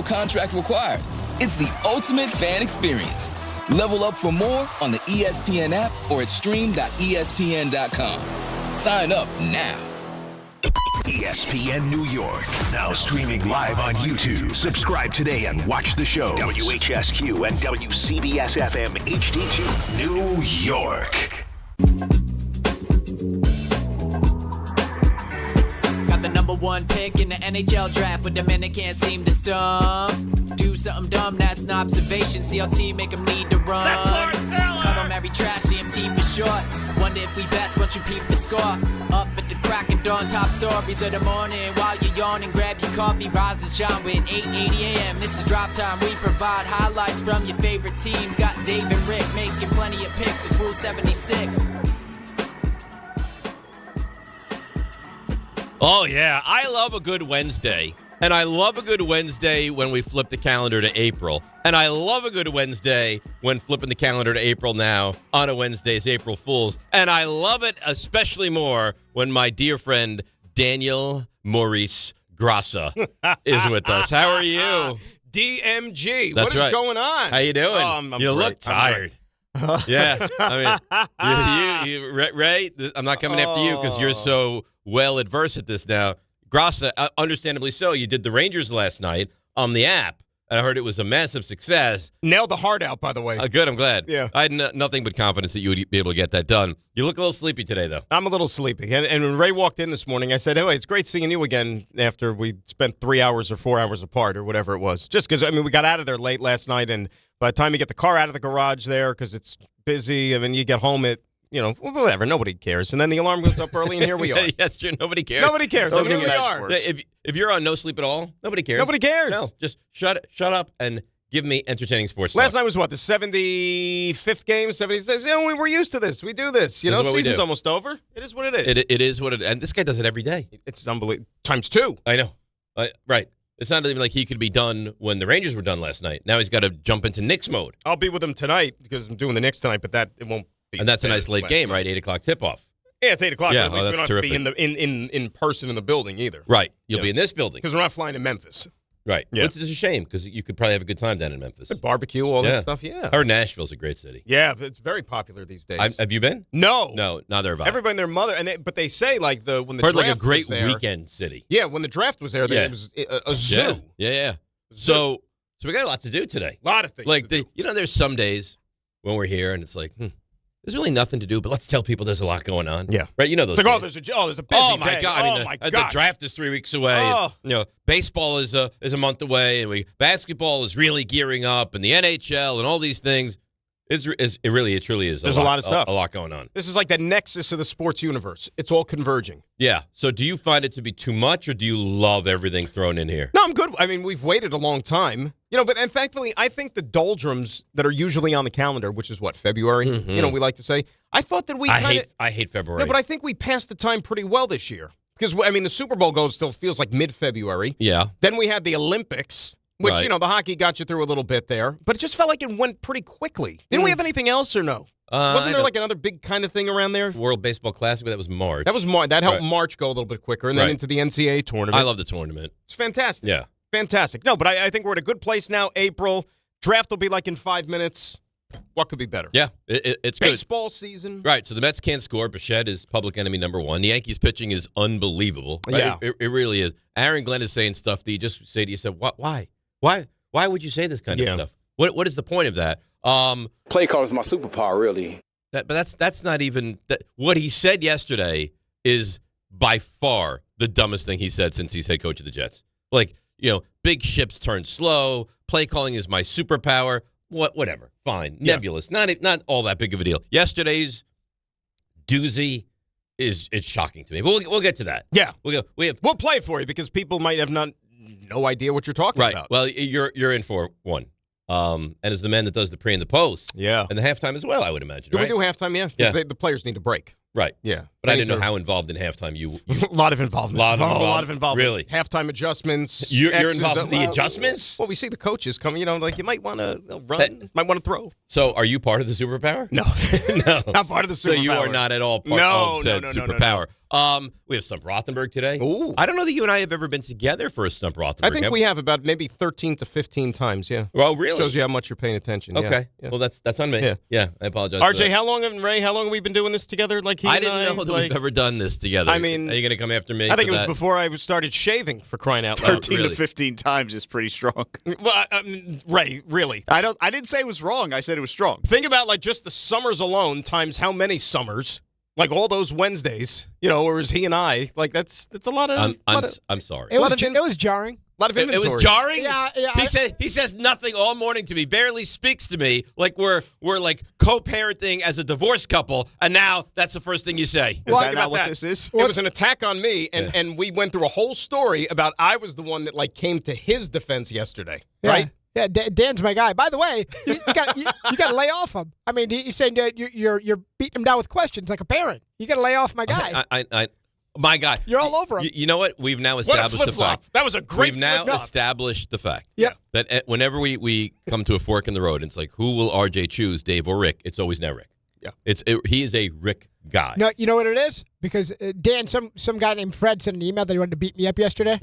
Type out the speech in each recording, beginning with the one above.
contract required. It's the ultimate fan experience. Level up for more on the ESPN app or at stream.espn.com. Sign up now. ESPN New York, now streaming live on YouTube. Subscribe today and watch the show. WHSQ and WCBS-FM HD2, New York. Got the number one pick in the NHL draft, but the men that can't seem to stump. Do something dumb, that's an observation. CLT make them need to run. That's Lawrence Taylor. Cut them every trash, CMT for short. Wonder if we best once you peep the score. Up at the crack of dawn, top stories of the morning. While you're yawning, grab your coffee, rise and shine with 8:80 a.m. This is Drop Time. We provide highlights from your favorite teams. Got Dave and Rick making plenty of picks. It's Rule 76. Oh, yeah. I love a good Wednesday. And I love a good Wednesday when we flip the calendar to April. And I love a good Wednesday when flipping the calendar to April now on a Wednesday is April Fool's. And I love it especially more when my dear friend Daniel Maurice Grassa is with us. How are you? DMG. That's what is right. going on? How you doing? Oh, I'm you great. look tired. Yeah. I mean, Ray, I'm not coming after you because you're so well adversed at this now. Grassa, understandably so. You did the Rangers last night on the app. I heard it was a massive success. Nailed the heart out, by the way. Good, I'm glad. Yeah. I had nothing but confidence that you would be able to get that done. You look a little sleepy today, though. I'm a little sleepy. And when Ray walked in this morning, I said, hey, it's great seeing you again after we spent 3 hours or 4 hours apart or whatever it was. Just because, we got out of there late last night, and by the time you get the car out of the garage there because it's busy, and then you get home at, whatever. Nobody cares. And then the alarm goes up early, and here we are. That's true. Nobody cares. Nobody cares. Those Here are we are. If you're on no sleep at all, nobody cares. Nobody cares. No, just shut up and give me entertaining sports Last talk. night was what, the 75th game, 76th? We're used to this. We do this. This is what we Season's do. almost over. It is what it is. It is what it is. And this guy does it every day. It's unbelievable. Times two. I know. Right. It's not even like he could be done when the Rangers were done last night. Now he's got to jump into Knicks mode. I'll be with him tonight because I'm doing the Knicks tonight, but it won't be. And that's a nice late game, right? 8 o'clock tip-off. Yeah, it's 8 o'clock. Yeah, At least we don't have to be terrific. in person in the building either. Right. You'll be in this building. Because we're not flying to Memphis. Right. Yeah. Which is a shame because you could probably have a good time down in Memphis. Barbecue, all that stuff, yeah. I heard Nashville's a great city. Yeah, it's very popular these days. Have you been? No. No, neither have I. Everybody and their mother, but they say when the heard draft like a great was there, weekend city. Yeah, when the draft was there, it was a zoo. Yeah. So we got a lot to do today. A lot of things. Like there's some days when we're here and it's like, there's really nothing to do, but let's tell people there's a lot going on. Yeah. Right? You know those. It's like, days. there's a busy Oh my day. God! The draft is 3 weeks away. Oh. And, baseball is a month away, and basketball is really gearing up, and the NHL and all these things. It truly is. There's a lot of stuff. A lot going on. This is like the nexus of the sports universe. It's all converging. Yeah. So do you find it to be too much, or do you love everything thrown in here? No, I'm good. We've waited a long time. And thankfully, I think the doldrums that are usually on the calendar, which is what, February, Mm-hmm. we like to say, I thought that we I hate February. No, but I think we passed the time pretty well this year. Because, the Super Bowl still feels like mid-February. Yeah. Then we had the Olympics, which, Right. the hockey got you through a little bit there. But it just felt like it went pretty quickly. Didn't we have anything else or no? Wasn't there like another big kind of thing around there? World Baseball Classic, but that was March. That was March. That helped Right. March go a little bit quicker, and then Right. into the NCAA tournament. I love the tournament. It's fantastic. Yeah. Fantastic. No, but I think we're at a good place now. April. Draft will be like in 5 minutes. What could be better? Yeah, it's good. Baseball season. Right, so the Mets can't score. Bichette is public enemy number one. The Yankees pitching is unbelievable. Right? Yeah. It really is. Aaron Glenn is saying stuff that you just say to yourself, why? Why would you say this kind of stuff? What is the point of that? Play call is my superpower, really. But that's not even that. What he said yesterday is by far the dumbest thing he said since he's head coach of the Jets. Like, big ships turn slow. Play calling is my superpower. Whatever. Fine. Nebulous. Not all that big of a deal. Yesterday's doozy it's shocking to me. But we'll get to that. Yeah. We'll play it for you because people might have no idea what you're talking about. Well, you're in for one. And it's the man that does the pre and the post. Yeah. And the halftime as well, I would imagine. Do right? we do halftime? Yeah. Yeah. The players need a break. Right. Yeah. But I didn't know how involved in halftime you a lot of involvement. A lot of involvement. Really? Halftime adjustments. You're involved in the adjustments? Well, we see the coaches coming, like you might want to run, might want to throw. So are you part of the superpower? No. No. Not part of the superpower. So you are not at all part of said superpower. We have Stump Rothenberg today. Ooh. I don't know that you and I have ever been together for a Stump Rothenberg. I think we have about maybe 13 to 15 times, yeah. Well, really? Shows you how much you're paying attention. Okay. Yeah. Well, that's on me. Yeah. I apologize. RJ, how long have we been doing this together? Like I didn't know that we've ever done this together. I mean, are you going to come after me? I think it was before I started shaving, for crying out loud. 13 to 15 times is pretty strong. Well, Ray, really. I didn't say it was wrong. I said it was strong. Think about like just the summers alone times how many summers, like all those Wednesdays, whereas he and I, like that's a lot of. I'm sorry. It was jarring. A lot of inventory. It was jarring. Yeah. He says nothing all morning to me. Barely speaks to me. Like we're like co-parenting as a divorced couple, and now that's the first thing you say. Is that not what this is? It was an attack on me, and we went through a whole story about I was the one that like came to his defense yesterday, right? Yeah, Dan's my guy. By the way, you got to lay off him. I mean, he's saying you're beating him down with questions like a parent. You got to lay off my guy. My God. You're all over him. You know what? We've now established the fact. That was a great We've now flip-flop. established the fact Yep. that whenever we come to a fork in the road, it's like, who will RJ choose, Dave or Rick? It's always now Rick. Yeah. He is a Rick guy. No, you know what it is? Because Dan, some guy named Fred sent an email that he wanted to beat me up yesterday,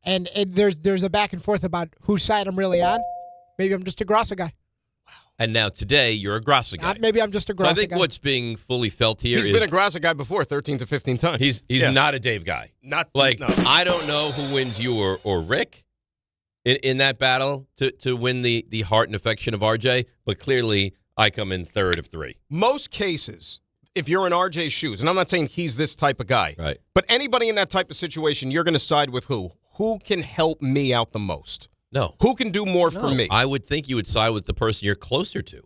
and there's a back and forth about whose side I'm really on. Maybe I'm just a Grassa guy. And now today, you're a Grassa guy. Maybe I'm just a Grassa guy. So I think what's being fully felt here He's been a Grassa guy before, 13 to 15 times. He's not a Dave guy. No. I don't know who wins, you or Rick, in that battle to win the heart and affection of RJ. But clearly, I come in third of three. Most cases, if you're in RJ's shoes, and I'm not saying he's this type of guy, right? But anybody in that type of situation, you're going to side with who? Who can help me out the most? No. Who can do more for me? I would think you would side with the person you're closer to.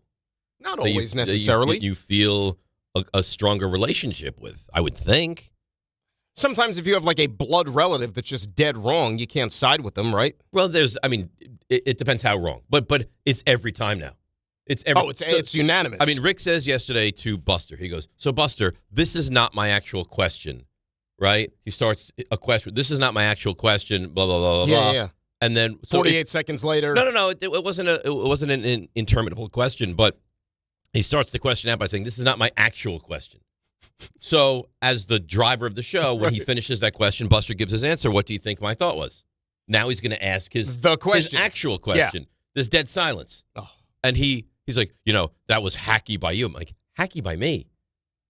Not always necessarily. You feel a stronger relationship with, I would think. Sometimes if you have like a blood relative that's just dead wrong, you can't side with them, right? Well, it depends how wrong. But it's every time now. It's unanimous. I mean, Rick says yesterday to Buster, he goes, so Buster, this is not my actual question, right? He starts a question. This is not my actual question, blah, blah, blah, blah. Yeah. And then 48 seconds later. No. It wasn't an interminable question, but he starts the question out by saying, this is not my actual question. So as the driver of the show, when he finishes that question, Buster gives his answer. What do you think my thought was? Now he's going to ask his actual question. Yeah. There's dead silence. Oh. And he's like, that was hacky by you. I'm like, hacky by me?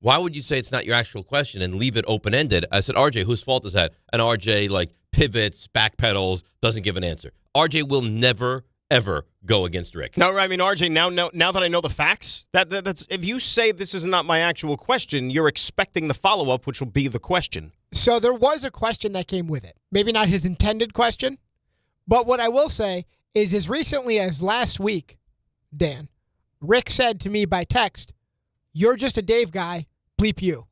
Why would you say it's not your actual question and leave it open-ended? I said, RJ, whose fault is that? And RJ, pivots, backpedals, doesn't give an answer. RJ will never, ever go against Rick. No, I mean, RJ, now that I know the facts, that's if you say this is not my actual question, you're expecting the follow-up, which will be the question. So there was a question that came with it. Maybe not his intended question, but what I will say is as recently as last week, Dan, Rick said to me by text, you're just a Dave guy, bleep you.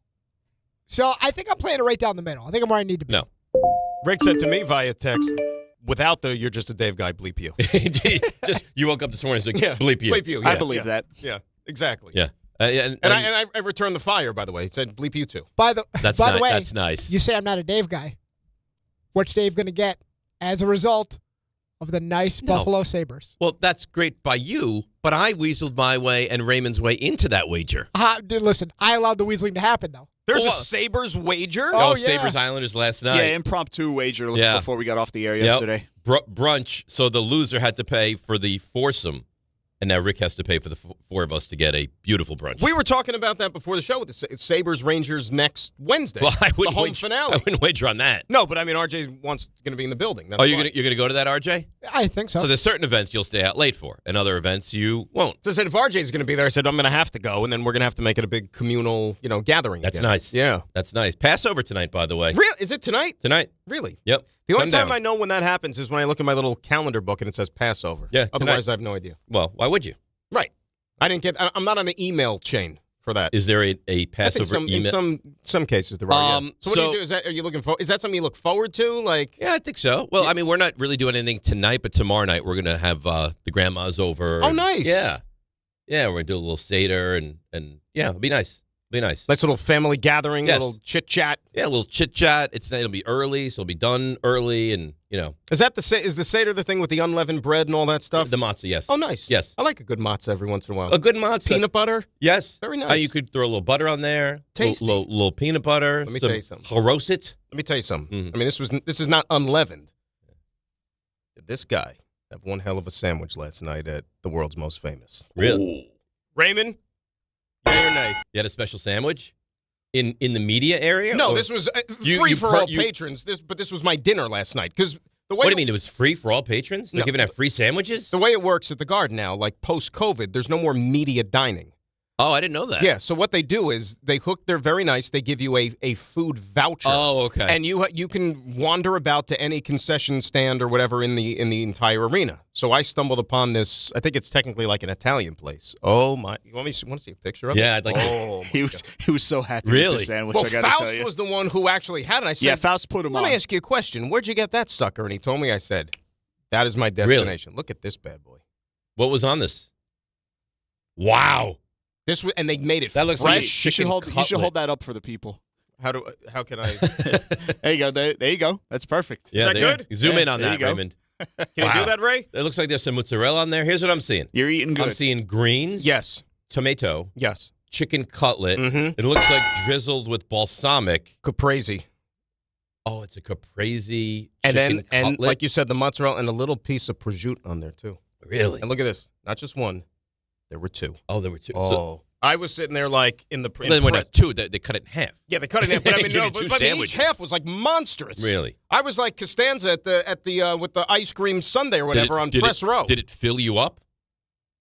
So I think I'm playing it right down the middle. I think I'm where I need to be. No. Rick said to me via text, without the you're just a Dave guy, bleep you. You woke up this morning and said, bleep you. Bleep you. I believe that. Yeah, exactly. Yeah. And I returned the fire, by the way. He said, bleep you too. By the way, that's nice. You say I'm not a Dave guy. What's Dave going to get as a result of the nice Buffalo Sabres? Well, that's great by you, but I weaseled my way and Raymond's way into that wager. Dude, listen, I allowed the weaseling to happen, though. There's a Sabres wager? Oh, yeah. Sabres Islanders last night. Yeah, impromptu wager before we got off the air yesterday. Brunch, so the loser had to pay for the foursome, and now Rick has to pay for the four of us to get a beautiful brunch. We were talking about that before the show with the Sabres Rangers next Wednesday. Well, the home finale. I wouldn't wager on that. No, but I mean, RJ going to be in the building. That's you're gonna go to that, RJ? I think so. So there's certain events you'll stay out late for, and other events you won't. So I said if RJ's going to be there, I said I'm going to have to go, and then we're going to have to make it a big communal, gathering. That's again. nice. Yeah, that's nice. Passover tonight, by the way. Real? Is it tonight? Tonight. Really? Yep. The only time I know when that happens is when I look at my little calendar book and it says Passover. Yeah. Otherwise, I have no idea. Well, why would you? Right. I'm not on the email chain for that. Is there a Passover email? In some cases there are. Yeah. So what do you do? Are you looking for? Is that something you look forward to? Yeah, I think so. Well, I mean, we're not really doing anything tonight, but tomorrow night we're gonna have the grandmas over. Oh, nice. Yeah, we're gonna do a little Seder and yeah, it'll be nice. Be nice. Nice little family gathering, little chit-chat. Yeah, a little chit-chat. It'll be early, so it'll be done early, and, Is the Seder the thing with the unleavened bread and all that stuff? The matzah, yes. Oh, nice. Yes. I like a good matzah every once in a while. A good matzah. Peanut butter? Yes. Very nice. You could throw a little butter on there. Tasty. Little peanut butter. Let me tell you something. Haroset. Let me tell you something. Mm-hmm. I mean, this is not unleavened. This guy had one hell of a sandwich last night at the world's most famous. Really? Ooh. Raymond, yay or nay? You had a special sandwich? In the media area? No, this was free for all patrons. But this was my dinner last night. Because the way what do you mean? It was free for all patrons? They're giving out free sandwiches? The way it works at the Garden now, like post-COVID, there's no more media dining. Oh, I didn't know that. Yeah, so what they do is they're very nice. They give you a food voucher. Oh, okay. And you can wander about to any concession stand or whatever in the entire arena. So I stumbled upon this. I think it's technically like an Italian place. Oh my! You want to see a picture of it? Yeah, I'd like. Oh, he was so happy really? with the sandwich. Well, I gotta Faust tell you. was the one who actually had it. I said, yeah, Faust put him on. Let me ask you a question. Where'd you get that sucker? And he told me. I said, that is my destination. Really? Look at this bad boy. What was on this? Wow. And they made it that looks fresh. Like you should hold that up for the people. How can I? There you go. There you go. That's perfect. Yeah, is that good? Zoom in on that, Raymond. Can you do that, Ray? It looks like there's some mozzarella on there. Here's what I'm seeing. You're eating good. I'm seeing greens. Yes. Tomato. Yes. Chicken cutlet. Mm-hmm. It looks like drizzled with balsamic. Caprese. Oh, it's a caprese and chicken then cutlet. And like you said, the mozzarella and a little piece of prosciutto on there too. Really? And look at this. Not just one. There were two. Oh, there were two. Oh. So, I was sitting there like in the. Then we're not two. They cut it in half. Yeah, they cut it in half. But I mean, no, but each half was like monstrous. Really? I was like Costanza at the with the ice cream sundae or whatever on press row. Did it fill you up?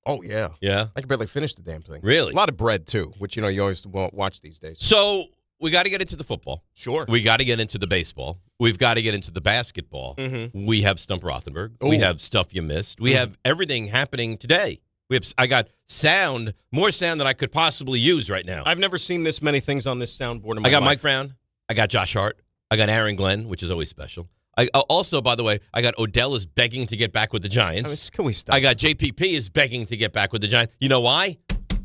Oh yeah. Yeah. I could barely finish the damn thing. Really? A lot of bread too, which you always won't watch these days. So we got to get into the football. Sure. We got to get into the baseball. We've got to get into the basketball. Mm-hmm. We have Stump Rothenberg. Ooh. We have stuff you missed. We have everything happening today. I got more sound than I could possibly use right now. I've never seen this many things on this soundboard in my I got life. Mike Brown. I got Josh Hart. I got Aaron Glenn, which is always special. Also, by the way, I got Odell is begging to get back with the Giants. I mean, can we stop? I got JPP is begging to get back with the Giants. You know why?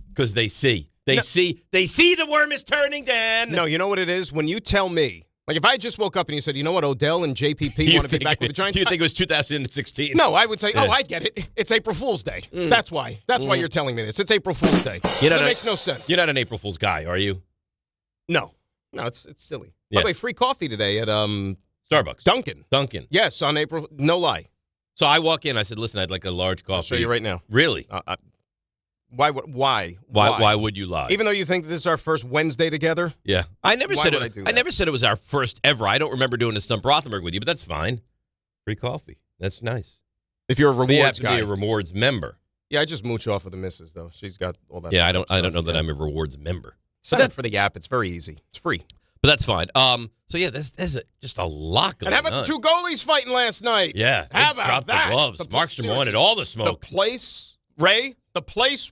Because they see. They see the worm is turning, Dan. No, you know what it is? When you tell me, like if I just woke up and you said, you know what, Odell and JPP want to be back with the Giants. You think it was 2016? No, I would say, I get it. It's April Fool's Day. That's why. That's why you're telling me this. It's April Fool's Day. It makes no sense. You're not an April Fool's guy, are you? No, it's silly. Yeah. By the way, free coffee today at Starbucks. Dunkin'. Yes, on April. No lie. So I walk in. I said, listen, I'd like a large coffee. I'll show you right now. Really? Why would you lie? Even though you think this is our first Wednesday together? Yeah. I never said it was our first ever. I don't remember doing a Stump Rothenberg with you, but that's fine. Free coffee. That's nice. If you're a rewards guy. You have to guy. be a rewards member. Yeah, I just mooch off of the missus, though. She's got all that. Yeah, I don't know that I'm a rewards member. Sign up for the app. It's very easy. It's free. But that's fine. So yeah, there's just a lot going on. And how about the two goalies fighting last night? Yeah. How about that? The gloves. Markstrom wanted all the smoke. The place, Ray,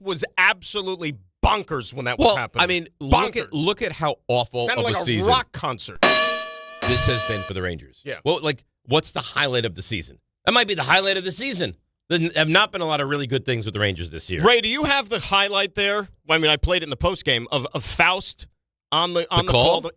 was absolutely bonkers when that was happening. I mean, look at how awful Sounded of like a season. rock concert. This has been for the Rangers. Yeah. Well, what's the highlight of the season? That might be the highlight of the season. There have not been a lot of really good things with the Rangers this year. Ray, do you have the highlight there? I mean, I played it in the postgame of Faust on the call.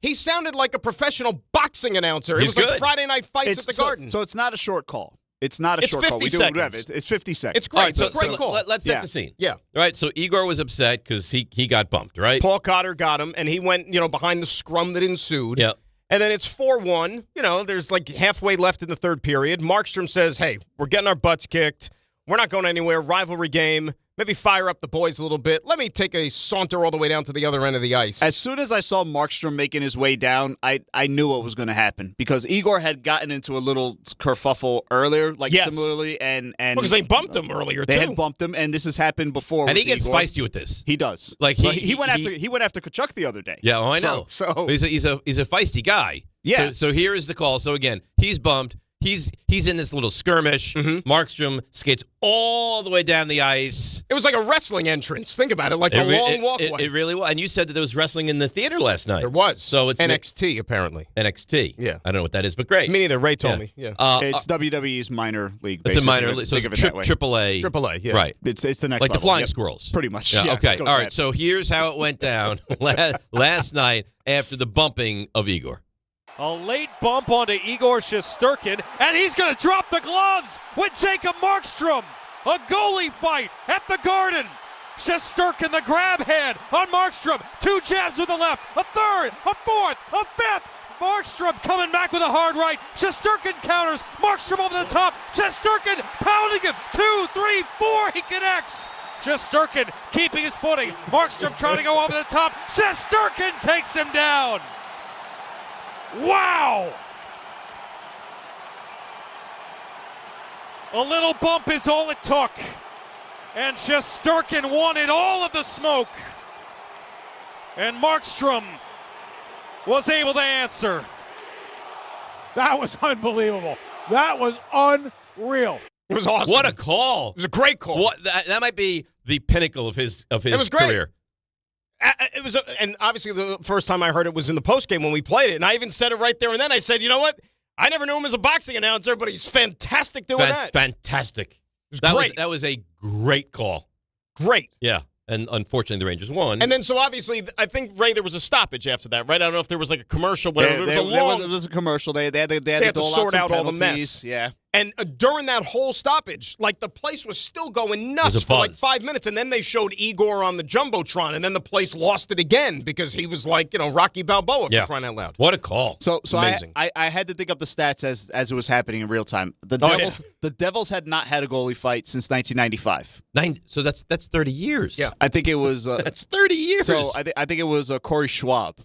He sounded like a professional boxing announcer. He's it was good. like Friday Night Fights at the Garden. So it's not a short call. It's not a short call. 50 seconds. It's 50 seconds. It's great. All right, It's a great call. Let's set the scene. Yeah. All right, so Igor was upset because he got bumped, right? Paul Cotter got him, and he went, behind the scrum that ensued. Yeah. And then it's 4-1. There's like halfway left in the third period. Markstrom says, hey, we're getting our butts kicked. We're not going anywhere. Rivalry game. Maybe fire up the boys a little bit. Let me take a saunter all the way down to the other end of the ice. As soon as I saw Markstrom making his way down, I knew what was going to happen because Igor had gotten into a little kerfuffle earlier, similarly, and because they bumped him earlier they too. had bumped him, and this has happened before. And he gets Igor. feisty with this. He does. Like he went after Kachuk the other day. Yeah, I know. So he's a feisty guy. Yeah. So here is the call. So again, he's bumped. he's in this little skirmish. Markstrom skates all the way down the ice. It was like a wrestling entrance. Think about it, like a long walkway. It really was. And you said that there was wrestling in the theater last night. There was. So it's NXT, apparently. NXT. Yeah. I don't know what that is, but great. Me neither. Ray told me. Yeah. It's WWE's minor league. It's a minor league. So it's AAA. AAA, yeah. Right. It's the next like level. the Flying Squirrels. Pretty much. Yeah, Yeah, okay. let's go All with right. that. So here's how it went down last night after the bumping of Igor. A late bump onto Igor Shesterkin, and he's going to drop the gloves with Jacob Markstrom. A goalie fight at the Garden. Shesterkin, the grab hand on Markstrom. 2 jabs with the left, a third, a fourth, a fifth. Markstrom coming back with a hard right. Shesterkin counters. Markstrom over the top. Shesterkin pounding him. 2, 3, 4. He connects. Shesterkin keeping his footing. Markstrom trying to go over the top. Shesterkin takes him down. Wow! A little bump is all it took. And Shesterkin wanted all of the smoke. And Markstrom was able to answer. That was unbelievable. That was unreal. It was awesome. What a call. It was a great call. That might be the pinnacle of his It was great. career. It was, and obviously the first time I heard it was in the postgame when we played it, and I even said it right there and then. I said, you know what? I never knew him as a boxing announcer, but he's fantastic doing that. Fantastic. It was That great. was a great call. Great. Yeah, and unfortunately the Rangers won. And then, so obviously, I think, Ray, there was a stoppage after that, right? I don't know if there was like a commercial, whatever. There was a commercial. They had to sort out all the mess. Yeah. And during that whole stoppage, like the place was still going nuts for like 5 minutes. And then they showed Igor on the Jumbotron. And then the place lost it again because he was like, Rocky Balboa for crying out loud. What a call. So amazing. I had to dig up the stats as it was happening in real time. The Devils had not had a goalie fight since 1995. So that's 30 years. Yeah. I think it was. That's 30 years. So I think it was Corey Schwab.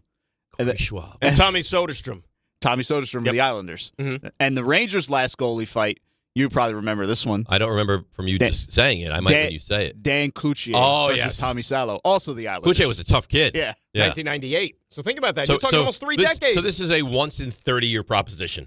Schwab. And Tommy Soderstrom. Tommy Soderstrom of the Islanders. Mm-hmm. And the Rangers' last goalie fight, you probably remember this one. I don't remember from you just saying it. I might when you say it. Dan Cloutier versus Tommy Salo, also the Islanders. Cloutier was a tough kid. Yeah. 1998. So think about that. You're talking almost 3 decades. So this is a once-in-30-year proposition.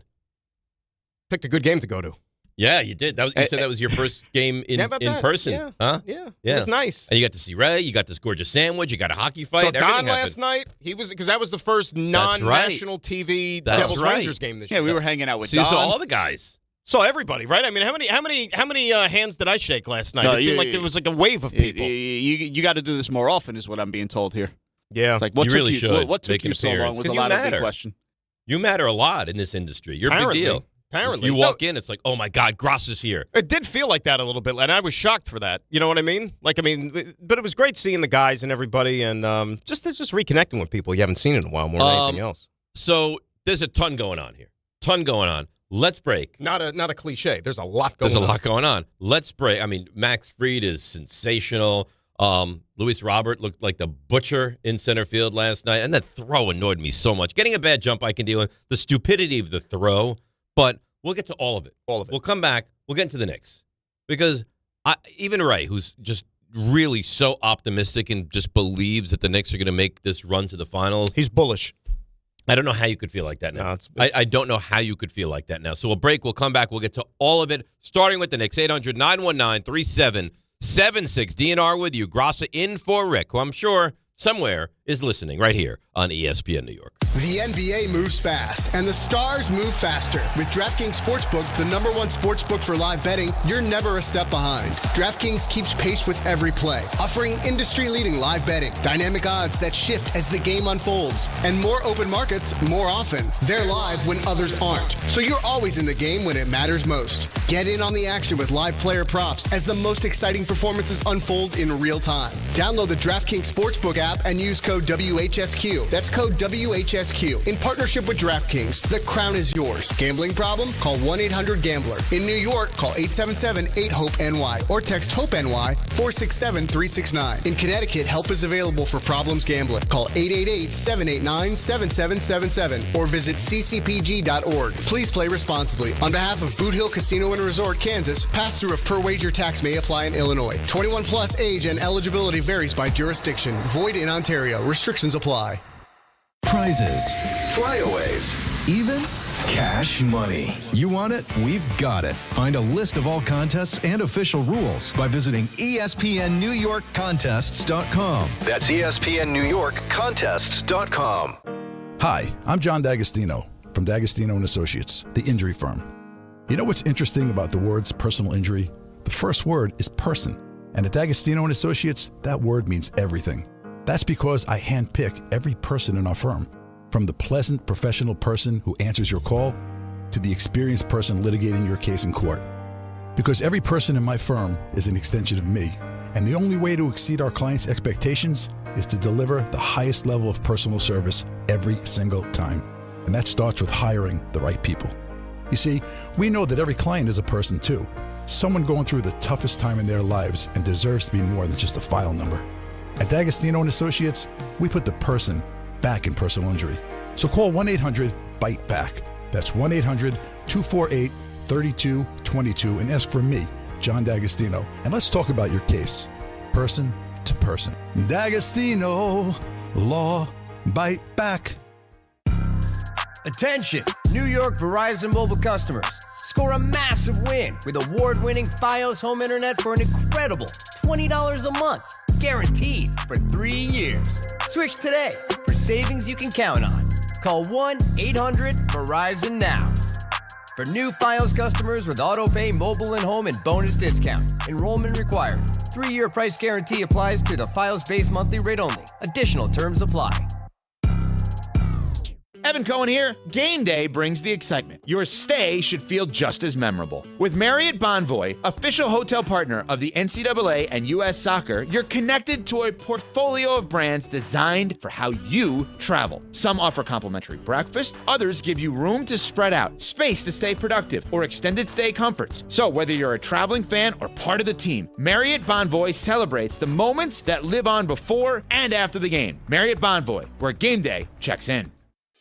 Picked a good game to go to. Yeah, you did. You said that was your first game in person. Yeah. Huh? Yeah. It was nice. And you got to see Ray. You got this gorgeous sandwich. You got a hockey fight. So Don last night, he was because that was the first non-national TV Devils Rangers game this year. Yeah, we were hanging out with Don. You saw all the guys. Saw everybody, right? I mean, how many hands did I shake last night? It seemed like there was like a wave of people. You got to do this more often, is what I'm being told here. Yeah, it's like what you took really you, should. What took you so long was a lot of the big question. You matter a lot in this industry. You're a big deal. Apparently. You walk in, it's like, oh, my God, Gross is here. It did feel like that a little bit, and I was shocked for that. You know what I mean? But it was great seeing the guys and everybody, and just reconnecting with people you haven't seen in a while more than anything else. So there's a ton going on here. Let's break. Not a cliche. There's a lot going on. There's a lot going on. Let's break. I mean, Max Fried is sensational. Luis Robert looked like the butcher in center field last night, and that throw annoyed me so much. Getting a bad jump I can deal with. The stupidity of the throw. But we'll get to all of it. We'll come back. We'll get into the Knicks. Because even Ray, who's just really so optimistic and just believes that the Knicks are going to make this run to the finals. He's bullish. I don't know how you could feel like that now. I don't know how you could feel like that now. So we'll break. We'll come back. We'll get to all of it, starting with the Knicks. 800-919-3776. DNR with you. Grassa in for Rick, who I'm sure somewhere is listening right here on ESPN New York. The NBA moves fast, and the stars move faster. With DraftKings Sportsbook, the #1 sportsbook for live betting, you're never a step behind. DraftKings keeps pace with every play, offering industry-leading live betting, dynamic odds that shift as the game unfolds, and more open markets more often. They're live when others aren't, so you're always in the game when it matters most. Get in on the action with live player props as the most exciting performances unfold in real time. Download the DraftKings Sportsbook app and use code WHSQ. That's code WHSQ. In partnership with DraftKings, the crown is yours. Gambling problem? Call 1-800-GAMBLER. In New York, call 877-8-HOPE-NY or text HOPE-NY 467-369. In Connecticut, help is available for problems gambling. Call 888-789-7777 or visit ccpg.org. Please play responsibly. On behalf of Boot Hill Casino and Resort, Kansas, pass-through of per-wager tax may apply in Illinois. 21 plus age and eligibility varies by jurisdiction. Void in Ontario. Restrictions apply. Prizes, flyaways, even Cash money. You want it? We've got it. Find a list of all contests and official rules by visiting ESPNNewYorkContests.com. That's ESPNNewYorkContests.com. Hi, I'm John D'Agostino from D'Agostino & Associates, the injury firm. You know what's interesting about the words personal injury? The first word is person. And at D'Agostino & Associates, that word means everything. That's because I handpick every person in our firm. From the pleasant professional person who answers your call to the experienced person litigating your case in court. Because every person in my firm is an extension of me, and the only way to exceed our clients' expectations is to deliver the highest level of personal service every single time. And that starts with hiring the right people. You see, we know that every client is a person too, someone going through the toughest time in their lives and deserves to be more than just a file number. At D'Agostino & Associates, we put the person back in personal injury. So call 1-800-BITE-BACK. That's 1-800-248-3222 and ask for me, John D'Agostino. And let's talk about your case, person to person. D'Agostino, law, bite back. Attention, New York Verizon mobile customers. Score a massive win with award-winning Fios home internet for an incredible $20 a month. Guaranteed for 3 years. Switch today for savings you can count on. Call 1-800-VERIZON now. For new Fios customers with autopay, mobile and home, and bonus discount. Enrollment required. 3-year price guarantee applies to the Fios base monthly rate only. Additional terms apply. Evan Cohen here. Game day brings the excitement. Your stay should feel just as memorable. With Marriott Bonvoy, official hotel partner of the NCAA and U.S. Soccer, you're connected to a portfolio of brands designed for how you travel. Some offer complimentary breakfast, others give you room to spread out, space to stay productive, or extended stay comforts. So whether you're a traveling fan or part of the team, Marriott Bonvoy celebrates the moments that live on before and after the game. Marriott Bonvoy, where game day checks in.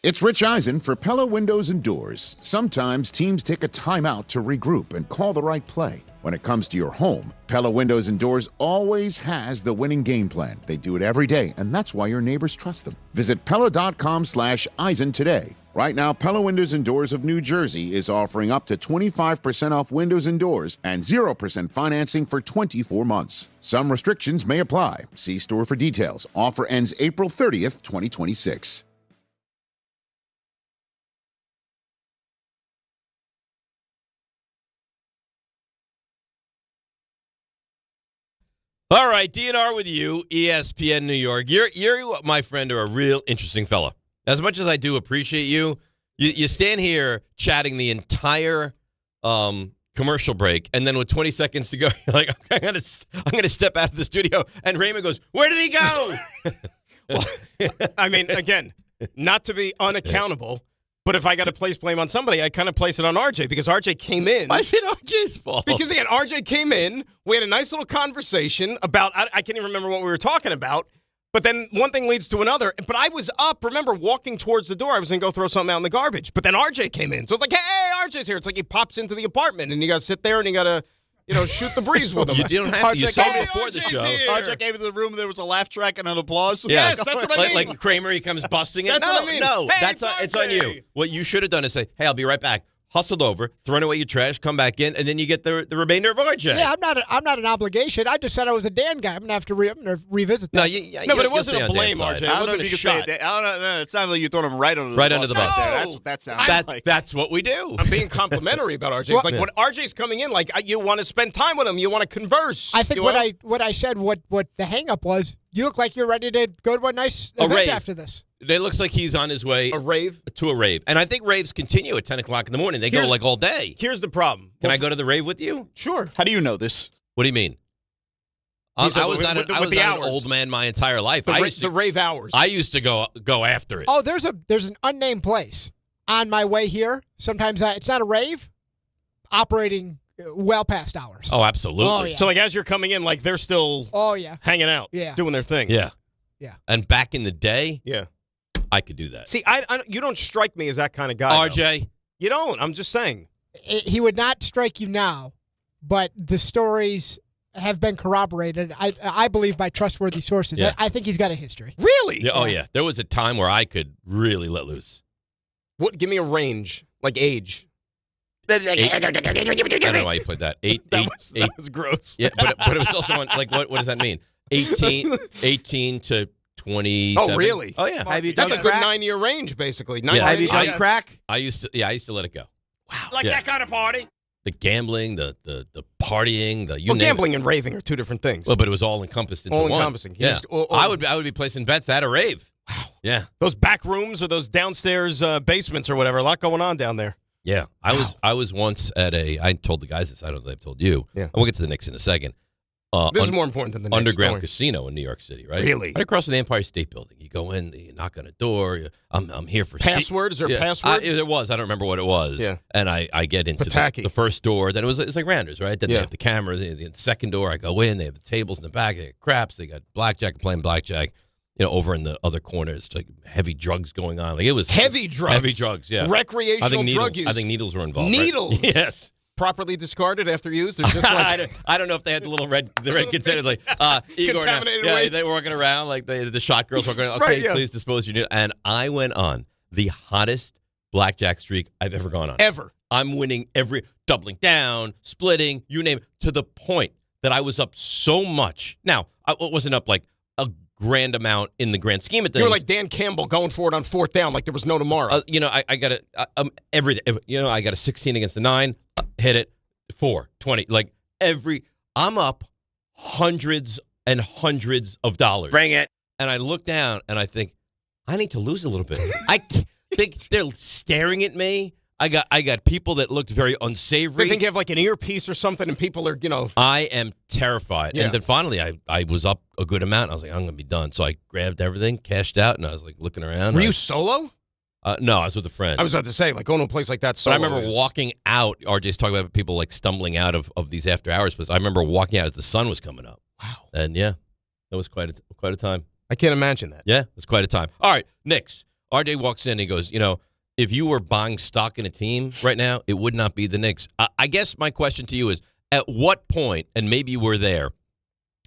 It's Rich Eisen for Pella Windows and Doors. Sometimes teams take a timeout to regroup and call the right play. When it comes to your home, Pella Windows and Doors always has the winning game plan. They do it every day, and that's why your neighbors trust them. Visit Pella.com/Eisen today. Right now, Pella Windows and Doors of New Jersey is offering up to 25% off windows and doors and 0% financing for 24 months. Some restrictions may apply. See store for details. Offer ends April 30th, 2026. All right, DNR with you, ESPN New York. You're my friend, are a real interesting fella. As much as I do appreciate you, you stand here chatting the entire commercial break, and then with 20 seconds to go, you're like, okay, I'm gonna step out of the studio, and Raymond goes, "Where did he go?" Well, I mean, again, not to be unaccountable. But if I got to place blame on somebody, I kind of place it on RJ because RJ came in. Why is it RJ's fault? Because, again, RJ came in. We had a nice little conversation about, I can't even remember what we were talking about. But then one thing leads to another. But I was up, remember, walking towards the door. I was going to go throw something out in the garbage. But then RJ came in. So it's like, hey, RJ's here. It's like he pops into the apartment and you got to sit there and you got to, shoot the breeze with him. You don't have to. You saw it before the show. RJ came into the room and there was a laugh track and an applause. Yes, that's what I mean. Like Kramer, he comes busting in. That's what I mean. No, hey, it's on you. What you should have done is say, hey, I'll be right back. Hustled over, thrown away your trash, come back in, and then you get the remainder of RJ. Yeah, I'm not an obligation. I just said I was a Dan guy. I'm gonna have to revisit that. No, but it wasn't a blame, RJ. It wasn't a shot. I don't know. It sounded like you thrown him right under the bus. That's what that sounds like. That's what we do. I'm being complimentary about RJ. It's like when RJ's coming in, like you want to spend time with him, you want to converse. I think what I said, what the hang up was, you look like you're ready to go to a nice event after this. It looks like he's on his way to a rave. And I think raves continue at 10 o'clock in the morning. They go like all day. Here's the problem. Can I go to the rave with you? Sure. How do you know this? What do you mean? I was not an old man my entire life. The rave hours. I used to go after it. Oh, there's an unnamed place on my way here. Sometimes it's not a rave, operating well past hours. Oh, absolutely. Oh, yeah. So like as you're coming in, like they're still hanging out, doing their thing. Yeah. Yeah. And back in the day, I could do that. See, you don't strike me as that kind of guy. RJ. Though. You don't. I'm just saying. He would not strike you now, but the stories have been corroborated, I believe, by trustworthy sources. Yeah. I think he's got a history. Really? Yeah, oh, yeah. There was a time where I could really let loose. What? Give me a range, like age. I don't know why you played that. That was gross. Yeah, but it was also on, like, what does that mean? 18 to 27. Oh, really? Oh, yeah. Have you That's a good 9-year range, basically. Have you done crack? I used to let it go. Wow. Like that kind of party? The gambling, the partying, gambling and raving are two different things. Well, but it was all encompassed into one. All encompassing. Yeah. I would be placing bets at a rave. Wow. Yeah. Those back rooms or those downstairs basements or whatever, a lot going on down there. Yeah. I was once at I told the guys this. I don't know if I've told you. Yeah. And we'll get to the Knicks in a second. This is more important than the Knicks. Underground casino in New York City, right? Really? Right across from the Empire State Building. You go in, you knock on a door. I'm here for password. Is there a password? There was. I don't remember what it was. Yeah. And I get into the first door. Then it's like Randers, right? Then they have the camera. The second door, I go in. They have the tables in the back. They got craps. They got blackjack. Playing blackjack. Over in the other corner, it's like heavy drugs going on. Like it was heavy drugs. Heavy drugs. Yeah. Recreational drug use. I think needles were involved. Needles. Right? Yes. Properly discarded after use? They're just like I don't know if they had the little red containers like Igor. Contaminated waste. They were walking around like the shot girls were going. Okay, please dispose your needle. And I went on the hottest blackjack streak I've ever gone on. Ever. I'm winning doubling down, splitting, you name it, to the point that I was up so much. Now I wasn't up like a grand amount in the grand scheme of things. You were like Dan Campbell going for it on fourth down like there was no tomorrow. I got I got a 16 against the 9. Hit it 4, 20, like I'm up hundreds and hundreds of dollars. Bring it. And I look down and I think I need to lose a little bit. I think they're staring at me. I got people that looked very unsavory. They think you have like an earpiece or something and people are, I am terrified. Yeah. And then finally I was up a good amount. I was like, I'm going to be done. So I grabbed everything, cashed out, and I was like looking around. Were you solo? No, I was with a friend. I was about to say, like, going to a place like that solo. But I remember walking out. RJ's talking about people, like, stumbling out of these after hours. But I remember walking out as the sun was coming up. Wow. And, yeah, that was quite a time. I can't imagine that. Yeah, it was quite a time. All right, Knicks. RJ walks in and he goes, if you were buying stock in a team right now, it would not be the Knicks. I guess my question to you is, at what point, and maybe you were there,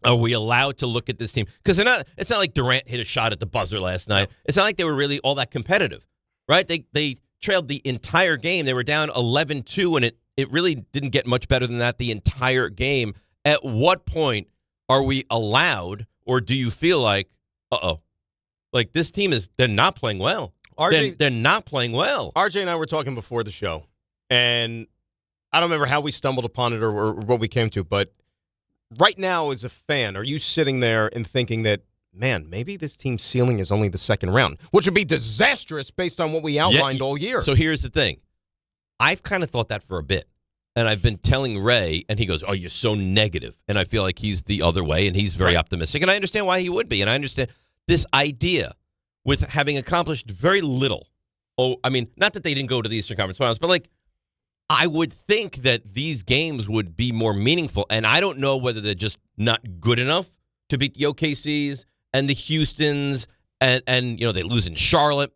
are we allowed to look at this team? Because it's not like Durant hit a shot at the buzzer last night. It's not like they were really all that competitive. Right? They trailed the entire game. They were down 11-2, and it really didn't get much better than that the entire game. At what point are we allowed, or do you feel like, like this team they're not playing well? They're not playing well. RJ and I were talking before the show, and I don't remember how we stumbled upon it or what we came to, but right now as a fan, are you sitting there and thinking that, man, maybe this team's ceiling is only the second round, which would be disastrous based on what we outlined all year. So here's the thing. I've kind of thought that for a bit, and I've been telling Ray, and he goes, oh, you're so negative. And I feel like he's the other way, and he's very optimistic, and I understand why he would be, and I understand this idea with having accomplished very little. Oh, I mean, not that they didn't go to the Eastern Conference Finals, but, like, I would think that these games would be more meaningful, and I don't know whether they're just not good enough to beat the OKCs and the Houstons, and they lose in Charlotte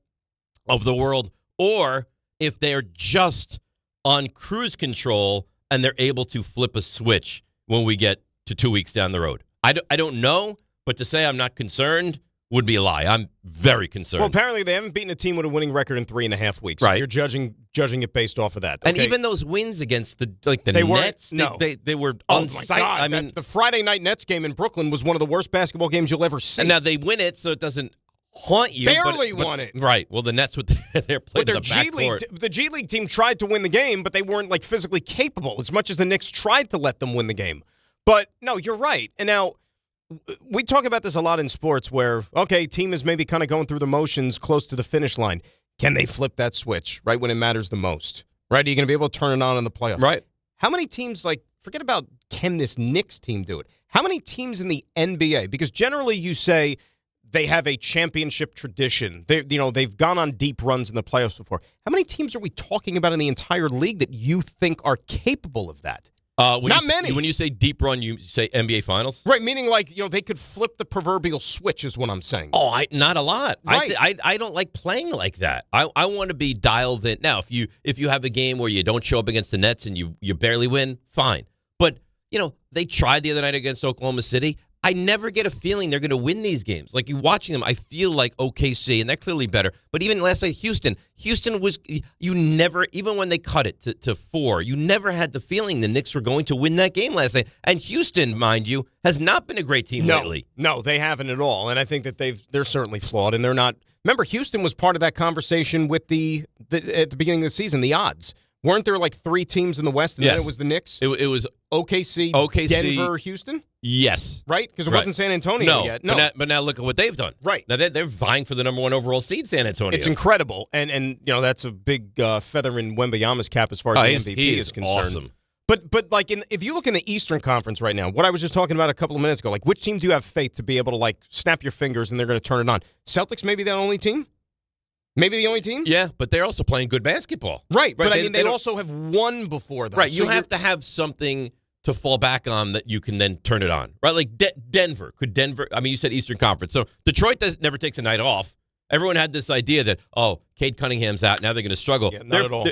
of the world, or if they're just on cruise control and they're able to flip a switch when we get to 2 weeks down the road. I don't know, but to say I'm not concerned would be a lie. I'm very concerned. Well, apparently they haven't beaten a team with a winning record in 3.5 weeks. Right. You're judging it based off of that. Okay. And even those wins against the Nets, they were on site. God, I mean, the Friday night Nets game in Brooklyn was one of the worst basketball games you'll ever see. And now they win it, so it doesn't haunt you. Barely won it. Right. Well, the Nets with their play in the backcourt. The G League team tried to win the game, but they weren't like physically capable as much as the Knicks tried to let them win the game. But no, you're right. And now we talk about this a lot in sports where, okay, team is maybe kind of going through the motions close to the finish line. Can they flip that switch right when it matters the most? Right? Are you going to be able to turn it on in the playoffs? Right. How many teams, forget about can this Knicks team do it? How many teams in the NBA? Because generally you say they have a championship tradition. They've gone on deep runs in the playoffs before. How many teams are we talking about in the entire league that you think are capable of that? Not many. When you say deep run, you say NBA Finals? Right, meaning they could flip the proverbial switch is what I'm saying. Oh, not a lot. Right. I don't like playing like that. I want to be dialed in. Now, if you have a game where you don't show up against the Nets and you barely win, fine. But, they tried the other night against Oklahoma City. I never get a feeling they're going to win these games. Like, you watching them, I feel like OKC, and they're clearly better. But even last night, Houston was, you never, even when they cut it to 4, you never had the feeling the Knicks were going to win that game last night. And Houston, mind you, has not been a great team lately. No, they haven't at all. And I think that they're certainly flawed, and they're not. Remember, Houston was part of that conversation with the at the beginning of the season, the odds. Weren't there like 3 teams in the West, and then it was the Knicks? It was OKC, Denver, Houston? Yes. Right? Because it wasn't San Antonio yet. No. But now look at what they've done. Right. Now they're vying for the number 1 overall seed, San Antonio. It's incredible. And that's a big feather in Wembanyama's cap as far as the MVP is concerned. Awesome. But like, if you look in the Eastern Conference right now, what I was just talking about a couple of minutes ago, like, which team do you have faith to be able to, like, snap your fingers and they're going to turn it on? Celtics maybe the only team? Maybe the only team? Yeah, but they're also playing good basketball. Right, but I mean, they also have won before that. Right, so you have to have something to fall back on that you can then turn it on. Right, like Denver. Could Denver, I mean, you said Eastern Conference. So Detroit never takes a night off. Everyone had this idea that, Cade Cunningham's out, now they're going to struggle. Yeah, not at all.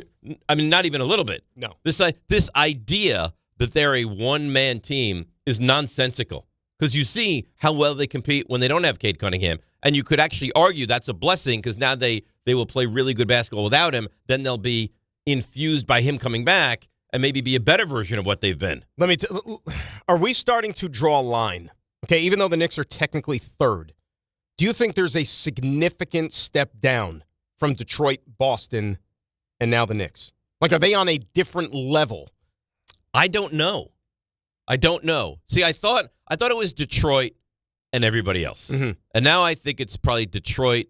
I mean, not even a little bit. No. This idea that they're a one-man team is nonsensical because you see how well they compete when they don't have Cade Cunningham. And you could actually argue that's a blessing because now they will play really good basketball without him. Then they'll be infused by him coming back and maybe be a better version of what they've been. Are we starting to draw a line? Okay, even though the Knicks are technically 3rd, do you think there's a significant step down from Detroit, Boston, and now the Knicks? Like, are they on a different level? I don't know. See, I thought it was Detroit and everybody else. Mm-hmm. And now I think it's probably Detroit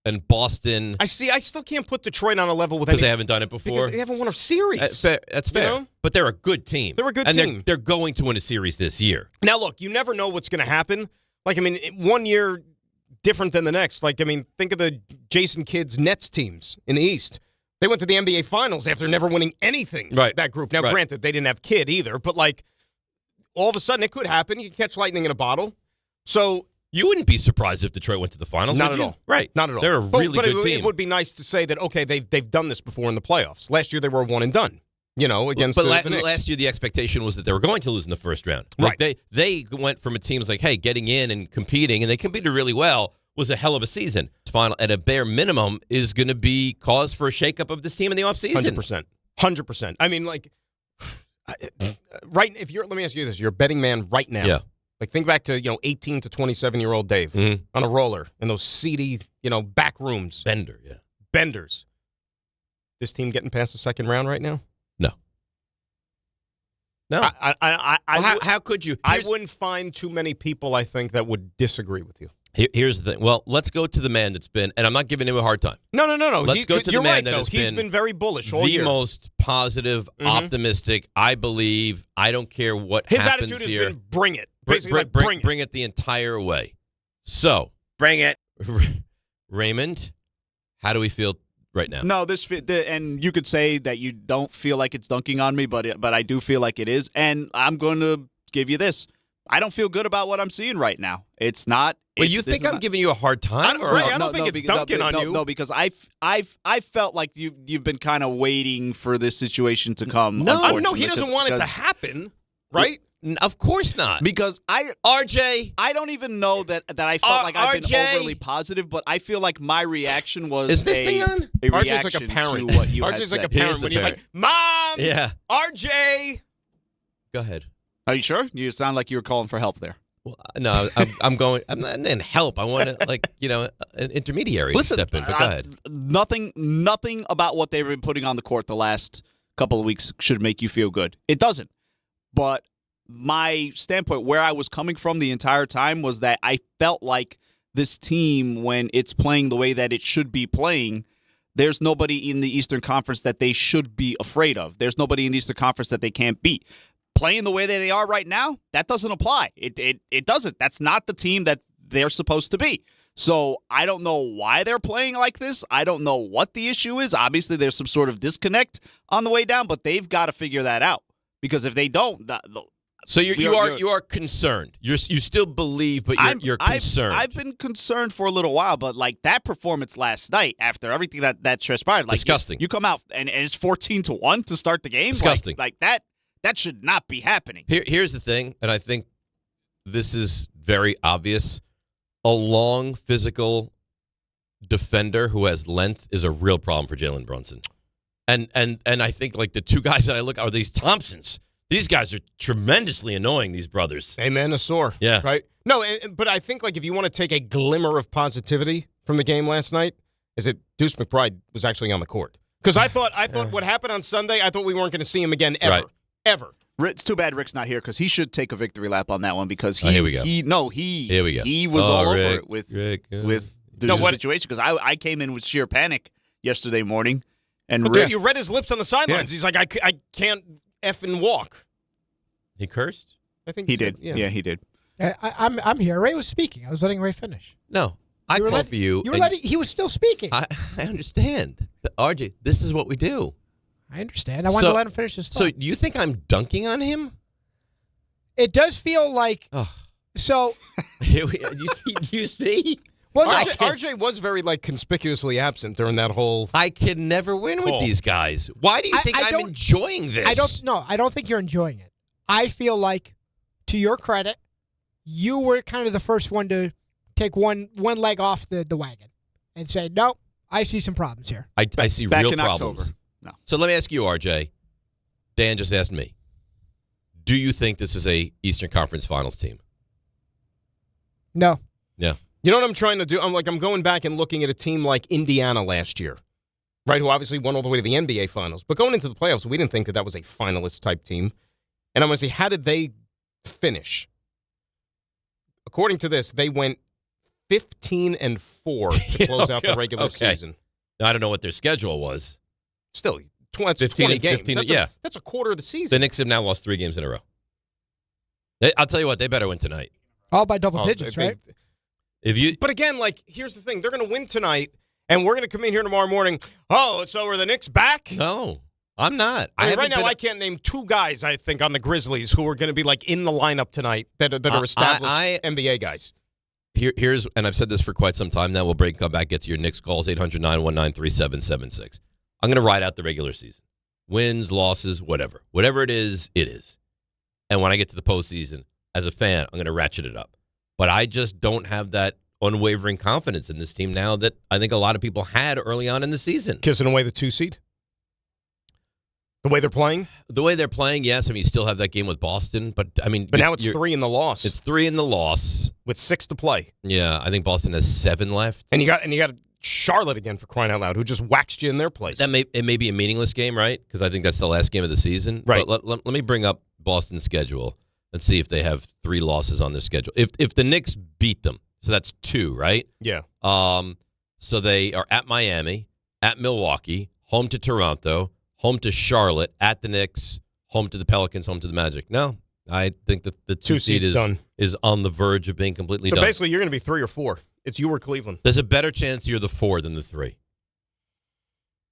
and Boston. I still can't put Detroit on a level with because they haven't done it before. Because they haven't won a series. That's fair. You know? But they're a good team. They're a good team. team. They're going to win a series this year. Now, look, you never know what's going to happen. Like, I mean, 1 year different than the next. Like, I mean, think of the Jason Kidd's Nets teams in the East. They went to the NBA Finals after never winning anything. Right. That group. Now, granted, they didn't have Kidd either, but, like, all of a sudden it could happen. You can catch lightning in a bottle. So you wouldn't be surprised if Detroit went to the finals. Not at all. Right. Not at all. They're a really good team. It would be nice to say that, okay, they've done this before in the playoffs. Last year they were one and done, against the Knicks. Last year the expectation was that they were going to lose in the first round. Right. Like they went from a team like, hey, getting in and competing, and they competed really well, was a hell of a season. Final, at a bare minimum, is going to be cause for a shakeup of this team in the offseason. 100%. I mean, like, let me ask you this. You're a betting man right now. Yeah. Like, think back to, 18 to 27-year-old Dave on a roller in those seedy, back rooms. Benders. This team getting past the second round right now? No. How could you? I wouldn't find too many people, I think, that would disagree with you. Here's the thing. Well, let's go to the man that's been, and I'm not giving him a hard time. No. Let's go to the man that has He's been very bullish all year. The most positive, optimistic, I believe. I don't care what his happens attitude here. has been bring it. Bring it the entire way. So, bring it. Raymond, how do we feel right now? No, and you could say that you don't feel like it's dunking on me, but I do feel like it is. And I'm going to give you this. I don't feel good about what I'm seeing right now. It's not. Well, you think I'm giving you a hard time? I don't think it's dunking on you. No, because I felt like you've been kind of waiting for this situation to come. No, he doesn't want it to happen, right? Of course not. Because I don't even know that I felt like I've been overly positive, but I feel like my reaction was Is this thing on? A reaction like a parent. to what you RJ's had like said. a parent when you're like, Mom! Yeah. RJ! Go ahead. Are you sure? You sound like you were calling for help there. Well, no, I'm going. I'm not in help. I want to, an intermediary to step in. But go ahead. Nothing about what they've been putting on the court the last couple of weeks should make you feel good. It doesn't. But my standpoint, where I was coming from the entire time, was that I felt like this team, when it's playing the way that it should be playing, there's nobody in the Eastern Conference that they should be afraid of. There's nobody in the Eastern Conference that they can't beat. Playing the way that they are right now, that doesn't apply. It doesn't. That's not the team that they're supposed to be. So I don't know why they're playing like this. I don't know what the issue is. Obviously, there's some sort of disconnect on the way down, but they've got to figure that out. Because if they don't, so you are concerned. You still believe, but you're concerned. I've been concerned for a little while, but like that performance last night, after everything that transpired, like disgusting. You come out and it's 14-1 to start the game. Disgusting. Like that should not be happening. Here's the thing, and I think this is very obvious. A long physical defender who has length is a real problem for Jalen Brunson. And I think like the two guys that I look at are these Thompsons. These guys are tremendously annoying, these brothers. Amen, a sore. Yeah. Right? No, but I think like if you want to take a glimmer of positivity from the game last night, is that Deuce McBride was actually on the court. Because I thought what happened on Sunday, I thought we weren't going to see him again ever. Right. Ever. It's too bad Rick's not here because he should take a victory lap on that one because here we go. Here we go. He was all Rick, over it with the situation because I came in with sheer panic yesterday morning. And But Rick, dude, you read his lips on the sidelines. He's like, I can't effing walk. He cursed? I think he did. Yeah, he did. I'm here. Ray was speaking. I was letting Ray finish. No, I called for you. You were letting. He was still speaking. I understand. RJ, this is what we do. I understand. I wanted to let him finish his thought. So do you think I'm dunking on him? It does feel like. So. you see? Well, RJ was very conspicuously absent during that whole. I can never win with these guys. Why do you think I'm enjoying this? I don't think you're enjoying it. I feel like, to your credit, you were kind of the first one to take one leg off the wagon and say, no, I see some problems here. I see Back real in problems. October. No. So let me ask you, RJ. Dan just asked me, do you think this is a Eastern Conference Finals team? No. Yeah. You know what I'm trying to do? I'm going back and looking at a team like Indiana last year, right, who obviously won all the way to the NBA Finals. But going into the playoffs, we didn't think that was a finalist-type team. And I'm going to say, how did they finish? According to this, they went 15-4 to close out the regular season. Now, I don't know what their schedule was. Still, that's 20 games. That's a quarter of the season. The Knicks have now lost 3 games in a row. I'll tell you what, they better win tonight. All by double digits, right? But again, here's the thing. They're going to win tonight, and we're going to come in here tomorrow morning. Oh, so are the Knicks back? No, I'm not. Right now, I can't name 2 guys, I think, on the Grizzlies who are going to be in the lineup tonight that are established NBA guys. Here's, and I've said this for quite some time now. We'll break and come back, get to your Knicks calls, 800-919-3776. I'm going to ride out the regular season. Wins, losses, whatever. Whatever it is, it is. And when I get to the postseason, as a fan, I'm going to ratchet it up. But I just don't have that unwavering confidence in this team now that I think a lot of people had early on in the season. Kissing away the 2 seed? The way they're playing? The way they're playing, yes. I mean, you still have that game with Boston. But now it's 3 in the loss. It's 3 in the loss. With 6 to play. Yeah, I think Boston has 7 left. And you got Charlotte again, for crying out loud, who just waxed you in their place. It may be a meaningless game, right? Because I think that's the last game of the season. Right. But let me bring up Boston's schedule and see if they have 3 losses on their schedule. If the Knicks beat them, so that's 2, right? Yeah. So they are at Miami, at Milwaukee, home to Toronto, home to Charlotte, at the Knicks, home to the Pelicans, home to the Magic. No, I think that the 2 seed is on the verge of being completely done. So basically, you're going to be 3 or 4. It's you or Cleveland. There's a better chance you're the 4 than the 3.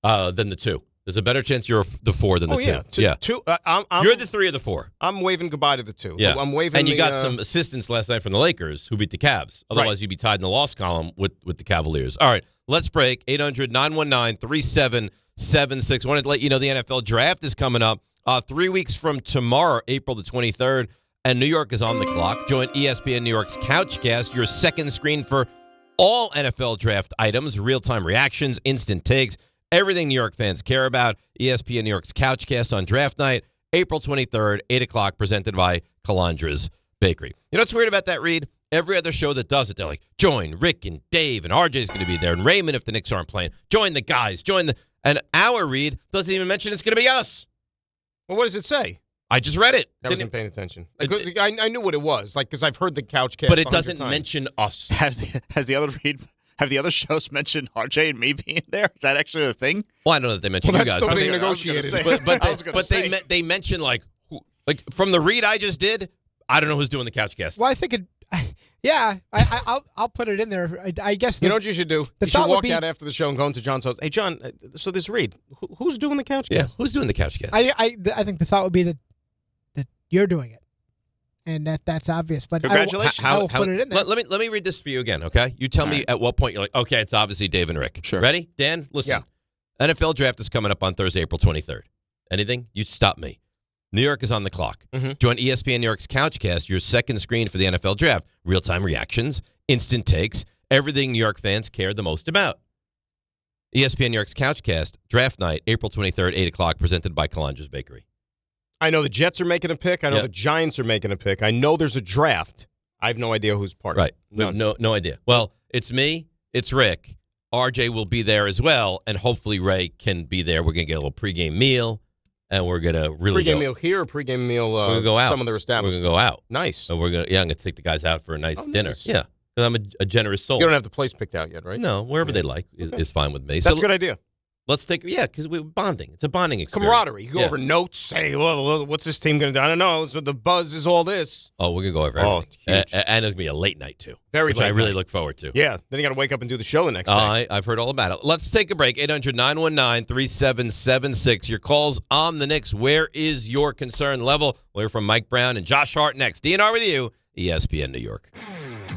Than the 2. There's a better chance you're the 4 than the 2. Yeah. You're the 3 or the 4. I'm waving goodbye to the 2. Yeah. I'm waving. And you got some assistance last night from the Lakers, who beat the Cavs. Otherwise, you'd be tied in the loss column with the Cavaliers. All right, let's break. 800-919-3776. I wanted to let you know the NFL draft is coming up 3 weeks from tomorrow, April the 23rd, and New York is on the clock. Join ESPN New York's Couchcast, your second screen for all NFL draft items, real-time reactions, instant takes, everything New York fans care about. ESPN New York's Couchcast on draft night, April 23rd, 8 o'clock, presented by Calandra's Bakery. You know what's weird about that, Reed? Every other show that does it, they're like, join Rick and Dave, and RJ's going to be there, and Raymond if the Knicks aren't playing. Join the guys. And our Reed doesn't even mention it's going to be us. Well, what does it say? I just read it. I wasn't paying attention. I knew what it was, because I've heard the Couchcast. But it doesn't mention us. Have the other shows mentioned RJ and me being there? Is that actually a thing? Well, I don't know that they mentioned you guys. Still being negotiated. But they mentioned from the read I just did. I don't know who's doing the Couchcast. Well, I think it. Yeah, I'll put it in there. I guess you know what you should do. You should walk out after the show and go into John's house. Hey, John. So this Reed, who's doing the Couchcast? Yeah, who's doing the Couchcast? I think the thought would be that you're doing it, and that's obvious. But congratulations. I'll put it in there. Let me read this for you again, okay? You tell me at what point you're like, okay, it's obviously Dave and Rick. Sure. Ready, Dan? Listen. Yeah. NFL draft is coming up on Thursday, April 23rd. Anything? You stop me. New York is on the clock. Mm-hmm. Join ESPN New York's Couchcast, your second screen for the NFL Draft. Real-time reactions, instant takes, everything New York fans care the most about. ESPN New York's Couchcast, Draft Night, April 23rd, 8 o'clock, presented by Calandra's Bakery. I know the Jets are making a pick. I know the Giants are making a pick. I know there's a draft. I have no idea who's part of it. Right. No idea. Well, it's me. It's Rick. RJ will be there as well, and hopefully Ray can be there. We're going to get a little pregame meal, and we're going to really pregame meal here, pregame meal we're gonna go out. some of their establishments. We're going to go out. Nice. So I'm going to take the guys out for a nice dinner. Nice. Yeah, because I'm a generous soul. You don't have the place picked out yet, right? No, wherever they like is fine with me. That's a good idea. Let's take, because we're bonding. It's a bonding experience. Camaraderie. You go over notes, say, well, what's this team going to do? I don't know. So the buzz is all this. Oh, we're going to go over everything. And it's going to be a late night, too. Which I really look forward to. Yeah. Then you got to wake up and do the show the next day. I've heard all about it. Let's take a break. 800-919-3776. Your calls on the Knicks. Where is your concern level? We'll hear from Mike Brown and Josh Hart next. DNR with you, ESPN New York.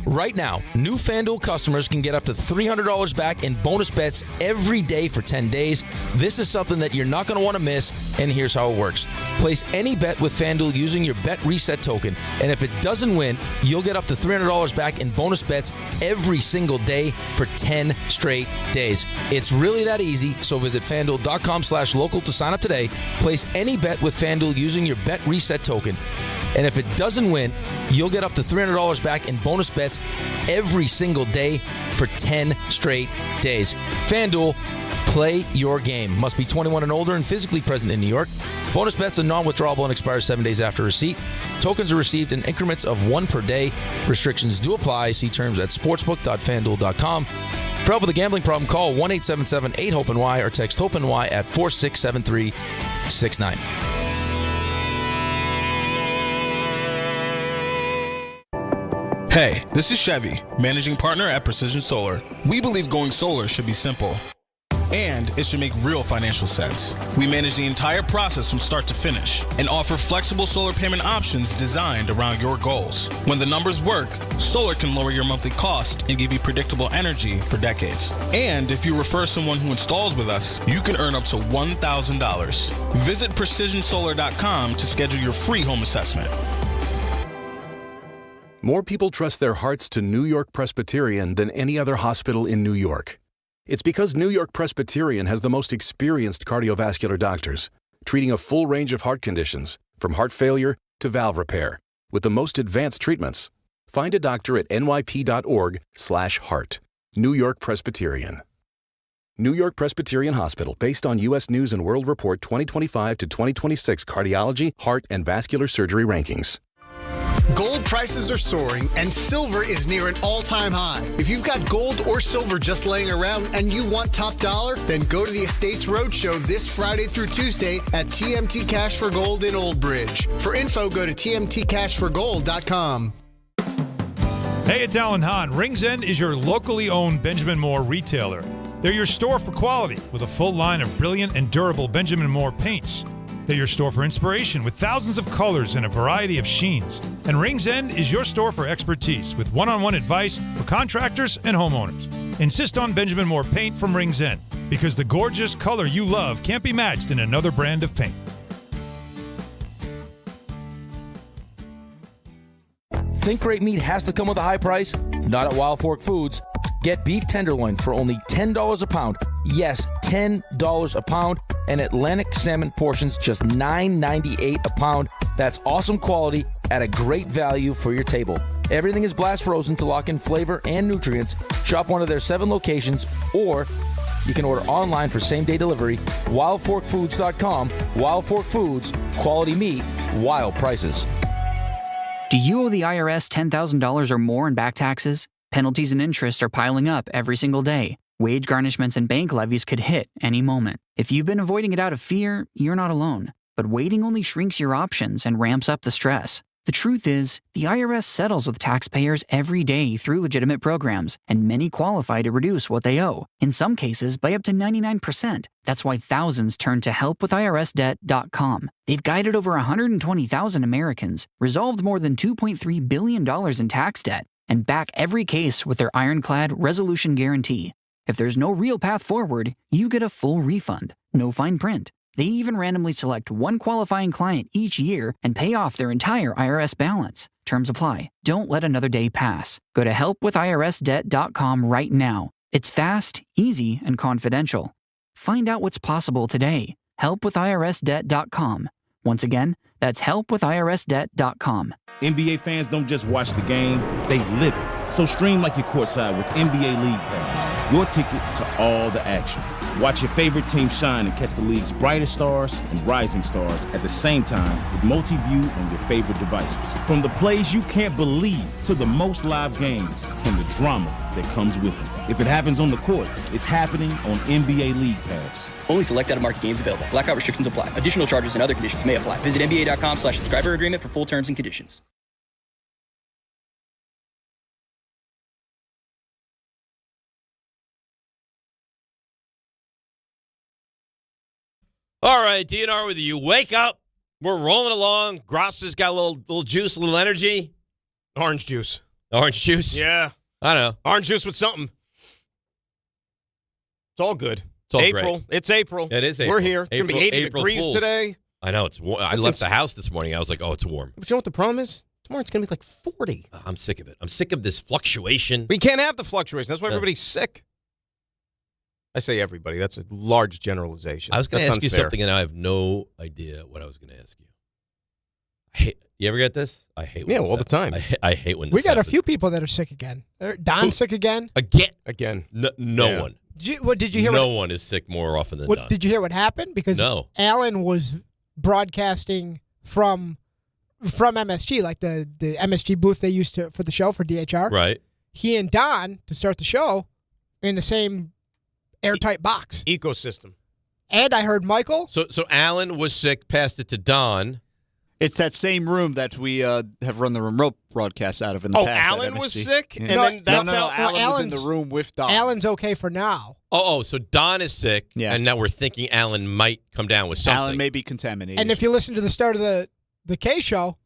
Right now, new FanDuel customers can get up to $300 back in bonus bets every day for 10 days. This is something that you're not going to want to miss, and here's how it works. Place any bet with FanDuel using your Bet Reset token, and if it doesn't win, you'll get up to $300 back in bonus bets every single day for 10 straight days. It's really that easy, so visit FanDuel.com/local to sign up today. Place any bet with FanDuel using your Bet Reset token. And if it doesn't win, you'll get up to $300 back in bonus bets every single day for 10 straight days. FanDuel, play your game. Must be 21 and older and physically present in New York. Bonus bets are non-withdrawable and expire 7 days after receipt. Tokens are received in increments of 1 per day. Restrictions do apply. See terms at sportsbook.fanduel.com. For help with a gambling problem, call 1-877-8-HOPE-NY or text HOPE-NY at 467369. Hey, this is Chevy, managing partner at Precision Solar. We believe going solar should be simple, and it should make real financial sense. We manage the entire process from start to finish and offer flexible solar payment options designed around your goals. When the numbers work, solar can lower your monthly cost and give you predictable energy for decades. And if you refer someone who installs with us, you can earn up to $1,000. Visit PrecisionSolar.com to schedule your free home assessment. More people trust their hearts to New York Presbyterian than any other hospital in New York. It's because New York Presbyterian has the most experienced cardiovascular doctors, treating a full range of heart conditions, from heart failure to valve repair, with the most advanced treatments. Find a doctor at nyp.org/heart. New York Presbyterian. New York Presbyterian Hospital, based on U.S. News & World Report 2025 to 2026 cardiology, heart, and vascular surgery rankings. Gold prices are soaring and silver is near an all-time high. If you've got gold or silver just laying around and you want top dollar, then go to the Estates Roadshow this Friday through Tuesday at TMT Cash for Gold in Old Bridge. For info, go to tmtcashforgold.com. Hey, it's Alan Hahn. Rings End is your locally owned Benjamin Moore retailer. They're your store for quality with a full line of brilliant and durable Benjamin Moore paints. They're your store for inspiration with thousands of colors and a variety of sheens. And Rings End is your store for expertise with one-on-one advice for contractors and homeowners. Insist on Benjamin Moore paint from Rings End because the gorgeous color you love can't be matched in another brand of paint. Think great meat has to come with a high price? Not at Wild Fork Foods. Get beef tenderloin for only $10 a pound. Yes, $10 a pound. And Atlantic salmon portions just $9.98 a pound. That's awesome quality at a great value for your table. Everything is blast frozen to lock in flavor and nutrients. Shop one of their 7 locations, or you can order online for same-day delivery. WildForkFoods.com. Wild Fork Foods. Quality meat. Wild prices. Do you owe the IRS $10,000 or more in back taxes? Penalties and interest are piling up every single day. Wage garnishments and bank levies could hit any moment. If you've been avoiding it out of fear, you're not alone. But waiting only shrinks your options and ramps up the stress. The truth is, the IRS settles with taxpayers every day through legitimate programs, and many qualify to reduce what they owe, in some cases by up to 99%. That's why thousands turn to helpwithirsdebt.com. They've guided over 120,000 Americans, resolved more than $2.3 billion in tax debt, and back every case with their ironclad resolution guarantee. If there's no real path forward, you get a full refund, no fine print. They even randomly select one qualifying client each year and pay off their entire IRS balance. Terms apply. Don't let another day pass. Go to helpwithirsdebt.com right now. It's fast, easy, and confidential. Find out what's possible today. Helpwithirsdebt.com. Once again, that's helpwithirsdebt.com. NBA fans don't just watch the game, they live it. So stream like you're courtside with NBA League Pass, your ticket to all the action. Watch your favorite team shine and catch the league's brightest stars and rising stars at the same time with multi-view on your favorite devices. From the plays you can't believe to the most live games and the drama that comes with it. If it happens on the court, it's happening on NBA League Pass. Only select out-of-market games available. Blackout restrictions apply. Additional charges and other conditions may apply. Visit NBA.com/subscriber agreement for full terms and conditions. All right, DNR with you. Wake up. We're rolling along. Gross has got a little juice, a little energy. Orange juice. Orange juice? Yeah. I don't know. Orange juice with something. It's all good. It's all April. great. It's April. It is April. We're here. It's going to be 80 degrees Fools. today. I know. It's warm. I left the house this morning. I was like, oh, it's warm. But you know what the problem is? Tomorrow it's going to be like 40. I'm sick of it. I'm sick of this fluctuation. We can't have the fluctuation. That's why everybody's sick. I say everybody. That's a large generalization. I was going to ask you something, and I have no idea what I was going to ask you. You ever get this? I hate when all the time. I hate when this We got happens. a few people that are sick again. Don's sick again. Again. No Yeah. one. Did you hear? No one is sick more often than Don. Did you hear what happened? Because No. Alan was broadcasting from MSG, like the MSG booth they used to for the show for DHR. Right. He and Don, to start the show, in the same airtight box. Ecosystem. And I heard Michael. So Alan was sick, passed it to Don. It's that same room that we have run the remote broadcast out of in the past. Oh, Alan was MSG. sick? Yeah. And then that's no, how Alan was in the room with Don. Alan's okay for now. Oh, so Don is sick, and now we're thinking Alan might come down with something. Alan may be contaminated. And if you listen to the start of the K show,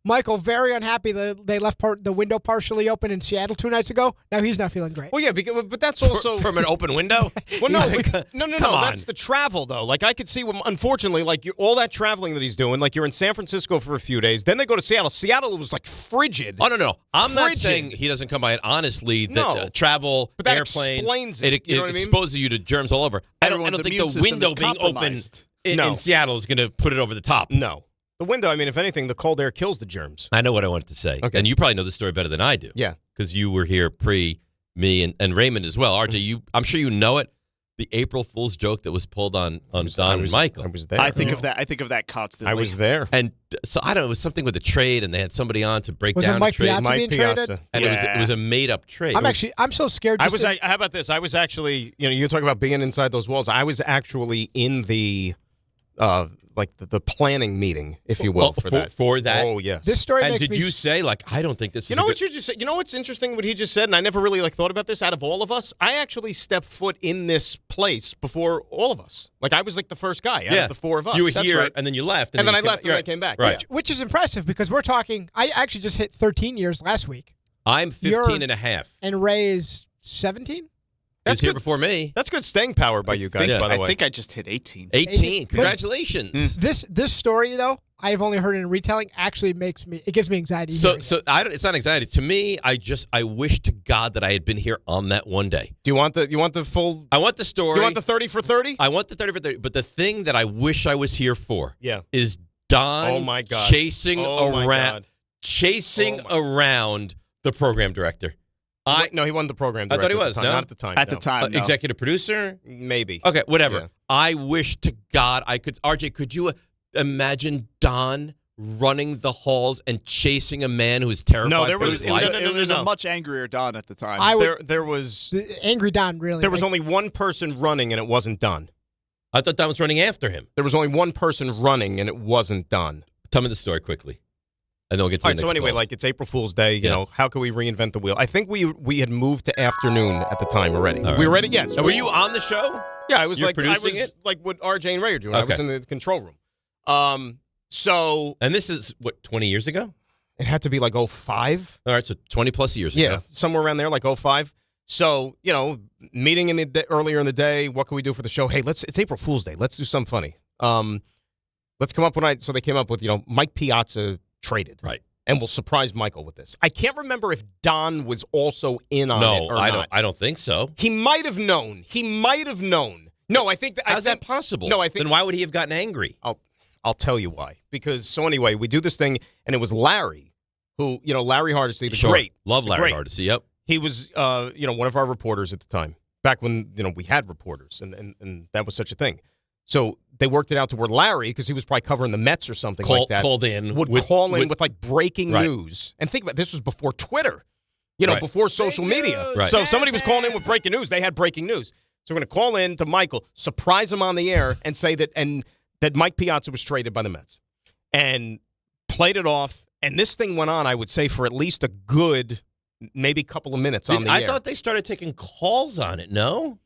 Michael very unhappy that they left the window partially open in Seattle 2 nights ago. Now he's not feeling great. Well, yeah, but that's also from an open window. Well, no, no. Come on. That's the travel, though. Like I could see, unfortunately, like all that traveling that he's doing. Like you're in San Francisco for a few days, then they go to Seattle. Seattle was like frigid. Oh no, I'm not Frigid. saying he doesn't come by it. Honestly, that No. Travel, But that airplane, explains it. You know what I mean? exposes you to germs all over. I don't Everyone's think immune the system window is being open compromised. in Seattle is going to put it over the top. No. The window, I mean, if anything, the cold air kills the germs. I know what I wanted to say. Okay. And you probably know the story better than I do. Yeah. Because you were here me and Raymond as well. RJ, I'm sure you know it. The April Fool's joke that was pulled on Don and Michael. I was there. I think of that constantly. I was there. And so I don't know, it was something with the trade, and they had somebody on to break Was down it Mike the trade. Piazza being traded? And it was a made up trade. I'm so scared. How about this? I was actually, you talk about being inside those walls. I was actually in the, the planning meeting, if you will, for that. For that? Oh, yes. This story and makes did me you say, I don't think this is You know what you just said? You know what's interesting? What he just said, and I never really thought about this. Out of all of us, I actually stepped foot in this place before all of us. Like I was like the first guy out of the four of us. You were That's here, right. and then you left. And then I you left, came- and I came back. Right. Which is impressive because we're talking. I actually just hit 13 years last week, I'm 15 and a half. and Ray is 17. He was here before me. That's good staying power by you guys, by the way. I think I just hit 18. 18. But- Congratulations. This story though, I've only heard it in retelling. Actually, gives me anxiety. So hearing it. it's not anxiety. To me, I wish to God that I had been here on that one day. Do you want the full? I want the story. Do you want the 30 for 30? I want the 30 for 30. But the thing that I wish I was here for is Don Oh my God. chasing Oh my around God. around the program director. No, he won the program I director. thought he at the was, time. no? Not at the time. At no. the time, no. Executive producer? Maybe. Okay, whatever. Yeah. I wish to God I could. RJ, could you imagine Don running the halls and chasing a man who was terrified No, there for was- his life? It was a much angrier Don at the time. There was Angry Don really. There was only one person running, and it wasn't done. I thought Don was running after him. There was only one person running, and it wasn't done. Tell me the story quickly. And then we'll get to All the right, so next anyway, call. it's April Fool's Day. You know, how can we reinvent the wheel? I think we had moved to afternoon at the time already. All right. We were ready. Yes. And were you on the show? Yeah, I was You're producing I was it? like what RJ and Ray are doing. I was Okay. in the control room. So And this is, 20 years ago? it had to be like 05. All right, so 20 plus years Yeah, ago. somewhere around there, like 05. So, meeting earlier in the day, what can we do for the show? Hey, it's April Fool's Day. Let's do something funny. Let's come up so they came up with, Mike Piazza traded. Right. And we'll surprise Michael with this. I can't remember if Don was also in on it or not. I don't think so. He might have known. No, I think How's that possible? No, I think. Then why would he have gotten angry? I'll tell you why. Because anyway, we do this thing, and it was Larry, who Larry Hardesty, the great, love the Larry great. Hardesty. Yep. He was one of our reporters at the time, back when we had reporters, and that was such a thing. So they worked it out to where Larry, because he was probably covering the Mets or something like that, called in would call in with like breaking news. And think about it, this was before Twitter, before social media. Right. So if somebody was calling in with breaking news, they had breaking news. So we're going to call in to Michael, surprise him on the air, and say that Mike Piazza was traded by the Mets, and played it off. And this thing went on, I would say, for at least a good maybe couple of minutes on the air. I thought they started taking calls on it. No.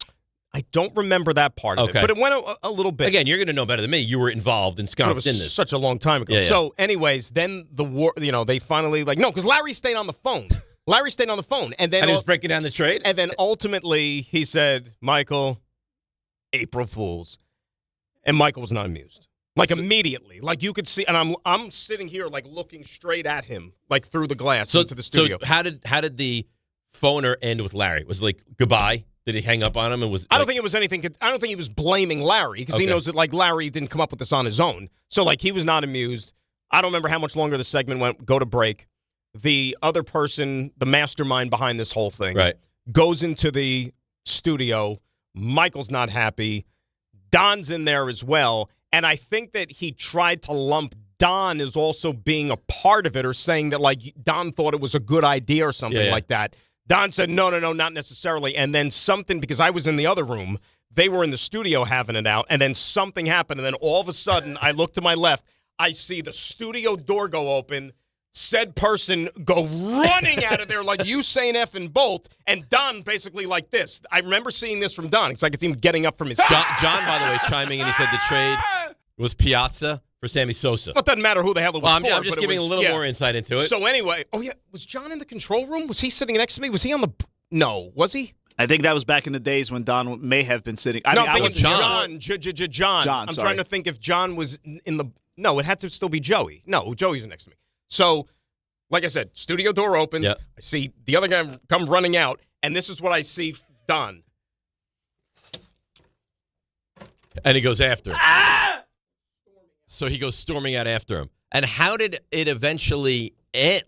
I don't remember that part of it, but it went a little bit. Again, you're going to know better than me. You were involved and ensconced in this. Such a long time ago. Yeah. So, anyways, then the war. They finally because Larry stayed on the phone. And then he was breaking down the trade. And then ultimately he said, "Michael, April Fools," and Michael was not amused. Immediately, you could see, and I'm sitting here looking straight at him, through the glass into the studio. So how did the phoner end with Larry? Was it goodbye? Did he hang up on him and was? I don't think it was anything. I don't think he was blaming Larry because he knows that Larry didn't come up with this on his own. So he was not amused. I don't remember how much longer the segment went. Go to break. The other person, the mastermind behind this whole thing, goes into the studio. Michael's not happy. Don's in there as well, and I think that he tried to lump Don as also being a part of it, or saying that Don thought it was a good idea or something like that. Don said, no, not necessarily. And then something, because I was in the other room, they were in the studio having it out, and then something happened, and then all of a sudden, I look to my left, I see the studio door go open, said person go running out of there like Usain effing Bolt, and Don basically like this. I remember seeing this from Don. It's like it's him getting up from his seat. John, by the way, chiming in, he said the trade was Piazza for Sammy Sosa. Well, it doesn't matter who the hell it was I'm just giving a little more insight into it. So anyway, was John in the control room? Was he sitting next to me? Was he on the? No, was he? I think that was back in the days when Don may have been sitting. I was John. John. I'm sorry. trying to think if John was in the. No, it had to still be Joey. No, Joey's next to me. So, like I said, studio door opens. Yep. I see the other guy come running out, and this is what I see Don. And he goes after him. So he goes storming out after him. And how did it eventually end?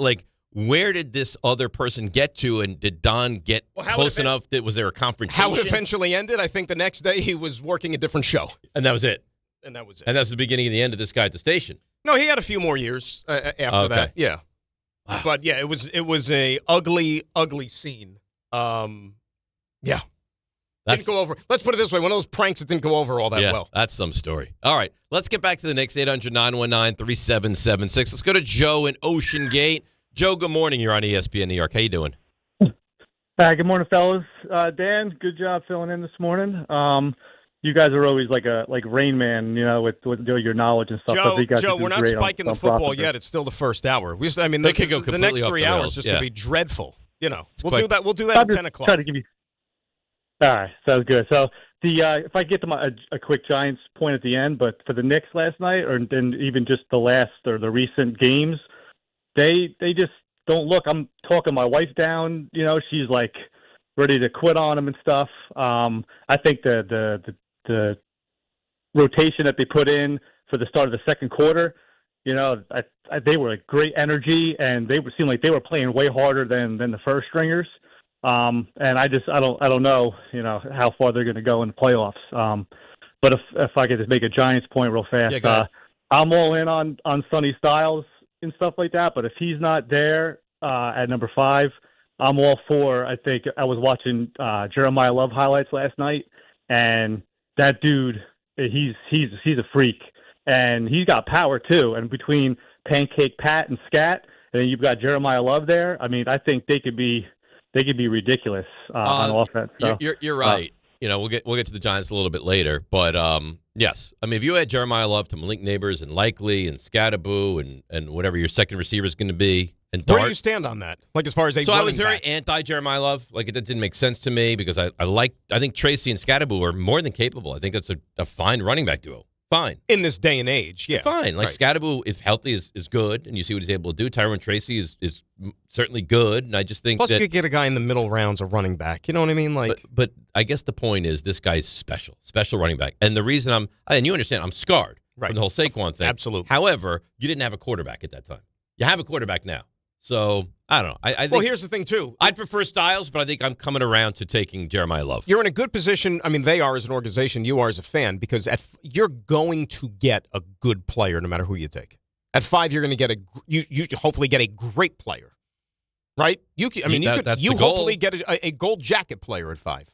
Where did this other person get to, and did Don get close enough? Was there a confrontation? How it eventually ended, I think the next day he was working a different show. And that was it? And that was it. And that's the beginning and the end of this guy at the station? No, he had a few more years after that. Yeah. Wow. But, yeah, it was a ugly, ugly scene. Yeah. Didn't go over. Let's put it this way. One of those pranks that didn't go over all that well. That's some story. All right. Let's get back to the Knicks. 800-919-3776. Let's go to Joe in Ocean Gate. Joe, good morning. You're on ESPN New York. How you doing? Hi, good morning, fellas. Dan, good job filling in this morning. You guys are always like Rain Man, with your knowledge and stuff. Joe, we're not spiking the football yet. It's still the first hour. They could go the next 3 hours just going to be dreadful. We'll do that. We'll do that at 10 o'clock. Try to give you. All right, sounds good. So if I get to a quick Giants point at the end, but for the Knicks last night, or then even just the last or the recent games, they just don't look. I'm talking my wife down. She's ready to quit on them and stuff. I think the rotation that they put in for the start of the second quarter, they were great energy, and they seemed like they were playing way harder than the first stringers. And I don't know, how far they're going to go in the playoffs. But if I could just make a Giants point real fast, I'm all in on Sonny Styles and stuff like that. But if he's not there at number 5, I'm all for. I think I was watching Jeremiah Love highlights last night, and that dude, he's a freak, and he's got power too. And between Pancake Pat and Scat, and then you've got Jeremiah Love there. I mean, I think they could be ridiculous on offense. So, you're right. We'll get to the Giants a little bit later, but yes, I mean, if you had Jeremiah Love to Malik Neighbors and Likely and Scattaboo and whatever your second receiver is going to be, and Dart, where do you stand on that? As far as so I was very anti Jeremiah Love. It didn't make sense to me because I think Tracy and Scattaboo are more than capable. I think that's a fine running back duo. fine. In this day and age, yeah. Fine. Like Scadaboo, if healthy, is good, and you see what he's able to do. Tyrone Tracy is certainly good, and I just think Plus, that, you get a guy in the middle rounds, a running back. You know what I mean? Like, but I guess the point is this guy's special running back. And the reason and you understand, I'm scarred from the whole Saquon thing. Absolutely. However, you didn't have a quarterback at that time. You have a quarterback now. So, I don't know. I think, well, here's the thing, too. I'd prefer Styles, but I think I'm coming around to taking Jeremiah Love. You're in a good position. I mean, they are as an organization. You are as a fan, because you're going to get a good player no matter who you take. At 5, you're going to get you hopefully get a great player, right? You hopefully get a gold jacket player at 5.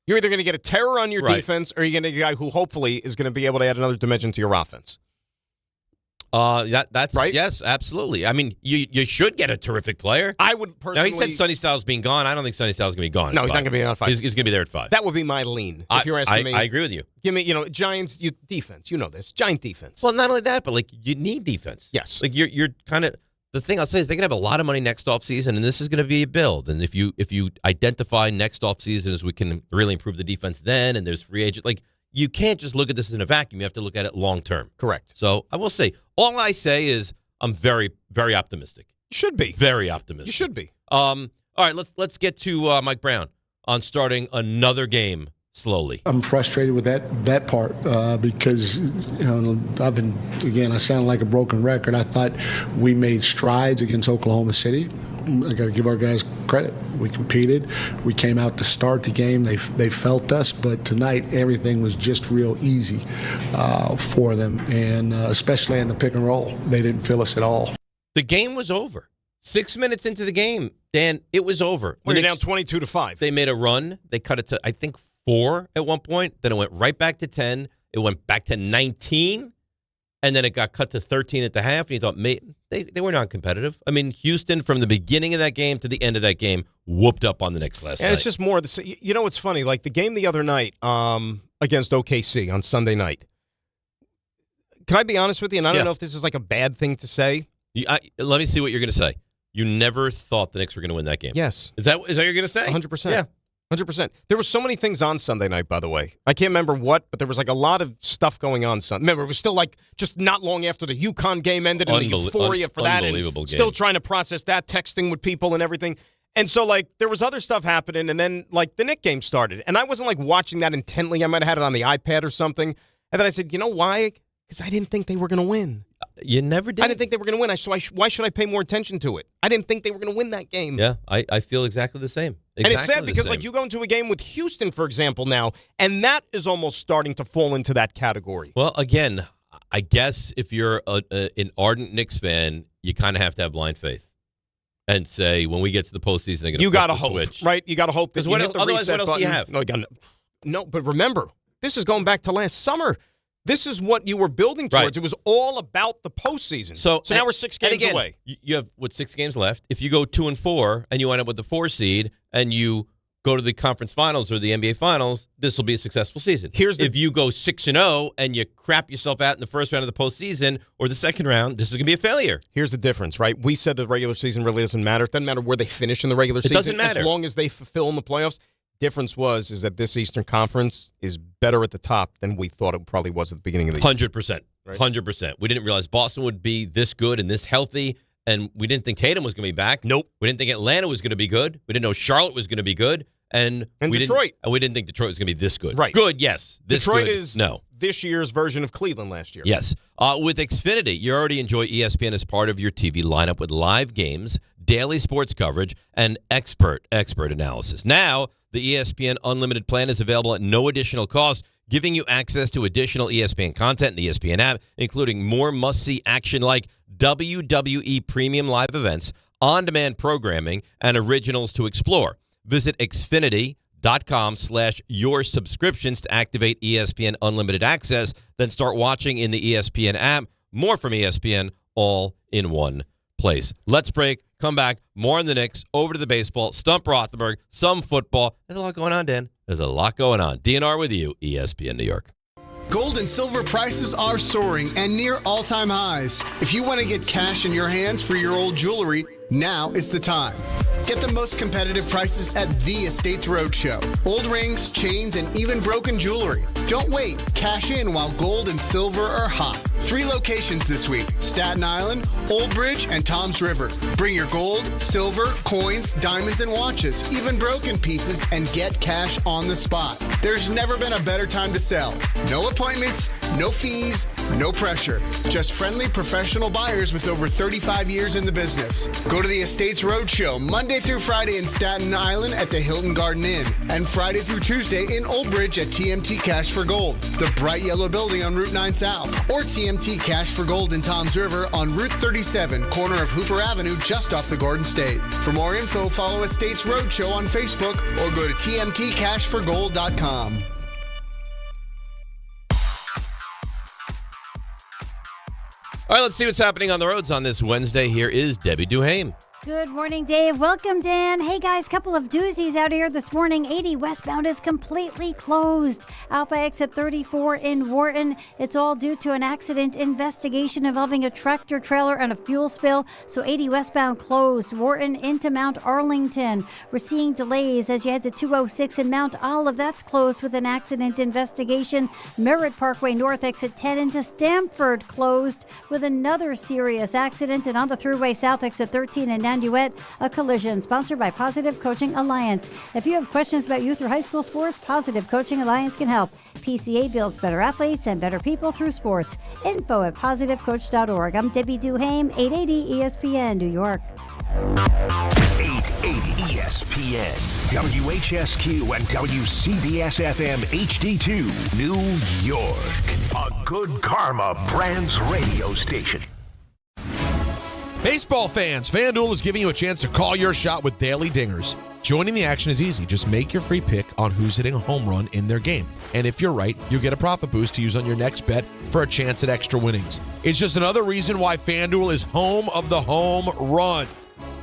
You're either going to get a terror on your defense, or you're going to get a guy who hopefully is going to be able to add another dimension to your offense. That's right. Yes, absolutely. I mean, you should get a terrific player. I would personally. Now, he said Sonny Styles being gone. I don't think Sonny Styles is going to be gone. No, he's not going to be on 5. He's going to be there at 5. That would be my lean. If you're asking me, I agree with you. Give me, Giants defense. You know this, Giant defense. Well, not only that, but you need defense. Yes. Like you're kind of. The thing I'll say is they're going to have a lot of money next offseason, and this is going to be a build. And if you identify next offseason as we can really improve the defense then, and there's free agent, you can't just look at this in a vacuum. You have to look at it long term. Correct. So I will say, all I say is I'm very, very optimistic. You should be. Very optimistic. You should be. All right, let's get to Mike Brown on starting another game slowly. I'm frustrated with that part because I sound like a broken record. I thought we made strides against Oklahoma City. I got to give our guys credit. We competed. We came out to start the game. They felt us, but tonight everything was just real easy for them, and especially in the pick and roll, they didn't feel us at all. The game was over. 6 minutes into the game, Dan, it was over. We're down 22-5. They made a run. They cut it to, I think, 4 at one point. Then it went right back to 10. It went back to 19. And then it got cut to 13 at the half. And you thought, they were not competitive. I mean, Houston, from the beginning of that game to the end of that game, whooped up on the Knicks last night. And it's just more, what's funny? Like the game the other night against OKC on Sunday night. Can I be honest with you? And I don't know if this is like a bad thing to say. Let me see what you're going to say. You never thought the Knicks were going to win that game. Yes. Is that what you're going to say? 100%. Yeah. 100%. There were so many things on Sunday night, by the way. I can't remember what, but there was a lot of stuff going on Sunday. Remember, it was still just not long after the UConn game ended and the euphoria for that. Unbelievable and game. Still trying to process that, texting with people and everything. And so, there was other stuff happening, and then, the Knicks game started. And I wasn't, watching that intently. I might have had it on the iPad or something. And then I said, you know why? Because I didn't think they were going to win. You never did. I didn't think they were going to win. So why should I pay more attention to it? I didn't think they were going to win that game. Yeah, I feel exactly the same. And it's sad because, you go into a game with Houston, for example, now, and that is almost starting to fall into that category. Well, again, I guess if you're an ardent Knicks fan, you kind of have to have blind faith and say, when we get to the postseason, they're going to flip the hope, switch. Right? You got to hope. Because otherwise, what else do you have? No, but remember, this is going back to last summer. This is what you were building towards. Right. It was all about the postseason. So now we're 6 games away. You have, 6 games left? If you go 2-4 and you end up with the 4 seed and you go to the conference finals or the NBA finals, this will be a successful season. If you go 6-0 and you crap yourself out in the first round of the postseason or the second round, this is going to be a failure. Here's the difference, right? We said the regular season really doesn't matter. It doesn't matter where they finish in the regular season. It doesn't matter. As long as they fulfill in the playoffs. Difference is that this Eastern Conference is better at the top than we thought it probably was at the beginning of the year. 100%. 100%. We didn't realize Boston would be this good and this healthy, and we didn't think Tatum was going to be back. Nope. We didn't think Atlanta was going to be good. We didn't know Charlotte was going to be good. And Detroit. We didn't think Detroit was going to be this good. Right. Good, yes. Detroit is this year's version of Cleveland last year. Yes. With Xfinity, you already enjoy ESPN as part of your TV lineup with live games, daily sports coverage, and expert analysis. Now, the ESPN Unlimited plan is available at no additional cost, giving you access to additional ESPN content in the ESPN app, including more must-see action like WWE Premium Live events, on-demand programming, and originals to explore. Visit Xfinity.com/your subscriptions to activate ESPN Unlimited access, then start watching in the ESPN app. More from ESPN, all in one place. Let's break. Come back. More on the Knicks. Over to the baseball. Stump Rothenberg. Some football. There's a lot going on, Dan. There's a lot going on. DNR with you, ESPN New York. Gold and silver prices are soaring and near all-time highs. If you want to get cash in your hands for your old jewelry, Now is the time. Get the most competitive prices at the Estates Roadshow. Old rings, chains, and even broken jewelry. Don't wait. Cash in while gold and silver are hot. 3 locations this week: Staten Island, Old Bridge, and Toms River. Bring your gold, silver, coins, diamonds, and watches, even broken pieces, and get cash on the spot. There's never been a better time to sell. No appointments, no fees, no pressure. Just friendly professional buyers with over 35 years in the business. Go to the Estates Roadshow Monday through Friday in Staten Island at the Hilton Garden Inn, and Friday through Tuesday in Old Bridge at TMT Cash for Gold, the bright yellow building on Route 9 South, or TMT Cash for Gold in Toms River on Route 37, corner of Hooper Avenue, just off the Garden State. For more info, follow Estates Roadshow on Facebook or go to tmtcashforgold.com. All right, let's see what's happening on the roads on this Wednesday. Here is Debbie Duhame. Good morning, Dave. Welcome, Dan. Hey, guys, couple of doozies out here this morning. 80 westbound is completely closed out by exit 34 in Wharton. It's all due to an accident investigation involving a tractor trailer and a fuel spill. So 80 westbound closed. Wharton into Mount Arlington. We're seeing delays as you head to 206 in Mount Olive. That's closed with an accident investigation. Merritt Parkway North exit 10 into Stamford closed with another serious accident. And on the Thruway South exit 13 in Nanuet, a collision sponsored by Positive Coaching Alliance. If you have questions about youth or high school sports, Positive Coaching Alliance can help. PCA builds better athletes and better people through sports. Info at positivecoach.org. I'm Debbie Duhame, 880 ESPN, New York. 880 ESPN, WHSQ, and WCBS-FM HD2, New York. A Good Karma Brands radio station. Baseball fans, FanDuel is giving you a chance to call your shot with daily dingers. Joining the action is easy. Just make your free pick on who's hitting a home run in their game. And if you're right, you'll get a profit boost to use on your next bet for a chance at extra winnings. It's just another reason why FanDuel is home of the home run.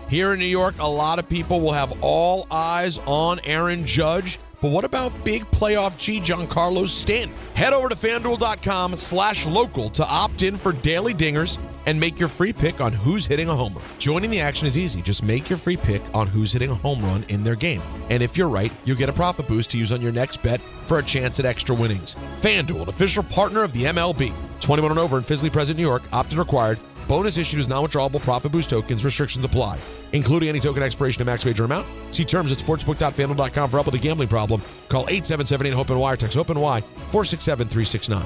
Here in New York, a lot of people will have all eyes on Aaron Judge. But what about big playoff G Giancarlo Stanton? Head over to FanDuel.com/local to opt in for daily dingers and make your free pick on who's hitting a home run. Joining the action is easy. Just make your free pick on who's hitting a home run in their game. And if you're right, you'll get a profit boost to use on your next bet for a chance at extra winnings. FanDuel, an official partner of the MLB. 21 and over in Fisley Present, New York. Opt-in required. Bonus issued as non-withdrawable profit boost tokens. Restrictions apply, including any token expiration and max wager amount. See terms at sportsbook.fanduel.com for help with a gambling problem. Call 877-8-HOPE-NY or text HOPE-NY 467-369.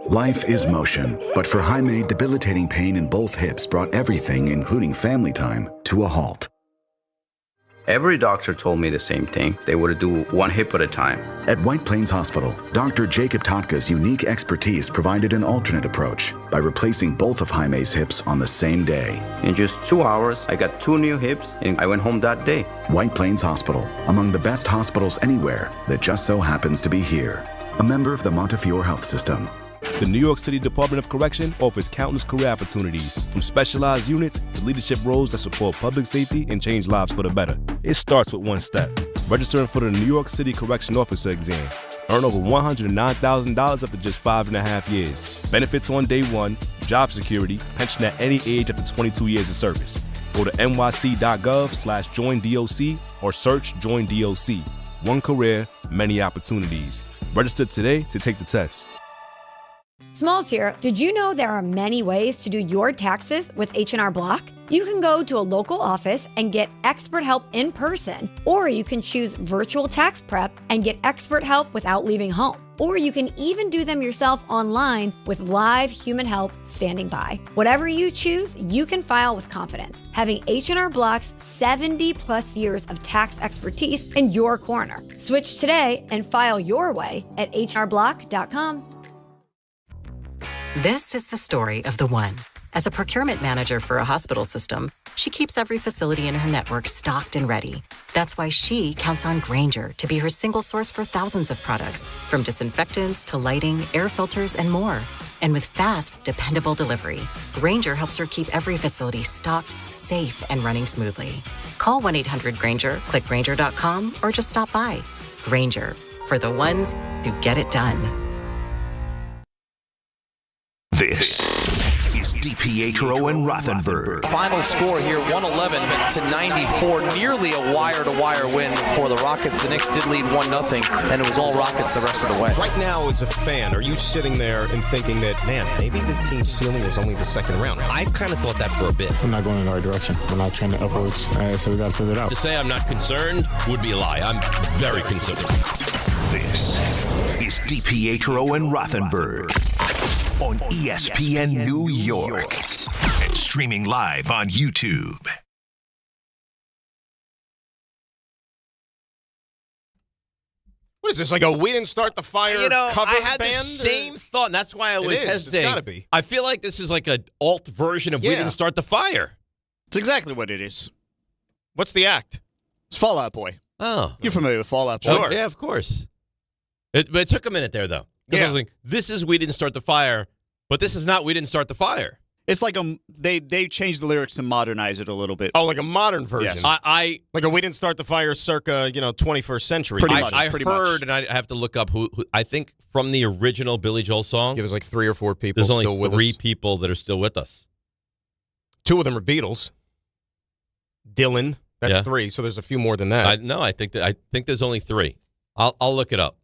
Life is motion, but for Jaime, debilitating pain in both hips brought everything, including family time, to a halt. Every doctor told me the same thing. They would do one hip at a time. At White Plains Hospital, Dr. Jacob Totka's unique expertise provided an alternate approach by replacing both of Jaime's hips on the same day. In just 2 hours, I got 2 new hips, and I went home that day. White Plains Hospital, among the best hospitals anywhere that just so happens to be here. A member of the Montefiore Health System. The New York City Department of Correction offers countless career opportunities, from specialized units to leadership roles that support public safety and change lives for the better. It starts with one step: registering for the New York City Correction Officer exam. Earn over $109,000 after just 5.5 years. Benefits on day one, job security, pension at any age after 22 years of service. Go to nyc.gov/joinDOC or search Join DOC. One career, many opportunities. Register today to take the test. Smalls here. Did you know there are many ways to do your taxes with H&R Block? You can go to a local office and get expert help in person, or you can choose virtual tax prep and get expert help without leaving home. Or you can even do them yourself online with live human help standing by. Whatever you choose, you can file with confidence, having H&R Block's 70+ years of tax expertise in your corner. Switch today and file your way at hrblock.com. This is the story of the one. As a procurement manager for a hospital system, she keeps every facility in her network stocked and ready. That's why she counts on Grainger to be her single source for thousands of products, from disinfectants to lighting, air filters, and more. And with fast, dependable delivery, Grainger helps her keep every facility stocked, safe, and running smoothly. Call 1-800-GRAINGER, click Grainger.com, or just stop by. Grainger, for the ones who get it done. This is DiPietro and Rothenberg. Final score here, 111-94, nearly a wire-to-wire win for the Rockets. The Knicks did lead 1-0, and it was all Rockets the rest of the way. Right now, as a fan, are you sitting there and thinking that, man, maybe this team's ceiling is only the second round? I've kind of thought that for a bit. We're not going in the right direction. We're not trending upwards, so we got to figure it out. To say I'm not concerned would be a lie. I'm very concerned. This is DiPietro and Rothenberg on ESPN New York and streaming live on YouTube. What is this, like a We Didn't Start the Fire cover I had band? the same thought, and that's why I was hesitating. It's got to be. I feel like this is like an alt version of We Didn't Start the Fire. It's exactly what it is. What's the act? It's Fall Out Boy. Oh. You're familiar with Fall Out Boy? Sure. Yeah, of course. But it took a minute there, though. Because I was like, this is We Didn't Start the Fire, but this is not We Didn't Start the Fire. It's like they changed the lyrics to modernize it a little bit. Oh, like a modern version. Yes. I like a We Didn't Start the Fire circa, 21st century. I heard, and I have to look up who I think from the original Billy Joel song. Yeah, there's like 3 or 4 people There's still only with 3 us. people that are still with us. 2 of them are Beatles. Dylan, that's 3, so there's a few more than that. I think there's only 3. I'll look it up.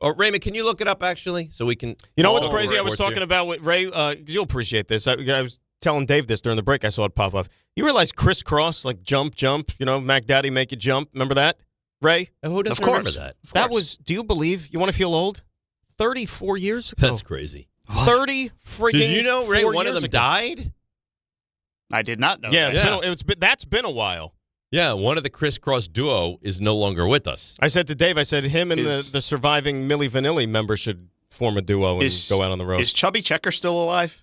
Or Raymond, can you look it up actually so we can? You know what's crazy? I was talking about with Ray. You'll appreciate this. I was telling Dave this during the break. I saw it pop up. You realize crisscross, like jump, Mac Daddy make it jump. Remember that, Ray? Who doesn't remember that? That was. Do you believe? You want to feel old? 34 years ago. That's crazy. 30 freaking. Did you know, Ray? 4 One of years them ago. died. I did not know. Yeah, that. That's been a while. Yeah, one of the crisscross duo is no longer with us. I said to Dave, him and the surviving Milli Vanilli member should form a duo and go out on the road. Is Chubby Checker still alive?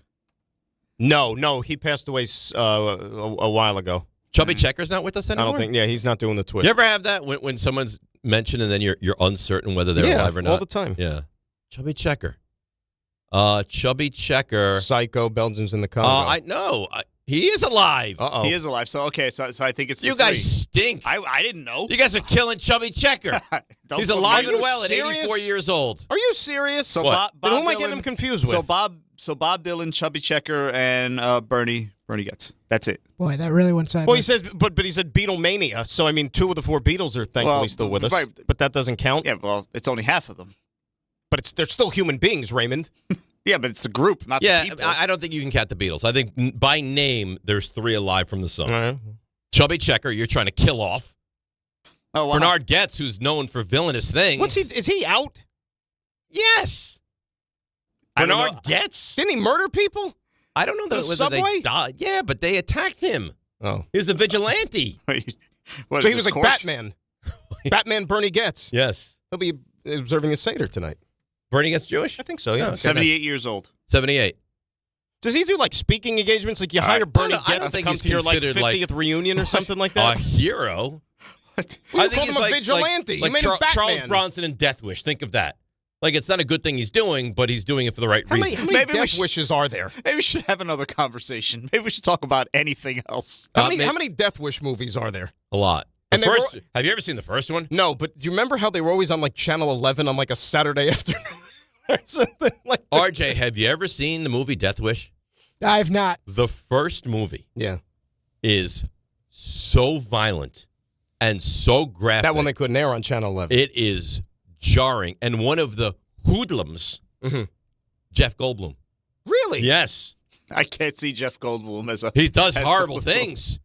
No, he passed away a while ago. Chubby Checker's not with us anymore? I don't think, he's not doing the twist. You ever have that when someone's mentioned and then you're uncertain whether they're alive or not? all the time. Yeah. Chubby Checker. Chubby Checker. Psycho, Belgians in the Congo. I know. He is alive. Uh-oh. He is alive. So okay, so I think it's you the guys 3. stink. I didn't know. You guys are killing Chubby Checker. He's alive and well at serious? 84 years old. Are you serious? So What? Bob Who am I Dylan- getting him confused with? So Bob Dylan, Chubby Checker, and Bernie Getz. That's it. Boy, that really went sideways. Well, he says, but he said Beatlemania. So I mean, 2 of the 4 Beatles are thankfully still with us. Right. But that doesn't count. Yeah, well, it's only half of them. But they're still human beings, Raymond. Yeah, but it's the group, not the people. I don't think you can count the Beatles. I think by name, there's 3 alive from the song. All right. Chubby Checker, you're trying to kill off. Oh, wow. Bernard Getz, who's known for villainous things. Is he out? Yes. Bernard Getz? Didn't he murder people? I don't know The whether subway? they died. Yeah, but they attacked him. Oh. He was the vigilante. What, So is he was this like court? Batman. Batman Bernie Getz. Yes. He'll be observing a Seder tonight. Bernie Getz Jewish? I think so, yeah. 78 years old. 78. Does he do like speaking engagements? Like you hire Bernie I Getz don't to think come he's to your like considered, 50th reunion or something like A that? hero. What? You called him a vigilante. Like you made him Batman. Charles Bronson in Death Wish. Think of that. Like, it's not a good thing he's doing, but he's doing it for the right How reasons. many death wishes are there? Maybe we should have another conversation. Maybe we should talk about anything else. How many Death Wish movies are there? A lot. And The they first, were- have you ever seen the first one? No, but do you remember how they were always on like Channel 11 on like a Saturday afternoon or something like that? RJ, have you ever seen the movie Death Wish? I've not. The first movie Yeah. is so violent and so graphic. That one they couldn't air on Channel 11. It is jarring. And one of the hoodlums, Jeff Goldblum. Really? Yes. I can't see Jeff Goldblum as a. He does as horrible a- things.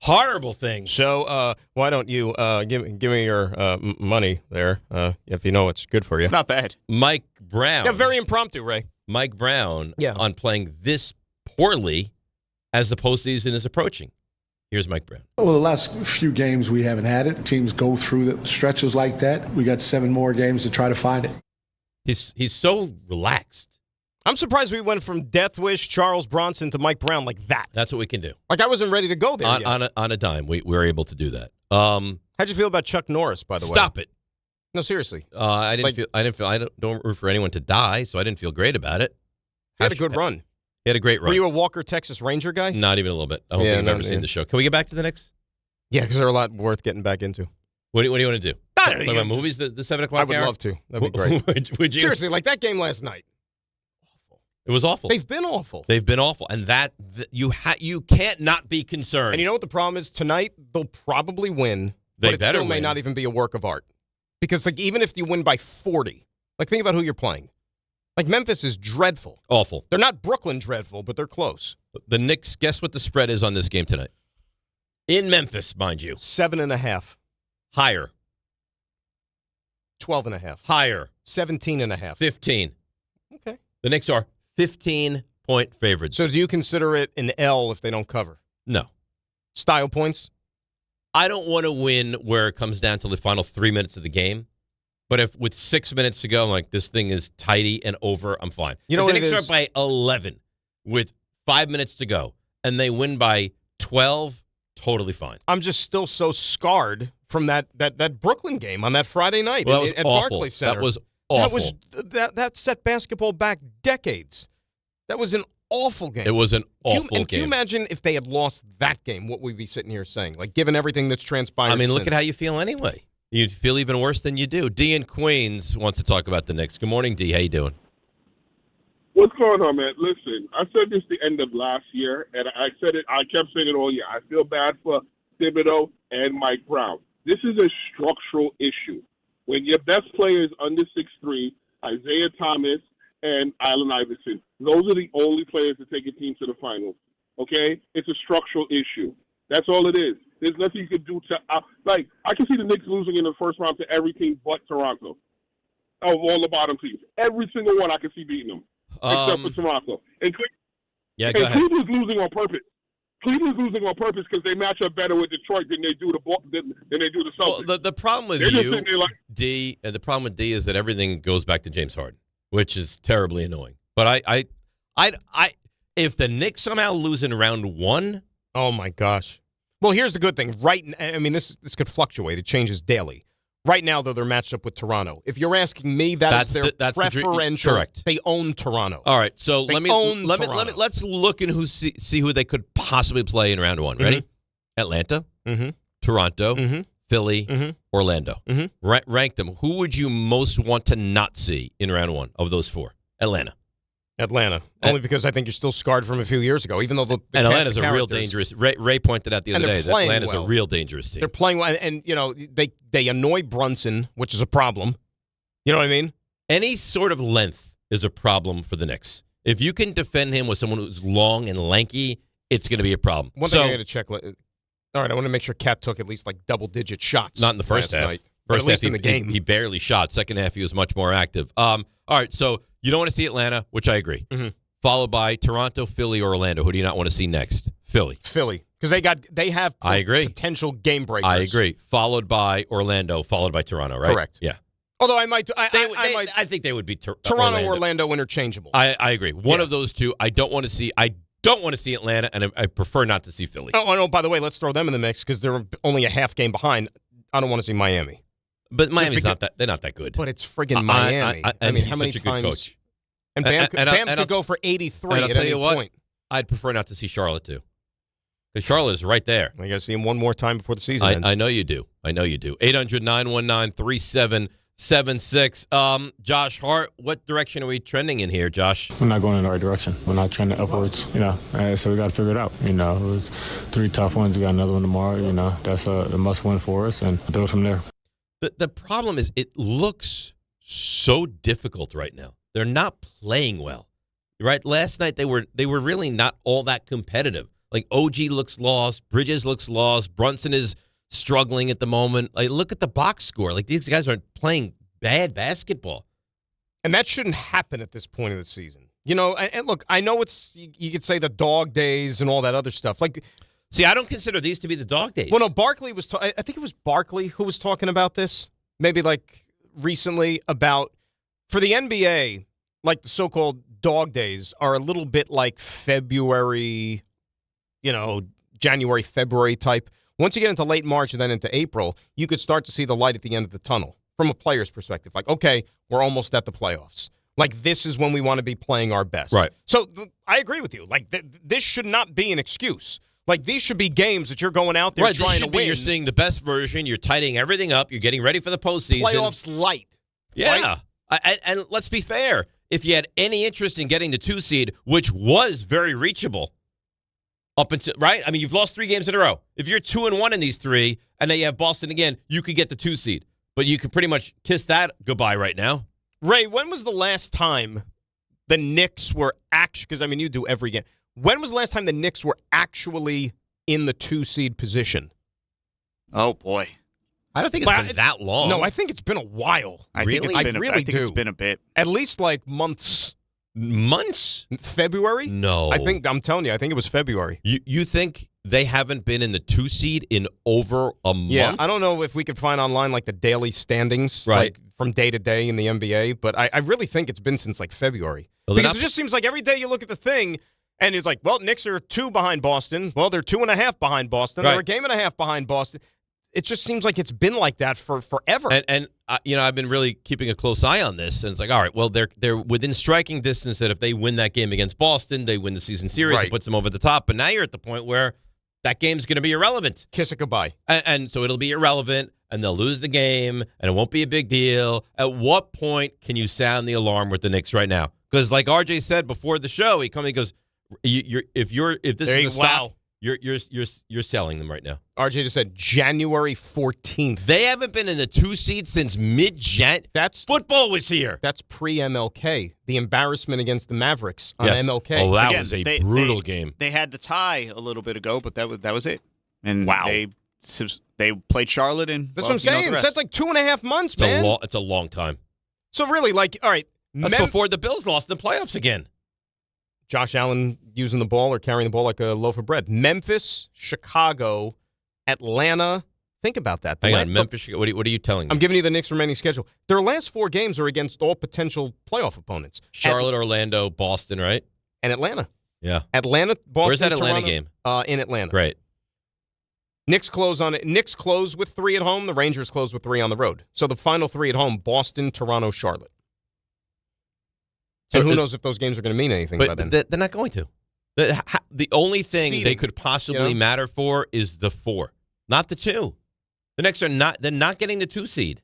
Horrible things. So why don't you give me your money there if you know what's good for you? It's not bad. Mike Brown. Yeah, very impromptu, Ray. Mike Brown Yeah. on playing this poorly as the postseason is approaching. Here's Mike Brown. Well, the last few games we haven't had it. Teams go through the stretches like that. We got 7 more games to try to find it. He's so relaxed. I'm surprised we went from Death Wish, Charles Bronson to Mike Brown like that. That's what we can do. Like I wasn't ready to go there yet. On a dime. We were able to do that. How'd you feel about Chuck Norris, by the way? Stop it. No, seriously. I don't root for anyone to die, so I didn't feel great about it. He had a good run. He had a great run. Were you a Walker, Texas Ranger guy? Not even a little bit. I don't think I've ever seen the show. Can we get back to the Knicks? Yeah, because they're a lot worth getting back into. What do you want to do? I don't know. Talk about movies the 7 o'clock I would hour? love to. That'd be great. Would you? Seriously, like that game last night. It was awful. They've been awful. They've been awful, and you can't not be concerned. And you know what the problem is? Tonight they'll probably win, They but it better still may win. not even be a work of art. Because like even if you win by 40, like think about who you're playing. Like Memphis is dreadful. Awful. They're not Brooklyn dreadful, but they're close. The Knicks, guess what the spread is on this game tonight? In Memphis, mind you. 7.5. Higher. 12.5. Higher. 17.5. 15. Okay. The Knicks are 15-point favorites. So do you consider it an L if they don't cover? No. Style points? I don't want to win where it comes down to the final 3 minutes of the game. But if with 6 minutes to go, I'm like, this thing is tidy and over, I'm fine. You know if what the Knicks it is? are by 11 with 5 minutes to go and they win by 12, totally fine. I'm just still so scarred from that Brooklyn game on that Friday night Well, that was at awful. Barclays Center. That was awful. That set basketball back decades. That was an awful game. It was an awful game. Can you imagine if they had lost that game, what we'd be sitting here saying? Like, given everything that's transpired I mean, look since. at how you feel anyway. You feel even worse than you do. D in Queens wants to talk about the Knicks. Good morning, D. How you doing? What's going on, man? Listen, I said this the end of last year, and I said it. I kept saying it all year. I feel bad for Thibodeau and Mike Brown. This is a structural issue. When your best player is under 6'3", Isaiah Thomas and Allen Iverson, those are the only players that take a team to the finals. Okay? It's a structural issue. That's all it is. There's nothing you can do to I can see the Knicks losing in the first round to every team but Toronto. Of all the bottom teams. Every single one I can see beating them. Except for Toronto. And go ahead. Cleveland's losing on purpose. Cleveland's losing on purpose because they match up better with Detroit than they do the Celtics. Well, the problem with They're just you, sitting there like, D, and the problem with D is that everything goes back to James Harden, which is terribly annoying. But if the Knicks somehow lose in round one, oh my gosh. Well, here's the good thing. This could fluctuate. It changes daily. Right now, though, they're matched up with Toronto. If you're asking me, that's their preferential. Correct. They own Toronto. All right, so Toronto. let's look and see who they could possibly play in round one. Ready? Atlanta, Toronto, Philly, Orlando. Rank them. Who would you most want to not see in round one of those four? Atlanta. Only because I think you're still scarred from a few years ago, even though the and Atlanta's a real dangerous. Ray pointed out the other day that Atlanta's a real dangerous team. They're playing well, and they annoy Brunson, which is a problem. You know what I mean? Any sort of length is a problem for the Knicks. If you can defend him with someone who's long and lanky, it's going to be a problem. One thing I got to check. All right, I want to make sure Cat took at least like double-digit shots. Not in the first half. Night. First at least half, in the game, he barely shot. Second half, he was much more active. All right, so you don't want to see Atlanta, which I agree. Followed by Toronto, Philly, or Orlando. Who do you not want to see next? Philly, because they have I agree. potential game breakers. I agree. Followed by Orlando, followed by Toronto. Right? Correct. Yeah. Although I think they would be Toronto, Orlando interchangeable. I agree. One of those two. I don't want to see Atlanta, and I prefer not to see Philly. Oh, no. By the way, let's throw them in the mix because they're only a half game behind. I don't want to see Miami. But Miami's not that. They're not that good. But it's friggin' Miami. I mean, how many such a times? good coach. And Bam could go for 83 and I'll at tell any you what, point. I'd prefer not to see Charlotte too. Because Charlotte is right there. I got to see him one more time before the season ends. I know you do. 800-919-3776. Josh Hart, what direction are we trending in here, Josh? We're not going in the right direction. We're not trending upwards, so we got to figure it out. It was 3 tough ones. We got another one tomorrow. That's a must-win for us, and build from there. The problem is it looks so difficult right now. They're not playing well, right? Last night they were really not all that competitive. Like OG looks lost, Bridges looks lost, Brunson is struggling at the moment. Like look at the box score. Like these guys are playing bad basketball, and that shouldn't happen at this point of the season. And look, I know you could say the dog days and all that other stuff. Like, see, I don't consider these to be the dog days. Well, no, Barkley was. I think it was Barkley who was talking about this. Maybe like recently about. For the NBA, like the so-called dog days are a little bit like February, January, February type. Once you get into late March and then into April, you could start to see the light at the end of the tunnel from a player's perspective. Like, okay, we're almost at the playoffs. Like, this is when we want to be playing our best. Right. So I agree with you. Like, this should not be an excuse. Like, these should be games that you're going out there trying to win. You're seeing the best version. You're tidying everything up. You're getting ready for the postseason. Playoffs light. Yeah. Right? And let's be fair. if you had any interest in getting the 2 seed, which was very reachable up until, right? I mean, you've lost 3 games in a row. If you're 2-1 in these 3, and then you have Boston again, you could get the 2 seed. But you could pretty much kiss that goodbye right now. Ray, when was the last time the Knicks were actually, because, I mean, you do every game. When was the last time the Knicks were actually in the 2 seed position? Oh, boy. I don't think it's been that long. No, I think it's been a while. I think it's been a bit. At least like months. Months? February? No. I'm telling you, I think it was February. You think they haven't been in the 2 seed in over a month? Yeah, I don't know if we could find online like the daily standings like from day to day in the NBA, but I really think it's been since like February. Well, because it just seems like every day you look at the thing and it's like, well, Knicks are 2 behind Boston. Well, they're 2.5 behind Boston. They're a game and a half behind Boston. It just seems like it's been like that for forever. And I've been really keeping a close eye on this, and it's like, all right, well, they're within striking distance that if they win that game against Boston, they win the season series. It puts them over the top. But now you're at the point where that game's going to be irrelevant. Kiss it goodbye. And so it'll be irrelevant, and they'll lose the game, and it won't be a big deal. At what point can you sound the alarm with the Knicks right now? Because like RJ said before the show, he goes, if this is a stop, you're selling them right now. RJ just said January 14th. They haven't been in the 2 seed since mid-Jan. That's football was here. That's pre-MLK. The embarrassment against the Mavericks on MLK. Oh, that was a brutal game. They had the tie a little bit ago, but that was it. And they played Charlotte, and that's what I'm saying. So that's like 2.5 months, man. It's a long time. So really, like, all right, that's before the Bills lost in the playoffs again. Josh Allen using the ball or carrying the ball like a loaf of bread. Memphis, Chicago, Atlanta. Think about that. Hang on, Memphis, Chicago. What are you telling me? I'm giving you the Knicks' remaining schedule. Their last 4 games are against all potential playoff opponents. Charlotte, Orlando, Boston, right? And Atlanta. Yeah. Atlanta, Boston, Where's that Atlanta Toronto, game? In Atlanta. Great. Knicks close on it. Knicks close with 3 at home. The Rangers close with 3 on the road. So the final 3 at home: Boston, Toronto, Charlotte. So who knows if those games are going to mean anything by then? They're not going to. The only thing Seeding, they could possibly matter for is the 4, not the 2. The Knicks are not. They're not getting the 2 seed.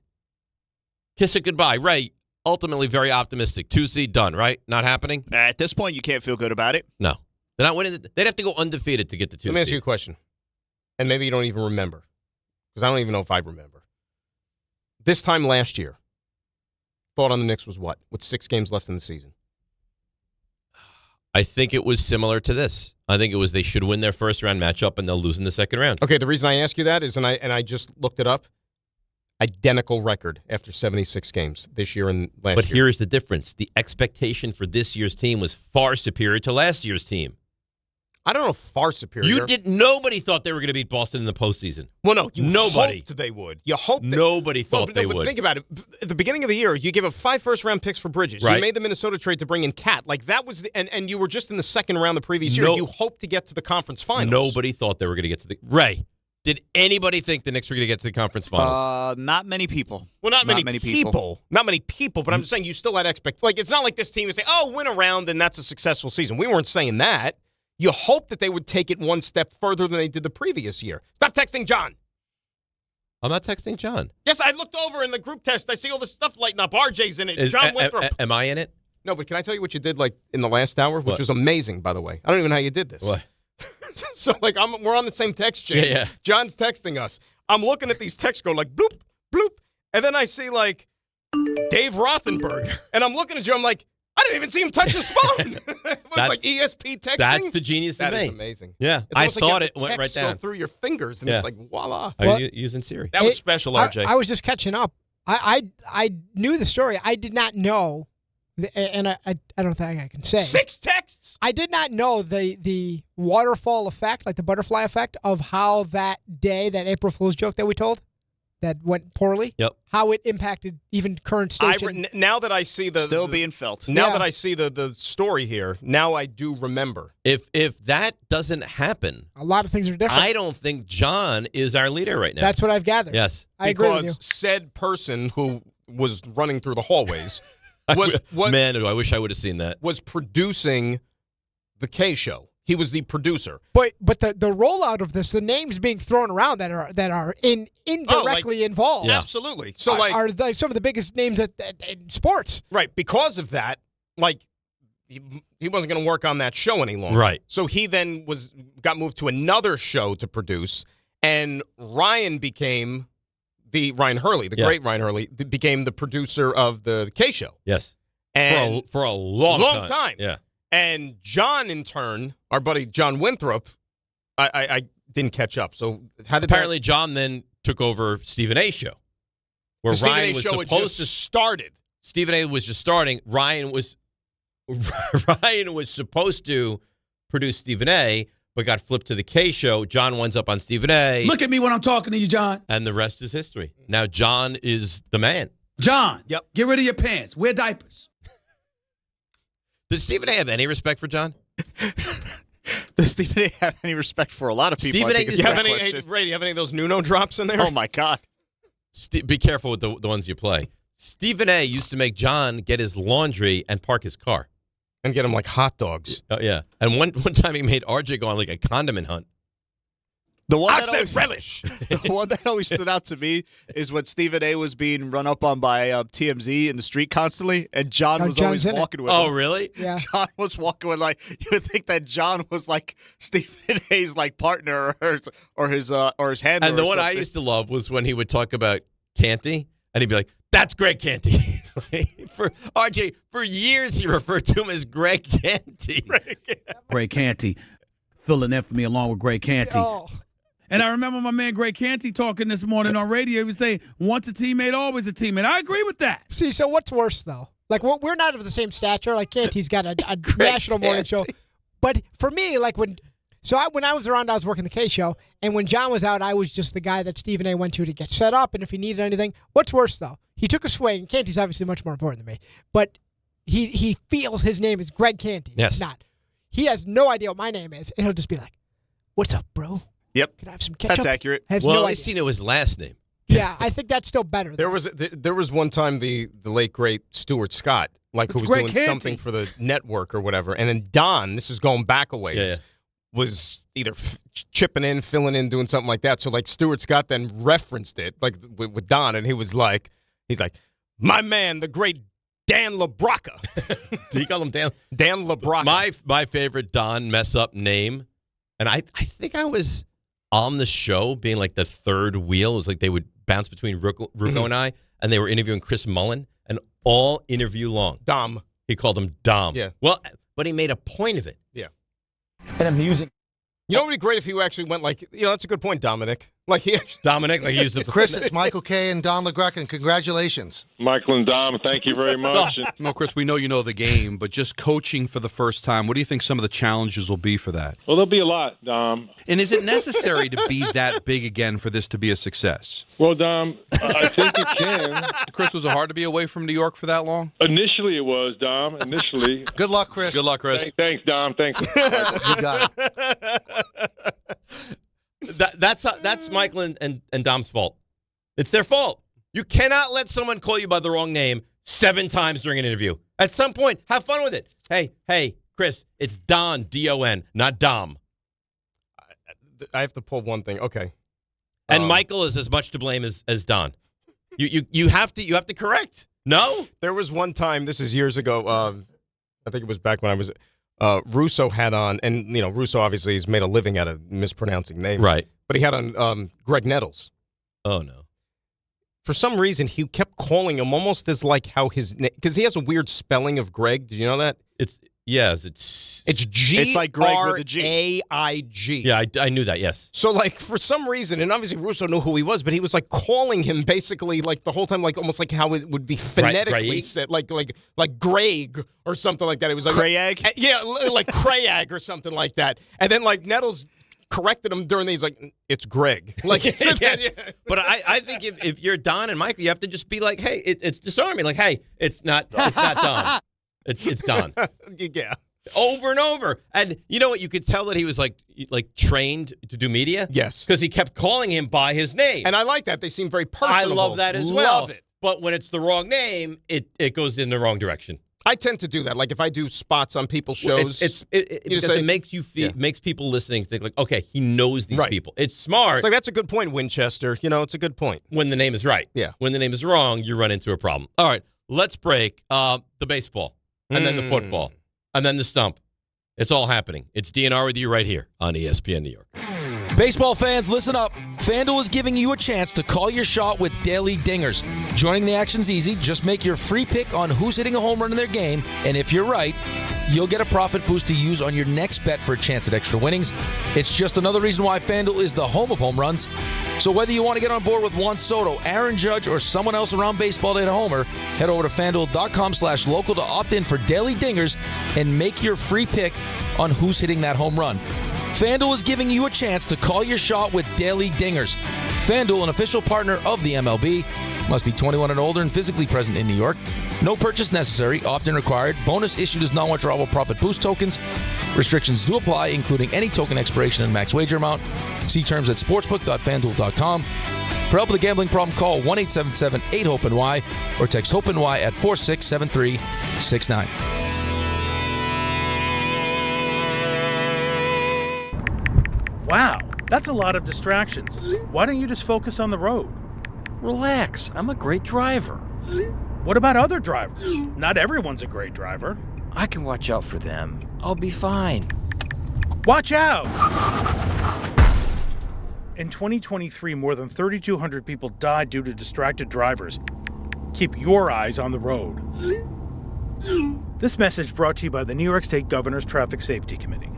Kiss it goodbye. Ray, ultimately very optimistic. 2 seed done, right? Not happening? At this point, you can't feel good about it. No. They're not winning. They'd have to go undefeated to get the 2 seed. Let me ask you a question. And maybe you don't even remember, because I don't even know if I remember. This time last year, thought on the Knicks was what? With 6 games left in the season? I think it was similar to this. I think it was they should win their first round matchup and they'll lose in the second round. Okay, the reason I ask you that is, and I just looked it up, identical record after 76 games this year and last year. But here's the difference. The expectation for this year's team was far superior to last year's team. I don't know if far superior. Nobody thought they were going to beat Boston in the postseason. Well, no, nobody hoped they would. You hoped nobody thought they would. But think about it. At the beginning of the year, you gave up 5 first-round picks for Bridges. Right. You made the Minnesota trade to bring in Cat. Like that was, and you were just in the second round the previous year. You hoped to get to the conference finals. Nobody thought they were going to get to the Ray. Did anybody think the Knicks were going to get to the conference finals? Not many people. Well, not many people. Not many people, but I'm just saying you still had expectations. Like, it's not like this team is saying, oh, win a round and that's a successful season. We weren't saying that. You hope that they would take it one step further than they did the previous year. Stop texting John. I'm not texting John. Yes, I looked over in the group text. I see all this stuff lighting up. RJ's in it. John Winthrop. Am I in it? No, but can I tell you what you did like in the last hour, which was amazing, by the way? I don't even know how you did this. What? So, like, we're on the same text chain. Yeah. John's texting us. I'm looking at these texts go like, bloop, bloop. And then I see, like, Dave Rothenberg. And I'm looking at you. I'm like, I didn't even see him touch his phone. It's like ESP texting. That's the genius of me. That is amazing. Yeah. It's I like thought you it have went right text down. go through your fingers, and it's like, voila. Are you using Siri? That was special, RJ. I was just catching up. I knew the story. I did not know, and I don't think I can say. 6 texts? I did not know the waterfall effect, like the butterfly effect, of how that day, that April Fool's joke that we told, that went poorly. Yep. How it impacted even current station. Now that I see still being felt. Now that I see the story here, now I do remember. If that doesn't happen, a lot of things are different. I don't think John is our leader right now. That's what I've gathered. Yes. I agree with you. Because said person who was running through the hallways man, I wish I would have seen that. Was producing the K show. He was the producer. But the rollout of this, the names being thrown around that are indirectly involved. Yeah. Absolutely. So are some of the biggest names in sports. Right. Because of that, like he wasn't going to work on that show any longer. Right. So he then got moved to another show to produce, and Ryan became Ryan Hurley, the great Ryan Hurley, became the producer of the K Show. Yes. And for a long time. Yeah. And John, in turn, our buddy John Winthrop, I didn't catch up. So how did apparently John then took over Stephen A. show, where Stephen Ryan A. was show supposed had just to started. Stephen A. was just starting. Ryan was supposed to produce Stephen A., but got flipped to the K Show. John winds up on Stephen A. Look at me when I'm talking to you, John. And the rest is history. Now John is the man. John, get rid of your pants. Wear diapers. Does Stephen A. have any respect for John? Does Stephen A. have any respect for a lot of people? Stephen A. Do you have any of those Nuno drops in there? Oh, my God. Be careful with the ones you play. Stephen A. used to make John get his laundry and park his car. And get him like hot dogs. Oh, yeah. And one time he made RJ go on like a condiment hunt. The one I said relish. The one that always stood out to me is when Stephen A. was being run up on by TMZ in the street constantly, and John was always walking with him. Oh, really? Yeah. John was walking with, like, you would think that John was like Stephen A.'s like partner or his handler. And the or one I something. used to love was when he would talk about Canty, and he'd be like, "That's Greg Canty." For RJ, for years he referred to him as Greg Canty. Greg Canty, filling in for me along with Greg Canty. Oh. And I remember my man Greg Canty talking this morning on radio. He was saying, once a teammate, always a teammate. I agree with that. See, so what's worse, though? Like, we're not of the same stature. Like, Canty's got a national morning show. But for me, like, when I was around, I was working the K Show. And when John was out, I was just the guy that Stephen A. went to get set up. And if he needed anything. What's worse, though? He took a swing. Canty's obviously much more important than me. But he feels his name is Greg Canty. Yes. It's not. He has no idea what my name is. And he'll just be like, "What's up, bro? Yep. Can I have some ketchup?" That's accurate. Has Well, no at idea. least he knew his last name. Yeah, I think that's still better. There was one time the late great Stuart Scott, who was Greg doing Canty. something for the network or whatever, and then Don, this is going back a ways, was either chipping in, filling in, doing something like that. So like Stuart Scott then referenced it like with Don, and he's like, "My man, the great Dan LaBrocca." Did he call him Dan? Dan LaBrocca. My favorite Don mess up name, and I think I was on the show being like the third wheel. It was like they would bounce between Rucco and I, and they were interviewing Chris Mullen, and all interview long, Dom. he called him Dom. Yeah. Well, but he made a point of it. Yeah. And I'm using. You know what would be great if you actually went like, that's a good point, Dominic. Like he actually, Dominic, like he used the Chris, it's Michael Kay and Don LeGreca. Congratulations. Michael and Dom, thank you very much. No, Chris, we know you know the game, but just coaching for the first time, what do you think some of the challenges will be for that? Well, there'll be a lot, Dom. And is it necessary to be that big again for this to be a success? Well, Dom, I think it can. Chris, was it hard to be away from New York for that long? Initially, it was, Dom. Initially. Good luck, Chris. Good luck, Chris. Thanks, Dom. Thanks. You got it. That's Michael and Dom's fault. It's their fault. You cannot let someone call you by the wrong name 7 times during an interview. At some point, have fun with it. Hey, Chris, it's Don, D-O-N, not Dom. I have to pull one thing. Okay. And Michael is as much to blame as Don. You have to correct. No? There was one time, this is years ago, I think it was back when I was Russo had on, and Russo obviously has made a living out of mispronouncing names. Right. But he had on Greg Nettles. Oh, no. For some reason, he kept calling him almost as like how his name, because he has a weird spelling of Greg. Did you know that? It's G. It's like Greg with a G. R-A-I-G. Yeah, I knew that, yes. So, like, for some reason, and obviously Russo knew who he was, but he was, like, calling him basically, like, the whole time, like, almost like how it would be phonetically said, like Greg or something like that. It was like Crayag? Yeah, like Crayag or something like that. And then, like, Nettles corrected him during these, like, it's Greg. Like, yeah. But I think if you're Don and Michael, you have to just be like, hey, it's disarming. Like, hey, it's not Don. It's Don. Yeah. Over and over. And you know what? You could tell that he was like trained to do media. Yes. Because he kept calling him by his name. And I like that. They seem very personable. I love that as well. Love it. But when it's the wrong name, it goes in the wrong direction. I tend to do that. Like if I do spots on people's shows, it makes you feel, makes people listening think like, okay, he knows these people. It's smart. It's like that's a good point, Winchester. It's a good point. When the name is right. Yeah. When the name is wrong, you run into a problem. All right, let's break the baseball. and then the football, and then the stump. It's all happening. It's DNR with you right here on ESPN New York. Baseball fans, listen up. FanDuel is giving you a chance to call your shot with daily dingers. Joining the action's easy. Just make your free pick on who's hitting a home run in their game, and if you're right, you'll get a profit boost to use on your next bet for a chance at extra winnings. It's just another reason why FanDuel is the home of home runs. So whether you want to get on board with Juan Soto, Aaron Judge, or someone else around baseball to hit a homer, head over to FanDuel.com/local to opt in for daily dingers and make your free pick on who's hitting that home run. FanDuel is giving you a chance to call your shot with daily dingers. FanDuel, an official partner of the MLB. Must be 21 and older and physically present in New York. No purchase necessary. Opt-in required. Bonus issued as non-withdrawable profit boost tokens. Restrictions do apply, including any token expiration and max wager amount. See terms at sportsbook.fanduel.com. For help with a gambling problem, call 1-877-8-HOPE-NY or text HOPE-NY at 467369. Wow, that's a lot of distractions. Why don't you just focus on the road? Relax, I'm a great driver. What about other drivers? Not everyone's a great driver. I can watch out for them. I'll be fine. Watch out! In 2023, more than 3,200 people died due to distracted drivers. Keep your eyes on the road. This message brought to you by the New York State Governor's Traffic Safety Committee.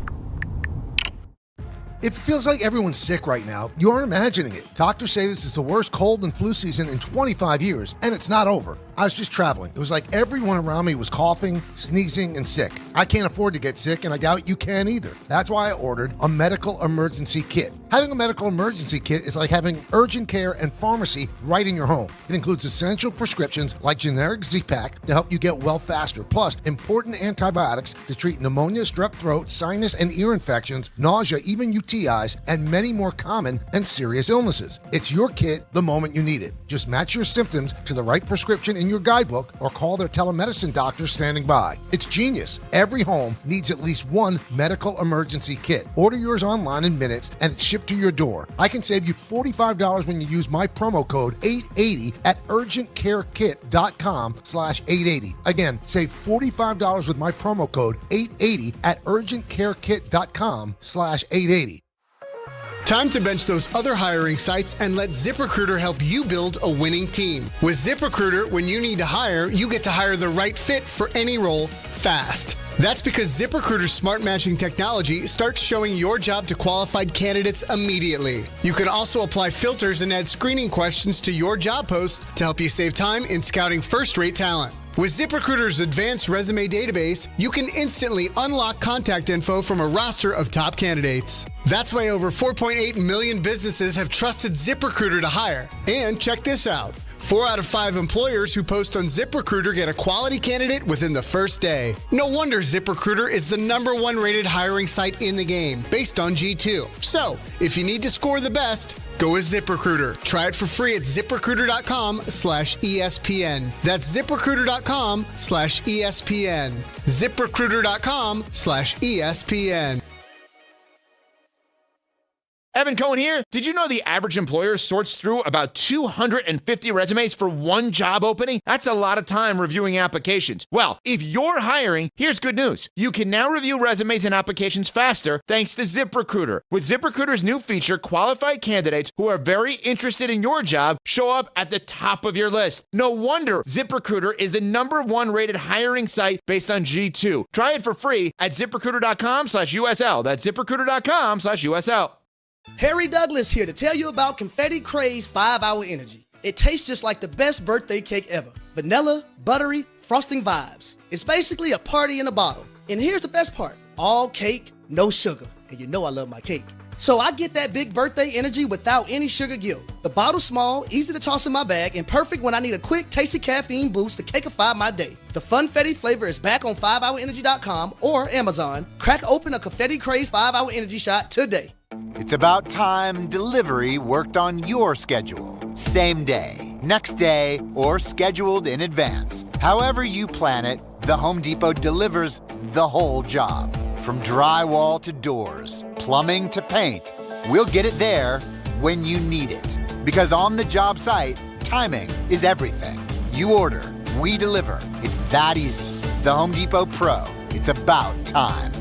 It feels like everyone's sick right now. You aren't imagining it. Doctors say this is the worst cold and flu season in 25 years, and it's not over. I was just traveling. It was like everyone around me was coughing, sneezing, and sick. I can't afford to get sick, and I doubt you can either. That's why I ordered a medical emergency kit. Having a medical emergency kit is like having urgent care and pharmacy right in your home. It includes essential prescriptions like generic Z-Pak to help you get well faster, plus important antibiotics to treat pneumonia, strep throat, sinus and ear infections, nausea, even UTIs, and many more common and serious illnesses. It's your kit the moment you need it. Just match your symptoms to the right prescription in your guidebook or call their telemedicine doctor standing by. It's genius. Every home needs at least one medical emergency kit. Order yours online in minutes and it's shipped to your door. I can save you $45 when you use my promo code 880 at urgentcarekit.com/880. Again, save $45 with my promo code 880 at urgentcarekit.com/880. Time to bench those other hiring sites and let ZipRecruiter help you build a winning team. With ZipRecruiter, when you need to hire, you get to hire the right fit for any role fast. That's because ZipRecruiter's smart matching technology starts showing your job to qualified candidates immediately. You can also apply filters and add screening questions to your job post to help you save time in scouting first-rate talent. With ZipRecruiter's advanced resume database, you can instantly unlock contact info from a roster of top candidates. That's why over 4.8 million businesses have trusted ZipRecruiter to hire. And check this out. 4 out of 5 employers who post on ZipRecruiter get a quality candidate within the first day. No wonder ZipRecruiter is the #1 rated hiring site in the game, based on G2. So, if you need to score the best, go with ZipRecruiter. Try it for free at ZipRecruiter.com/ESPN. That's ZipRecruiter.com/ESPN. ZipRecruiter.com/ESPN. Evan Cohen here. Did you know the average employer sorts through about 250 resumes for one job opening? That's a lot of time reviewing applications. Well, if you're hiring, here's good news. You can now review resumes and applications faster thanks to ZipRecruiter. With ZipRecruiter's new feature, qualified candidates who are very interested in your job show up at the top of your list. No wonder ZipRecruiter is the #1 rated hiring site based on G2. Try it for free at ZipRecruiter.com/USL. That's ZipRecruiter.com/USL. Harry Douglas here to tell you about Confetti Craze 5-Hour Energy. It tastes just like the best birthday cake ever. Vanilla, buttery, frosting vibes. It's basically a party in a bottle. And here's the best part. All cake, no sugar. And you know I love my cake. So I get that big birthday energy without any sugar guilt. The bottle's small, easy to toss in my bag, and perfect when I need a quick, tasty caffeine boost to cakeify my day. The Funfetti flavor is back on 5hourenergy.com or Amazon. Crack open a Confetti Craze 5-Hour Energy shot today. It's about time delivery worked on your schedule. Same day, next day, or scheduled in advance. However you plan it, the Home Depot delivers the whole job. From drywall to doors, plumbing to paint, we'll get it there when you need it. Because on the job site, timing is everything. You order, we deliver. It's that easy. The Home Depot Pro. It's about time.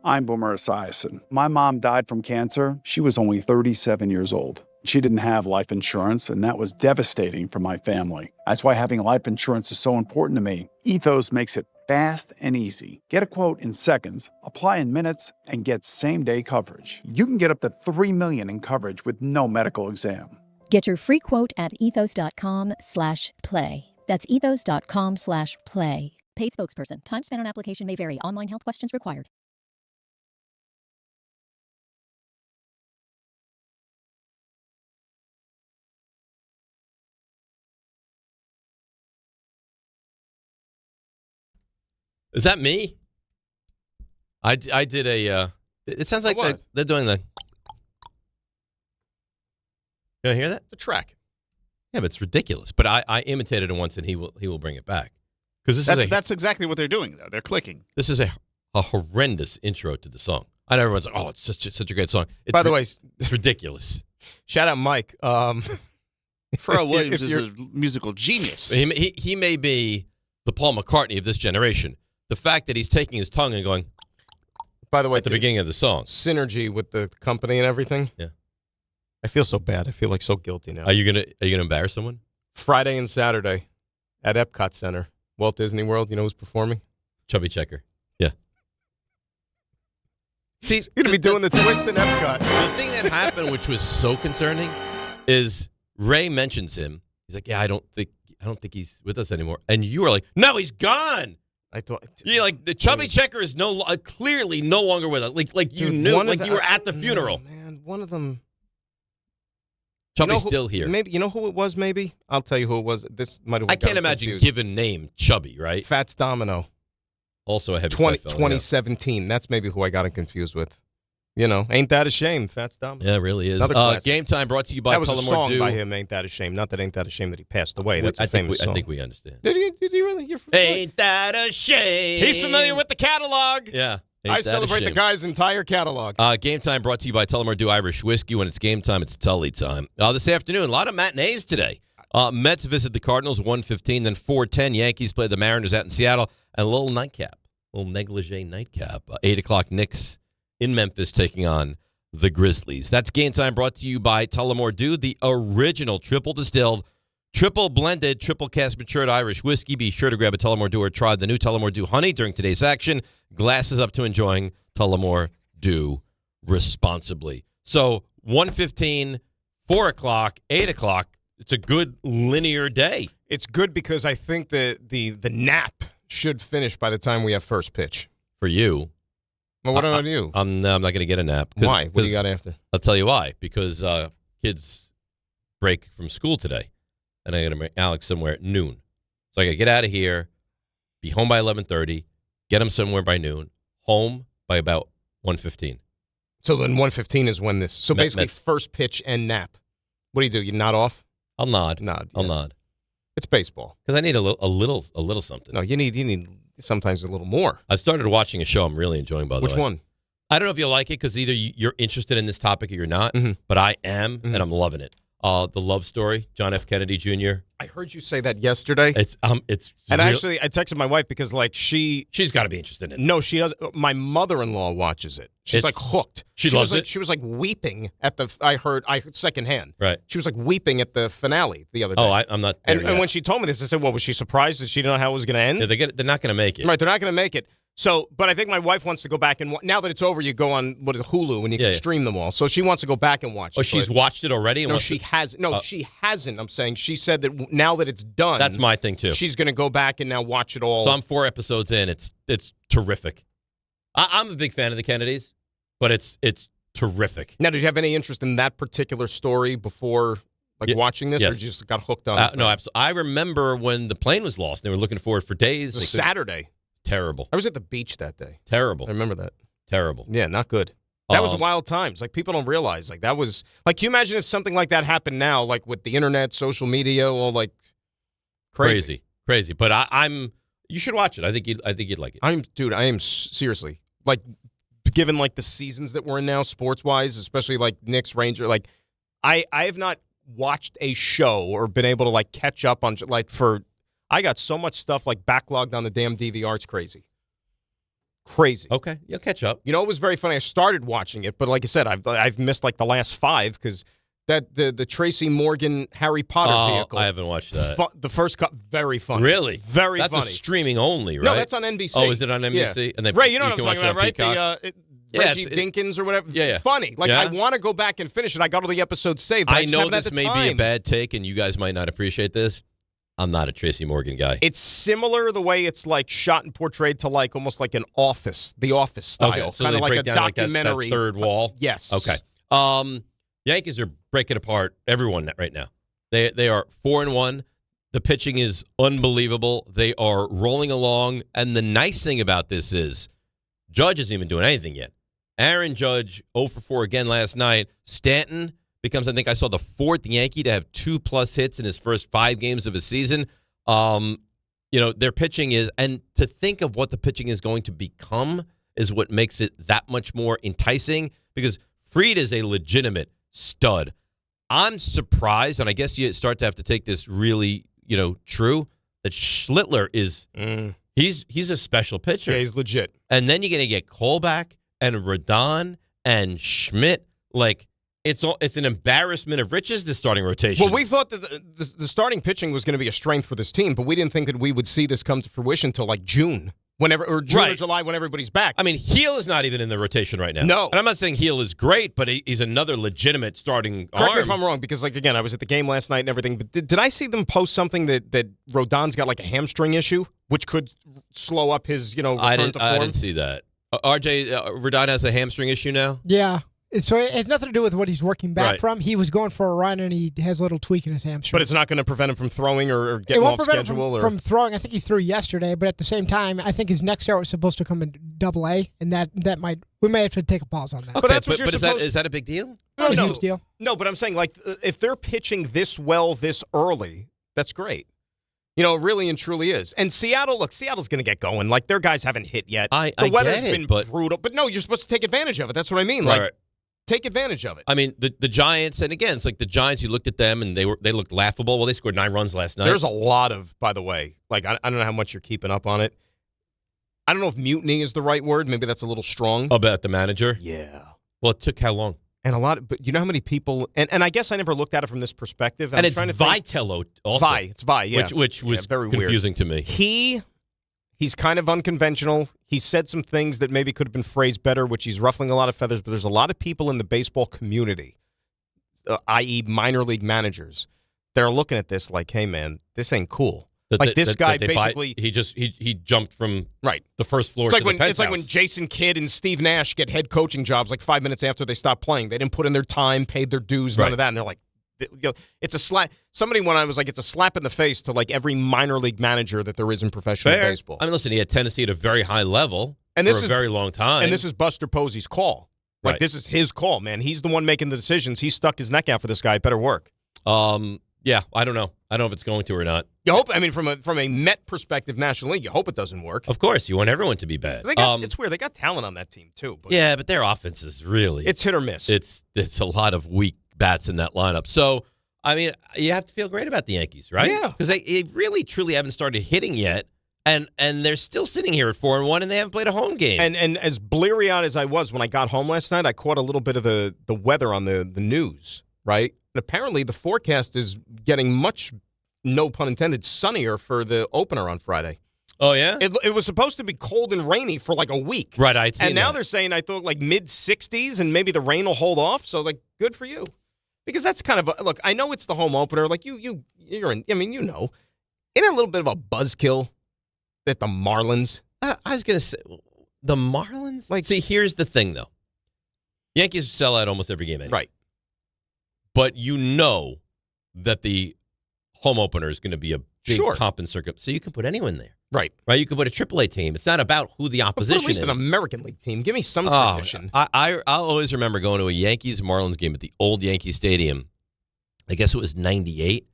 I'm Boomer Esiason. My mom died from cancer. She was only 37 years old. She didn't have life insurance, and that was devastating for my family. That's why having life insurance is so important to me. Ethos makes it fast and easy. Get a quote in seconds, apply in minutes, and get same-day coverage. You can get up to $3 million in coverage with no medical exam. Get your free quote at ethos.com/play. That's ethos.com/play. Paid spokesperson. Time spent on application may vary. Online health questions required. Is that me? I did a. It sounds like they're doing the. You hear that? The track. Yeah, but it's ridiculous. But I imitated it once, and he will bring it back because that's exactly what they're doing though. They're clicking. This is a horrendous intro to the song. I know everyone's like, "Oh, it's such a great song." By the way, it's ridiculous. Shout out Mike. Pharrell Williams is a musical genius. He may be the Paul McCartney of this generation. The fact that he's taking his tongue and going, by the way, at the beginning of the song, synergy with the company and everything. Yeah, I feel so bad. I feel like so guilty now. Are you gonna embarrass someone? Friday and Saturday at Epcot Center, Walt Disney World. You know who's performing? Chubby Checker. Yeah. See, he's gonna be doing the twist in Epcot. The thing that happened, which was so concerning, is Ray mentions him. He's like, "Yeah, I don't think he's with us anymore." And you were like, "No, he's gone." I thought the Chubby Checker is clearly no longer with us. Like you knew, like you were at the funeral. Man, one of them. Chubby's still here. Maybe you know who it was. Maybe I'll tell you who it was. This might have. I can't imagine given name Chubby, right? Fats Domino. Also a heavy 2017. That's maybe who I got it confused with. You know, ain't that a shame? Fats Domino. Yeah, it really is. Game Time brought to you by That was a song Tullamore by him. Ain't that a shame? Not that ain't that a shame that he passed away. That's a famous song. I think we understand. Did you really? Ain't that a shame? He's familiar with the catalog. Yeah. I celebrate the guy's entire catalog. Game Time brought to you by Tullamore Dew Irish Whiskey. When it's game time, it's Tully time. This afternoon, a lot of matinees today. Mets visit the Cardinals, 1:15, then 4:10. Yankees play the Mariners out in Seattle. And a little nightcap, a little negligee nightcap. 8 o'clock, Knicks in Memphis taking on the Grizzlies. That's Game Time brought to you by Tullamore Dew, the original triple distilled, triple blended, triple cast matured Irish whiskey. Be sure to grab a Tullamore Dew or try the new Tullamore Dew Honey during today's action. Glasses up to enjoying Tullamore Dew responsibly. So 1:15, 4 o'clock, 8 o'clock. It's a good linear day. It's good because I think the nap should finish by the time we have first pitch. For you. Well, what about you? I'm not going to get a nap. Why? What do you got after? I'll tell you why. Because kids break from school today, and I got to bring Alex somewhere at noon. So I got to get out of here, be home by 11:30, get him somewhere by noon, home by about 1:15. So then 1:15 is when this. So basically, first pitch and nap. What do? You nod off? I'll nod. I'll Yeah. nod. It's baseball. Because I need a little something. No, you need sometimes a little more. I've started watching a show I'm really enjoying, by the way. Which one? I don't know if you'll like it because either you're interested in this topic or you're not, but I am, and I'm loving it. The Love Story, John F. Kennedy Jr. I heard you say that yesterday. It's and actually I texted my wife because like she's got to be interested in it. No, she doesn't. My mother-in-law watches it. She's like hooked. She loves it. She was like weeping at the. I heard secondhand. Right. She was like weeping at the finale the other day. Oh, I'm not. There and when she told me this, I said, "Well, was she surprised that she didn't know how it was going to end?" Yeah, they're not going to make it. Right, they're not going to make it. So, but I think my wife wants to go back and now that it's over, you go on Hulu and you can stream them all. So she wants to go back and watch. Oh, she's watched it already. No, she hasn't. No, she hasn't. I'm saying she said that now that it's done. That's my thing too. She's going to go back and now watch it all. So I'm 4 episodes in. It's terrific. I'm a big fan of the Kennedys, but it's terrific. Now, did you have any interest in that particular story before watching this, or you just got hooked on it? No, absolutely. I remember when the plane was lost. They were looking for it for days. It was Saturday. Terrible. I was at the beach that day. Terrible. I remember that. Terrible. Yeah, not good. That was wild times. Like, people don't realize. Like, that was... Like, can you imagine if something like that happened now, like, with the internet, social media, all, like, crazy. Crazy. But I'm... You should watch it. I think you'd like it. I am seriously... Like, given, like, the seasons that we're in now, sports-wise, especially, like, Knicks, Ranger, like, I have not watched a show or been able to, like, catch up on, like, for... I got so much stuff like backlogged on the damn DVR. It's crazy. Crazy. Okay, you'll catch up. You know, it was very funny. I started watching it, but like I said, I've missed like the last 5 because that the Tracy Morgan Harry Potter vehicle. I haven't watched that. The first cut, very funny. Really? Very that's funny. That's streaming only, right? No, that's on NBC. Oh, is it on NBC? Yeah. And they, Ray, you know what I'm can talking watch about, right? Peacock? Reggie Dinkins or whatever. Yeah. Funny. Like, Yeah? I want to go back and finish it. I got all the episodes saved. But I know haven't this had the may time. be a bad take, and you guys might not appreciate this. I'm not a Tracy Morgan guy. It's similar the way it's like shot and portrayed to like almost like an Office, the Office style, Okay, so kind they of like break a down like documentary. that third wall. Yes. Okay. Yankees are breaking apart everyone right now. They are 4-1. The pitching is unbelievable. They are rolling along, and the nice thing about this is Judge isn't even doing anything yet. Aaron Judge 0 for 4 again last night. Stanton becomes, I think I saw the 4th Yankee to have 2+ hits in his first 5 games of a season. Their pitching is, and to think of what the pitching is going to become is what makes it that much more enticing because Fried is a legitimate stud. I'm surprised, and I guess you start to have to take this really, true, that Schlittler is, he's a special pitcher. Yeah, he's legit. And then you're going to get Kolbach and Rodon and Schmidt. Like, it's an embarrassment of riches, the starting rotation. Well, we thought that the starting pitching was going to be a strength for this team, but we didn't think that we would see this come to fruition until like June. Or July when everybody's back. I mean, Heel is not even in the rotation right now. No. And I'm not saying Heel is great, but he's another legitimate starting Correct arm. me if I'm wrong, because, like, again, I was at the game last night and everything, but did I see them post something that Rodon's got, like, a hamstring issue, which could slow up his, return to form? I didn't see that. RJ, Rodon has a hamstring issue now? Yeah. So it has nothing to do with what he's working back from. He was going for a run, and he has a little tweak in his hamstring. But it's not going to prevent him from throwing or getting off schedule? It won't prevent him from throwing. I think he threw yesterday, but at the same time, I think his next start was supposed to come in AA, and we may have to take a pause on that. Okay, but that's what you're supposed. Is that a big deal? Not a huge deal. No, but I'm saying, like, if they're pitching this well this early, that's great. It really and truly is. And Seattle's going to get going. Like, their guys haven't hit yet. The weather's been brutal. But no, you're supposed to take advantage of it. That's what I mean. Right. Take advantage of it. I mean, the Giants, and again, it's like the Giants, you looked at them, and they looked laughable. Well, they scored 9 runs last night. There's a lot of, by the way, like, I don't know how much you're keeping up on it. I don't know if mutiny is the right word. Maybe that's a little strong. About the manager? Yeah. Well, it took how long? And but you know how many people, and I guess I never looked at it from this perspective. And it's Vitello also. It's Vi, yeah. Which was very confusing weird to me. He's kind of unconventional. He said some things that maybe could have been phrased better, which he's ruffling a lot of feathers, but there's a lot of people in the baseball community, i.e. minor league managers, they're looking at this like, hey, man, this ain't cool. This guy basically... He jumped from the first floor to the penthouse. It's like when Jason Kidd and Steve Nash get head coaching jobs like 5 minutes after they stop playing. They didn't put in their time, paid their dues, none of that, and they're like, it's a slap. Somebody when I was like, it's a slap in the face to like every minor league manager that there is in professional baseball. I mean, listen, he had Tennessee at a very high level for a very long time. And this is Buster Posey's call. Like, this is his call, man. He's the one making the decisions. He stuck his neck out for this guy. It better work. Yeah, I don't know. I don't know if it's going to or not. You hope. I mean, from a Met perspective, National League, you hope it doesn't work. Of course, you want everyone to be bad. It's weird. They got talent on that team too. But yeah, but their offense is really it's hit or miss. It's a lot of weak bats in that lineup. So, I mean, you have to feel great about the Yankees, right? Yeah, because they really truly haven't started hitting yet, and they're still sitting here at 4-1, and they haven't played a home game. And as bleary-eyed as I was when I got home last night, I caught a little bit of the weather on the news, right? And apparently the forecast is getting much, no pun intended, sunnier for the opener on Friday. Oh, yeah? It was supposed to be cold and rainy for like a week. Right, I'd seen And now that. they're saying, I thought, like mid-60s, and maybe the rain will hold off. So I was like, good for you. Because that's kind of look, I know it's the home opener. Like, you're in, I mean, isn't it a little bit of a buzzkill that the Marlins? I was going to say, the Marlins? Like, see, here's the thing, though. Yankees sell out almost every game anyway. Right. But you know that the home opener is going to be a big pomp and circuit. So you can put anyone there. Right. Right? You can put a AAA team. It's not about who the opposition is. At least an American League team. Give me some tradition. I'll always remember going to a Yankees-Marlins game at the old Yankee Stadium. I guess it was 98.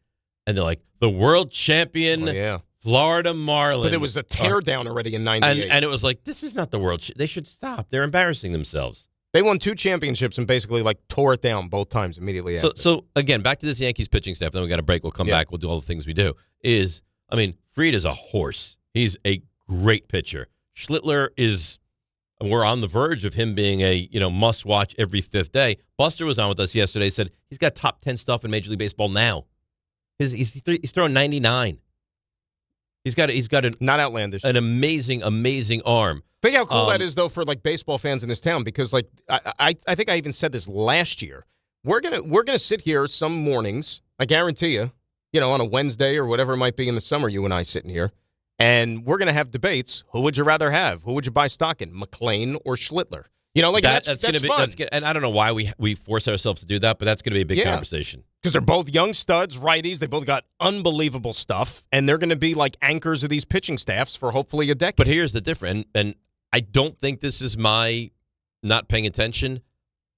And they're like, the world champion Florida Marlins. But it was a teardown already in 98. And it was like, this is not the world. They should stop. They're embarrassing themselves. They won 2 championships and basically like tore it down both times immediately after. So again, back to this Yankees pitching staff. Then we got a break. We'll come back. We'll do all the things we do. Fried is a horse. He's a great pitcher. Schlittler is, we're on the verge of him being a must-watch every fifth day. Buster was on with us yesterday, said he's got top 10 stuff in Major League Baseball now. He's throwing 99. He's got not outlandish, an amazing arm. Think how cool that is, though, for like baseball fans in this town. Because like I think I even said this last year. We're gonna sit here some mornings. I guarantee you, on a Wednesday or whatever it might be in the summer, you and I sitting here, and we're gonna have debates. Who would you rather have? Who would you buy stock in, McClain or Schlittler? That's gonna be fun. And I don't know why we force ourselves to do that, but that's gonna be a big conversation. Because they're both young studs, righties. They both got unbelievable stuff, and they're going to be like anchors of these pitching staffs for hopefully a decade. But here's the difference, and I don't think this is my not paying attention.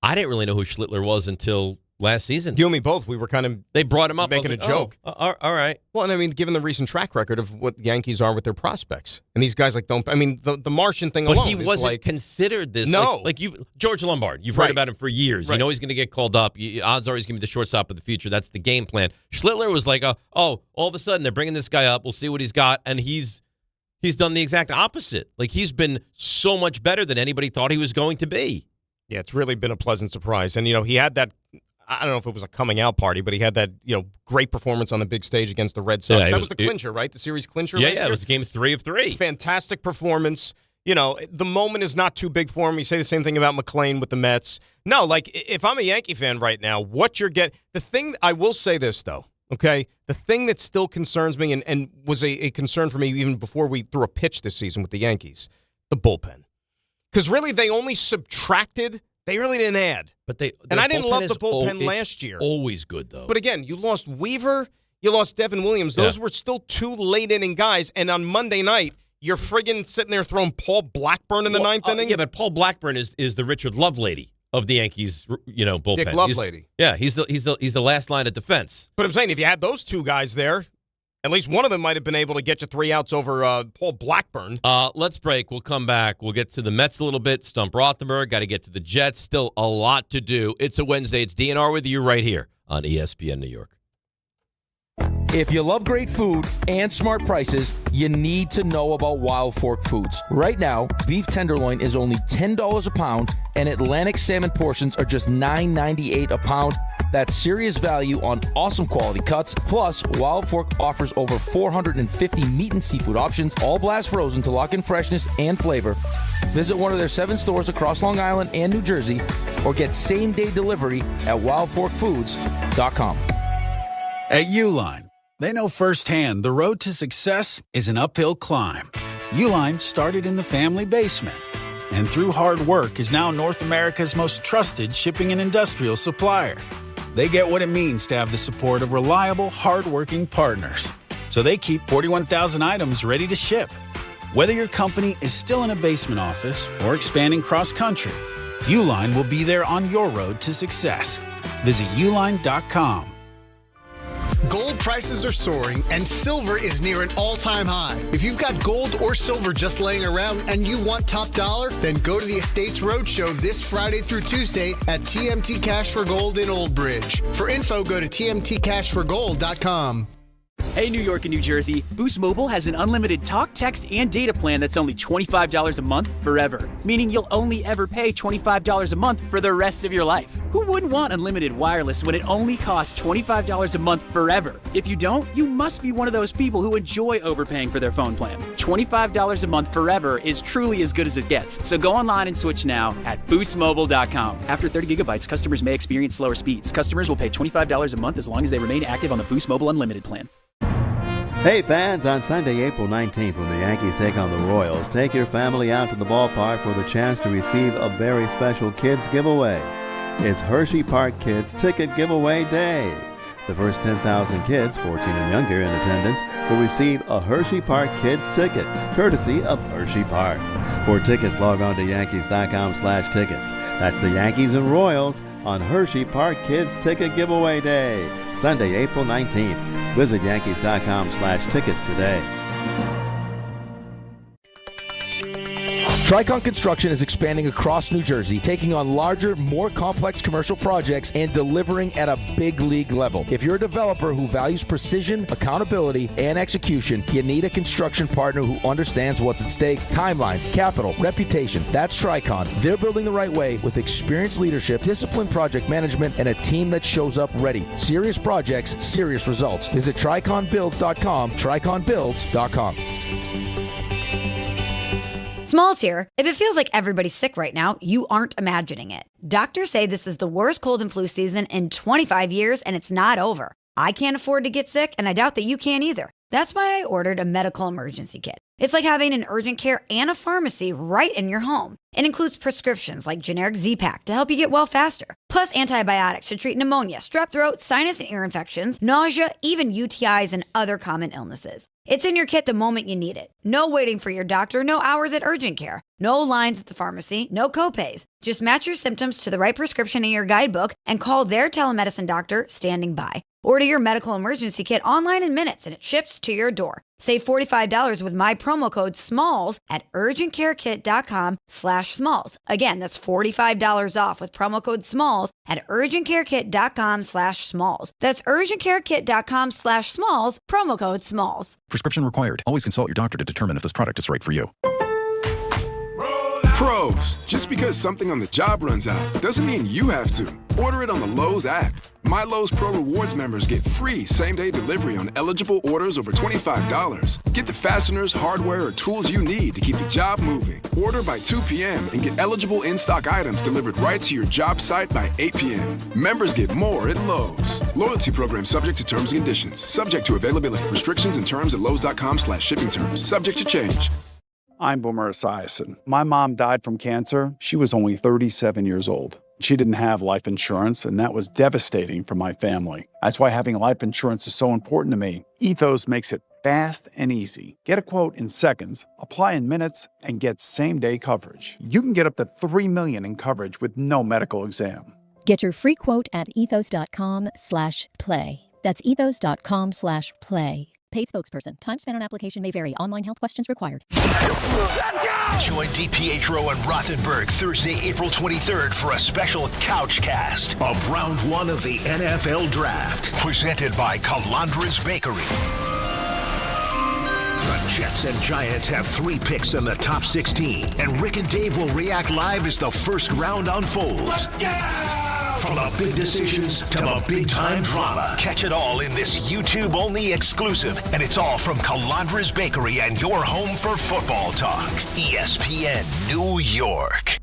I didn't really know who Schlittler was until last season. You and me both. We were kind of they brought him up making a joke. All right. Well, and I mean, given the recent track record of what the Yankees are with their prospects, and these guys the Martian thing alone. But he wasn't considered this. No, George Lombard. You've heard about him for years. Right. You know he's going to get called up. Odds are he's going to be the shortstop of the future. That's the game plan. Schlittler was like, all of a sudden they're bringing this guy up. We'll see what he's got, and he's done the exact opposite. Like he's been so much better than anybody thought he was going to be. Yeah, it's really been a pleasant surprise, and he had that. I don't know if it was a coming out party, but he had that great performance on the big stage against the Red Sox. That was the clincher, right? The series clincher. Yeah, it was game 3 of 3. Fantastic performance. The moment is not too big for him. You say the same thing about McClain with the Mets. No, like if I'm a Yankee fan right now, what you're getting. The thing I will say this though, okay, the thing that still concerns me and was a concern for me even before we threw a pitch this season with the Yankees, the bullpen, because really they only subtracted. They really didn't add. And I didn't love the bullpen last year. Always good, though. But again, you lost Weaver, you lost Devin Williams. Those were still 2 late-inning guys. And on Monday night, you're friggin' sitting there throwing Paul Blackburn in the ninth inning? Yeah, but Paul Blackburn is the Richard Lovelady of the Yankees, bullpen. Dick Lovelady. He's the last line of defense. But I'm saying, if you had those 2 guys there, at least one of them might have been able to get you 3 outs over Paul Blackburn. Let's break. We'll come back. We'll get to the Mets a little bit. Stump Rothenberg. Got to get to the Jets. Still a lot to do. It's a Wednesday. It's DNR with you right here on ESPN New York. If you love great food and smart prices, you need to know about Wild Fork Foods. Right now, beef tenderloin is only $10 a pound, and Atlantic salmon portions are just $9.98 a pound. That's serious value on awesome quality cuts. Plus, Wild Fork offers over 450 meat and seafood options, all blast frozen to lock in freshness and flavor. Visit one of their 7 stores across Long Island and New Jersey, or get same-day delivery at wildforkfoods.com. At Uline, they know firsthand the road to success is an uphill climb. Uline started in the family basement, and through hard work is now North America's most trusted shipping and industrial supplier. They get what it means to have the support of reliable, hardworking partners. So they keep 41,000 items ready to ship. Whether your company is still in a basement office or expanding cross-country, Uline will be there on your road to success. Visit uline.com. Gold prices are soaring and silver is near an all-time high. If you've got gold or silver just laying around and you want top dollar, then go to the Estates Roadshow this Friday through Tuesday at TMT Cash for Gold in Old Bridge. For info, go to tmtcashforgold.com. Hey, New York and New Jersey, Boost Mobile has an unlimited talk, text, and data plan that's only $25 a month forever, meaning you'll only ever pay $25 a month for the rest of your life. Who wouldn't want unlimited wireless when it only costs $25 a month forever? If you don't, you must be one of those people who enjoy overpaying for their phone plan. $25 a month forever is truly as good as it gets, so go online and switch now at boostmobile.com. After 30 gigabytes, customers may experience slower speeds. Customers will pay $25 a month as long as they remain active on the Boost Mobile Unlimited plan. Hey fans, on Sunday, April 19th, when the Yankees take on the Royals, take your family out to the ballpark for the chance to receive a very special kids giveaway. It's Hershey Park Kids Ticket Giveaway Day. The first 10,000 kids, 14 and younger in attendance, will receive a Hershey Park Kids ticket, courtesy of Hershey Park. For tickets, log on to Yankees.com/tickets. That's the Yankees and Royals on Hershey Park Kids Ticket Giveaway Day, Sunday, April 19th. Visit Yankees.com/tickets today. Tricon Construction is expanding across New Jersey, taking on larger, more complex commercial projects and delivering at a big league level. If you're a developer who values precision, accountability, and execution, you need a construction partner who understands what's at stake, timelines, capital, reputation. That's Tricon. They're building the right way with experienced leadership, disciplined project management, and a team that shows up ready. Serious projects, serious results. Visit TriconBuilds.com, TriconBuilds.com. Smalls here. If it feels like everybody's sick right now, you aren't imagining it. Doctors say this is the worst cold and flu season in 25 years, and it's not over. I can't afford to get sick, and I doubt that you can either. That's why I ordered a medical emergency kit. It's like having an urgent care and a pharmacy right in your home. It includes prescriptions like generic Z-Pak to help you get well faster, plus antibiotics to treat pneumonia, strep throat, sinus and ear infections, nausea, even UTIs and other common illnesses. It's in your kit the moment you need it. No waiting for your doctor, no hours at urgent care, no lines at the pharmacy, no copays. Just match your symptoms to the right prescription in your guidebook and call their telemedicine doctor standing by. Order your medical emergency kit online in minutes and it ships to your door. Save $45 with my promo code SMALLS at urgentcarekit.com/smalls. Again, that's $45 off with promo code SMALLS at urgentcarekit.com/smalls. That's urgentcarekit.com/smalls, promo code SMALLS. Prescription required. Always consult your doctor to determine if this product is right for you. Pros, just because something on the job runs out doesn't mean you have to. Order it on the Lowe's app. My Lowe's Pro Rewards members get free same-day delivery on eligible orders over $25. Get the fasteners, hardware, or tools you need to keep the job moving. Order by 2 p.m. and get eligible in-stock items delivered right to your job site by 8 p.m. Members get more at Lowe's. Loyalty program subject to terms and conditions. Subject to availability. Restrictions and terms at lowes.com/shipping terms. Subject to change. I'm Boomer Esiason. My mom died from cancer. She was only 37 years old. She didn't have life insurance, and that was devastating for my family. That's why having life insurance is so important to me. Ethos makes it fast and easy. Get a quote in seconds, apply in minutes, and get same-day coverage. You can get up to $3 million in coverage with no medical exam. Get your free quote at ethos.com/play. That's ethos.com/play. Paid spokesperson. Time spent on application may vary. Online health questions required. Join DiPietro and Rothenberg Thursday, April 23rd for a special couch cast of Round 1 of the NFL Draft. Presented by Calandra's Bakery. The Jets and Giants have 3 picks in the top 16, and Rick and Dave will react live as the first round unfolds. From the big decisions to the big-time drama. Catch it all in this YouTube-only exclusive, and it's all from Calandra's Bakery and your home for football talk. ESPN New York.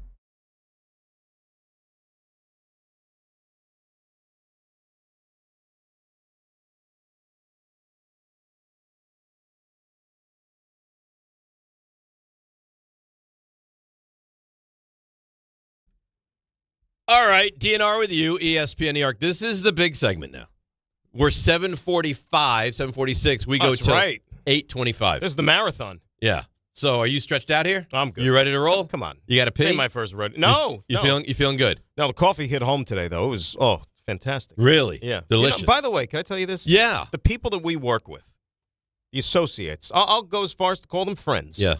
All right, DNR with you, ESPN New York. This is the big segment now. We're 7:45, 7:46. We go till right. 8:25. This is the marathon. Yeah. So are you stretched out here? I'm good. You ready to roll? Come on. You got to pee? Say my first road. No. You feeling good? No, the coffee hit home today, though. It was, fantastic. Really? Yeah. Delicious. By the way, can I tell you this? Yeah. The people that we work with, the associates, I'll go as far as to call them friends. Yeah.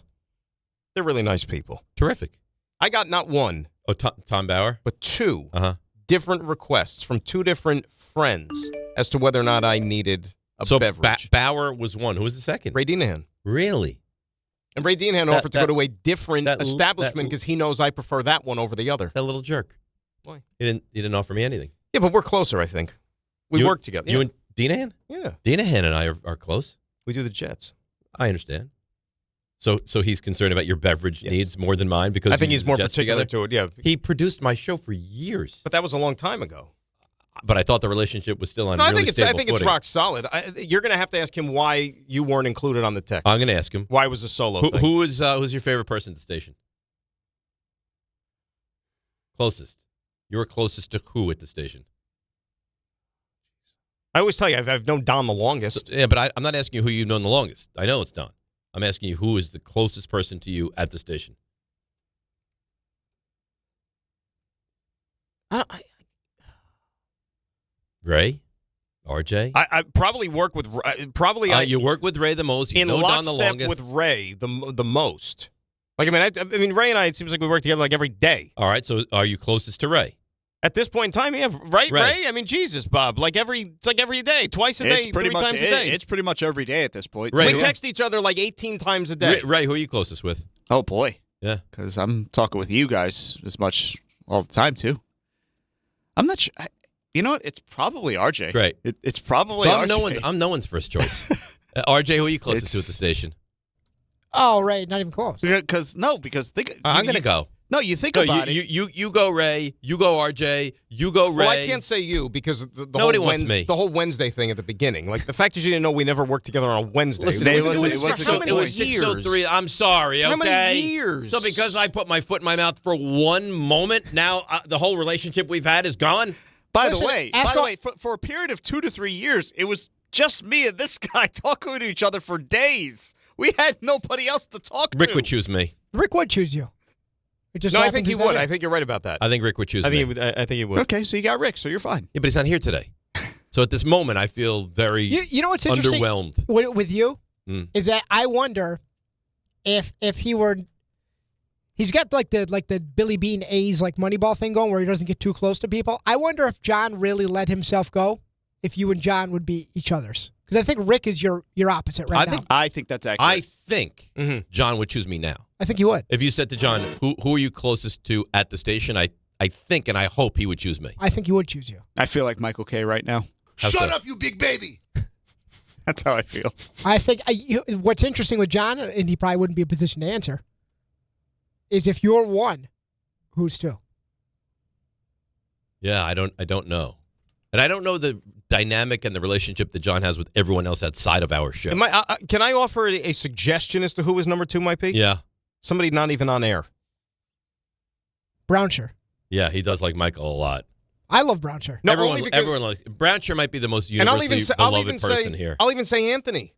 They're really nice people. Terrific. I got not one. Oh, Tom Bauer? But 2 different requests from 2 different friends as to whether or not I needed a beverage. Bauer was one. Who was the second? Ray Deanahan. Really? And Ray Deanahan offered to go to a different establishment because he knows I prefer that one over the other. That little jerk. Why? He didn't offer me anything. Yeah, but we're closer, I think. We work together. You and Deanahan? Yeah. Deanahan and I are close. We do the Jets. I understand. So he's concerned about your beverage needs more than mine because I think he's more Jets particular together? to it. Yeah, he produced my show for years, but that was a long time ago. But I thought the relationship was still on. No, really I think stable it's footing. rock solid. You're going to have to ask him why you weren't included on the text. I'm going to ask him why it was a solo thing. Who's your favorite person at the station? Closest. You were closest to who at the station? I always tell you I've known Don the longest. Yeah, but I'm not asking you who you've known the longest. I know it's Don. I'm asking you who is the closest person to you at the station. Ray? RJ? I probably work with you work with Ray the most. You in know Don the lockstep longest. with Ray the most. Like, I mean, Ray and I, it seems like we work together like every day. All right, so are you closest to Ray? At this point in time, yeah, right, Ray? I mean, Jesus, Bob. It's like every day, twice a day, 3 times a day. It's pretty much every day at this point. Ray, we text each other like 18 times a day. Ray, who are you closest with? Oh, boy. Yeah. Because I'm talking with you guys as much all the time, too. I'm not sure. You know what? It's probably RJ. Great. It's probably RJ. I'm no one's first choice. RJ, who are you closest to at the station? Oh, Ray, not even close. Because think. I'm going to go. No, you think about it. You go Ray, you go RJ, you go Ray. Well, I can't say you because Nobody wants me. The whole Wednesday thing at the beginning. Like, the fact that you didn't know we never worked together on a Wednesday. Listen, it was how many years? 6:03. I'm sorry, okay? How many years? So because I put my foot in my mouth for one moment, now the whole relationship we've had is gone? By the way, for a period of 2 to 3 years, it was just me and this guy talking to each other for days. We had nobody else to talk to. Rick would choose me. Rick would choose you. No, I think he would. I think you're right about that. I think Rick would choose me. I think he would. Okay, so you got Rick, so you're fine. Yeah, but he's not here today. So at this moment, I feel very you know what's interesting underwhelmed. With you is that I wonder if he were. He's got like the Billy Bean A's like Moneyball thing going where he doesn't get too close to people. I wonder if John really let himself go, if you and John would be each other's. Because I think Rick is your opposite now. I think that's accurate. I think John would choose me now. I think he would. If you said to John, who are you closest to at the station, I think and I hope he would choose me. I think he would choose you. I feel like Michael K right now. Shut up, you big baby. That's how I feel. I think what's interesting with John, and he probably wouldn't be in a position to answer, is if you're one, who's two? Yeah, I don't know. And I don't know the dynamic and the relationship that John has with everyone else outside of our show. Can I offer a suggestion as to who his number 2 might be? Yeah. Somebody not even on air. Brownshire. Yeah, he does like Michael a lot. I love Brownshire. No, everyone likes Brownshire might be the most universally beloved person here. I'll even say Anthony.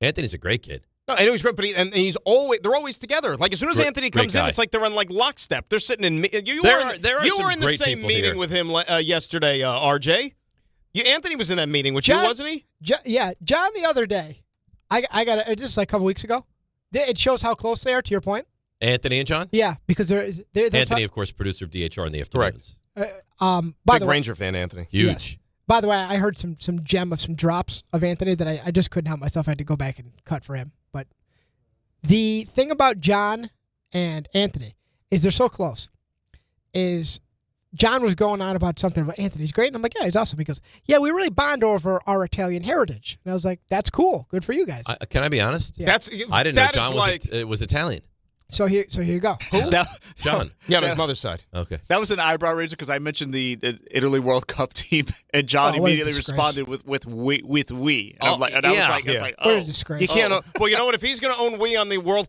Anthony's a great kid. No, I know he's great, but they're always together. Like as soon as Anthony comes in, it's like they're on like lockstep. They're sitting in. You were in the same meeting with him yesterday, RJ. Anthony was in that meeting with you, wasn't he? Yeah, John. The other day, I got it just like a couple weeks ago. It shows how close they are. To your point, Anthony and John. Yeah, because they're Anthony, of course, producer of DHR in the afternoons. Correct. By Big Ranger fan, Anthony. Huge. Yes. By the way, I heard some gem of some drops of Anthony that I just couldn't help myself. I had to go back and cut for him. But the thing about John and Anthony is they're so close. Is John was going on about something about Anthony's great, and I'm like, yeah, he's awesome. He goes, yeah, we really bond over our Italian heritage. And I was like, that's cool. Good for you guys. Can I be honest? Yeah. I didn't know John was Italian. So here you go. Who? John. Yeah, on his mother's side. Okay. That was an eyebrow raiser because I mentioned the Italy World Cup team, and John immediately responded with we. And I was like, what a disgrace. You can't. Well, you know what? If he's going to own we on the World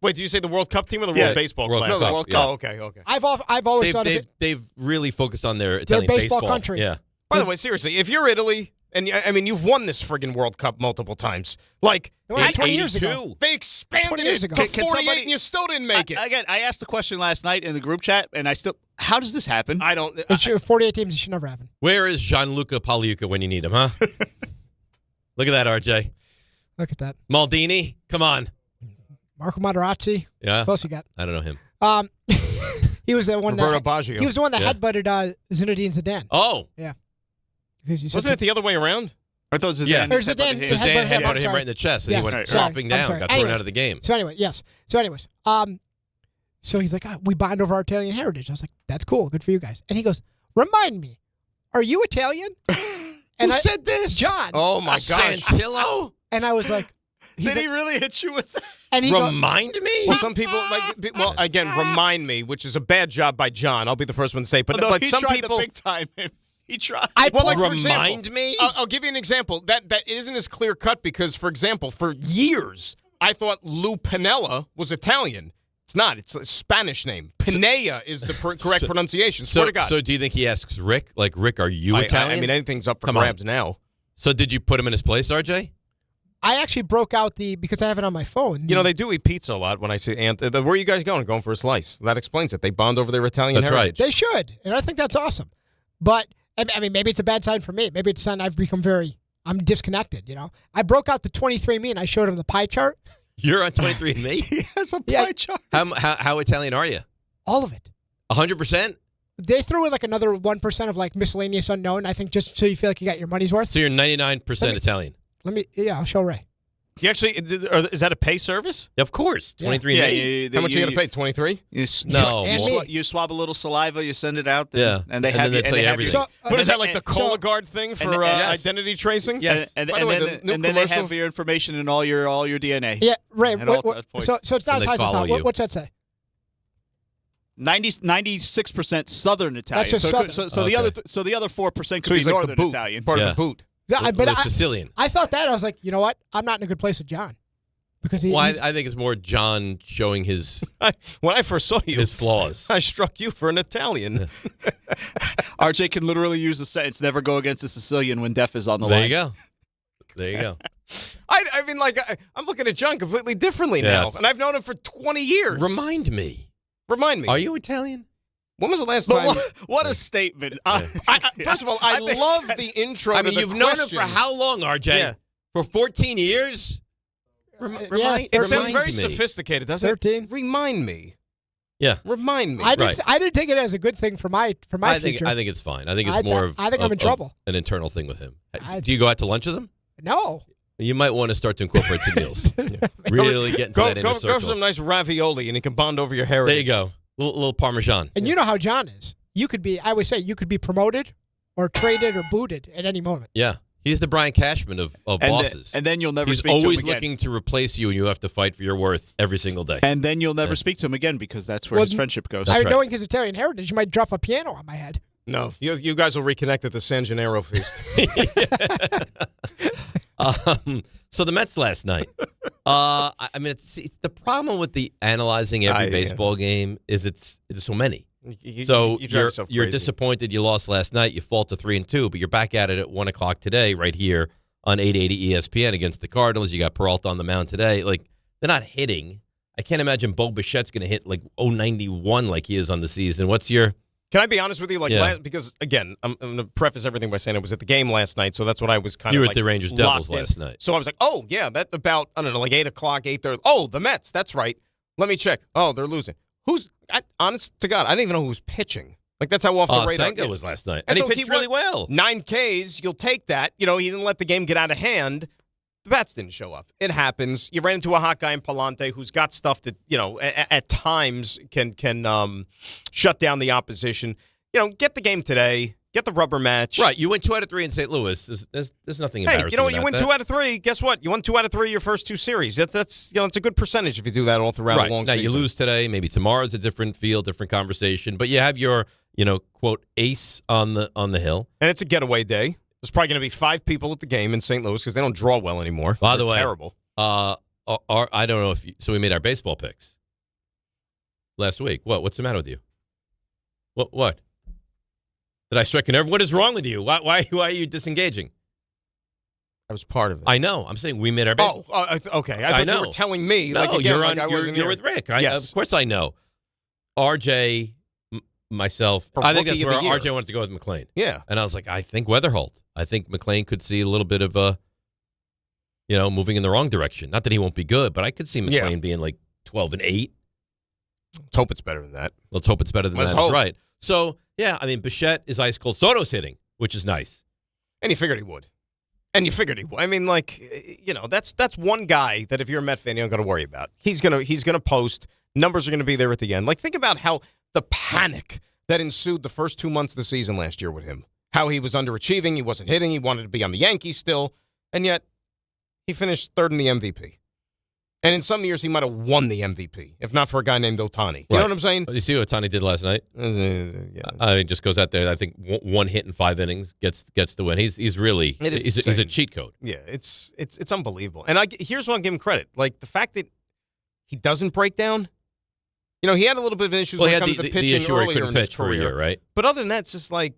wait, did you say the World Cup team or the World Baseball class? No, the World Cup. Oh, okay. I've always thought of it. They've really focused on their Italian baseball country. Yeah. By the way, seriously, if you're Italy, and I mean, you've won this friggin' World Cup multiple times. Like 20 years ago. They expanded it to 48, and you still didn't make it. Again, I asked the question last night in the group chat, and how does this happen? I don't. 48 teams, it should never happen. Where is Gianluca Pagliuca when you need him, huh? Look at that, RJ. Look at that. Maldini, come on. Marco Materazzi. Yeah. Who else you got? I don't know him. He was the one. Roberto Baggio. He was the one that headbutted Zinedine Zidane. Oh. Yeah. Wasn't it the other way around? I thought Zidane. Yeah. Zidane headbutted him right in the chest, and he went dropping down, got thrown out of the game. So anyway, yes. So he's like, we bond over our Italian heritage. I was like, that's cool. Good for you guys. And he goes, remind me, are you Italian? Who said this? John. Oh, my gosh. Santillo? And I was like, did he really hit you with that? And he remind me? Well, some people again, remind me, which is a bad job by John. I'll be the first one to say. But some people the big time. He tried. Remind me? I'll give you an example. That isn't as clear cut because, for example, for years I thought Lou Pinella was Italian. It's not. It's a Spanish name. Pinella is the correct pronunciation. Swear to God. So do you think he asks Rick? Like, Rick, are you Italian? I mean, anything's up for grabs now. So did you put him in his place, RJ? I actually broke out because I have it on my phone. You know, they do eat pizza a lot when I see Where are you guys going? Going for a slice. That explains it. They bond over their Italian heritage. They should. And I think that's awesome. But, I mean, maybe it's a bad sign for me. Maybe it's a sign I'm disconnected, you know? I broke out the 23andMe and I showed him the pie chart. You're on 23andMe? He has a pie chart. How Italian are you? All of it. 100%? They threw in like another 1% of like miscellaneous unknown, I think, just so you feel like you got your money's worth. So you're 99% Italian? I'll show Ray. You actually, is that a pay service? Of course. 23andMe. How much you got to pay? 23? You swab a little saliva, you send it out. And they have they tell you everything. What is that, like the Cologuard thing for identity tracing? Yes. And then they have your information and all your DNA. Yeah, Ray. So it's not as high as I thought. What's that say? 96% Southern Italian. That's just Southern. So the other 4% could be Northern Italian. Part of the boot. Sicilian. I thought that. I was like, you know what? I'm not in a good place with John. Because I think it's more John showing his when I first saw you, his flaws. I struck you for an Italian. RJ can literally use the sentence, never go against a Sicilian when Def is on the line. There you go. I mean, like, I'm looking at John completely differently now, and I've known him for 20 years. Remind me. Are you Italian? When was the last time? What a statement. First of all, I love the intro. I mean, to the you've known him question. for how long, RJ? Yeah. For 14 years? It sounds very sophisticated, doesn't 13. it? Remind me. Yeah. Remind me. I didn't take it as a good thing for my future. I think it's fine. I think it's more of I think I'm in trouble. An internal thing with him. Do you go out to lunch with him? No. You might want to start to incorporate some meals. Really get into that inner circle. Go for some nice ravioli, and it can bond over your heritage. There you go. A little Parmesan. And you know how John is. I always say, you could be promoted or traded or booted at any moment. Yeah. He's the Brian Cashman of bosses. And then you'll never speak to him He's again. always looking to replace you, and you have to fight for your worth every single day. And then you'll never speak to him again because that's where his friendship goes. Knowing his Italian heritage, you might drop a piano on my head. No, you guys will reconnect at the San Gennaro feast. So the Mets last night. I mean, the problem with the analyzing every baseball game is there's so many. You're disappointed you lost last night. You fall to 3-2, but you're back at it at 1:00 today, right here on 880 ESPN against the Cardinals. You got Peralta on the mound today. Like, they're not hitting. I can't imagine Bo Bichette's going to hit like 091 like he is on the season. Can I be honest with you? Because, again, I'm going to preface everything by saying I was at the game last night, so that's what I was kind of You were like at the Rangers Devils last night. So I was like, oh, yeah, that's about, I don't know, like 8 o'clock, 8:30. Oh, the Mets, that's right. Let me check. Oh, they're losing. Honest to God, I didn't even know who was pitching. Like, that's how off the radar. Senga was last night. And he pitched really well. 9 Ks, you'll take that. You know, he didn't let the game get out of hand. The bats didn't show up. It happens. You ran into a hot guy in Palante who's got stuff that, you know, at times can shut down the opposition. You know, get the game today. Get the rubber match. Right. You went 2 out of 3 in St. Louis. There's nothing embarrassing. Hey, you know what? You win that. 2 out of 3. Guess what? You won 2 out of 3 your first 2 series. That's it's a good percentage if you do that all throughout a long season. You lose today. Maybe tomorrow's a different field, different conversation. But you have your, quote, ace on the hill. And it's a getaway day. There's probably going to be 5 people at the game in St. Louis because they don't draw well anymore. By the way, terrible. I don't know so we made our baseball picks last week. What's the matter with you? What? Did I strike a nerve? What is wrong with you? Why are you disengaging? I was part of it. I know. I'm saying we made our baseball. Okay. I thought you were telling me. No, you're with Rick. Yes. Of course I know. RJ, myself, I think that's where RJ wanted to go with McLean. Yeah. And I was like, I think Weatherholt. I think McLean could see a little bit of moving in the wrong direction. Not that he won't be good, but I could see McLean being like 12-8. Let's hope it's better than that. Let's hope it's better than that. That's right. So, yeah, I mean, Bichette is ice cold. Soto's hitting, which is nice. And you figured he would. I mean, that's one guy that if you're a Met fan, you don't got to worry about. He's gonna post. Numbers are gonna be there at the end. Like, think about how the panic that ensued the first 2 months of the season last year with him. How he was underachieving, he wasn't hitting, he wanted to be on the Yankees still, and yet he finished 3rd in the MVP. And in some years, he might have won the MVP, if not for a guy named Ohtani. You know what I'm saying? You see what Ohtani did last night? He just goes out there, I think, 1 hit in 5 innings, gets the win. He's really he's a cheat code. Yeah, it's unbelievable. And here's what I'll give him credit. Like, the fact that he doesn't break down. He had a little bit of issues when it comes to pitching the issue earlier in his pitch for a year, right? But other than that, it's just like,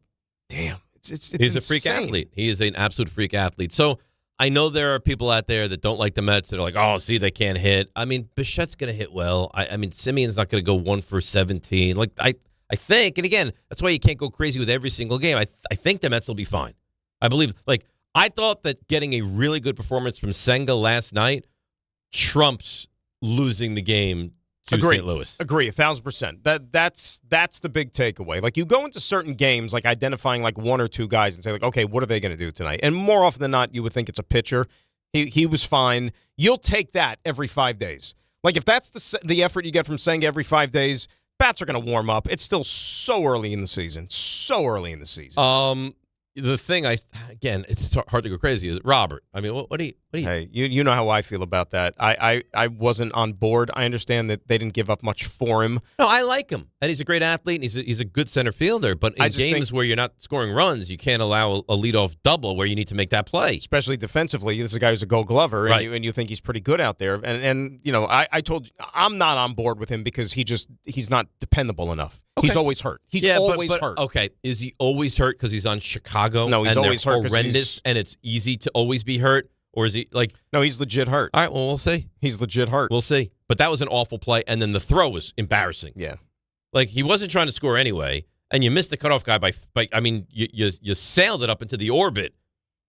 damn, it's He's a freak athlete. He is an absolute freak athlete. So I know there are people out there that don't like the Mets that are like, oh, see, they can't hit. I mean, Bichette's going to hit well. I mean, Simeon's not going to go 1 for 17. Like, I think, and again, that's why you can't go crazy with every single game. I think the Mets will be fine. I believe, I thought that getting a really good performance from Senga last night trumps losing the game to St. Louis. Agree, 1,000%. That's the big takeaway. Like, you go into certain games, like identifying like one or two guys and say, like, okay, what are they going to do tonight? And more often than not, you would think it's a pitcher. He was fine. You'll take that every 5 days. Like, if that's the effort you get from Senga every 5 days, bats are going to warm up. It's still so early in the season. The thing it's hard to go crazy. Is Robert? I mean, what do you? Hey, you know how I feel about that. I wasn't on board. I understand that they didn't give up much for him. No, I like him, and he's a great athlete, and he's a good center fielder. But in games where you're not scoring runs, you can't allow a leadoff double where you need to make that play, especially defensively. This is a guy who's a Gold Glover, right. and you think he's pretty good out there. And you know, I told you I'm not on board with him because he's not dependable enough. Okay. He's always hurt. He's always hurt. Okay, is he always hurt because he's on Chicago? No, he's always hurt. Horrendous, and it's easy to always be hurt. Or is he like? No, he's legit hurt. All right, well, we'll see. He's legit hurt. We'll see. But that was an awful play, and then the throw was embarrassing. Yeah, like he wasn't trying to score anyway, and you missed the cutoff guy by I mean, you sailed it up into the orbit.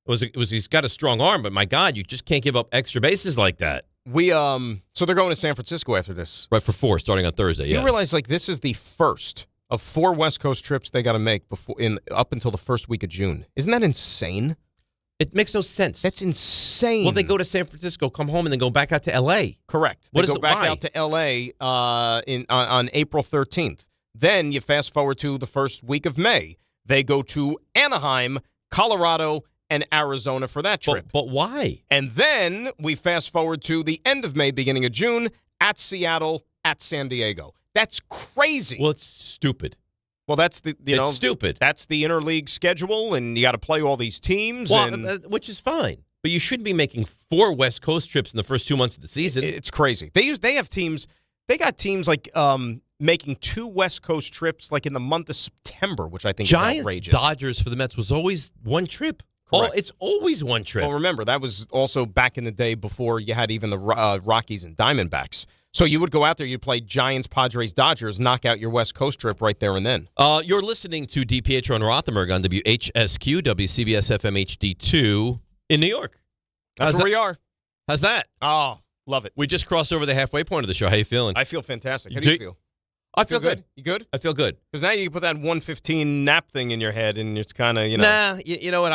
He's got a strong arm, but my God, you just can't give up extra bases like that. So they're going to San Francisco after this, right? For 4, starting on Thursday. You realize like this is the first of 4 West Coast trips they got to make up until the first week of June. Isn't that insane? It makes no sense. That's insane. Well, they go to San Francisco, come home, and then go back out to L.A. Correct. They go back out to L.A. On April 13th. Then you fast forward to the first week of May. They go to Anaheim, Colorado, and Arizona for that trip. But why? And then we fast forward to the end of May, beginning of June, at Seattle, at San Diego. That's crazy. Well, it's stupid. Well, that's it's stupid. That's the interleague schedule, and you got to play all these teams, which is fine. But you shouldn't be making 4 West Coast trips in the first 2 months of the season. It's crazy. They have teams. They got teams like making 2 West Coast trips like in the month of September, which I think is outrageous. Dodgers for the Mets was always one trip. It's always one trip. Well, remember that was also back in the day before you had even the Rockies and Diamondbacks. So you would go out there, you'd play Giants, Padres, Dodgers, knock out your West Coast trip right there and then. You're listening to DiPietro and Rothenberg on WHSQ, WCBS FM HD2 in New York. That's where we are. How's that? Oh, love it. We just crossed over the halfway point of the show. How you feeling? I feel fantastic. How do you feel? I feel good. You good? I feel good. Because now you put that 1:15 nap thing in your head, and it's kind of, Nah, you know what?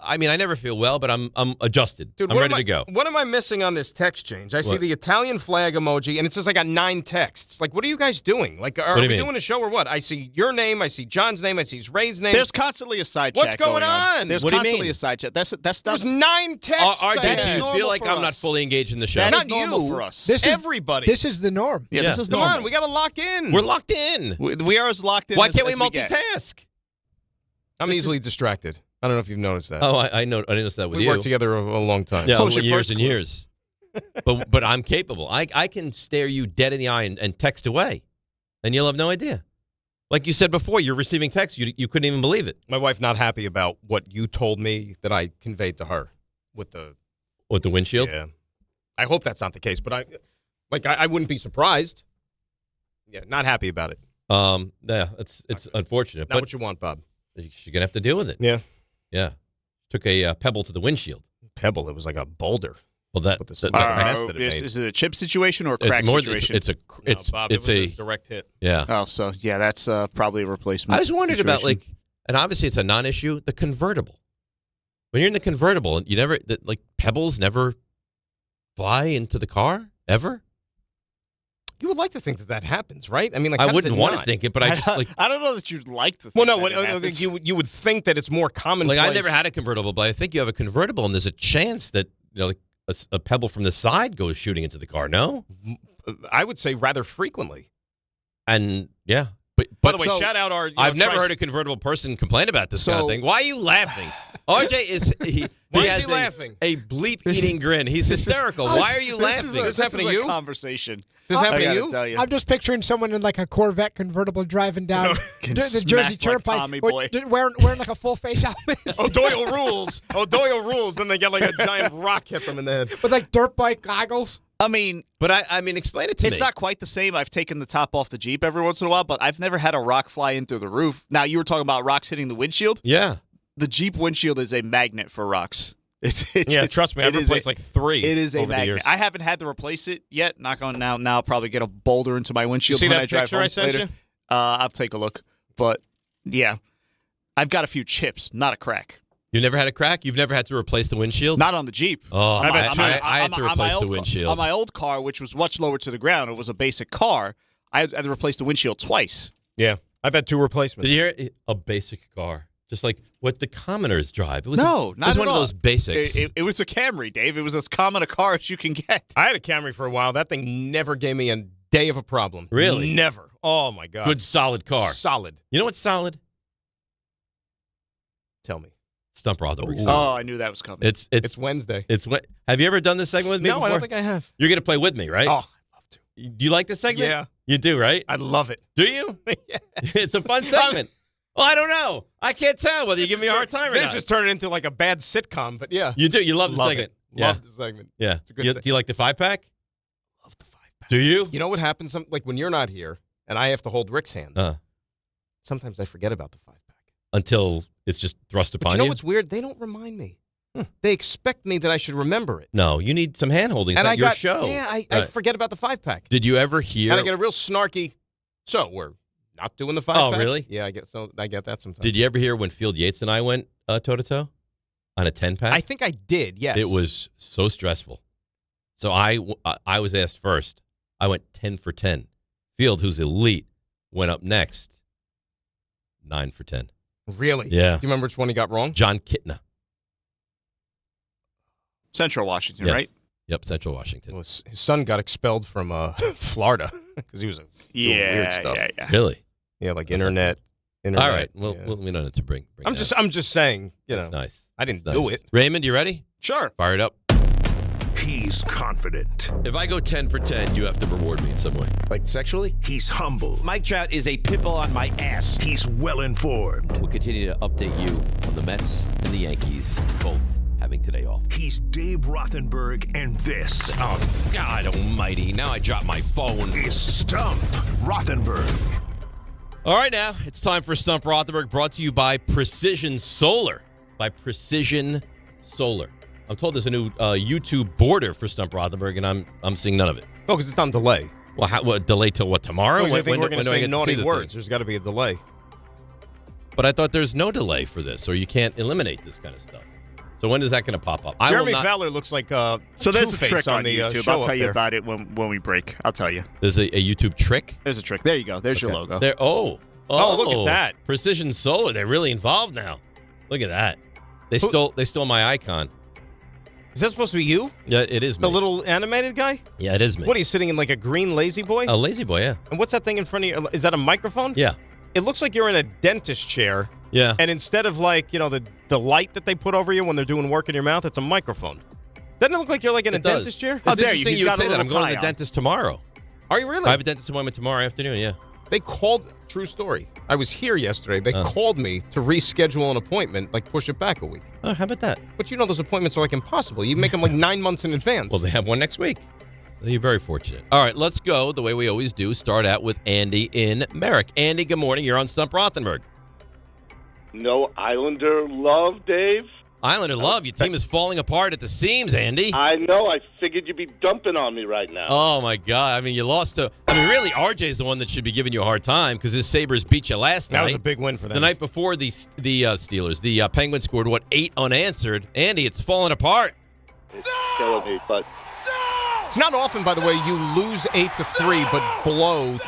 I mean, I never feel well, but I'm adjusted. Dude, I'm ready to go. What am I missing on this text change? I see the Italian flag emoji, and it says I got 9 texts. Like, what are you guys doing? Like, are we doing a show or what? I see your name, I see John's name, I see Ray's name. There's constantly a side chat. What's going on? There's constantly a side chat. There's 9 texts. RJ, do you feel like I'm not fully engaged in the show? That not is normal you. for us. Everybody. This is the norm. Yeah, this is normal. Come on, we got to lock in. We're locked in. We are as locked in. Why can't we as multitask? I'm easily distracted. I don't know if you've noticed that. Oh, I know. I noticed that with you. We worked together a long time. Yeah, years and years. But I'm capable. I can stare you dead in the eye and text away, and you'll have no idea. Like you said before, you're receiving texts. You couldn't even believe it. My wife not happy about what you told me that I conveyed to her with the windshield. Yeah, I hope that's not the case, but I wouldn't be surprised. Yeah, not happy about it. Yeah, it's unfortunate. Not what you want, Bob. You're gonna have to deal with it. Yeah. Took a pebble to the windshield. Pebble. It was like a boulder. Well, that mess that it made. Is it a chip situation or a crack situation? It's a direct hit. Yeah. Oh, so yeah, that's probably a replacement. I was wondering about and obviously it's a non-issue. The convertible. When you're in the convertible, you never pebbles never fly into the car ever. You would like to think that happens, right? I mean, I wouldn't want to think it, but I just I don't know that you'd like to think you would think that it's more commonplace. I never had a convertible, but I think you have a convertible, and there's a chance that a pebble from the side goes shooting into the car. No, I would say rather frequently. And yeah, but by the way, shout out our. I've never heard a convertible person complain about this kind of thing. Why are you laughing? RJ is Why is he laughing? A bleep eating grin. He's hysterical. Why are you laughing? This happened to you? Conversation. Does this happen to you? Tell you? I'm just picturing someone in like a Corvette convertible driving down the Jersey Turnpike, wearing like a full face helmet. Doyle rules. Then they get like a giant rock hit them in the head with like dirt bike goggles. I mean, but I mean, explain it to me. It's not quite the same. I've taken the top off the Jeep every once in a while, but I've never had a rock fly in through the roof. Now, you were talking about rocks hitting the windshield. Yeah. The Jeep windshield is a magnet for rocks. Trust me, I've replaced like 3. It is a over the magnet. years. I haven't had to replace it yet. Knock on now. Now I'll probably get a boulder into my windshield. See when that I drive picture home I sent later. you? I'll take a look. But yeah, I've got a few chips, not a crack. You never had a crack? You've never had to replace the windshield? Not on the Jeep. Oh, I had to replace the On windshield. my old car, which was much lower to the ground, it was a basic car. I had to replace the windshield twice. Yeah, I've had 2 replacements. Did you hear it? A basic car? Just like what the commoners drive. It was Not it was at one all. of those basics. It was a Camry, Dave. It was as common a car as you can get. I had a Camry for a while. That thing never gave me a day of a problem. Really? Never. Oh, my God. Good, solid car. Solid. You know what's solid? Tell me. Stump Rothenberg. Oh, I knew that was coming. It's Wednesday. Have you ever done this segment with me No, before? I don't think I have. You're going to play with me, right? Oh, I'd love to. Do you like this segment? Yeah. You do, right? I love it. Do you? Yeah. It's a fun segment. Well, I don't know. I can't tell whether you give me a hard time or This not. is turning into like a bad sitcom, but yeah. You do. You love the segment. It. Love the segment. Yeah. It's a good Do segment. you like the 5-pack? Love the 5-pack. Do you? You know what happens? Like when you're not here and I have to hold Rick's hand, sometimes I forget about the 5-pack. Until it's just thrust upon But you know what's weird? They don't remind me. They expect me that I should remember it. No, you need some hand-holding. It's And not I your got, show. Yeah, I Right. forget about the 5-pack. Did you ever hear? And I get a real snarky, so we're not doing the 5-pack? Oh, really? Yeah, I get that sometimes. Did you ever hear when Field Yates and I went toe-to-toe on a 10-pack? I think I did, yes. It was so stressful. So I was asked first. I went 10 for 10. Field, who's elite, went up next. 9 for 10. Really? Yeah. Do you remember which one he got wrong? John Kitna. Central Washington, Yes. right? Yep, Central Washington. Well, his son got expelled from Florida because he was doing weird stuff. Yeah. Really? Yeah, like internet. All right. Well, we don't need to bring I'm just saying, That's nice. I didn't That's do nice. it. Raymond, you ready? Sure. Fire it up. He's confident. If I go 10 for 10, you have to reward me in some way. Like sexually? He's humble. Mike Trout is a pitbull on my ass. He's well-informed. We'll continue to update you on the Mets and the Yankees, both having today off. He's Dave Rothenberg, and this Oh, God almighty. Now I dropped my phone. is Stump Rothenberg. All right, now it's time for Stump Rothenberg, brought to you by Precision Solar. I'm told there's a new YouTube border for Stump Rothenberg, and I'm seeing none of it. Oh, because it's on delay. Well, what, delay till what, tomorrow? I think we're going to do I say get to see naughty the words. thing? There's got to be a delay. But I thought there's no delay for this, or you can't eliminate this kind of stuff. So when is that going to pop up? Jeremy Fowler looks like So there's a Two-Face trick on the YouTube. show I'll tell up you there. about it when we break. I'll tell you. There's a YouTube trick? There's a trick. There you go. There's your logo. There. Oh, look at that. Precision Solar. They're really involved now. Look at that. They stole my icon. Is that supposed to be you? Yeah, it is me. The little animated guy? Yeah, it is me. What, are you sitting in like a green lazy boy? A lazy boy, yeah. And what's that thing in front of you? Is that a microphone? Yeah. It looks like you're in a dentist chair. Yeah. And instead of like, the light that they put over you when they're doing work in your mouth, it's a microphone. Doesn't it look like you're like in a It does. dentist chair? It's interesting you would say that. I'm going to the dentist tomorrow. Are you really? I have a dentist appointment tomorrow afternoon, yeah. They called, true story. I was here yesterday. They called me to reschedule an appointment, like push it back a week. Oh, how about that? But those appointments are like impossible. You make them like 9 months in advance. Well, they have one next week. You're very fortunate. All right, let's go the way we always do. Start out with Andy in Merrick. Andy, good morning. You're on Stump Rothenberg. No Islander love, Dave? Islander love. Your team is falling apart at the seams, Andy. I know. I figured you'd be dumping on me right now. Oh, my God. I mean, you lost to... really, RJ's the one that should be giving you a hard time because his Sabres beat you last night. That was a big win for them. The night before, the Steelers, the Penguins scored, 8 unanswered? Andy, it's falling apart. It's killing me, but... It's not often, by the way, you lose 8-3, but blow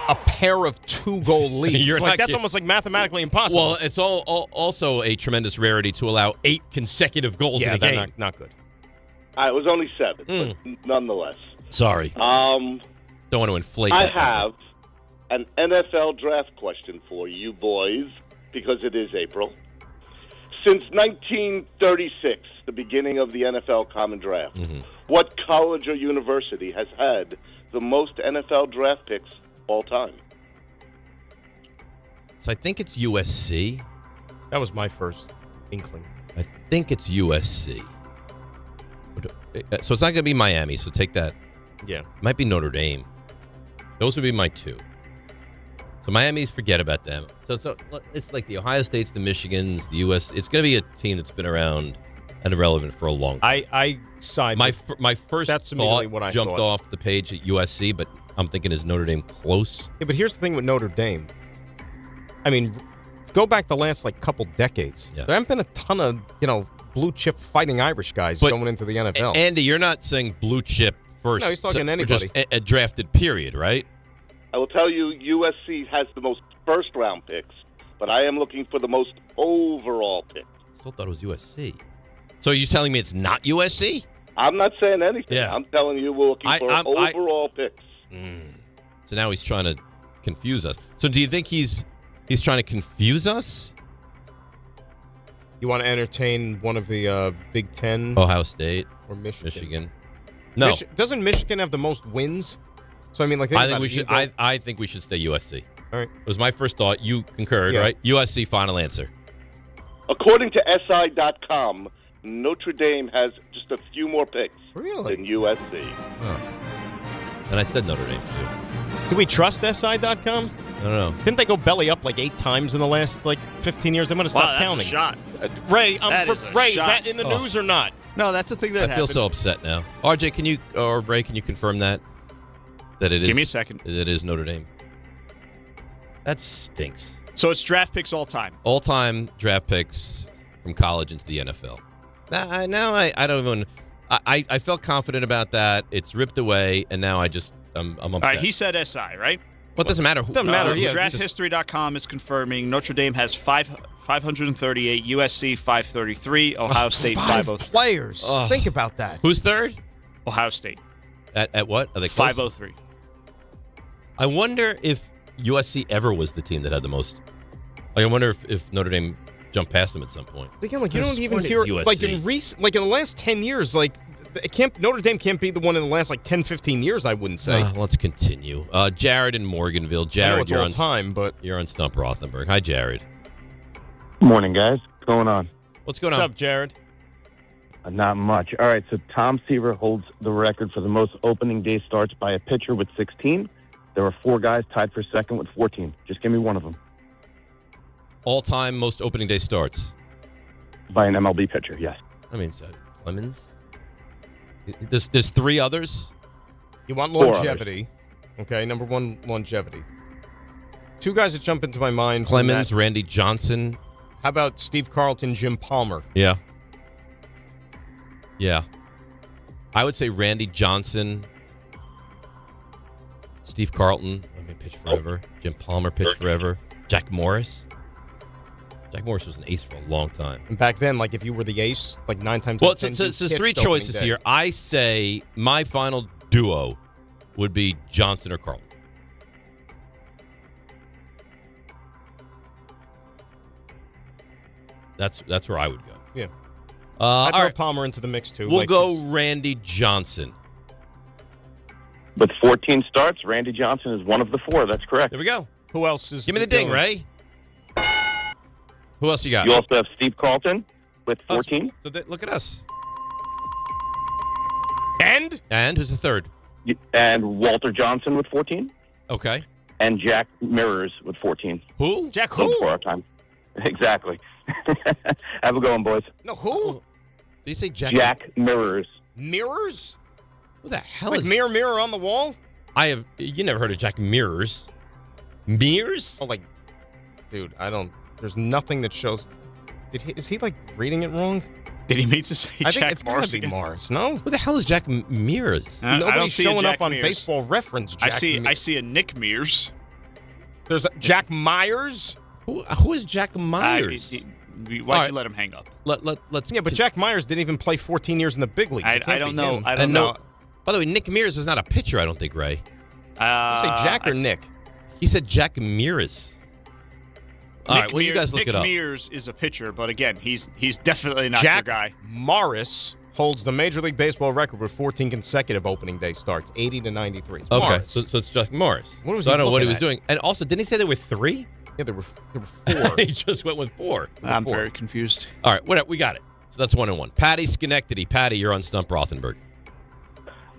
a pair of 2-goal leads. That's almost like mathematically impossible. Well, it's also a tremendous rarity to allow 8 consecutive goals in a game. Not good. It was only 7, but nonetheless. Sorry. Don't want to inflate I that have an NFL draft question for you boys, because it is April. Since 1936, the beginning of the NFL Common Draft, what college or university has had the most NFL draft picks all time? So I think it's USC. That was my first inkling. I think it's USC. So it's not going to be Miami, so take that. Yeah. It might be Notre Dame. Those would be my 2. So Miami's, forget about them. So it's like the Ohio States, the Michigans, the US. It's going to be a team that's been around and irrelevant for a long time. I side. My first That's thought immediately what I jumped thought. off the page at USC, but I'm thinking is Notre Dame close? Yeah, but here's the thing with Notre Dame. I mean, go back the last couple decades. Yeah. There haven't been a ton of blue chip fighting Irish guys going into the NFL. Andy, you're not saying blue chip first. No, he's talking we're anybody. just a drafted period, right? I will tell you, USC has the most first-round picks, but I am looking for the most overall picks. Still thought it was USC. So are you telling me it's not USC? I'm not saying anything. Yeah. I'm telling you we're looking for overall picks. So now he's trying to confuse us. So do you think he's trying to confuse us? You want to entertain one of the Big Ten? Ohio State or Michigan? No. Doesn't Michigan have the most wins? So I mean, I think we should. I think we should stay USC. All right. It was my first thought. You concurred, Yeah. right? USC. Final answer. According to SI.com, Notre Dame has just a few more picks than USC. And I said Notre Dame too. Do we trust SI.com? I don't know. Didn't they go belly up 8 times in the last 15 years? They might have stopped counting. That's a shot. Ray, That is a Ray, shot. is that in the news or not? No, that's the thing that I feel happened. so upset now. RJ, can you or Ray, can you confirm that it is? Give me a second. It is Notre Dame. That stinks. So it's draft picks all time. All-time draft picks from college into the NFL. Now I don't even. I felt confident about that. It's ripped away, and now I'm upset. All right, he said SI, right? Well, it doesn't matter. Doesn't matter. Yeah, DraftHistory.com is confirming Notre Dame has 538, USC 533, Ohio State 503. Players. Think about that. Who's third? Ohio State. At what? Are they close? 503. I wonder if USC ever was the team that had the most. I wonder if Notre Dame jumped past them at some point. Again, you don't even hear in the last 10 years, Notre Dame can't be the one in the last 10, 15 years. I wouldn't say. Let's continue. Jared in Morganville. Jared, I know it's you're all on time, but you're on Stump Rothenberg. Hi, Jared. Morning, guys. What's going on? What's going What's on? up, Jared? Not much. All right, so Tom Seaver holds the record for the most opening day starts by a pitcher with 16. There were 4 guys tied for second with 14. Just give me one of them. All-time most opening day starts by an MLB pitcher. Yes. I mean, Clemens. There's 3 others. You want longevity? Okay, number 1, longevity. 2 guys that jump into my mind. Clemens, Randy Johnson. How about Steve Carlton, Jim Palmer? Yeah. I would say Randy Johnson, Steve Carlton. I mean, pitched forever. Jim Palmer pitched forever. Jack Morris. Jack Morris was an ace for a long time. And back then, if you were the ace, 9 times Well, out of 10, so you there's pitched 3 opening choices day. here. I say my final duo would be Johnson or Carlton. That's where I would go. Yeah. I'd throw Palmer into the mix, too. We'll go Randy Johnson. With 14 starts, Randy Johnson is one of the 4. That's correct. There we go. Who else is... Give me the ding, Ray. Who else you got? You also have Steve Carlton with 14. Look at us. And who's the third? And Walter Johnson with 14. Okay. And Jack Mirrors with 14. Who? Jack who? Before our time. Exactly. Have a good one, boys. No, who? Did you say Jack? Jack Mirrors. Mirrors? Who the hell Like is mirror on the wall? You never heard of Jack Mirrors? Mirrors? Oh, dude, I don't. There's nothing that shows. Is he reading it wrong? Did he mean to say I Jack think it's got Morris to be again? Morris. No. Who the hell is Jack Mirrors? I don't Nobody's see a showing Jack up on Mears. Baseball Reference. Jack I see a Nick Mears. There's Jack Myers. Who is Jack Myers? Why'd you let him hang up? Let's. Yeah, but Jack Myers didn't even play 14 years in the big leagues. I don't know. I don't know. By the way, Nick Mears is not a pitcher, I don't think, Ray. You say Jack or Nick? He said Jack Mears. All right, well, you guys look Nick it up. Mears is a pitcher, but again, he's definitely not Jack your guy. Morris holds the Major League Baseball record with 14 consecutive opening day starts, 80 to 93. It's Okay, Morris. so it's Jack Morris. What was so he I don't know what he looking was at? doing. And also, didn't he say there were 3? Yeah, there were 4. He just went with 4. I'm very confused. All right, whatever, we got it. So that's 1-1. Patty Schenectady. Patty, you're on Stump Rothenberg.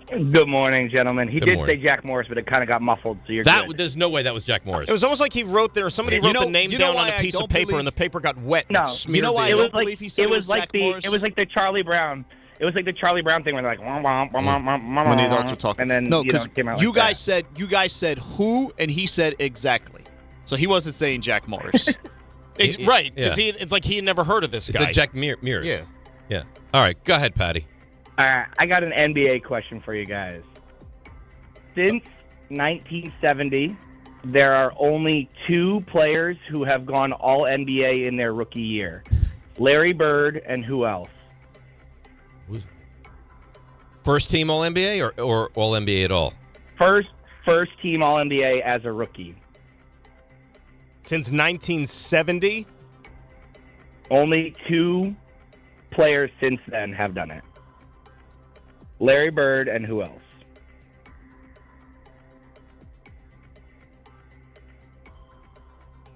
Good morning, gentlemen. He Good did morning. say Jack Morris, but it kind of got muffled, so you're That good. There's no way that was Jack Morris. It was almost like he wrote there. Somebody wrote the name down on a piece of paper, believe- and the paper got wet. And No, it smeared it the- was like believe he said it it was was like Jack the Morris? it was like the Charlie Brown. It was like the Charlie Brown thing where they're like, When the adults were talking. and then No, you know, because it came out you like guys said who, and he said exactly. So he wasn't saying Jack Morris. Right, because Yeah. it's like he had never heard of this He guy. said Jack Mears. Yeah. Yeah. All right, go ahead, Patty. All right, I got an NBA question for you guys. Since 1970, there are only 2 players who have gone all NBA in their rookie year. Larry Bird and who else? First team All NBA or All NBA at all? First team all NBA as a rookie. Since 1970? Only 2 players since then have done it. Larry Bird and who else?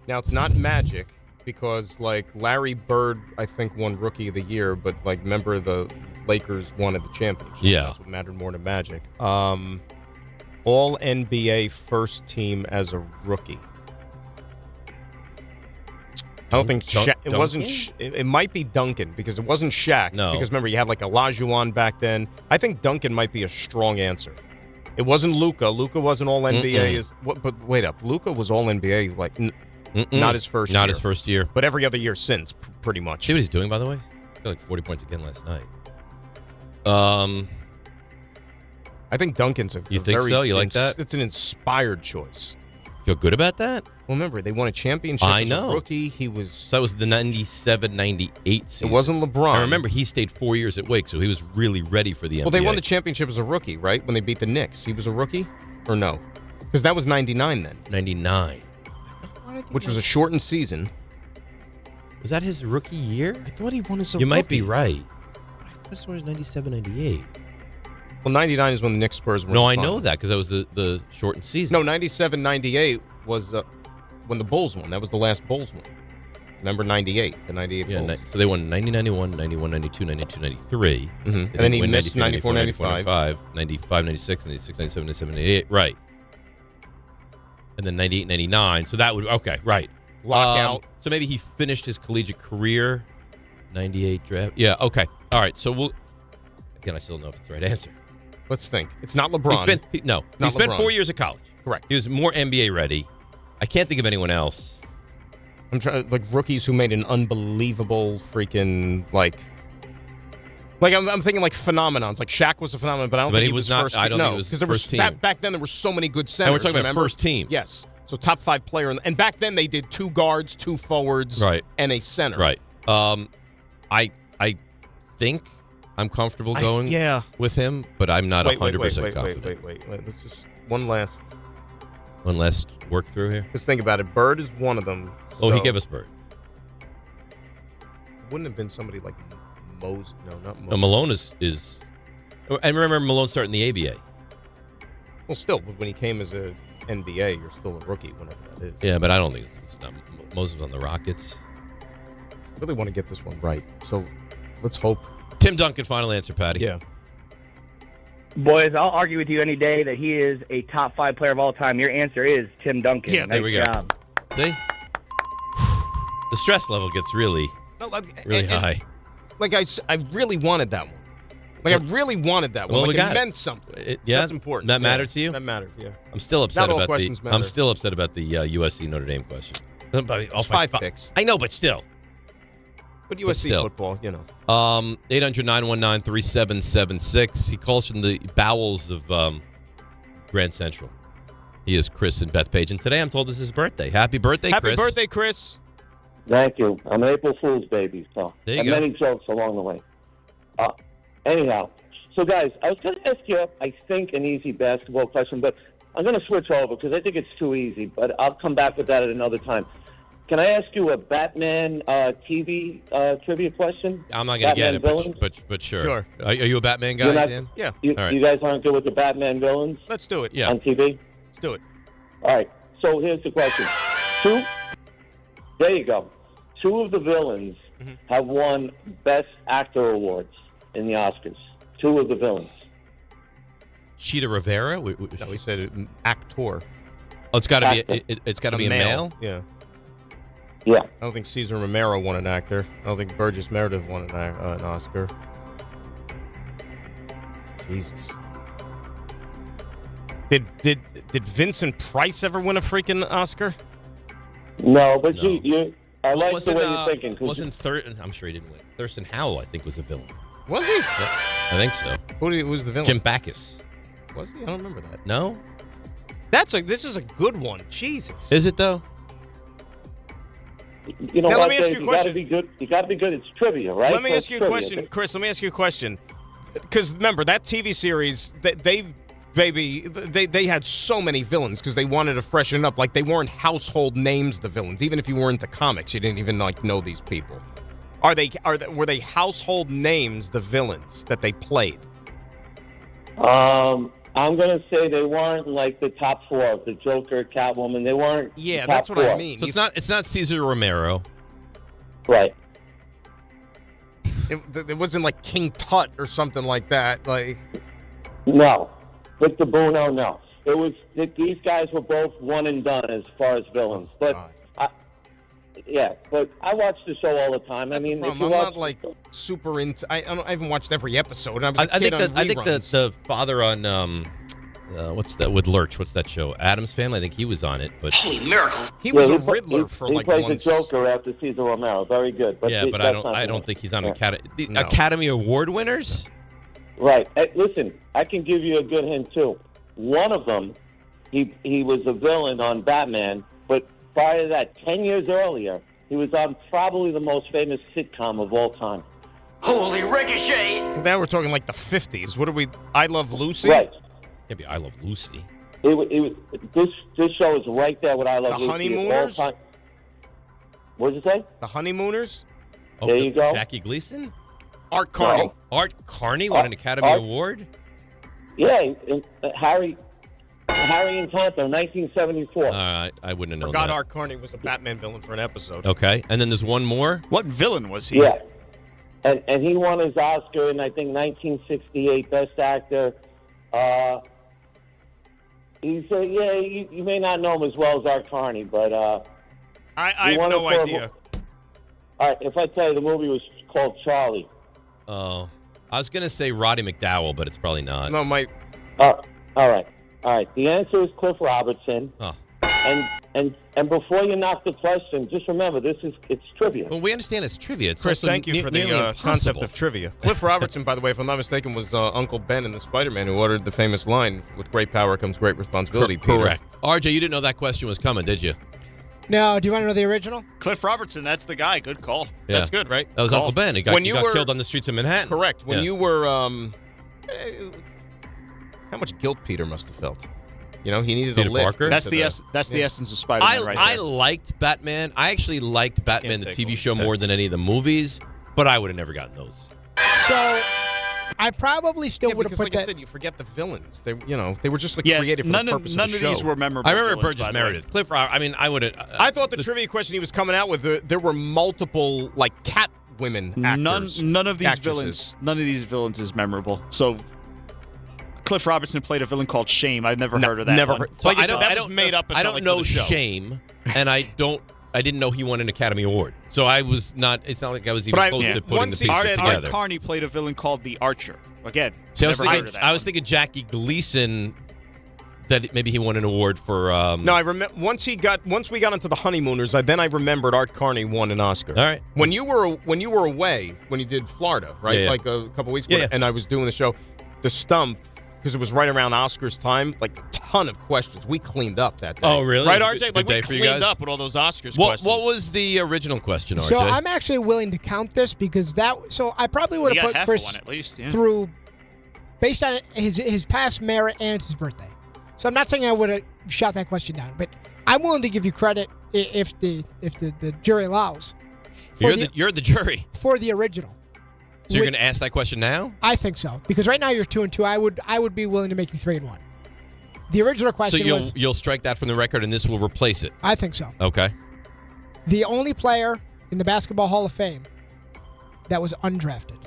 Now, it's not Magic because, like, Larry Bird, I think, won Rookie of the Year, but, like, remember the Lakers wanted the championship. Yeah. That's what mattered more than Magic. All NBA first team as a rookie. I don't think Shaq. It wasn't. It might be Duncan because it wasn't Shaq. No. Because remember, you had like Olajuwon back then. I think Duncan might be a strong answer. It wasn't Luka. Luka wasn't All NBA. But wait up, Luka was All NBA like not his first. Not year, his first year, but every other year since, pretty much. See what he's doing, by the way. He got like 40 points again last night. I think Duncan's a. You think very so? You like that? It's an inspired choice. Feel good about that? Well, remember, they won a championship I as know. a rookie. He was. So that was the 97-98 season. It wasn't LeBron. I remember he stayed 4 years at Wake, so he was really ready for the NBA. Well, they won the championship as a rookie, right? When they beat the Knicks. He was a rookie? Or no? Because that was 99 then. 99. Which was a shortened season. Was that his rookie year? I thought he won as a You rookie. might be right. I just wanted 97-98. Well, 99 is when the Knicks Spurs won. No, the I know finals. that because that was the shortened season. No, 97-98 was when the Bulls won. That was the last Bulls win. Remember 98, the 98 Yeah, Bulls. so they won 90-91, 91-92, 92-93. And then he missed 94-95. 95-96, 96-97, 97-98. Right. And then 98-99. So that would, okay, right. Lockout. So maybe he finished his collegiate career. 98 draft. Yeah, okay. All right, so again, I still don't know if it's the right answer. Let's think. It's not LeBron. He spent 4 years at college. Correct. He was more NBA ready. I can't think of anyone else. I'm trying like rookies who made an unbelievable freaking like I'm thinking like phenomenons. Like Shaq was a phenomenon, but I don't think he was not. first. I don't think he was because there was first team. back then there were so many good centers. And we're talking remember? about first team. Yes. So top 5 player, and back then they did 2 guards, 2 forwards, Right. and a center. Right. I think I'm comfortable going with him, but I'm not 100% confident. Wait. Let's just one last work through here. Just think about it. Bird is one of them. Oh, he so- gave us Bird. Wouldn't have been somebody like Mose. No, not Mose. No, Malone is. And remember, Malone started in the ABA. Well, still, but when he came as a NBA, you're still a rookie, whenever that is. Yeah, but I don't think it's not. Moses on the Rockets. Really want to get this one right. So let's hope. Tim Duncan, final answer, Patty. Yeah. Boys, I'll argue with you any day that he is a top 5 player of all time. Your answer is Tim Duncan. Yeah, there nice we go. job. See? The stress level gets really high. Like I really wanted that one. Like I really wanted that one. Well, like we got it meant something. That's important. That mattered to you? That mattered. Yeah. I'm still upset Not all about questions matter. I'm still upset about the USC Notre Dame question. It's 5 picks. I know, but still. But USC still. football, you know. 800-919-3776. He calls from the bowels of Grand Central. He is Chris and Beth Page, and today I'm told this is his birthday. Happy birthday, Chris. Happy birthday, Chris. Thank you. I'm an April Fool's baby, so There you and go. many jokes along the way. Anyhow, so guys, I was going to ask you, I think, an easy basketball question, but I'm going to switch over because I think it's too easy. But I'll come back with that at another time. Can I ask you a Batman TV trivia question? I'm not going to get it, but sure. Sure. Are you a Batman guy, You're not- Dan? Yeah. You, All right. you guys aren't good with the Batman villains? Let's do it. Yeah. On TV? Let's do it. All right. So here's the question. There you go. 2 of the villains have won Best Actor awards in the Oscars. 2 of the villains. Cheetah Rivera? No, we said an actor. Oh, it's got to be. It's got to be a male. Yeah. Yeah. I don't think Cesar Romero won an actor. I don't think Burgess Meredith won an Oscar. Jesus. Did Vincent Price ever win a freaking Oscar? No, but you I like wasn't, the way you're thinking. I'm sure he didn't win. Thurston Howell, I think, was a villain. Was he? Yeah, I think so. Who was the villain? Jim Backus. Was he? I don't remember that. No? This is a good one. Jesus. Is it, though? You know now, what, let me ask you a question. You got to be good. It's trivia, right? Let me ask you a question, Chris. Let me ask you a question. Because remember that TV series, they had so many villains because they wanted to freshen it up. Like they weren't household names, the villains. Even if you were into comics, you didn't even know these people. Were they household names, the villains that they played? I'm going to say they weren't like the top four, the Joker, Catwoman. They weren't. Yeah, the that's top what four. I mean. So it's not Cesar Romero. Right. It wasn't like King Tut or something like that. Like no, Victor Bruno. No, it was these guys were both one and done as far as villains. But but I watch the show all the time. That's I mean, I'm not like super into. I haven't watched every episode. I think the father on what's that with Lurch? What's that show? Addams Family. I think he was on it. But holy miracles! He was a Riddler for like once. He once. plays the Joker after Cesar Romero. Very good. But but I don't think he's on Academy Award winners. Right. Hey, listen, I can give you a good hint too. One of them, he was a villain on Batman, but prior to that, 10 years earlier, he was on probably the most famous sitcom of all time. Holy ricochet! Now we're talking like the 50s. What are we? I Love Lucy. Right. Maybe I Love Lucy. This show is right there with I Love Lucy. The Honeymooners? What did you say? The Honeymooners? There you go. Jackie Gleason? Art Carney. No. Art Carney won an Academy Award? Yeah, Harry Encanto, 1974. I wouldn't have known Forgot that. Art Carney was a Batman villain for an episode. Okay, and then there's one more? What villain was he? Yeah. And he won his Oscar in, I think, 1968, Best Actor. You may not know him as well as Art Carney, but I have no idea. All right, if I tell you, the movie was called Charlie. Oh, I was going to say Roddy McDowell, but it's probably not. No, Mike. All right. The answer is Cliff Robertson. Oh. And before you knock the question, just remember it's trivia. Well, we understand it's trivia. It's Chris, also thank you for the concept of trivia. Cliff Robertson, by the way, if I'm not mistaken, was Uncle Ben in the Spider-Man who uttered the famous line, "With great power comes great responsibility." Correct. RJ, you didn't know that question was coming, did you? No. Do you want to know the original? Cliff Robertson, that's the guy. Good call. Yeah. That's good, right? That was Uncle Ben. He got killed on the streets of Manhattan. Correct. When Yeah. you were, how much guilt Peter must have felt. You know, he needed Peter a lift. Parker? That's the essence of Spider-Man right there. I liked Batman. I actually liked Batman, the TV show, more than any of the movies, but I would have never gotten those. So I probably still would have put like that. I said, you forget the villains. They were just created for the purpose of the None of show. these were memorable. I remember villains, Burgess by the way. Meredith. Cliff Robertson. I mean, I would have. I thought the trivia question he was coming out with, there were multiple like cat women actors. None of these villains is memorable. So Cliff Robertson played a villain called Shame. I've never heard of that. Never one. heard. So Like I I said, don't. that I was don't made up. I don't know for the show. Shame, and I didn't know he won an Academy Award. So I was not. It's not like I was even close to putting the pieces together. Art Carney played a villain called the Archer. Again, See, never heard of that. I was thinking Jackie Gleason. That maybe he won an award for. No, I remember once we got into the Honeymooners. Then I remembered Art Carney won an Oscar. All right. When you were away, when you did Florida, right? Yeah. Like a couple weeks ago, and I was doing the show, the Stump, because it was right around Oscars time. Like a ton of questions. We cleaned up that day. Oh, really? Right, It was RJ? a good Like day we for you cleaned guys? up with all those Oscars What questions. was the original question, RJ? So I'm actually willing to count this because so I probably would have put half Chris one at least, yeah. through based on his past merit and it's his birthday. So I'm not saying I would have shot that question down, but I'm willing to give you credit if the jury allows. You're the jury for the original. So you're going to ask that question now? I think so because right now you're 2-2. I would be willing to make you 3-1. The original question So you'll strike that from the record and this will replace it? I think so. Okay. The only player in the Basketball Hall of Fame that was undrafted.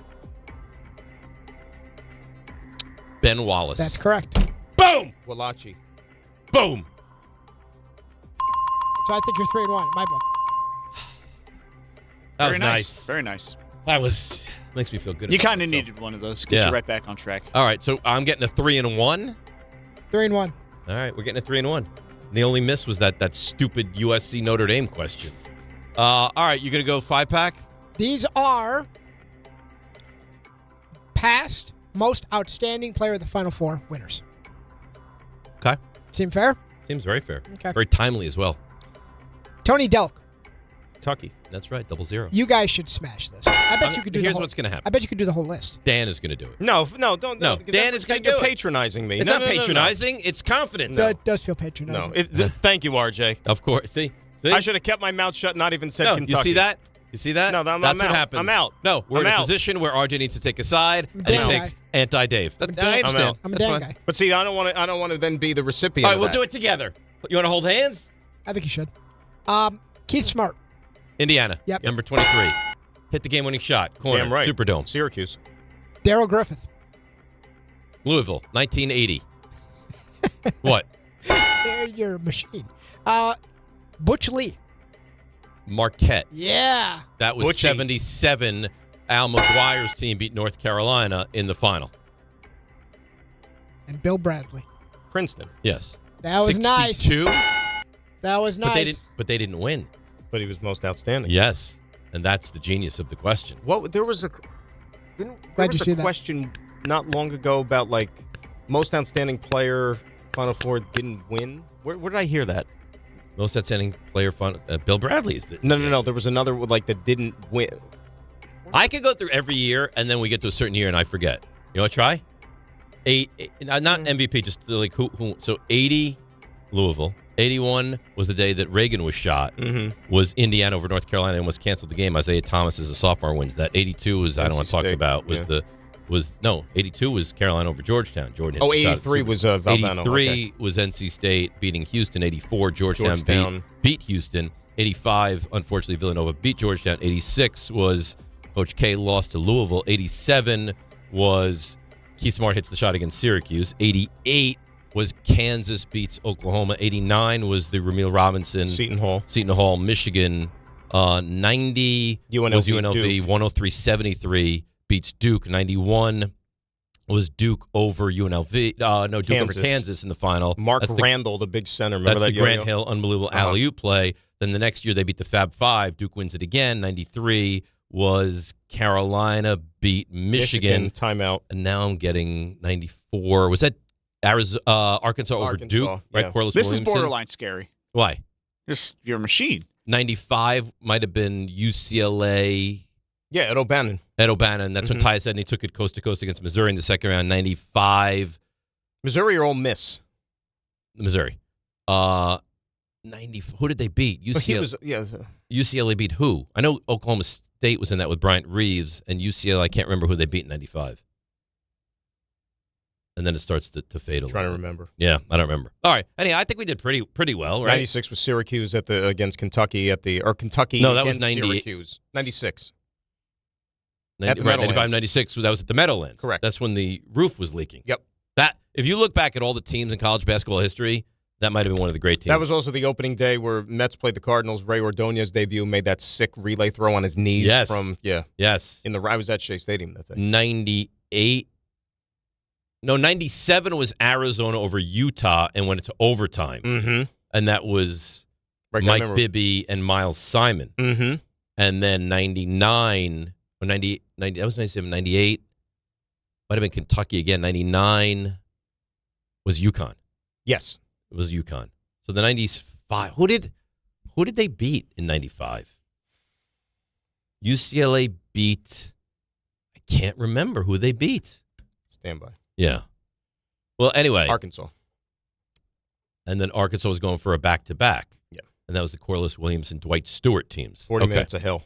Ben Wallace. That's correct. Boom! Wallachi. Boom! So I think you're 3-1 in my book. That Very was nice. Very nice. That was makes me feel good. You about kind of myself. needed one of those. Get you right back on track. All right, so I'm getting a 3-1. 3-1. All right, we're getting a 3-1. And the only miss was that stupid USC Notre Dame question. All right, you gonna go 5-pack? These are past most outstanding player of the Final Four winners. Okay. Seem fair? Seems very fair. Okay. Very timely as well. Tony Delk. Kentucky. That's right, 0. You guys should smash this. I bet you could do Here's the whole, what's going to happen. I bet you could do the whole list. Dan is going to do it. No, don't. No, Dan is going to do You're it. patronizing me. It's not patronizing. It's confidence. It does feel patronizing. No. Thank you, RJ. Of course. See? I should have kept my mouth shut, not even said Kentucky. You see that? You see that? No, that's what happens. I'm out. No, we're I'm in a out. position where RJ needs to take a side, and Dan he takes guy. anti-Dave. I understand. I'm out. I'm a That's Dan fine. guy. But see, I don't want to then be the recipient. All right, of we'll that. do it together. You want to hold hands? I think you should. Keith Smart. Indiana. Yep. Number 23. Hit the game-winning shot. Corner. Damn right. Superdome. Syracuse. Daryl Griffith. Louisville. 1980. What? You're a machine. Butch Lee. Marquette. Yeah. That was Butchie. 77. Al McGuire's team beat North Carolina in the final. And Bill Bradley. Princeton. Yes. That was nice. 62. That was nice. But they didn't win. But he was most outstanding. Yes. And that's the genius of the question. What? There was a question not long ago about like most outstanding player Final Four didn't win. Where did I hear that? Most outstanding player, Bill Bradley is the. No. There was another like that didn't win. I could go through every year, and then we get to a certain year, and I forget. You want to try? Not MVP, just like who. So 80, Louisville. 81 was the day that Reagan was shot. Mm-hmm. Was Indiana over North Carolina, almost canceled the game. Isaiah Thomas as a sophomore wins that. 82 was I don't want to talk about. 82 was Carolina over Georgetown. Jordan. 83 was Valdano. 83 was NC State beating Houston. 84 Georgetown. Beat Houston. 85 unfortunately Villanova beat Georgetown. 86 was Coach K lost to Louisville. 87 was Keith Smart hits the shot against Syracuse. 88 was Kansas beats Oklahoma. 89 was the Ramil Robinson. Seton Hall, Michigan. 90 was UNLV. 103-73 beats Duke. 91 was Duke over UNLV. Duke over Kansas in the final. Mark Randall, the big center. Remember that's that the Grant Hill unbelievable alley-oop play. Then the next year they beat the Fab Five. Duke wins it again. 93 was Carolina beat Michigan. Timeout. And now I'm getting 94. Was that Arkansas over Duke? Right, Corliss This Williamson? is borderline scary. Why? Just you're a machine. 95 might have been UCLA. Yeah, Ed O'Bannon. That's when Ty Sedney took it coast to coast against Missouri in the second round. 95. Missouri or Ole Miss? Missouri. 90. Who did they beat? UCLA beat who? I know Oklahoma State was in that with Bryant Reeves, and UCLA, I can't remember who they beat in 95. And then it starts to fade a little. Trying to remember. Yeah, I don't remember. All right. Anyhow, I think we did pretty well, right? 96 was Syracuse against Kentucky Kentucky. No, that was against 98. Syracuse. 96. 95, 96. That was at the Meadowlands. Correct. That's when the roof was leaking. Yep. That if you look back at all the teams in college basketball history, that might have been one of the great teams. That was also the opening day where Mets played the Cardinals. Ray Ordonez's debut made that sick relay throw on his knees. Yes. Yes. I was at Shea Stadium that day. 98. No, 97 was Arizona over Utah and went into overtime. Mm-hmm. And that was Right, Mike Bibby and Miles Simon. Mm-hmm. And then 99, or 90, that was 97, 98. Might have been Kentucky again. 99 was UConn. Yes. It was UConn. So the 95. Who did they beat in 95? UCLA beat, I can't remember who they beat. Stand by. Yeah. Well, anyway. Arkansas. And then Arkansas was going for a back-to-back. Yeah. And that was the Corliss Williamson, Dwight Stewart teams. 40 minutes of hell.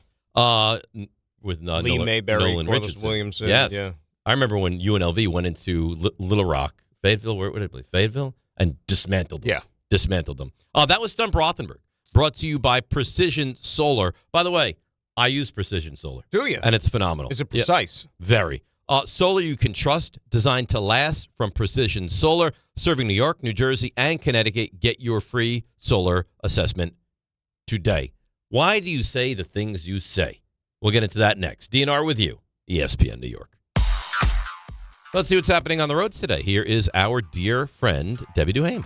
With Lee Mayberry, Nolan Corliss Richardson. Williamson. Yes. Yeah. I remember when UNLV went into Little Rock, Fayetteville, where did they play? Fayetteville? And dismantled them. Yeah. Dismantled them. That was Stump Rothenberg. Brought to you by Precision Solar. By the way, I use Precision Solar. Do you? And it's phenomenal. Is it precise? Yeah, very. Solar you can trust, designed to last from Precision Solar. serving New York, New Jersey, and Connecticut. Get your free solar assessment today. Why do you say the things you say? We'll get into that next. DNR with you, ESPN New York. Let's see what's happening on the roads today. Here is our dear friend, Debbie Duhame.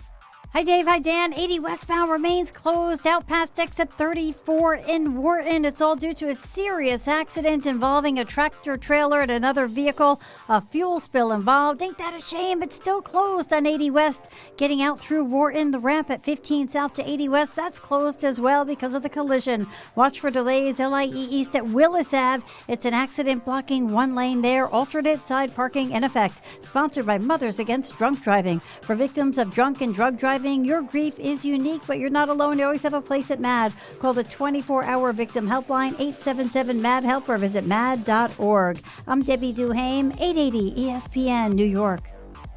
Hi, Dave. Hi, Dan. 80 westbound remains closed out past exit 34 in Wharton. It's all due to a serious accident involving a tractor trailer and another vehicle. A fuel spill involved. Ain't that a shame? It's still closed on 80 West. Getting out through Wharton, the ramp at 15 South to 80 West, that's closed as well because of the collision. Watch for delays. LIE East at Willis Ave. It's an accident blocking one lane there. Alternate side parking in effect. Sponsored by Mothers Against Drunk Driving. For victims of drunk and drug driving, your grief is unique, but you're not alone. You always have a place at MAD. Call the 24-hour victim helpline, 877-MAD-HELP, or visit mad.org. I'm Debbie Duhame, 880 ESPN, New York.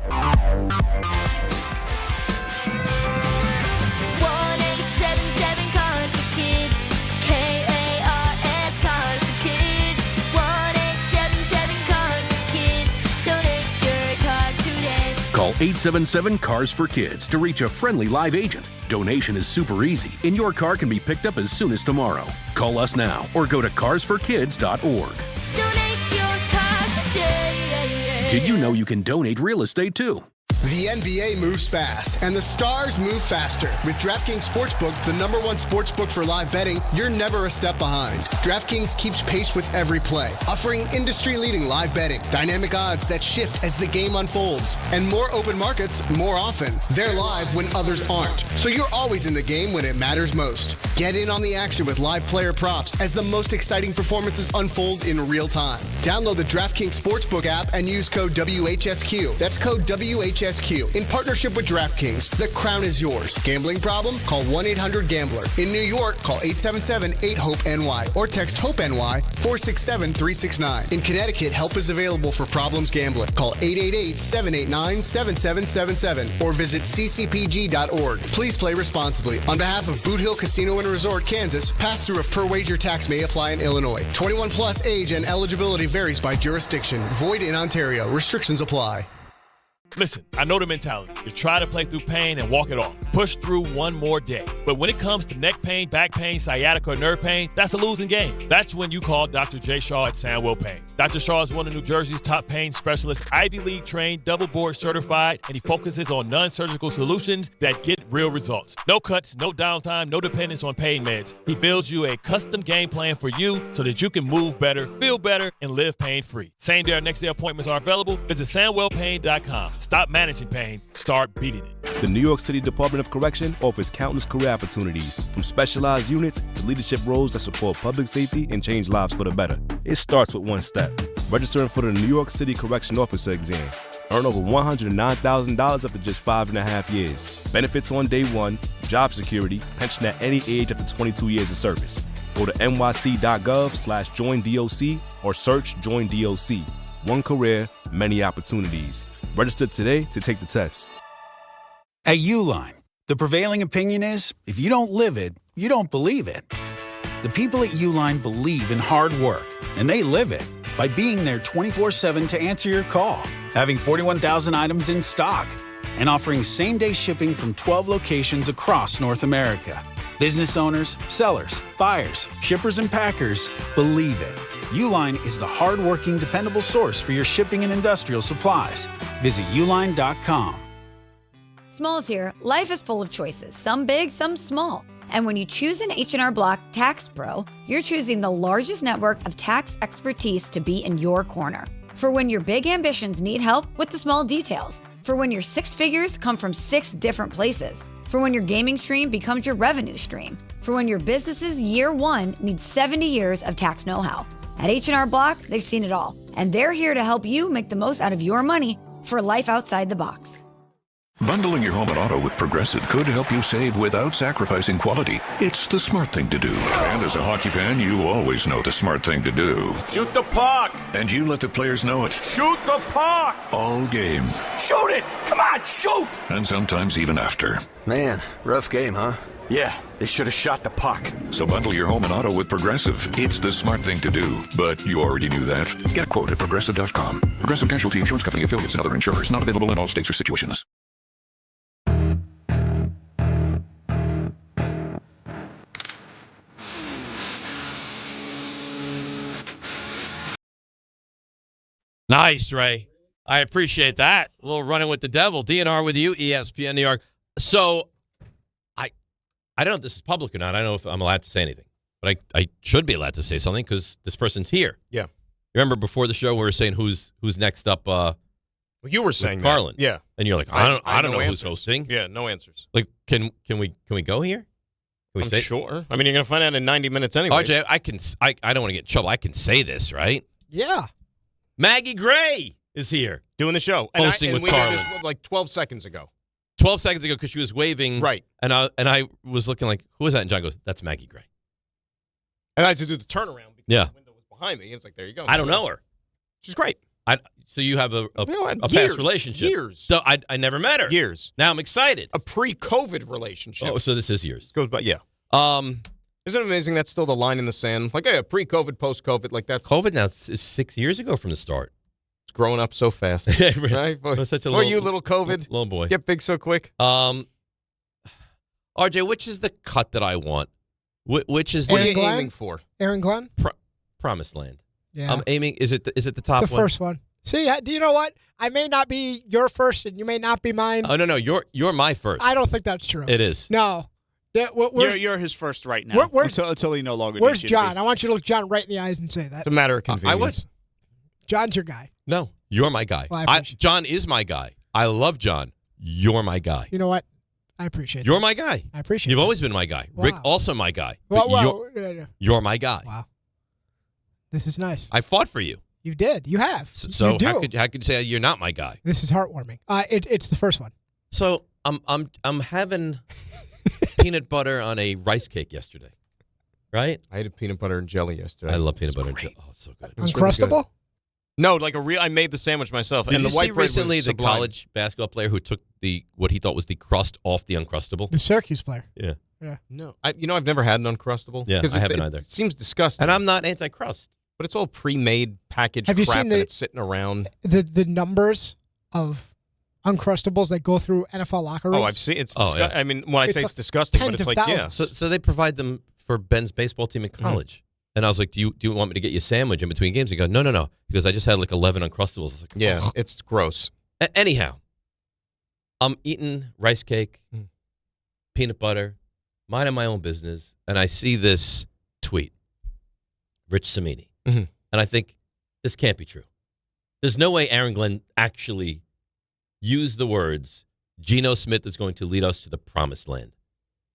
1-877 Cars for Kids. KARS Cars for Kids. 1-877 Cars for Kids. Donate your car today. Call 877-CARS for Kids to reach a friendly live agent. Donation is super easy, and your car can be picked up as soon as tomorrow. Call us now or go to carsforkids.org. Donate your car today. Did you know you can donate real estate too? The NBA moves fast, and the stars move faster. With DraftKings Sportsbook, the #1 sportsbook for live betting, you're never a step behind. DraftKings keeps pace with every play, offering industry-leading live betting, dynamic odds that shift as the game unfolds, and more open markets more often. They're live when others aren't, so you're always in the game when it matters most. Get in on the action with live player props as the most exciting performances unfold in real time. Download the DraftKings Sportsbook app and use code WHSQ. That's code WHSQ. In partnership with DraftKings, the crown is yours. Gambling problem? Call 1-800-GAMBLER. In New York, call 877-8-HOPE-NY or text HOPE-NY 467-369. In Connecticut, help is available for problems gambling. Call 888-789-7777 or visit ccpg.org. Please play responsibly. On behalf of Boot Hill Casino and Resort, Kansas, pass-through of per-wager tax may apply in Illinois. 21 plus age and eligibility varies by jurisdiction. Void in Ontario. Restrictions apply. Listen, I know the mentality. You try to play through pain and walk it off. Push through one more day. But when it comes to neck pain, back pain, sciatica, or nerve pain, that's a losing game. That's when you call Dr. J. Shaw at Sandwell Pain. Dr. Shaw is one of New Jersey's top pain specialists, Ivy League trained, double board certified, and he focuses on non-surgical solutions that get real results. No cuts, no downtime, no dependence on pain meds. He builds you a custom game plan for you so that you can move better, feel better, and live pain-free. Same day or next day appointments are available. Visit SandwellPain.com. Stop managing pain. Start beating it. The New York City Department of Correction offers countless career opportunities, from specialized units to leadership roles that support public safety and change lives for the better. It starts with one step: registering for the New York City Correction Officer exam. Earn over $109,000 after just 5.5 years. Benefits on day one, job security, pension at any age after 22 years of service. Go to nyc.gov/joinDOC or search Join DOC. One career, many opportunities. Register today to take the test. At Uline, the prevailing opinion is, if you don't live it, you don't believe it. The people at Uline believe in hard work, and they live it by being there 24/7 to answer your call, having 41,000 items in stock, and offering same-day shipping from 12 locations across North America. Business owners, sellers, buyers, shippers, and packers believe it. Uline is the hard-working, dependable source for your shipping and industrial supplies. Visit uline.com. Smalls here. Life is full of choices, some big, some small. And when you choose an H&R Block Tax Pro, you're choosing the largest network of tax expertise to be in your corner. For when your big ambitions need help with the small details. For when your six figures come from 6 different places. For when your gaming stream becomes your revenue stream. For when your business's year one needs 70 years of tax know-how. At H&R Block, they've seen it all. And they're here to help you make the most out of your money for life outside the box. Bundling your home and auto with Progressive could help you save without sacrificing quality. It's the smart thing to do. And as a hockey fan, you always know the smart thing to do. Shoot the puck! And you let the players know it. Shoot the puck! All game. Shoot it! Come on, shoot! And sometimes even after. Man, rough game, huh? Yeah, they should have shot the puck. So bundle your home and auto with Progressive. It's the smart thing to do. But you already knew that. Get a quote at Progressive.com. Progressive Casualty Insurance Company, affiliates, and other insurers. Not available in all states or situations. Nice, Ray. I appreciate that. A little running with the devil. DNR with you, ESPN New York. So, I don't know if this is public or not. I don't know if I'm allowed to say anything. But I should be allowed to say something because this person's here. Yeah. Remember before the show we were saying who's next up? Well, you were saying Carlin. that. Yeah. And you're like, I don't know answers. who's hosting. Yeah, no answers. Like, can we go here? Can we I'm say? sure. I mean, you're going to find out in 90 minutes anyway. RJ, I don't want to get in trouble. I can say this, right? Yeah. Maggie Gray is here. Doing the show. Hosting with we Carlin. did this like 12 seconds ago. 12 seconds ago because she was waving. Right. And I was looking like, who is that? And John goes, that's Maggie Gray. And I had to do the turnaround because the window was behind me. It's like, there you go. I don't know her. She's great. So you have a years, past relationship. Years. So I never met her. Years. Now I'm excited. A pre-COVID relationship. Oh, so this is years. Goes by, yeah. Isn't it amazing that's still the line in the sand? Like, yeah, pre-COVID, post-COVID, like that's... COVID now is 6 years ago from the start. It's growing up so fast. Right? Such a you little COVID? Little boy. Get big so quick? RJ, which is the cut that I want? Which is what are the you aiming for? Aaron Glenn? Promised Land. Yeah. I'm aiming. Is it the top It's the one? first one. See, do you know what? I may not be your first, and you may not be mine. Oh no, you're my first. I don't think that's true. It is. No. Yeah, You're his first right now. Until he no longer. Where's needs you to John? be. I want you to look John right in the eyes and say that. It's a matter of convenience. I would. John's your guy. No, you're my guy. Well, I John is my guy. I love John. You're my guy. You know what? I appreciate You're that. my guy. I appreciate You've that. always been my guy. Wow. Rick, also my guy. Well, But you're my guy. Wow. This is nice. I fought for you. You did. You have. So you do. how could you say you're not my guy? This is heartwarming. It's the first one. So I'm having peanut butter on a rice cake yesterday, right? I ate a peanut butter and jelly yesterday. I love peanut butter and jelly. Oh, it's so good. It was Uncrustable? really good. No, like I made the sandwich myself. Did and you the white see bread recently was the sublime. college basketball player who took what he thought was the crust off the Uncrustable? The Syracuse player. Yeah. Yeah. No, I've never had an Uncrustable. Yeah, 'Cause I haven't either. It seems disgusting. And I'm not anti-crust. But it's all pre-made packaged Have you crap seen and it's sitting around. The numbers of Uncrustables that go through NFL locker rooms? Oh, I've seen it's yeah. I mean, when I say it's disgusting, but tens it's of like, yeah. thousands. So they provide them for Ben's baseball team in college. And I was like, do you want me to get you a sandwich in between games? He goes, no. He goes, I just had like 11 Uncrustables. I was like, Yeah, oh. it's gross. Anyhow, I'm eating rice cake, peanut butter, minding my own business, and I see this tweet, Rich Cimini. Mhm. And I think, this can't be true. There's no way Aaron Glenn actually used the words, Geno Smith is going to lead us to the promised land.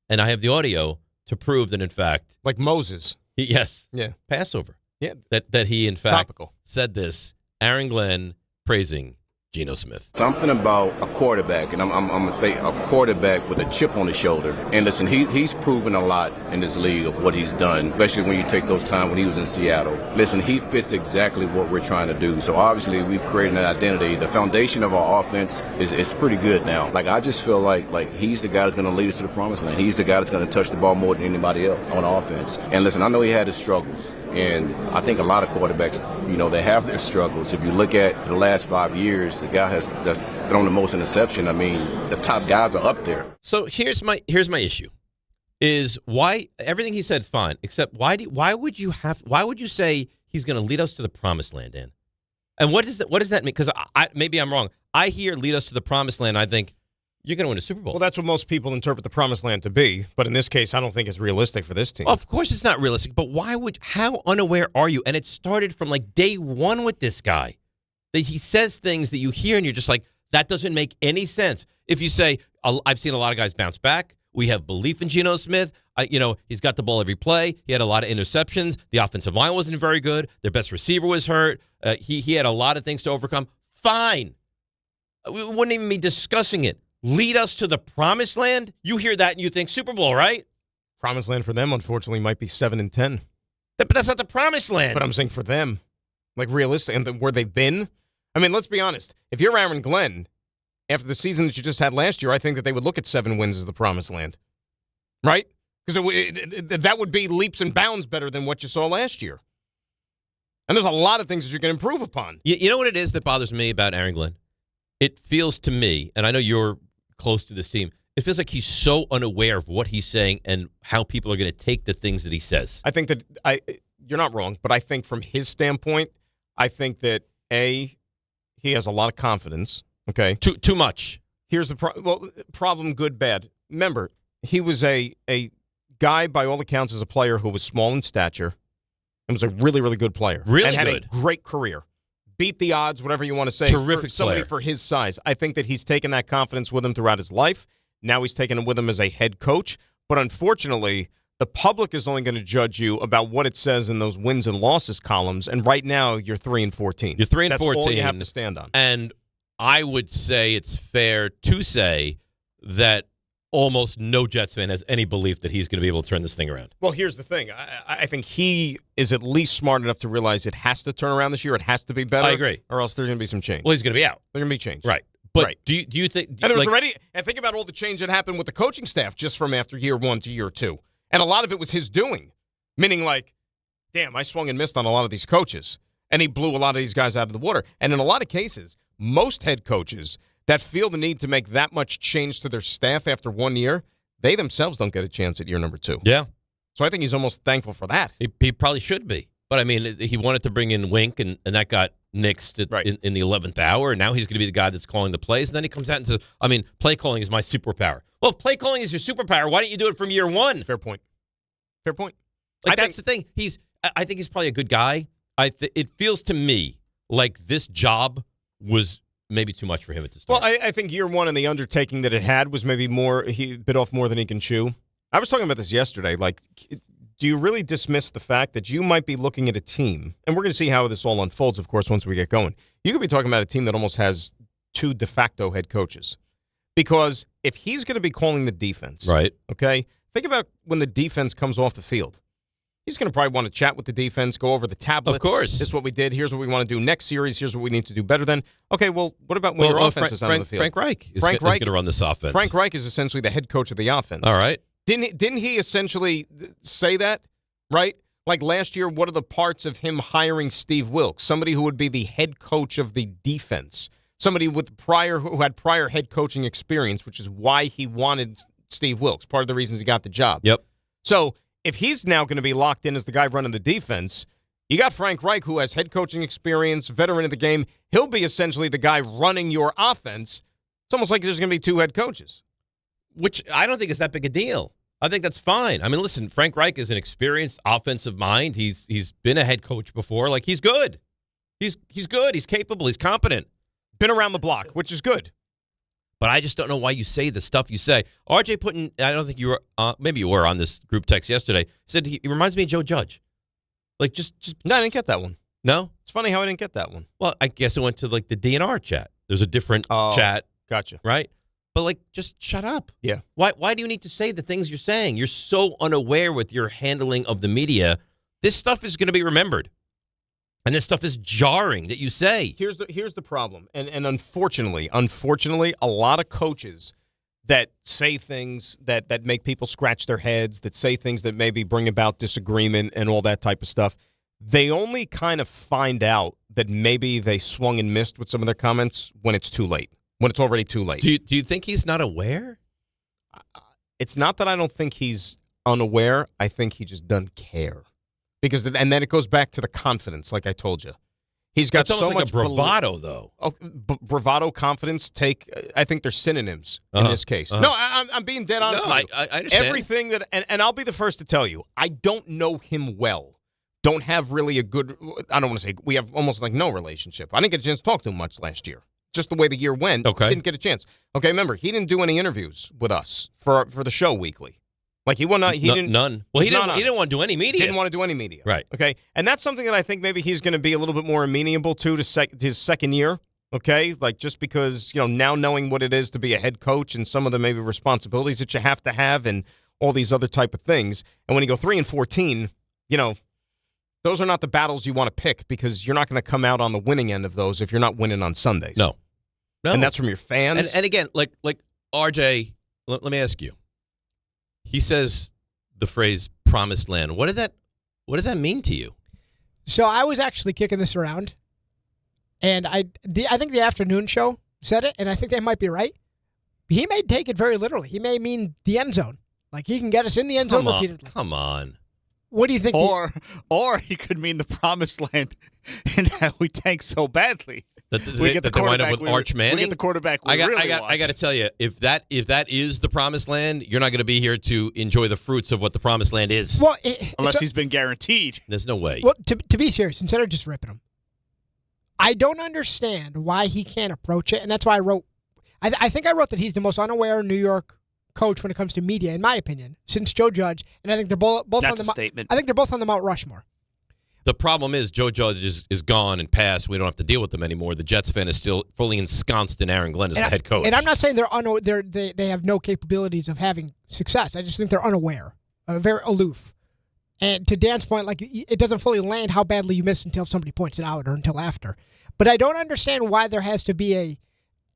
And I have the audio to prove that, in fact, Like Moses. yes, Yeah. Passover. Yeah. That he, in fact, Topical. said this, Aaron Glenn praising Geno Smith. Something about a quarterback, and I'm going to say a quarterback with a chip on his shoulder. And listen, he's proven a lot in this league of what he's done, especially when you take those times when he was in Seattle. Listen, he fits exactly what we're trying to do. So obviously we've created an identity. The foundation of our offense is pretty good now. Like, I just feel like he's the guy that's going to lead us to the promised land. He's the guy that's going to touch the ball more than anybody else on offense. And listen, I know he had his struggles. And I think a lot of quarterbacks, they have their struggles. If you look at the last 5 years, the guy that's thrown the most interception. I mean, the top guys are up there. So here's my issue: is why everything he said is fine, except why would you say he's going to lead us to the promised land, Dan? And what does that mean? Because maybe I'm wrong. I hear lead us to the promised land. I think you're going to win a Super Bowl. Well, that's what most people interpret the promised land to be. But in this case, I don't think it's realistic for this team. Of course it's not realistic, but how unaware are you? And it started from like day one with this guy. That he says things that you hear and you're just like, that doesn't make any sense. If you say, I've seen a lot of guys bounce back. We have belief in Geno Smith. He's got the ball every play. He had a lot of interceptions. The offensive line wasn't very good. Their best receiver was hurt. He had a lot of things to overcome. Fine. We wouldn't even be discussing it. Lead us to the promised land? You hear that and you think Super Bowl, right? Promised land for them, unfortunately, might be 7-10. But that's not the promised land. But I'm saying for them, like realistic, and where they've been. I mean, let's be honest. If you're Aaron Glenn, after the season that you just had last year, I think that they would look at 7 wins as the promised land. Right? Because that would be leaps and bounds better than what you saw last year. And there's a lot of things that you can improve upon. You know what it is that bothers me about Aaron Glenn? It feels to me, and I know you're close to this team, it feels like he's so unaware of what he's saying and how people are going to take the things that he says. I think that you're not wrong, but I think from his standpoint, I think that, A, he has a lot of confidence. Okay, too much. Here's the problem: good, bad. Remember, he was a guy by all accounts as a player who was small in stature and was a really, really good player. Really and had good. a great career. Beat the odds, whatever you want to say. Terrific for somebody player. for his size. I think that he's taken that confidence with him throughout his life. Now he's taken it with him as a head coach. But unfortunately, the public is only going to judge you about what it says in those wins and losses columns. And right now, you're 3-14. You're 3-14. That's all you have to stand on. And I would say it's fair to say that almost no Jets fan has any belief that he's going to be able to turn this thing around. Well, here's the thing. I think he is at least smart enough to realize it has to turn around this year. It has to be better. I agree. Or else there's going to be some change. Well, he's going to be out. There's going to be change. Right. But right. do you think... And there was already... And think about all the change that happened with the coaching staff just from after year 1 to year 2. And a lot of it was his doing. Meaning like, damn, I swung and missed on a lot of these coaches. And he blew a lot of these guys out of the water. And in a lot of cases, most head coaches that feel the need to make that much change to their staff after 1 year... They themselves don't get a chance at year number 2. Yeah. So I think he's almost thankful for that. He probably should be. But, I mean, he wanted to bring in Wink, and that got nixed in the 11th hour. And now he's going to be the guy that's calling the plays. And then he comes out and says, I mean, play calling is my superpower. Well, if play calling is your superpower, why don't you do it from year 1? Fair point. Fair point. Like, that's the thing. I think he's probably a good guy. It feels to me like this job was maybe too much for him at the start. Well, I think year 1 and the undertaking that it had was maybe more, he bit off more than he can chew. I was talking about this yesterday. Like, do you really dismiss the fact that you might be looking at a team, and we're going to see how this all unfolds, of course, once we get going. You could be talking about a team that almost has 2 de facto head coaches. Because if he's going to be calling the defense, right? Okay, think about when the defense comes off the field. He's going to probably want to chat with the defense, go over the tablets. Of course. This is what we did. Here's what we want to do next series. Here's what we need to do better than. Okay, well, what about when your offense is out on the field? Frank Reich is going to run this offense. Frank Reich is essentially the head coach of the offense. All right. Didn't he essentially say that, right? Like last year, what are the parts of him hiring Steve Wilks, somebody who would be the head coach of the defense, somebody who had prior head coaching experience, which is why he wanted Steve Wilks, part of the reasons he got the job. Yep. So if he's now going to be locked in as the guy running the defense, you got Frank Reich, who has head coaching experience, veteran of the game. He'll be essentially the guy running your offense. It's almost like there's going to be 2 head coaches. Which I don't think is that big a deal. I think that's fine. I mean, listen, Frank Reich is an experienced offensive mind. He's been a head coach before. Like, he's good. He's good. He's capable. He's competent. Been around the block, which is good. But I just don't know why you say the stuff you say. RJ I don't think you were, maybe you were on this group text yesterday, said he reminds me of Joe Judge. Like, just. No, I didn't get that one. No? It's funny how I didn't get that one. Well, I guess it went to, like, the DNR chat. There's a different chat. Gotcha. Right? But, like, just shut up. Yeah. Why do you need to say the things you're saying? You're so unaware with your handling of the media. This stuff is going to be remembered. And this stuff is jarring that you say. Here's the problem. And unfortunately, a lot of coaches that say things that make people scratch their heads, that say things that maybe bring about disagreement and all that type of stuff, they only kind of find out that maybe they swung and missed with some of their comments when it's too late, when it's already too late. Do you think he's not aware? It's not that I don't think he's unaware. I think he just doesn't care. And then it goes back to the confidence, like I told you. He's got so much like a bravado, though. Oh, bravado, confidence, I think they're synonyms in this case. No, I'm being dead honest with you. I understand. Everything that, and I'll be the first to tell you, I don't know him well. Don't have really a good, I don't want to say, we have almost like no relationship. I didn't get a chance to talk to him much last year. Just the way the year went, didn't get a chance. Okay, remember, he didn't do any interviews with us for the show weekly. Like he didn't none. Well, he didn't want to do any media. Didn't want to do any media. Right. Okay. And that's something that I think maybe he's going to be a little bit more amenable to his second year. Okay. Like just because, now knowing what it is to be a head coach and some of the maybe responsibilities that you have to have and all these other type of things. And when you go 3-14, those are not the battles you want to pick because you're not going to come out on the winning end of those if you're not winning on Sundays. No. And that's from your fans. And again, like RJ, let me ask you. He says the phrase "promised land." What does that mean to you? So I was actually kicking this around, and I think the afternoon show said it, and I think they might be right. He may take it very literally. He may mean the end zone, like he can get us in the end zone repeatedly. Come on. What do you think? Or he could mean the promised land, and that we tank so badly. We get the quarterback with Arch Manning. We get the quarterback we really want. I got to tell you, if that is the promised land, you're not going to be here to enjoy the fruits of what the promised land is. Well, unless he's been guaranteed. There's no way. Well, to be serious, instead of just ripping him, I don't understand why he can't approach it, and that's why I wrote. I think I wrote that he's the most unaware New York coach when it comes to media, in my opinion, since Joe Judge, and I think they're both That's on a the statement. I think they're both on the Mount Rushmore. The problem is Joe Judge is gone and passed. We don't have to deal with them anymore. The Jets fan is still fully ensconced in Aaron Glenn as the head coach. And I'm not saying they have no capabilities of having success. I just think they're unaware, very aloof. And to Dan's point, like it doesn't fully land how badly you miss until somebody points it out or until after. But I don't understand why there has to be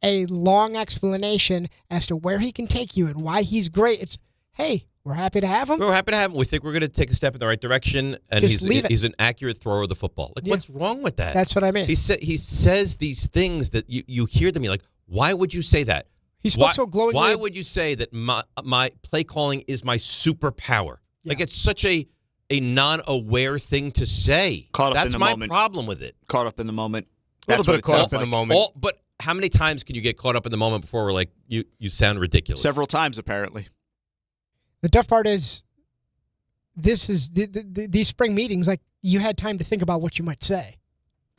a long explanation as to where he can take you and why he's great. It's, hey, we're happy to have him. We're happy to have him. We think we're going to take a step in the right direction, and he's an accurate thrower of the football. Like, what's wrong with that? That's what I mean. He says these things that you hear them. You're like, why would you say that? He spoke so glowingly. Why would you say that my play calling is my superpower? Yeah. Like, it's such a non-aware thing to say. That's my problem with it. Caught up in the moment. That's what it caught up in the moment. But how many times can you get caught up in the moment before we're like, you sound ridiculous? Several times, apparently. The tough part is, this is these spring meetings. Like, you had time to think about what you might say.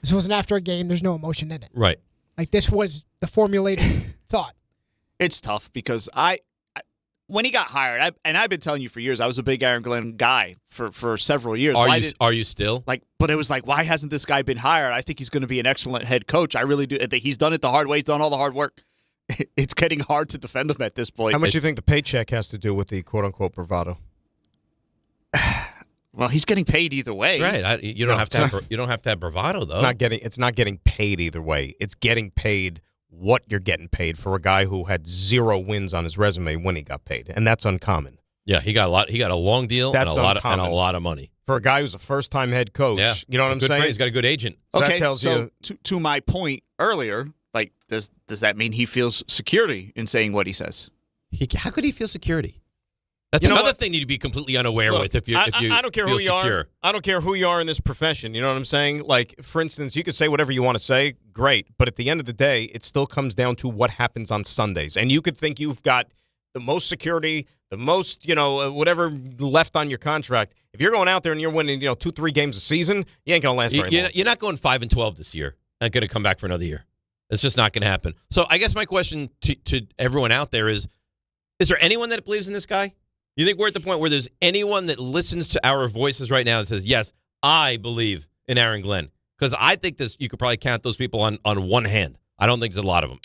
This wasn't after a game. There's no emotion in it. Right. Like, this was the formulated thought. It's tough because when he got hired, I've been telling you for years, I was a big Aaron Glenn guy for several years. Are you still? But it was like, why hasn't this guy been hired? I think he's going to be an excellent head coach. I really do. He's done it the hard way. He's done all the hard work. It's getting hard to defend him at this point. How much do you think the paycheck has to do with the quote-unquote bravado? Well, he's getting paid either way. Right. You don't have to have bravado, though. It's not getting paid either way. It's getting paid what you're getting paid for a guy who had 0 wins on his resume when he got paid, and that's uncommon. Yeah, he got a long deal and a lot of money for a guy who's a first-time head coach. Yeah. You know what I'm saying? He's got a good agent. So okay, that tells you. To my point earlier, like, does that mean he feels security in saying what he says? How could he feel security? That's another thing you'd be completely unaware with if you I don't care who you are. I don't care who you are in this profession. You know what I'm saying? Like, for instance, you could say whatever you want to say, great. But at the end of the day, it still comes down to what happens on Sundays. And you could think you've got the most security, the most, whatever left on your contract. If you're going out there and you're winning, 2-3 games a season, you ain't going to last very long. You're not going 5-12 this year. Not going to come back for another year. It's just not going to happen. So I guess my question to everyone out there is there anyone that believes in this guy? You think we're at the point where there's anyone that listens to our voices right now that says, yes, I believe in Aaron Glenn? Because I think you could probably count those people on one hand. I don't think there's a lot of them.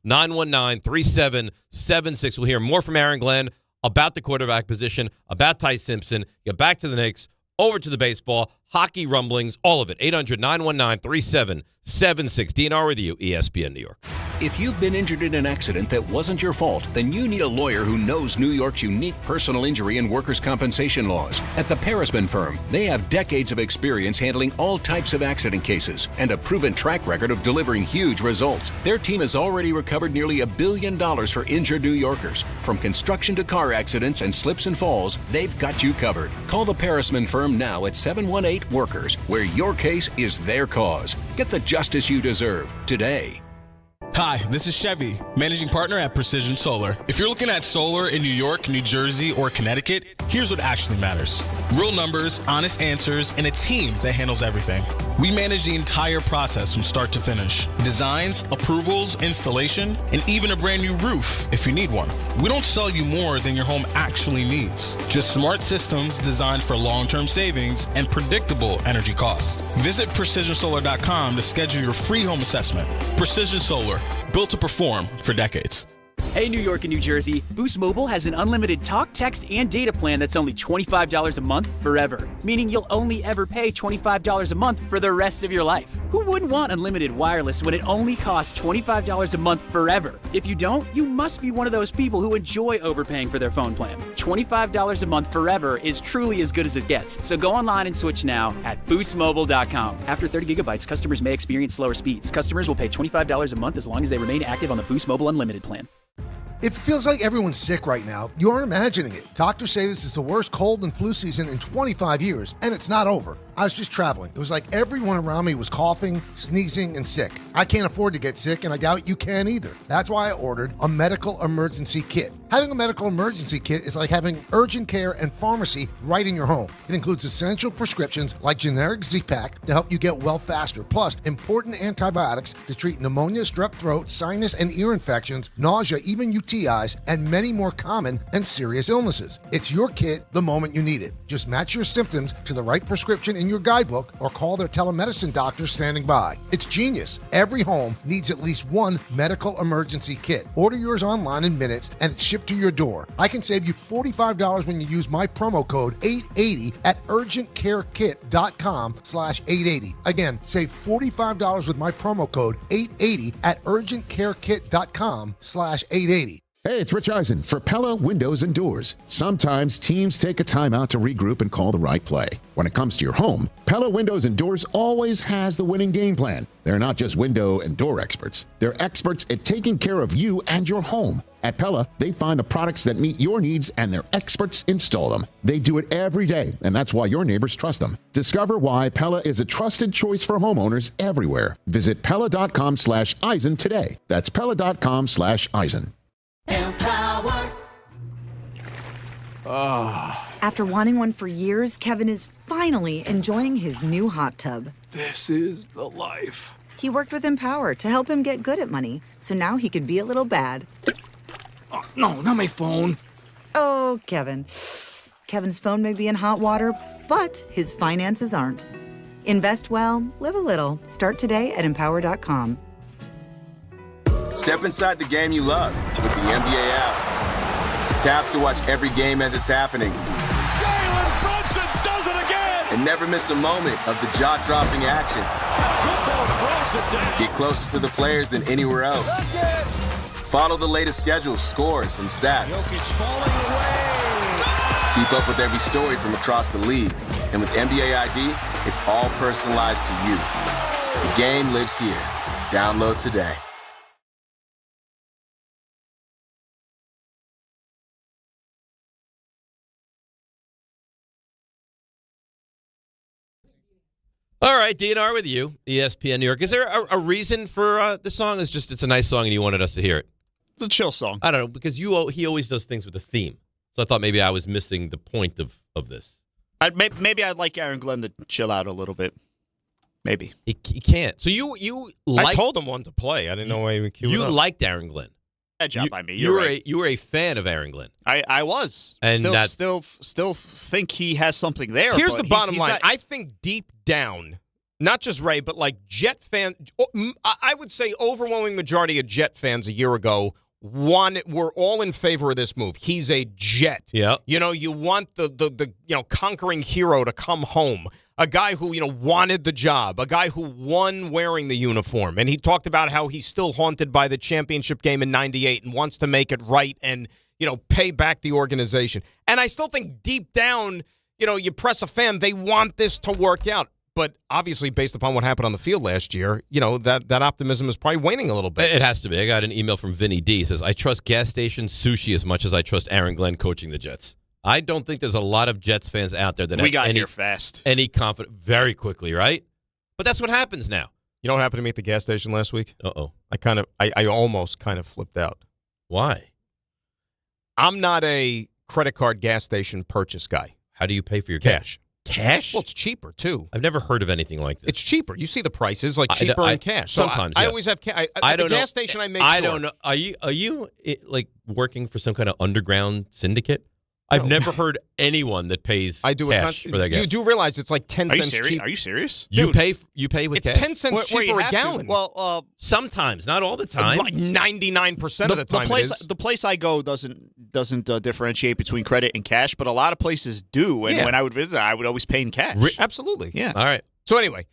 800-919-3776. We'll hear more from Aaron Glenn about the quarterback position, about Ty Simpson, get back to the Knicks, over to the baseball, hockey rumblings, all of it. 800-919-3776. DNR with you, ESPN New York. If you've been injured in an accident that wasn't your fault, then you need a lawyer who knows New York's unique personal injury and workers' compensation laws. At the Parisman Firm, they have decades of experience handling all types of accident cases and a proven track record of delivering huge results. Their team has already recovered nearly $1 billion for injured New Yorkers. From construction to car accidents and slips and falls, they've got you covered. Call the Parisman Firm now at 718-WORKERS, where your case is their cause. Get the justice you deserve today. Hi, this is Chevy, managing partner at Precision Solar. If you're looking at solar in New York, New Jersey, or Connecticut, here's what actually matters. Real numbers, honest answers, and a team that handles everything. We manage the entire process from start to finish. Designs, approvals, installation, and even a brand new roof if you need one. We don't sell you more than your home actually needs. Just smart systems designed for long-term savings and predictable energy costs. Visit PrecisionSolar.com to schedule your free home assessment. Precision Solar, built to perform for decades. Hey, New York and New Jersey, Boost Mobile has an unlimited talk, text, and data plan that's only $25 a month forever, meaning you'll only ever pay $25 a month for the rest of your life. Who wouldn't want unlimited wireless when it only costs $25 a month forever? If you don't, you must be one of those people who enjoy overpaying for their phone plan. $25 a month forever is truly as good as it gets. So go online and switch now at boostmobile.com. After 30 gigabytes, customers may experience slower speeds. Customers will pay $25 a month as long as they remain active on the Boost Mobile Unlimited plan. It feels like everyone's sick right now. You aren't imagining it. Doctors say this is the worst cold and flu season in 25 years, and it's not over. I was just traveling. It was like everyone around me was coughing, sneezing, and sick. I can't afford to get sick, and I doubt you can either. That's why I ordered a medical emergency kit. Having a medical emergency kit is like having urgent care and pharmacy right in your home. It includes essential prescriptions like generic Z-Pak to help you get well faster, plus important antibiotics to treat pneumonia, strep throat, sinus and ear infections, nausea, even UTIs, and many more common and serious illnesses. It's your kit the moment you need it. Just match your symptoms to the right prescription in your guidebook or call their telemedicine doctor standing by. It's genius. Every home needs at least one medical emergency kit. Order yours online in minutes and it's shipped to your door. I can save you $45 when you use my promo code 880 at urgentcarekit.com/880. Again, save $45 with my promo code 880 at urgentcarekit.com/880. Hey, it's Rich Eisen for Pella Windows and Doors. Sometimes teams take a timeout to regroup and call the right play. When it comes to your home, Pella Windows and Doors always has the winning game plan. They're not just window and door experts. They're experts at taking care of you and your home. At Pella, they find the products that meet your needs and their experts install them. They do it every day, and that's why your neighbors trust them. Discover why Pella is a trusted choice for homeowners everywhere. Visit Pella.com/Eisen today. That's Pella.com/Eisen. Empower. After wanting one for years, Kevin is finally enjoying his new hot tub. This is the life. He worked with Empower to help him get good at money, so now he could be a little bad. Oh, no, not my phone. Oh, Kevin. Kevin's phone may be in hot water, but his finances aren't. Invest well, live a little. Start today at Empower.com. Step inside the game you love with the NBA app. Tap to watch every game as it's happening. Jalen Brunson does it again! And never miss a moment of the jaw-dropping action. Get closer to the players than anywhere else. Follow the latest schedules, scores, and stats. Keep up with every story from across the league. And with NBA ID, it's all personalized to you. The game lives here. Download today. All right, DNR with you, ESPN New York. Is there a reason for the song? It's a nice song and you wanted us to hear it? It's a chill song. I don't know, because he always does things with a theme. So I thought maybe I was missing the point of this. Maybe I'd like Aaron Glenn to chill out a little bit. Maybe. He can't. So you I told him one to play. I didn't know why he would cue it up. liked Aaron Glenn. Bad job by me. You were a fan of Aaron Glenn. I was. And still think he has something there. Here's but the bottom line. Not, I think deep down, not just Ray, but like Jet fans, I would say overwhelming majority of Jet fans a year ago were all in favor of this move. He's a Jet. Yeah. You want the conquering hero to come home. A guy who, wanted the job. A guy who won wearing the uniform. And he talked about how he's still haunted by the championship game in '98 and wants to make it right and, pay back the organization. And I still think deep down, you press a fan, they want this to work out. But obviously, based upon what happened on the field last year, that optimism is probably waning a little bit. It has to be. I got an email from Vinny D. He says, I trust gas station sushi as much as I trust Aaron Glenn coaching the Jets. I don't think there's a lot of Jets fans out there that we got here fast. Any confidence very quickly, right? But that's what happens now. You know what happened to me at the gas station last week? Uh-oh. I almost kind of flipped out. Why? I'm not a credit card gas station purchase guy. How do you pay for your cash? Cash? Well, it's cheaper, too. I've never heard of anything like this. It's cheaper. You see the prices, like cheaper in cash. Sometimes, I yes. always have cash. I At don't the know. gas station, I make I sure. don't know. Are you like working for some kind of underground syndicate? I've never heard anyone that pays cash for their gas. You do realize it's like 10 cents cheaper. Are you serious? You pay with it's cash? 10 cents cheaper a gallon. Well, sometimes, not all the time. Like 99% of the time it is. The place I go doesn't differentiate between credit and cash, but a lot of places do. And when I would visit, I would always pay in cash. Absolutely. Yeah. All right. So anyway,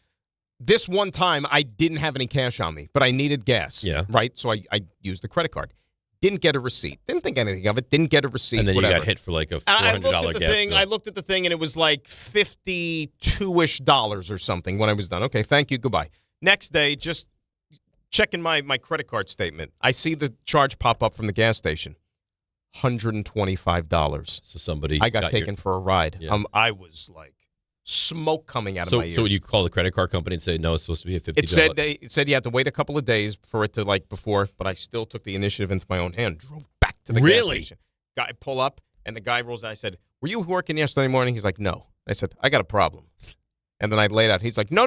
this one time I didn't have any cash on me, but I needed gas. Yeah. Right? So I used the credit card. Didn't get a receipt. Didn't think anything of it. Didn't get a receipt. And then whatever. you got hit for like a $400 gas bill. I looked at the thing, and it was like $52-ish or something when I was done. Okay, thank you. Goodbye. Next day, just checking my credit card statement. I see the charge pop up from the gas station. $125. So somebody I got taken for a ride. Yeah. I was like smoke coming out of my ears. So would you call the credit card company and say, no, it's supposed to be a $50? It said you had to wait a couple of days for it to before, but I still took the initiative into my own hand. Drove back to the gas station. Guy pull up, and the guy rolls out. I said, were you working yesterday morning? He's like, no. I said, I got a problem. And then I laid out. He's like, no.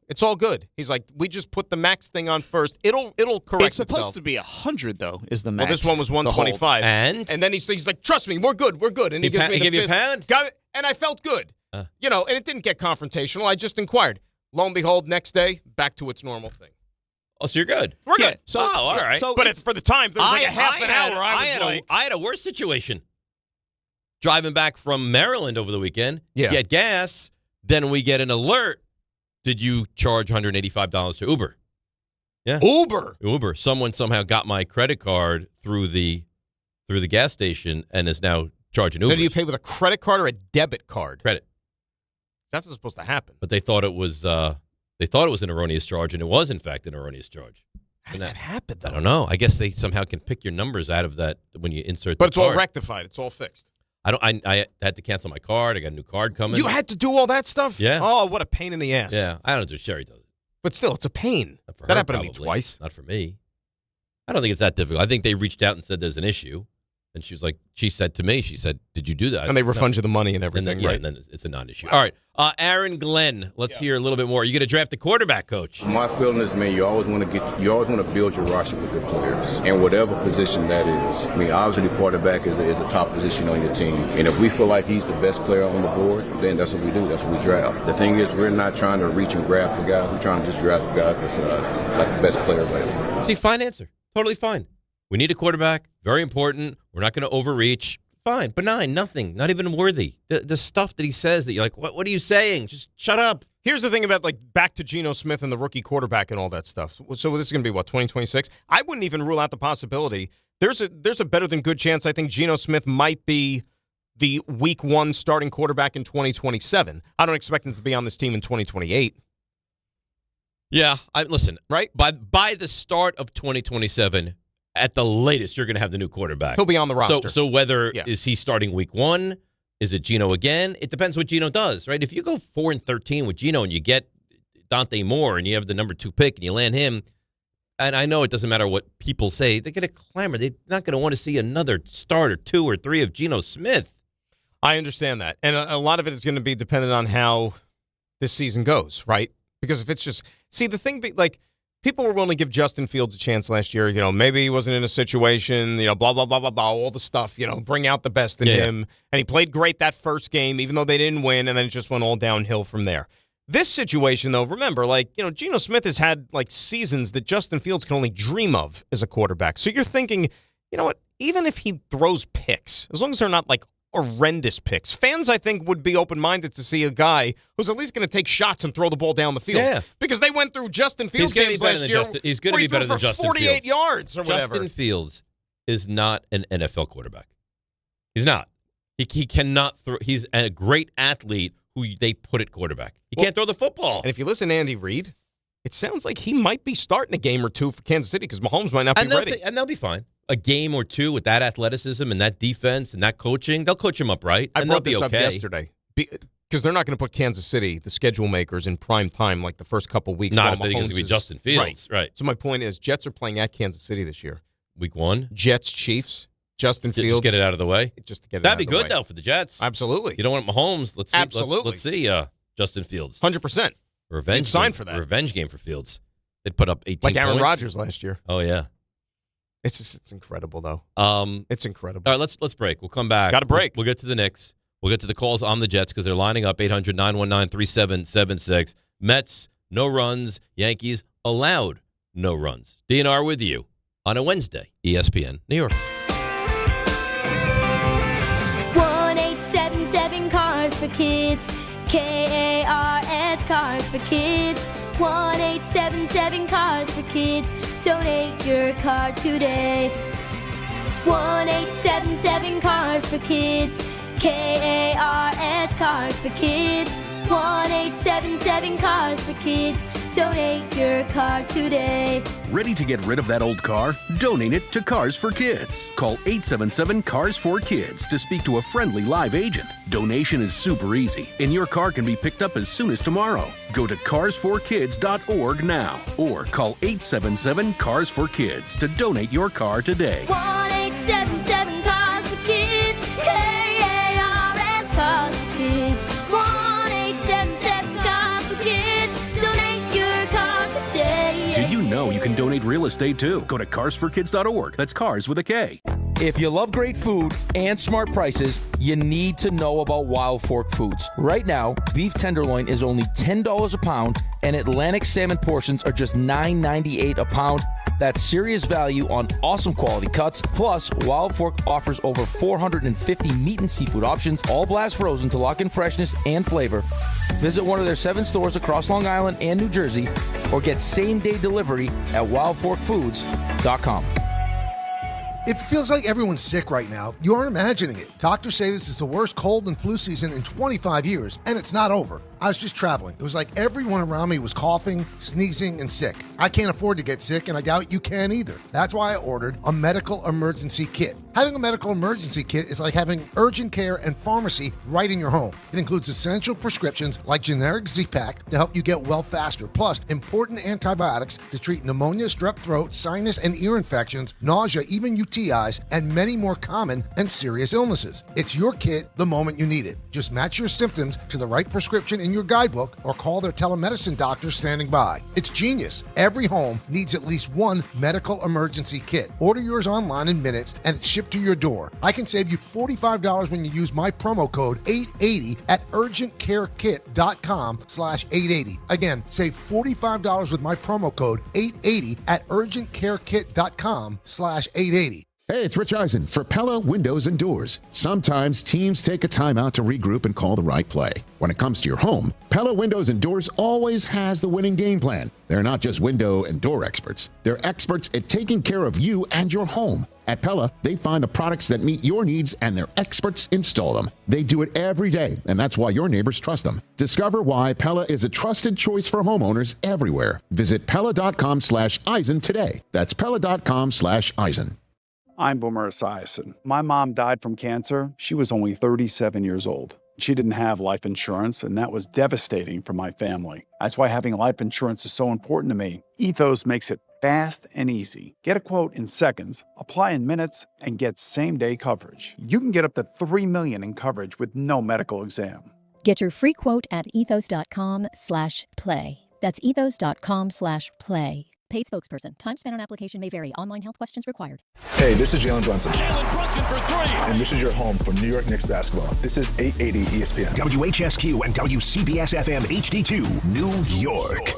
It's all good. He's like, we just put the max thing on first. It'll correct It's supposed itself. to be 100 though. Is the max? Well, this one was 125. And then he's like, trust me, we're good. And he gives me the give you a fist. pound? And I felt good. And it didn't get confrontational. I just inquired. Lo and behold, next day, back to its normal thing. Oh, so you're good. We're good. All right. But for the time, there was like a half an hour. I had a worse situation. Driving back from Maryland over the weekend, get gas, then we get an alert. Did you charge $185 to Uber? Yeah. Uber. Someone somehow got my credit card through the gas station and is now charging Uber. Now, do you pay with a credit card or a debit card? Credit. That's not supposed to happen. But they thought it was an erroneous charge, and it was in fact an erroneous charge. How did that happen, though? I don't know. I guess they somehow can pick your numbers out of that when you insert. But it's all card. rectified. It's all fixed. I had to cancel my card. I got a new card coming. You had to do all that stuff? Yeah. Oh, what a pain in the ass. Yeah, I don't do it. Sherry does it. But still, it's a pain. For that her, happened probably. to me twice. Not for me. I don't think it's that difficult. I think they reached out and said there's an issue. And she said to me, did you do that? And they refund you the money and everything, right? And then it's a non-issue. All right. Aaron Glenn, let's hear a little bit more. Are you going to draft a quarterback, coach? My feeling is, man, you always want to build your roster with good players, and whatever position that is. I mean, obviously the quarterback is the top position on your team, and if we feel like he's the best player on the board, then that's what we do. That's what we draft. The thing is, we're not trying to reach and grab for guys. We're trying to just draft a guy that's like the best player available. See, fine answer. Totally fine. We need a quarterback. Very important. We're not going to overreach. Fine. Benign. Nothing. Not even worthy. The stuff that he says that you're like, what are you saying? Just shut up. Here's the thing about, back to Geno Smith and the rookie quarterback and all that stuff. So this is going to be, 2026? I wouldn't even rule out the possibility. There's a better than good chance I think Geno Smith might be the week 1 starting quarterback in 2027. I don't expect him to be on this team in 2028. Yeah. Listen. Right? By the start of 2027, at the latest, you're going to have the new quarterback. He'll be on the roster. So whether is he starting week 1? Is it Geno again? It depends what Geno does, right? If you go 4-13 with Geno and you get Dante Moore and you have the number 2 pick and you land him, and I know it doesn't matter what people say, they're going to clamor. They're not going to want to see another start or 2 or 3 of Geno Smith. I understand that. And a lot of it is going to be dependent on how this season goes, right? Because if it's just – see, the thing people were willing to give Justin Fields a chance last year. Maybe he wasn't in a situation, blah, blah, blah, blah, blah, all the stuff, bring out the best in him. And he played great that first game, even though they didn't win, and then it just went all downhill from there. This situation, though, remember, Geno Smith has had, seasons that Justin Fields can only dream of as a quarterback. So you're thinking, you know what, even if he throws picks, as long as they're not, horrendous picks. Fans, I think, would be open-minded to see a guy who's at least going to take shots and throw the ball down the field. Yeah. Because they went through Justin Fields games last year. He's going to be better than Justin Fields. 48 yards or whatever. Justin Fields is not an NFL quarterback. He's not. He cannot throw. He's a great athlete who they put at quarterback. He can't throw the football. And if you listen to Andy Reid, it sounds like he might be starting a game or 2 for Kansas City because Mahomes might not be ready. And they'll be fine. A game or 2 with that athleticism and that defense and that coaching, they'll coach him up right. I brought this up yesterday because they're not going to put Kansas City, the schedule makers, in prime time the first couple weeks. Not if they think it's going to be Justin Fields. Right. So my point is, Jets are playing at Kansas City this year. Week 1. Jets, Chiefs, Justin Fields. Just get it out of the way. Just to get it That'd out be of the good, though, for the Jets. Absolutely. You don't want Mahomes. Let's see. Absolutely. Let's see Justin Fields. 100%. Revenge sign for that. Revenge game for Fields. They'd put up 18 like Aaron points. Rodgers last year. Oh, yeah. It's incredible, though. It's incredible. All right, let's break. We'll come back. Got to break. We'll get to the Knicks. We'll get to the calls on the Jets because they're lining up 800-919-3776. Mets, no runs. Yankees, allowed no runs. DNR with you on a Wednesday. ESPN, New York. 1-877 Cars for Kids. KARS Cars for Kids. 1-877 Cars for Kids. Donate your car today. 1-877 Cars for Kids. KARS Cars for Kids. 1-877 Cars for Kids. Donate your car today. Ready to get rid of that old car? Donate it to Cars for Kids. Call 877-CARS-4-KIDS to speak to a friendly live agent. Donation is super easy, and your car can be picked up as soon as tomorrow. Go to carsforkids.org now or call 877-CARS-4-KIDS to donate your car today. 1-877-CARS-FOR-KIDS. KARS Cars for Kids. 1-877-CARS-FOR-KIDS. Donate your car today. Did you know you can donate real estate too? Go to carsforkids.org. That's cars with a K. If you love great food and smart prices, you need to know about Wild Fork Foods. Right now, beef tenderloin is only $10 a pound, and Atlantic salmon portions are just $9.98 a pound. That's serious value on awesome quality cuts. Plus, Wild Fork offers over 450 meat and seafood options, all blast frozen to lock in freshness and flavor. Visit one of their 7 stores across Long Island and New Jersey, or get same-day delivery at wildforkfoods.com. It feels like everyone's sick right now. You aren't imagining it. Doctors say this is the worst cold and flu season in 25 years, and it's not over. I was just traveling. It was like everyone around me was coughing, sneezing, and sick. I can't afford to get sick, and I doubt you can either. That's why I ordered a medical emergency kit. Having a medical emergency kit is like having urgent care and pharmacy right in your home. It includes essential prescriptions like generic Z-Pak to help you get well faster, plus important antibiotics to treat pneumonia, strep throat, sinus and ear infections, nausea, even UTIs, and many more common and serious illnesses. It's your kit the moment you need it. Just match your symptoms to the right prescription in your guidebook or call their telemedicine doctor standing by. It's genius. Every home needs at least one medical emergency kit. Order yours online in minutes and it's shipped to your door. I can save you $45 when you use my promo code 880 at urgentcarekit.com/880. Again, save $45 with my promo code 880 at urgentcarekit.com/880. Hey, it's Rich Eisen for Pella Windows and Doors. Sometimes teams take a timeout to regroup and call the right play. When it comes to your home, Pella Windows and Doors always has the winning game plan. They're not just window and door experts. They're experts at taking care of you and your home. At Pella, they find the products that meet your needs and their experts install them. They do it every day, and that's why your neighbors trust them. Discover why Pella is a trusted choice for homeowners everywhere. Visit Pella.com/Eisen today. That's Pella.com/Eisen. I'm Boomer Esiason. My mom died from cancer. She was only 37 years old. She didn't have life insurance, and that was devastating for my family. That's why having life insurance is so important to me. Ethos makes it fast and easy. Get a quote in seconds, apply in minutes, and get same-day coverage. You can get up to $3 million in coverage with no medical exam. Get your free quote at ethos.com/play. That's ethos.com/play. Paid spokesperson. Time spent on application may vary. Online health questions required. Hey, this is Jalen Brunson. Jalen Brunson for 3. And this is your home for New York Knicks basketball. This is 880 ESPN. WHSQ and WCBS-FM HD2, New York.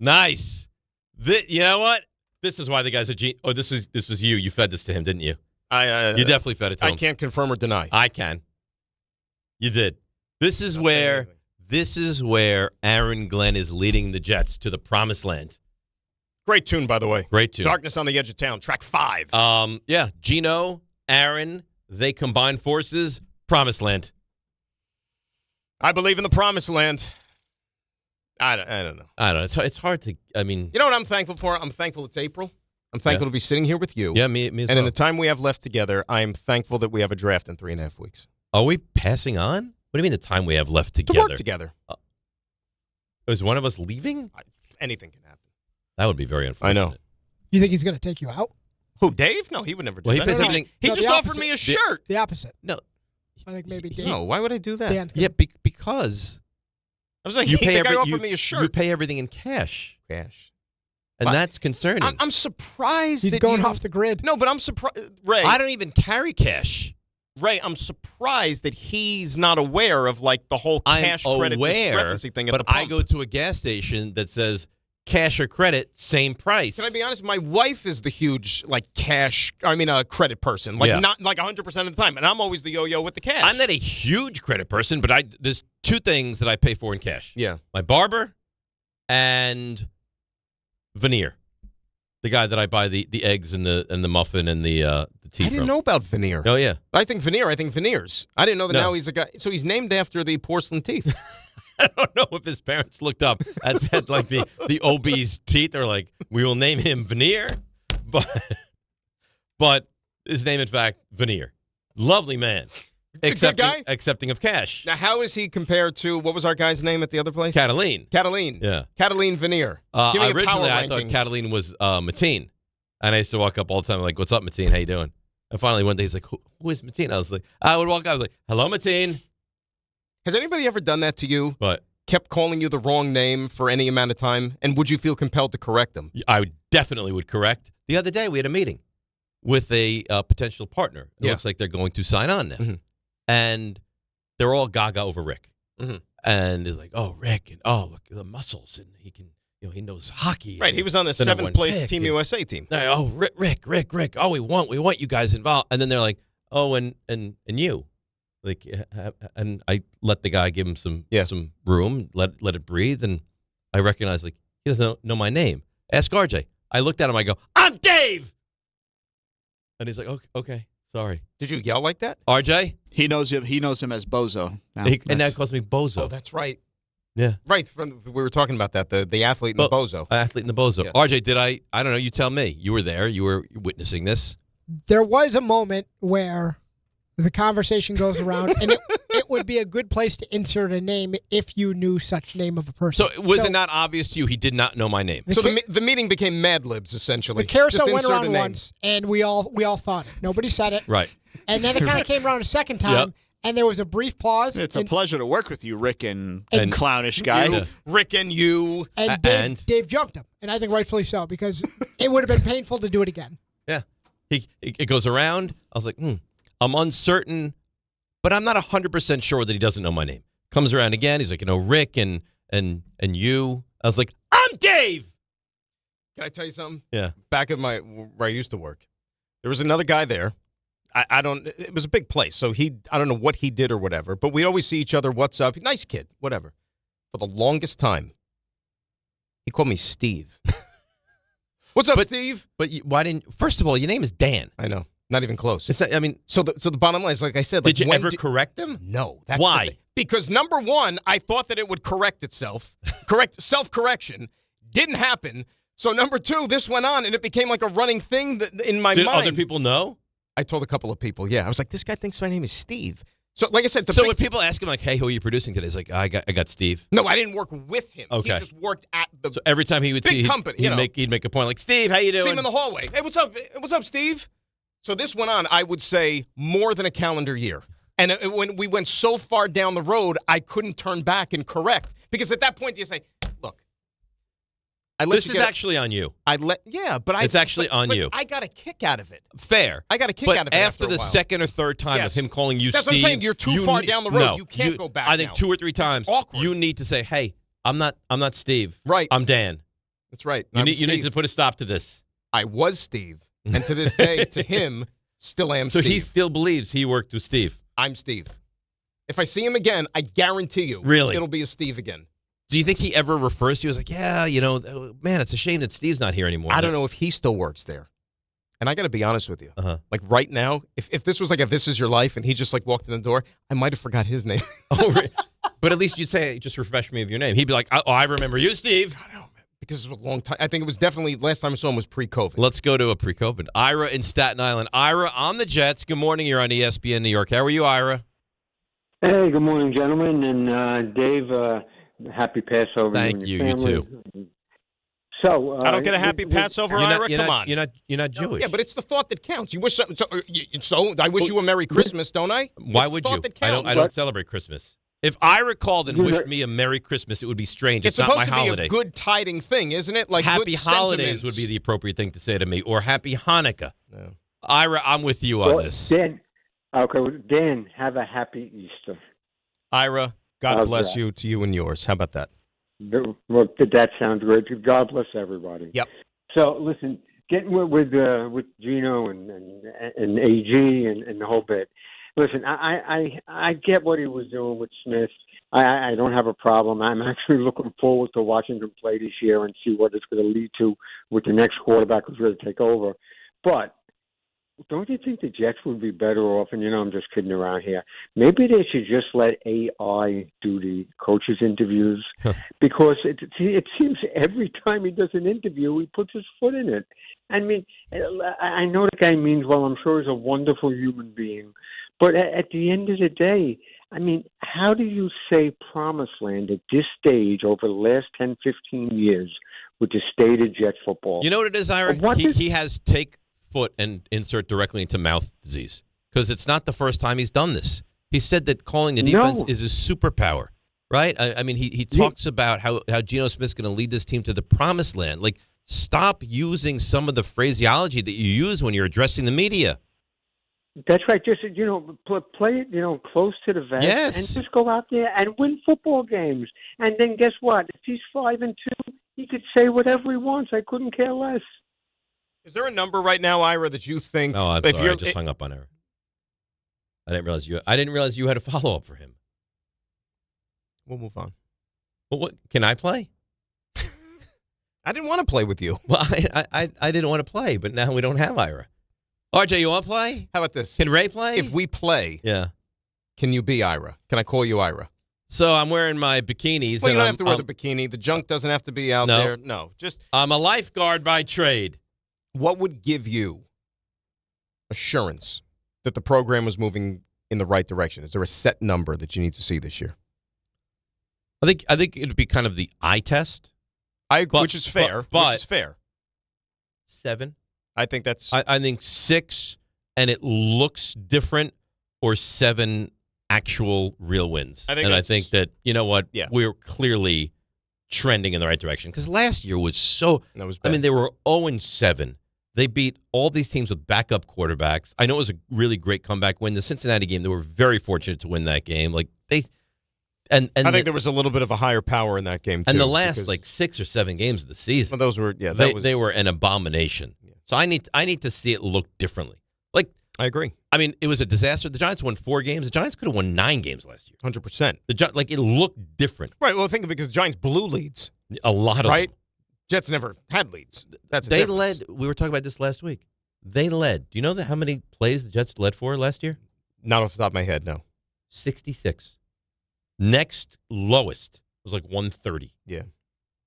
Nice. You know what? This is why the guy's a genius. Oh, this was you. You fed this to him, didn't you? You definitely fed it to him. I can't confirm or deny. I can. You did. This is where Aaron Glenn is leading the Jets to the promised land. Great tune, by the way. Great tune. Darkness on the Edge of Town, track 5. Yeah. Geno, Aaron, they combine forces. Promised land. I believe in the promised land. I don't know. It's hard to. I mean, you know what I'm thankful for? I'm thankful it's April. I'm thankful to be sitting here with you. Yeah, me as well. And in the time we have left together, I'm thankful that we have a draft in 3.5 weeks. Are we passing on? What do you mean the time we have left together? To work together. Is one of us leaving? Anything can happen. That would be very unfortunate. I know. You think he's going to take you out? Who, Dave? No, he would never do Well, that. he pays everything. He just offered me a shirt. The opposite. No. I think maybe Dave. No, why would I do that? Yeah, because I was like, you the pay guy offered me a shirt. You pay everything in cash. Cash. And that's concerning. I'm surprised He's going off the grid. No, but I'm surprised. Ray, I don't even carry cash. Ray, I'm surprised that he's not aware of like the whole cash credit discrepancy thing at but the pump. I go to a gas station that says cash or credit, same price. Can I be honest? My wife is the huge credit person. Not like 100% of the time, and I'm always the yo-yo with the cash. I'm not a huge credit person, but there's two things that I pay for in cash. Yeah. My barber and Veneer. The guy that I buy the eggs and the muffin and the tea I didn't from. know about Veneer. Oh, yeah. I think veneers. I didn't know that now he's a guy. So he's named after the porcelain teeth. I don't know if his parents looked up at like the OB's teeth. They're like, we will name him Veneer, but his name, in fact, Veneer. Lovely man. Good guy? Accepting of cash. Now, how is he compared to, what was our guy's name at the other place? Cataline. Yeah. Cataline Veneer. Give me a Originally, power I thought ranking. Cataline was Mateen. And I used to walk up all the time like, what's up, Mateen? How you doing? And finally one day he's like, who is Mateen? I was like, I would walk up, I was like, hello, Mateen. Has anybody ever done that to you? What? Kept calling you the wrong name for any amount of time? And would you feel compelled to correct them? I definitely would correct. The other day we had a meeting with a potential partner. It looks like they're going to sign on now. Mm-hmm. And they're all gaga over Rick. Mm-hmm. And it's like, oh, Rick, and oh, look at the muscles, and he can, he knows hockey. Right, he was on the number 7th one place pick, Team USA team. Oh, Rick. Oh, we want you guys involved. And then they're like, oh, and you, like, and I let the guy give him some room, let it breathe, and I recognize like he doesn't know my name. Ask RJ. I looked at him. I go, I'm Dave. And he's like, okay, sorry. Did you yell like that? RJ? He knows him as Bozo. Now. And now he calls me Bozo. Oh, that's right. Yeah. Right. We were talking about that, the athlete and the bozo. Athlete and the Bozo. Yeah. RJ, did I don't know, you tell me. You were there. You were witnessing this. There was a moment where the conversation goes around, and it would be a good place to insert a name if you knew such name of a person. So was it not obvious to you he did not know my name? So the meeting became Mad Libs, essentially. The carousel Just went insert a around name. once, and we all thought it. Nobody said it. Right. And then it kind of came around a second time, and there was a brief pause. It's a pleasure to work with you, Rick and clownish guy. You, Rick and you. And Dave jumped him, and I think rightfully so, because it would have been painful to do it again. Yeah. It goes around. I was like, I'm uncertain, but I'm not 100% sure that he doesn't know my name. Comes around again. He's like, Rick and you. I was like, I'm Dave. Can I tell you something? Yeah. Back at where I used to work, there was another guy there. It was a big place, so I don't know what he did or whatever, but we'd always see each other, what's up? Nice kid, whatever. For the longest time, he called me Steve. What's up, Steve? But why didn't, first of all, your name is Dan. I know. Not even close. So the bottom line is, like I said, did you ever correct him? No. That's why? the thing. Because number one, I thought that it would correct itself. Self-correction. Didn't happen. So number two, this went on, and it became like a running thing in my mind. Did other people know? I told a couple of people, yeah. I was like, this guy thinks my name is Steve. So like I said, when people ask him like, hey, who are you producing today? He's like, I got Steve. No, I didn't work with him. Okay. He just worked at the So every time he would big see company, he'd make a point like, Steve, how you doing? See him in the hallway. Hey, what's up? What's up, Steve? So this went on, I would say, more than a calendar year. And when we went so far down the road, I couldn't turn back and correct. Because at that point, you say, look, This is actually on you. It's actually on you. I got a kick out of it. Fair. I got a kick but out of it after the a while. second or third time of him calling you That's Steve. what I'm saying. You're too far down the road. No, you can't go back I think now. 2 or 3 times. It's awkward. You need to say, hey, I'm not Steve. Right. I'm Dan. That's right. You need to put a stop to this. I was Steve. And to this day, to him, still am So Steve. he still believes he worked with Steve. I'm Steve. If I see him again, I guarantee you it'll be a Steve again. Do you think he ever refers to you as like, yeah, man, it's a shame that Steve's not here anymore. I don't know if he still works there. And I got to be honest with you. Like right now, if this was like a This Is Your Life and he just like walked in the door, I might have forgot his name. But at least you'd say, just refresh me of your name. He'd be like, oh, I remember you, Steve. I don't know, man, because it was a long time. I think it was definitely, last time I saw him was pre-COVID. Let's go to a pre-COVID. Ira in Staten Island. Ira on the Jets. Good morning. You're on ESPN New York. How are you, Ira? Hey, good morning, gentlemen. And Dave, happy Passover. Thank you. You too. So I don't get a happy Passover, Ira. Come on. You're not Jewish. Yeah, but it's the thought that counts. You wish something. So I wish you a Merry Christmas, don't I? Why It's would the you? thought that counts. I don't celebrate Christmas. If Ira called and wished me a Merry Christmas, it would be strange. It's not my supposed to holiday. be a good tiding thing, isn't it? Like Happy good Holidays sentiments. would be the appropriate thing to say to me, or Happy Hanukkah. No. Ira, I'm with you on this. Dan, have a happy Easter. Ira, God bless you to you and yours. How about that? Well, that sounds great. God bless everybody. Yep. So listen, getting with Geno and AG and the whole bit. Listen, I get what he was doing with Smith. I don't have a problem. I'm actually looking forward to watching him play this year and see what it's going to lead to with the next quarterback who's going to take over. But don't you think the Jets would be better off? And, I'm just kidding around here. Maybe they should just let AI do the coaches' interviews because it seems every time he does an interview, he puts his foot in it. I mean, I know the guy means well. I'm sure he's a wonderful human being. But at the end of the day, I mean, how do you say promised land at this stage over the last 10, 15 years with the state of Jet football? You know what it is, Ira? He has take foot and insert directly into mouth disease because it's not the first time he's done this. He said that calling the defense is his superpower, right? I mean, he talks about how Geno Smith's going to lead this team to the promised land. Like, stop using some of the phraseology that you use when you're addressing the media. That's right. Just play it close to the vest, and just go out there and win football games. And then guess what? If he's 5-2, he could say whatever he wants. I couldn't care less. Is there a number right now, Ira, that you think? Oh, I'm sorry. I just hung up on Ira. I didn't realize you had a follow up for him. We'll move on. Well, what can I play? I didn't want to play with you. Well, I didn't want to play, but now we don't have Ira. RJ, you want to play? How about this? Can Ray play? If we play, can you be Ira? Can I call you Ira? So I'm wearing my bikinis. Well, you don't have to wear the bikini. The junk doesn't have to be out there. No, just I'm a lifeguard by trade. What would give you assurance that the program was moving in the right direction? Is there a set number that you need to see this year? I think it would be kind of the eye test. Which is fair. Which is fair. 7. I think that's. I think 6, and it looks different, or 7 actual real wins. I think that you know what, we're clearly trending in the right direction because last year was so. That was bad. I mean, they were 0-7. They beat all these teams with backup quarterbacks. I know it was a really great comeback win. The Cincinnati game, they were very fortunate to win that game. Like they. And I think there was a little bit of a higher power in that game too. And the last 6 or 7 games of the season, those were they were an abomination. Yeah. So I need to see it look differently. Like I agree. I mean, it was a disaster. The Giants won 4 games. The Giants could have won 9 games last year. 100%. It looked different. Right. Well, think of it because the Giants blew leads. A lot of right. them. Jets never had leads. They led. We were talking about this last week. They led. Do you know how many plays the Jets led for last year? Not off the top of my head. No. 66. Next lowest was 130. Yeah.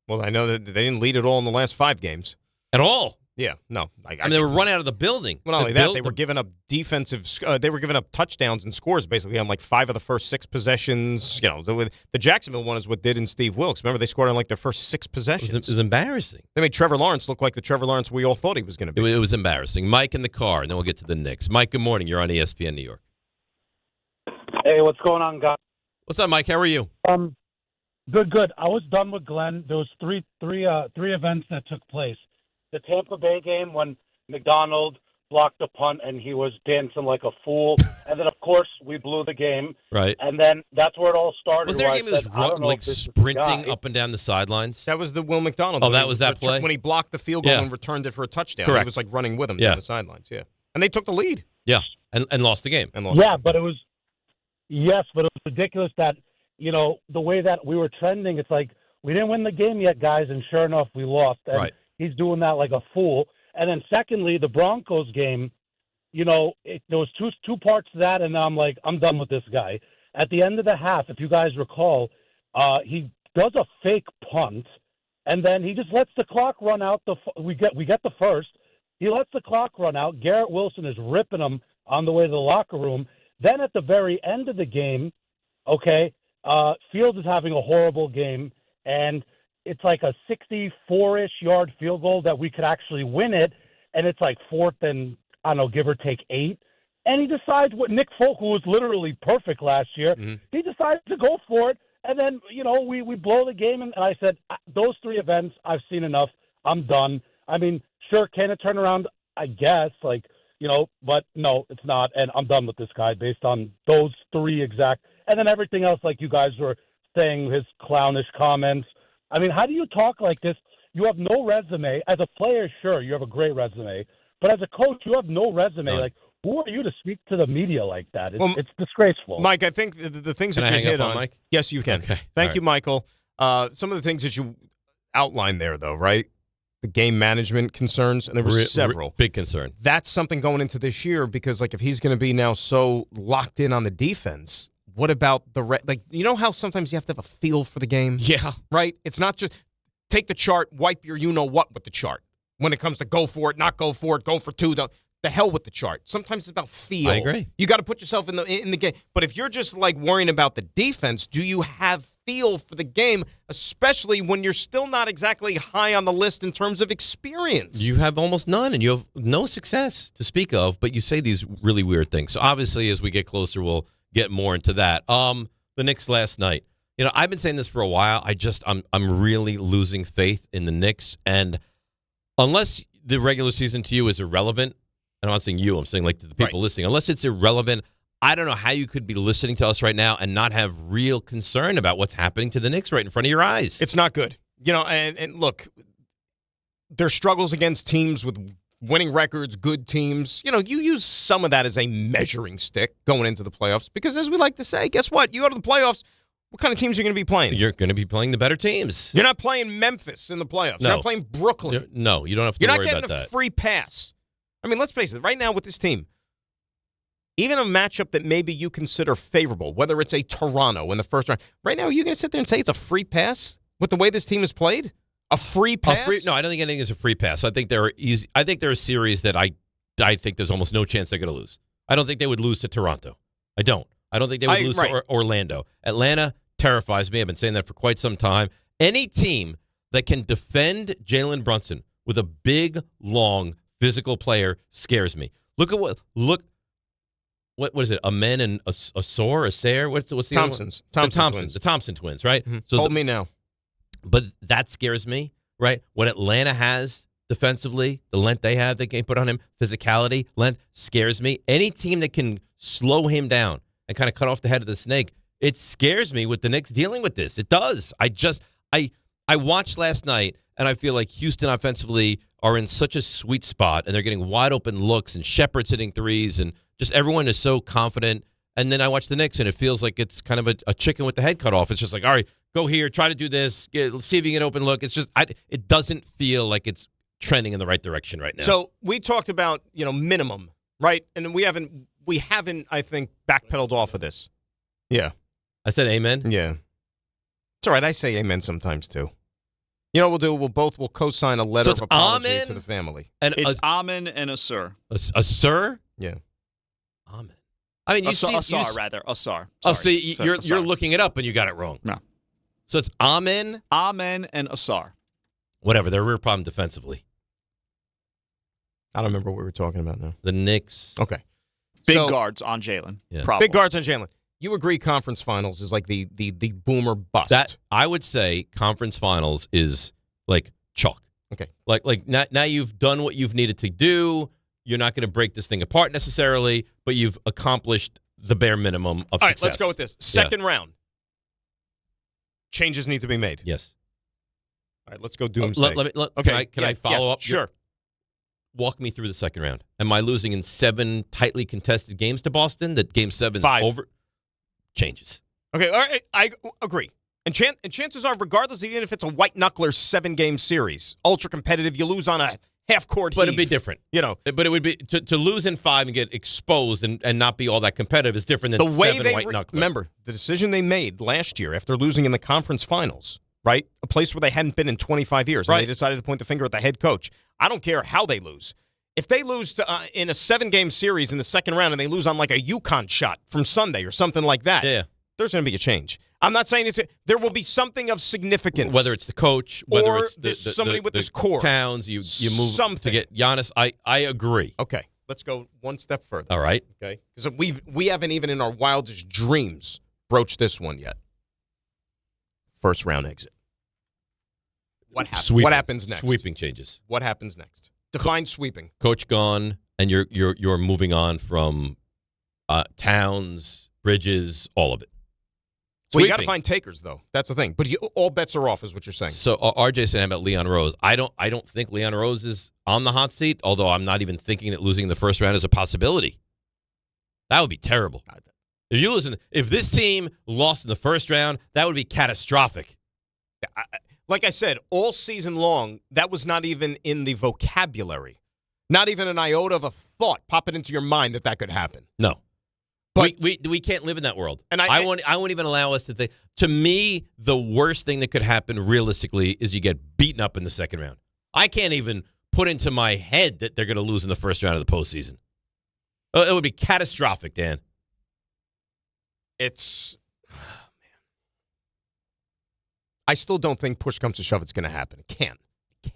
Well, I know that they didn't lead at all in the last 5 games. At all? Yeah. No. I mean, they were run out of the building. Well, not only that, they were giving up they were giving up touchdowns and scores basically on 5 of the first 6 possessions. The Jacksonville one is what did in Steve Wilkes. Remember, they scored on their first 6 possessions. It was embarrassing. They made Trevor Lawrence look like the Trevor Lawrence we all thought he was going to be. It was embarrassing. Mike in the car, and then we'll get to the Knicks. Mike, good morning. You're on ESPN New York. Hey, what's going on, guys? What's up, Mike? How are you? Good. I was done with Glenn. There was three events that took place. The Tampa Bay game when McDonald blocked a punt and he was dancing like a fool, and then of course we blew the game. Right. And then that's where it all started. Was there a game that was sprinting up and down the sidelines? That was the Will McDonald. Oh, that was that play when he blocked the field goal and returned it for a touchdown. Correct. He was running with him down the sidelines. Yeah, and they took the lead. Yeah, and lost the game. But it was. Yes, but it was ridiculous that, the way that we were trending, it's like, we didn't win the game yet, guys, and sure enough, we lost. And he's doing that like a fool. And then secondly, the Broncos game, there was two parts to that, and I'm like, I'm done with this guy. At the end of the half, if you guys recall, he does a fake punt, and then he just lets the clock run out. We get the first. He lets the clock run out. Garrett Wilson is ripping him on the way to the locker room. Then at the very end of the game, Fields is having a horrible game, and it's like a 64-ish yard field goal that we could actually win it, and it's 4th and, I don't know, give or take 8. and he decides what Nick Folk, who was literally perfect last year, he decided to go for it. And then, we blow the game. And I said, those 3 events, I've seen enough. I'm done. I mean, sure, can it turn around? I guess, but no, it's not. And I'm done with this guy based on those 3 exact. And then everything else, like you guys were saying, his clownish comments. I mean, how do you talk like this? You have no resume. As a player, sure, you have a great resume. But as a coach, you have no resume. Like, who are you to speak to the media like that? It's disgraceful. Mike, I think the things that you hit on, Mike? Yes, you can. Okay. Thank you, Michael. Some of the things that you outlined there, though, right? The game management concerns, and there were several. Big concern. That's something going into this year because, if he's going to be now so locked in on the defense, what about you know how sometimes you have to have a feel for the game? Yeah. Right? It's not just take the chart, wipe your you-know-what with the chart. When it comes to go for it, not go for it, go for 2, the hell with the chart. Sometimes it's about feel. I agree. You got to put yourself in the game. But if you're just worrying about the defense, do you have feel for the game, especially when you're still not exactly high on the list in terms of experience? You have almost none, and you have no success to speak of, but you say these really weird things. So obviously, as we get closer, we'll get more into that. The Knicks last night. I've been saying this for a while. I'm really losing faith in the Knicks, and unless the regular season to you is irrelevant, and I'm not saying you, I'm saying the people listening, unless it's irrelevant, I don't know how you could be listening to us right now and not have real concern about what's happening to the Knicks right in front of your eyes. It's not good. And look, there's struggles against teams with winning records, good teams. You use some of that as a measuring stick going into the playoffs because, as we like to say, guess what? You go to the playoffs, what kind of teams are you going to be playing? You're going to be playing the better teams. You're not playing Memphis in the playoffs. No. You're not playing Brooklyn. No, you don't have to worry about that. You're not getting a free pass. I mean, let's face it. Right now with this team, even a matchup that maybe you consider favorable, whether it's a Toronto in the first round, right now, are you going to sit there and say it's a free pass with the way this team is played? A free pass? No, I don't think anything is a free pass. I think there are a series that I think there's almost no chance they're going to lose. I don't think they would lose to Toronto. I don't think they would lose to Orlando. Atlanta terrifies me. I've been saying that for quite some time. Any team that can defend Jalen Brunson with a big, long, physical player scares me. Look what is it? Amen and a Sayer? What's the Thompsons. The Thompson twins, right? Mm-hmm. So hold me now. But that scares me, right? What Atlanta has defensively, the length they have, they can put on him, physicality, length scares me. Any team that can slow him down and kind of cut off the head of the snake, it scares me with the Knicks dealing with this. It does. I watched last night, and I feel like Houston offensively are in such a sweet spot, and they're getting wide open looks, and Shepard's hitting threes, and just everyone is so confident. And then I watch the Knicks, and it feels like it's kind of a chicken with the head cut off. It's just like, all right, go here, try to do this, let's see if you can get an open look. It's just, it doesn't feel like it's trending in the right direction right now. So we talked about, minimum, right? And we haven't, I think, backpedaled off of this. Yeah. I said amen? Yeah. It's all right. I say amen sometimes, too. You know what we'll do? We'll co-sign a letter of apology to the family. And it's amen and a sir. A sir? Yeah. Amen. I mean, a sar. Sorry. Oh, so you're looking it up and you got it wrong. No. So it's amen? Amen and Asar. Whatever. They're a real problem defensively. I don't remember what we were talking about now. The Knicks. Okay. Big guards on Jalen. Yeah. Big guards on Jalen. You agree conference finals is like the boomer bust. That I would say conference finals is like chalk. Okay. Like now you've done what you've needed to do. You're not going to break this thing apart necessarily, but you've accomplished the bare minimum of All success. right, let's go with this. Second round. Changes need to be made. Yes. All right, let's go doomsday. Okay. Can I follow up? Sure. Walk me through the second round. Am I losing in 7 tightly contested games to Boston? That game 7 is 5. over? Changes. Okay, all right, I agree. And chances are, regardless, even if it's a white knuckler 7-game series, ultra competitive, you lose on a half-court But it'd be different. But it would be to lose in 5 and get exposed and not be all that competitive is different than the way 7 white knuckler. Remember, the decision they made last year after losing in the conference finals, right? A place where they hadn't been in 25 years, and they decided to point the finger at the head coach. I don't care how they lose. If they lose in a 7-game series in the second round and they lose on like a UConn shot from Sunday or something like that, there's going to be a change. I'm not saying there will be something of significance. Whether it's the coach, whether or it's somebody with this core. Towns, you move something to get Giannis. I agree. Okay. Let's go one step further. All right. Okay. Because we haven't even in our wildest dreams broached this one yet. First round exit. What happens? Sweeping. What happens next? Sweeping changes. What happens next? Define sweeping. Coach gone, and you're moving on from Towns, Bridges, all of it. Well, you got to find takers, though. That's the thing. But all bets are off, is what you're saying. So RJ said about Leon Rose. I don't think Leon Rose is on the hot seat. Although I'm not even thinking that losing in the first round is a possibility. That would be terrible. If this team lost in the first round, that would be catastrophic. Like I said, all season long, that was not even in the vocabulary. Not even an iota of a thought popping into your mind that could happen. No. But we can't live in that world. And I won't even allow us to think. To me, the worst thing that could happen realistically is you get beaten up in the second round. I can't even put into my head that they're going to lose in the first round of the postseason. It would be catastrophic, Dan. It's, man. I still don't think push comes to shove it's going to happen. It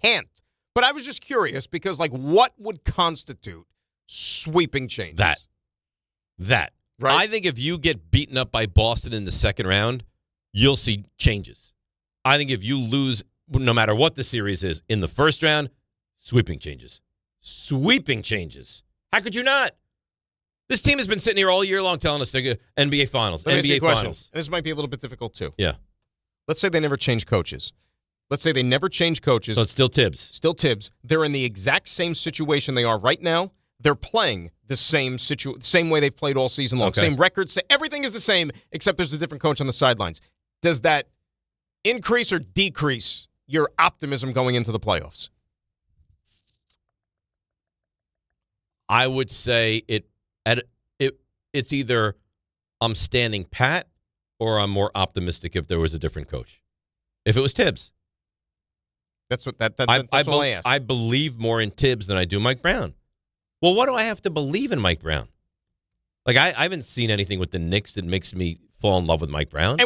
can't. But I was just curious because, what would constitute sweeping changes? That. Right? I think if you get beaten up by Boston in the second round, you'll see changes. I think if you lose, no matter what the series is, in the first round, sweeping changes. Sweeping changes. How could you not? This team has been sitting here all year long telling us they're good. NBA Finals, Let me ask you a NBA question. Finals. This might be a little bit difficult, too. Yeah. Let's say they never change coaches. So it's still Tibbs. They're in the exact same situation they are right now. They're playing the same way they've played all season long. Okay. Same records. Everything is the same, except there's a different coach on the sidelines. Does that increase or decrease your optimism going into the playoffs? I would say it's either I'm standing pat or I'm more optimistic if there was a different coach. If it was Tibbs. That's all I asked. I believe more in Tibbs than I do Mike Brown. Well, what do I have to believe in Mike Brown? I haven't seen anything with the Knicks that makes me fall in love with Mike Brown.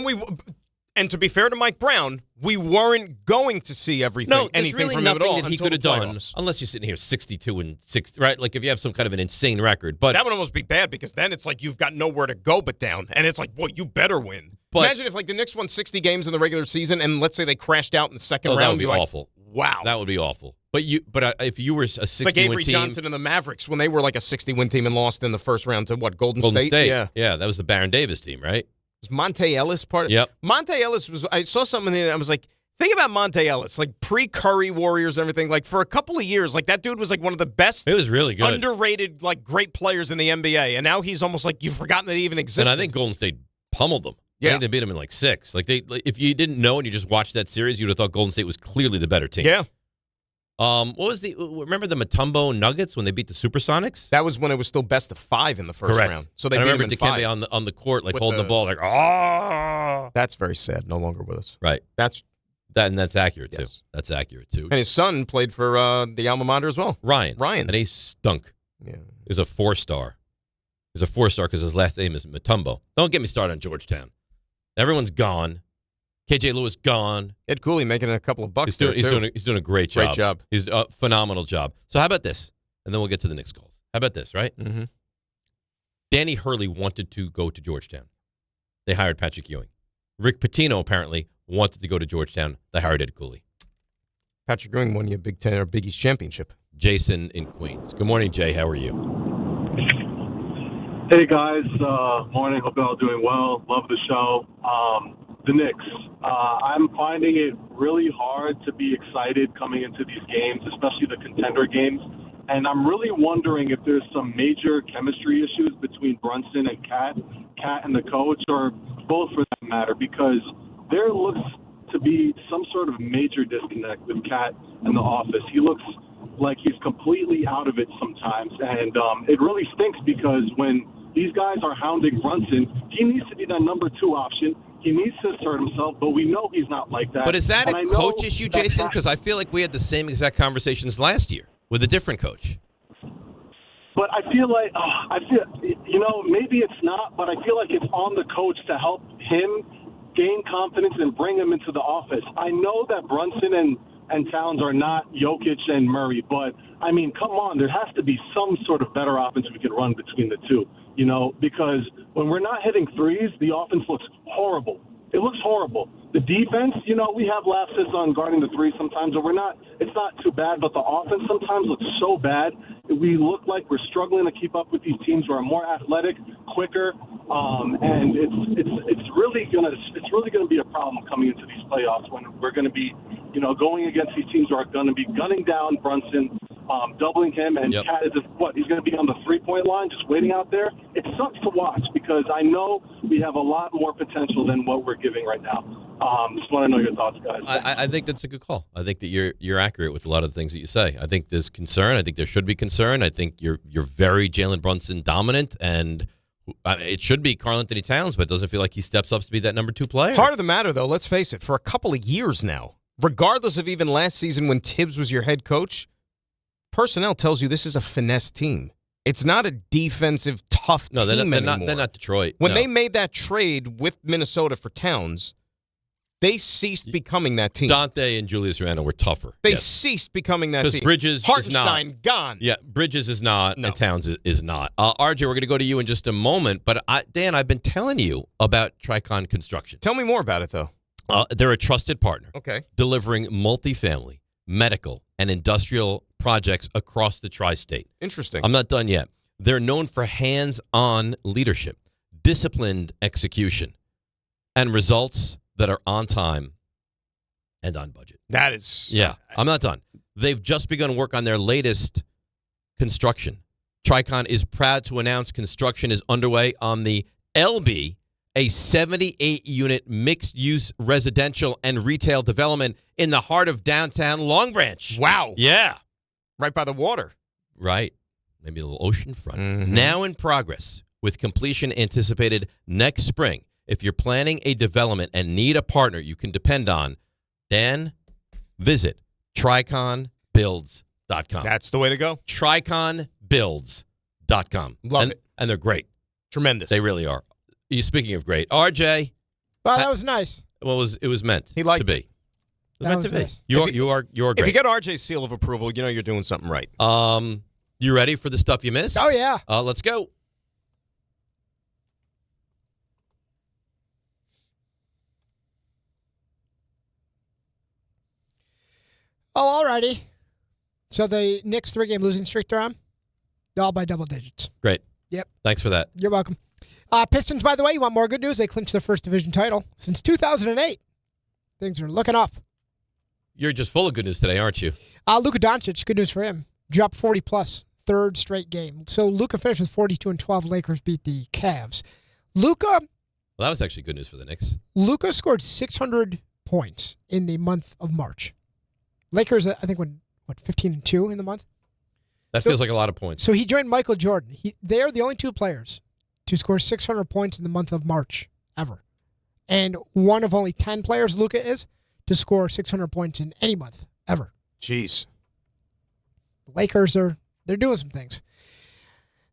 And to be fair to Mike Brown, we weren't going to see anything really from him at all that he could have done, unless you're sitting here 62-6, right? Like if you have some kind of an insane record. But that would almost be bad because then it's like you've got nowhere to go but down, and it's like, boy, you better win. But imagine if the Knicks won 60 games in the regular season, and let's say they crashed out in the second round. That would be awful. Wow, that would be awful. But if you were a 60-win team, it's like Avery Johnson and the Mavericks when they were like a 60-win team and lost in the first round to Golden State? Yeah, that was the Baron Davis team, right? Was Monte Ellis part of it? Yep. Monte Ellis was. I saw something there. I was like, think about Monte Ellis, pre-Curry Warriors and everything. For a couple of years, that dude was one of the best. It was really good, underrated, great players in the NBA. And now he's almost you've forgotten that he even existed. And I think Golden State pummeled them. Yeah, I think they beat them in 6. If you didn't know and you just watched that series, you would have thought Golden State was clearly the better team. Yeah. What was remember the Mutombo Nuggets when they beat the Supersonics? That was when it was still best of 5 in the first round. So they beat remember them in Dikembe 5. on the court, holding the ball, That's very sad. No longer with us. Right. That's accurate too. That's accurate too. And his son played for the alma mater as well. Ryan. And he stunk. Yeah. He was a 4-star. He's a 4-star because his last name is Mutombo. Don't get me started on Georgetown. Everyone's gone. KJ Lewis gone. Ed Cooley making a couple of bucks. He's doing a great job. Great job. He's a phenomenal job. So how about this? And then we'll get to the Knicks calls. How about this, right? Mm-hmm. Danny Hurley wanted to go to Georgetown. They hired Patrick Ewing. Rick Pitino apparently wanted to go to Georgetown. They hired Ed Cooley. Patrick Ewing won you a Big Ten or Big East championship. Jason in Queens. Good morning, Jay. How are you? Hey, guys. Morning. Hope you're all doing well. Love the show. The Knicks. I'm finding it really hard to be excited coming into these games, especially the contender games. And I'm really wondering if there's some major chemistry issues between Brunson and Cat and the coach, or both for that matter, because there looks to be some sort of major disconnect with Cat in the office. He looks like he's completely out of it sometimes. And it really stinks because when these guys are hounding Brunson, he needs to be that number 2 option. He needs to assert himself, but we know he's not like that. But is that a coach issue, Jason? Because I feel like we had the same exact conversations last year with a different coach. But I feel like, maybe it's not, but I feel like it's on the coach to help him gain confidence and bring him into the office. I know that Brunson and Towns are not Jokic and Murray, but, I mean, come on, there has to be some sort of better offense we can run between the two, you know, because when we're not hitting threes, the offense looks horrible. It looks horrible. The defense, you know, we have lapses on guarding the three sometimes, and it's not too bad, but the offense sometimes looks so bad. We look like we're struggling to keep up with these teams who are more athletic, quicker, and it's really gonna be a problem coming into these playoffs when we're gonna be, you know, going against these teams who are gonna be gunning down Brunson, doubling him, and Cat is he's going to be on the 3-point line just waiting out there. It sucks to watch because I know we have a lot more potential than what we're giving right now. Just want to know your thoughts, guys. I think that's a good call. I think that you're accurate with a lot of the things that you say. I think there's concern. I think there should be concern. I think you're very Jalen Brunson dominant, and it should be Karl-Anthony Towns, but it doesn't feel like he steps up to be that number 2 player. Part of the matter, though, let's face it, for a couple of years now, regardless of even last season when Tibbs was your head coach, personnel tells you this is a finesse team. It's not a defensive, tough team anymore. They're not Detroit. When they made that trade with Minnesota for Towns, they ceased becoming that team. Dante and Julius Randle were tougher. They ceased becoming that team. Because Bridges Hartenstein, is not. gone. Yeah, Bridges is not, and Towns is not. RJ, we're going to go to you in just a moment, but Dan, I've been telling you about Tricon Construction. Tell me more about it, though. They're a trusted partner. Okay. Delivering multifamily, medical, and industrial projects across the tri-state. Interesting. I'm not done yet. They're known for hands-on leadership, disciplined execution, and results that are on time and on budget. That is... Yeah, I'm not done. They've just begun work on their latest construction. Tricon is proud to announce construction is underway on the LB, a 78-unit mixed-use residential and retail development in the heart of downtown Long Branch. Wow. Yeah. Right by the water. Right. Maybe a little ocean front. Mm-hmm. Now in progress, with completion anticipated next spring. If you're planning a development and need a partner you can depend on, then visit TriconBuilds.com. That's the way to go. TriconBuilds.com. Love it. And they're great. Tremendous. They really are. Speaking of great, RJ. Well, that was nice. Well, it was meant to be. It was meant to be. Nice. You are great. If you get RJ's seal of approval, you know you're doing something right. You ready for the stuff you missed? Oh, yeah. Let's go. Oh, alrighty. So the Knicks 3-game losing streak they're on, they're all by double digits. Great. Yep. Thanks for that. You're welcome. Pistons, by the way, you want more good news? They clinched their first division title since 2008. Things are looking up. You're just full of good news today, aren't you? Luka Doncic, good news for him. Dropped 40-plus, third straight game. So Luka finished with 42-12. Lakers beat the Cavs. Well, that was actually good news for the Knicks. Luka scored 600 points in the month of March. Lakers, I think, went, 15-2 in the month? That feels like a lot of points. So he joined Michael Jordan. They are the only two players to score 600 points in the month of March ever. And one of only 10 players, Luka is, to score 600 points in any month ever. Jeez. The Lakers they're doing some things.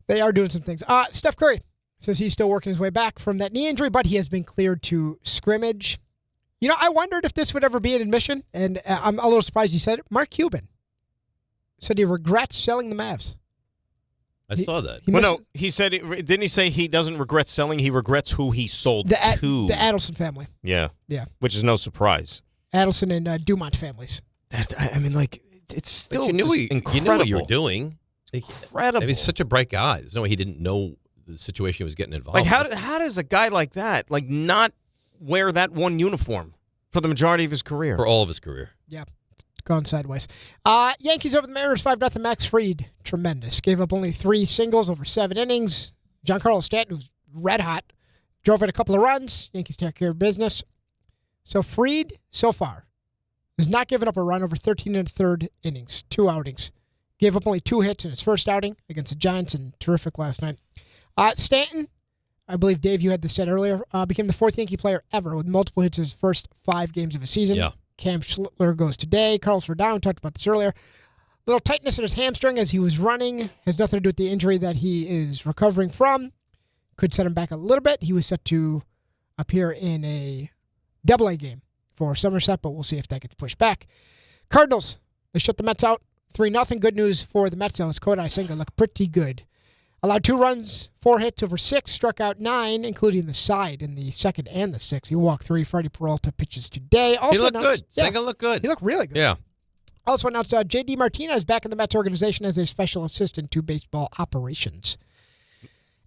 They are doing some things. Steph Curry says he's still working his way back from that knee injury, but he has been cleared to scrimmage. You know, I wondered if this would ever be an admission, and I'm a little surprised he said it. Mark Cuban said he regrets selling the Mavs. I saw that. He said, didn't he say he doesn't regret selling? He regrets who he sold to. The Adelson family. Yeah. Yeah. Which is no surprise. Adelson and Dumont families. It's still you knew incredible. You knew what you were doing. Incredible. He's such a bright guy. There's no way he didn't know the situation he was getting involved Like, in. how does a guy like that, not wear that one uniform for the majority of his career? For all of his career. Yeah. Gone sideways. Yankees over the Mariners 5-0. Max Fried, tremendous. Gave up only 3 singles over 7 innings. Giancarlo Stanton, who's red hot, drove in a couple of runs. Yankees take care of business. So Fried, so far, has not given up a run over 13 1/3 innings, 2 outings. Gave up only 2 hits in his first outing against the Giants, and terrific last night. Stanton, I believe, Dave, you had this said earlier, became the 4th Yankee player ever with multiple hits in his first 5 games of a season. Yeah. Cam Schlittler goes today. Carlos Rodon, we talked about this earlier. Little tightness in his hamstring as he was running. Has nothing to do with the injury that he is recovering from. Could set him back a little bit. He was set to appear in a AA game for Somerset, but we'll see if that gets pushed back. Cardinals, they shut the Mets out 3-0. Good news for the Mets, though, is Kodai Senga looked pretty good. Allowed 2 runs, 4 hits over 6, struck out 9, including the side in the second and the sixth. He walked 3. Freddie Peralta pitches today. Also he looked announced, good. Senga looked good. He looked really good. Yeah. Also announced J.D. Martinez back in the Mets organization as a special assistant to baseball operations.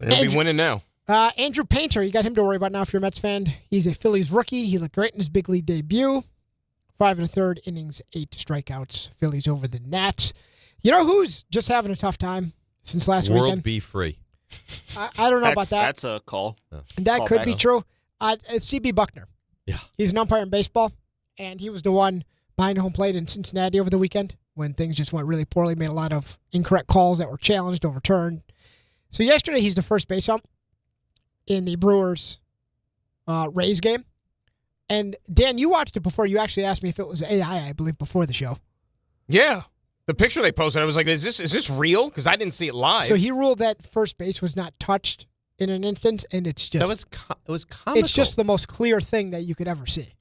He'll be winning now. Andrew Painter, you got him to worry about now if you're a Mets fan. He's a Phillies rookie. He looked great in his big league debut. 5 1/3 innings, 8 strikeouts. Phillies over the Nats. You know who's just having a tough time since last World weekend? be free. I don't know about that. That's a call. That Call could back. be true. It's C.B. Buckner. Yeah. He's an umpire in baseball, and he was the one behind home plate in Cincinnati over the weekend when things just went really poorly, made a lot of incorrect calls that were challenged, overturned. So yesterday, he's the first base ump in the Brewers Rays game. And, Dan, you watched it before. You actually asked me if it was AI, I believe, before the show. Yeah. The picture they posted, I was like, is this real? Because I didn't see it live. So he ruled that first base was not touched in an instance, and it's just... It was comical. It's just the most clear thing that you could ever see.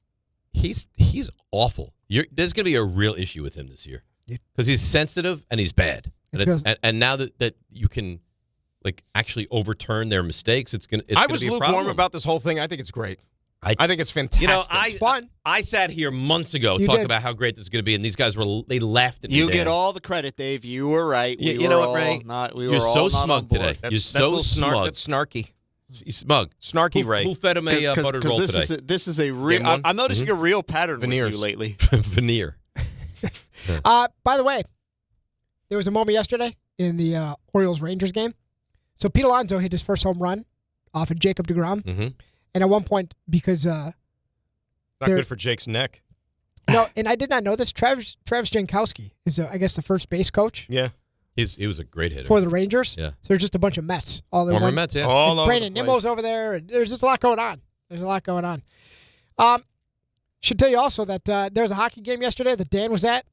He's awful. There's going to be a real issue with him this year because he's sensitive and he's bad. And now that you can actually overturn their mistakes, it's going to be a problem. I was lukewarm about this whole thing. I think it's great. I think it's fantastic. It's fun. I sat here months ago You talking did. about how great this is going to be, and these guys they laughed at me. You Dan. get all the credit, Dave. You were right. You know what, Ray? You're so smug today. You're so smug. That's snarky. He's smug. Snarky, Ray. Who fed him a buttered roll today? This is a real. I'm noticing a real pattern with you lately. Veneer. By the way, there was a moment yesterday in the Orioles-Rangers game. So Pete Alonso hit his first home run off of Jacob deGrom. Mm-hmm. And at one point, because... Not good for Jake's neck. No, and I did not know this. Travis Jankowski is, I guess, the first base coach. Yeah. He was a great hitter. For the Rangers. Yeah. So there's just a bunch of Mets. All in Former one. Mets, yeah. All over Brandon the place. Nimmo's over there. And there's just a lot going on. Should tell you also that there was a hockey game yesterday that Dan was at.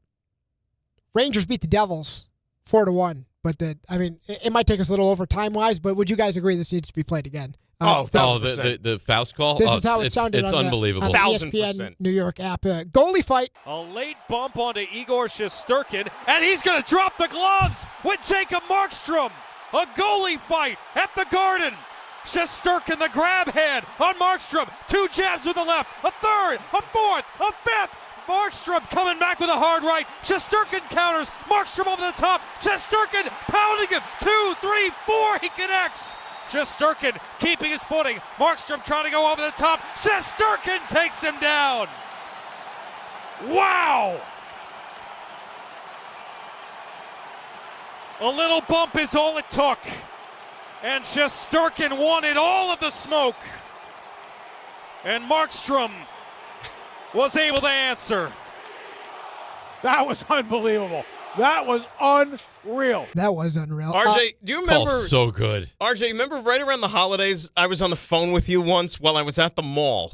Rangers beat the Devils 4-1. But it might take us a little over time-wise, but would you guys agree this needs to be played again? The Faust call? This is how it sounded it's on unbelievable. the ESPN New York app. Goalie fight. A late bump onto Igor Shesterkin, and he's going to drop the gloves with Jacob Markstrom. A goalie fight at the Garden. Shesterkin, the grab hand on Markstrom. 2 jabs with the left, a third, a fourth, a fifth. Markstrom coming back with a hard right. Shesterkin counters. Markstrom over the top. Shesterkin pounding him. 2, 3, 4. He connects. Shesterkin keeping his footing. Markstrom trying to go over the top. Shesterkin takes him down. Wow! A little bump is all it took. And Shesterkin wanted all of the smoke. And Markstrom was able to answer. That was unbelievable. That was unreal. That was unreal. RJ, do you remember? Oh, so good. RJ, remember right around the holidays, I was on the phone with you once while I was at the mall.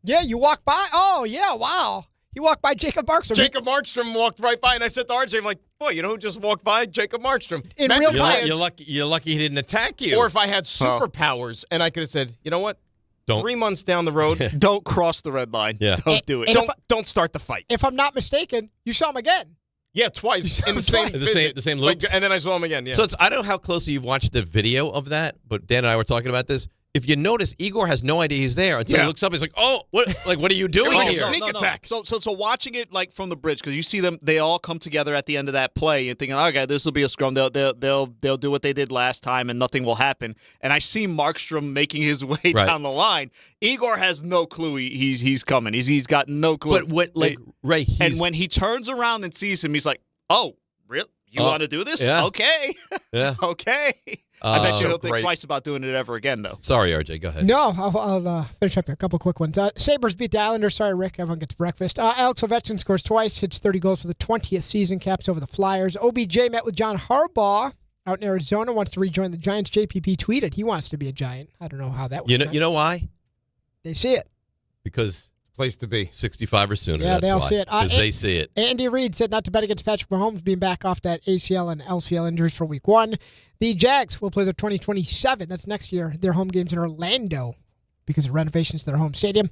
Yeah, you walked by. Oh, yeah, wow. He walked by Jacob Markstrom. Jacob Markstrom walked right by, and I said to RJ, I'm like, boy, you know who just walked by? Jacob Markstrom. In real time. You're lucky he didn't attack you. Or if I had superpowers, and I could have said, you know what? Don't. 3 months down the road, Don't cross the red line. Yeah. Don't do it. Don't start the fight. If I'm not mistaken, you saw him again. Yeah, twice in the same visit. The same loops. And then I saw him again. Yeah. So I don't know how closely you've watched the video of that, but Dan and I were talking about this. If you notice, Igor has no idea he's there until he looks up. He's like, "Oh, what? What are you doing It was like a here?" sneak attack. So watching it from the bridge, because you see them, they all come together at the end of that play and thinking, okay, this will be a scrum. They'll do what they did last time and nothing will happen. And I see Markstrom making his way down the line. Igor has no clue he's coming. He's got no clue. But Ray, and when he turns around and sees him, he's like, "Oh, really? You want to do this? Yeah. Okay, yeah, okay." I bet you so don't think great. twice about doing it ever again, though. Sorry, RJ, go ahead. No, I'll finish up here. A couple quick ones. Sabres beat the Islanders. Sorry, Rick. Everyone gets breakfast. Alex Ovechkin scores twice, hits 30 goals for the 20th season, caps over the Flyers. OBJ met with John Harbaugh out in Arizona, wants to rejoin the Giants. JPP tweeted he wants to be a Giant. I don't know how that works. You know why? They see it. Because place to be 65 or sooner. Yeah, that's they all why. see it. Because they see it. Andy Reid said not to bet against Patrick Mahomes being back off that ACL and LCL injuries for Week 1. The Jags will play their 2027. That's next year. Their home games in Orlando because of renovations to their home stadium.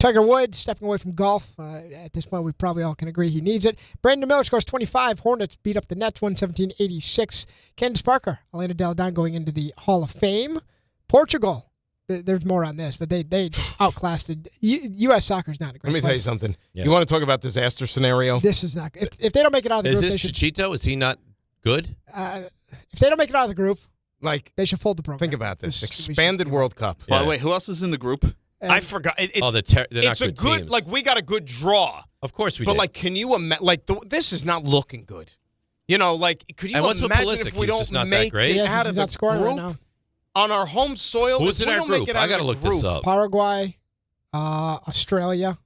Tiger Woods stepping away from golf. At this point, we probably all can agree he needs it. Brandon Miller scores 25. Hornets beat up the Nets 117-86. Candace Parker, Elena Del Don going into the Hall of Fame. Portugal. There's more on this, but they just outclassed it. U.S. soccer is not a great Let me place. tell you something. Yeah. You want to talk about disaster scenario? This is not good. If they don't make it out of the group, is this Chichito? Is he not good? If they don't make it out of the group, they should fold the program. Think about this. Expanded World Cup. By the way, who else is in the group? I forgot. They're not it's a good good teams. like we got a good draw. Of course we but did. like, can you imagine? Like, this is not looking good. You know, like, could you And what's with imagine Pulisic? if we He's don't just not that make great. it out of He's the not scoring group right now. on our home soil? Who's if in we our don't make group? it out I of got to the look group, this up. Paraguay, Australia,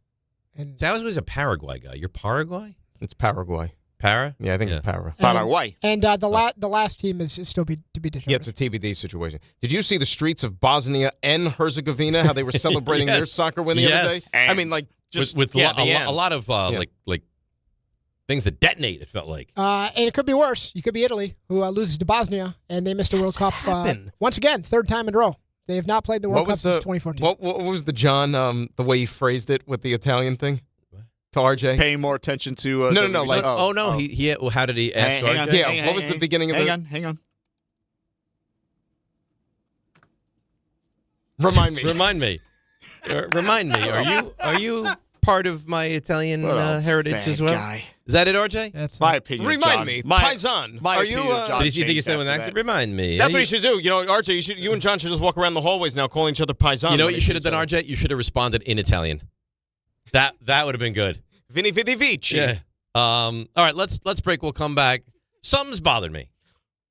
and See, I was always a Paraguay guy. You're Paraguay? It's Paraguay. Para? Yeah, I think it's Para. Paraguay. And the last team is still to be determined. Yeah, it's a TBD situation. Did you see the streets of Bosnia and Herzegovina, how they were celebrating their soccer win the other day? I mean, like, just with yeah, a lot of like things that detonate, it felt like. And it could be worse. You could be Italy, who loses to Bosnia, and they missed the World Cup once again, third time in a row. They have not played the World Cup since 2014. What was the John, the way he phrased it with the Italian thing? To RJ? Paying more attention to... No. Like, He how did he ask RJ? On, yeah, what was the beginning of it? Hang on. Remind me. Remind me. Are you part of my Italian heritage as well? Guy. Is that it, RJ? That's my opinion. Remind John. me. My Paisan. My Are opinion you? of John Did you think you said changed with an after accent? that. Remind me. That's what you should do. You know, RJ, you and John should just walk around the hallways now calling each other Paisan. You know what you should have done, RJ? You should have responded in Italian. That would have been good. Vini Vidi Vici. Yeah. All right, let's break. We'll come back. Something's bothered me.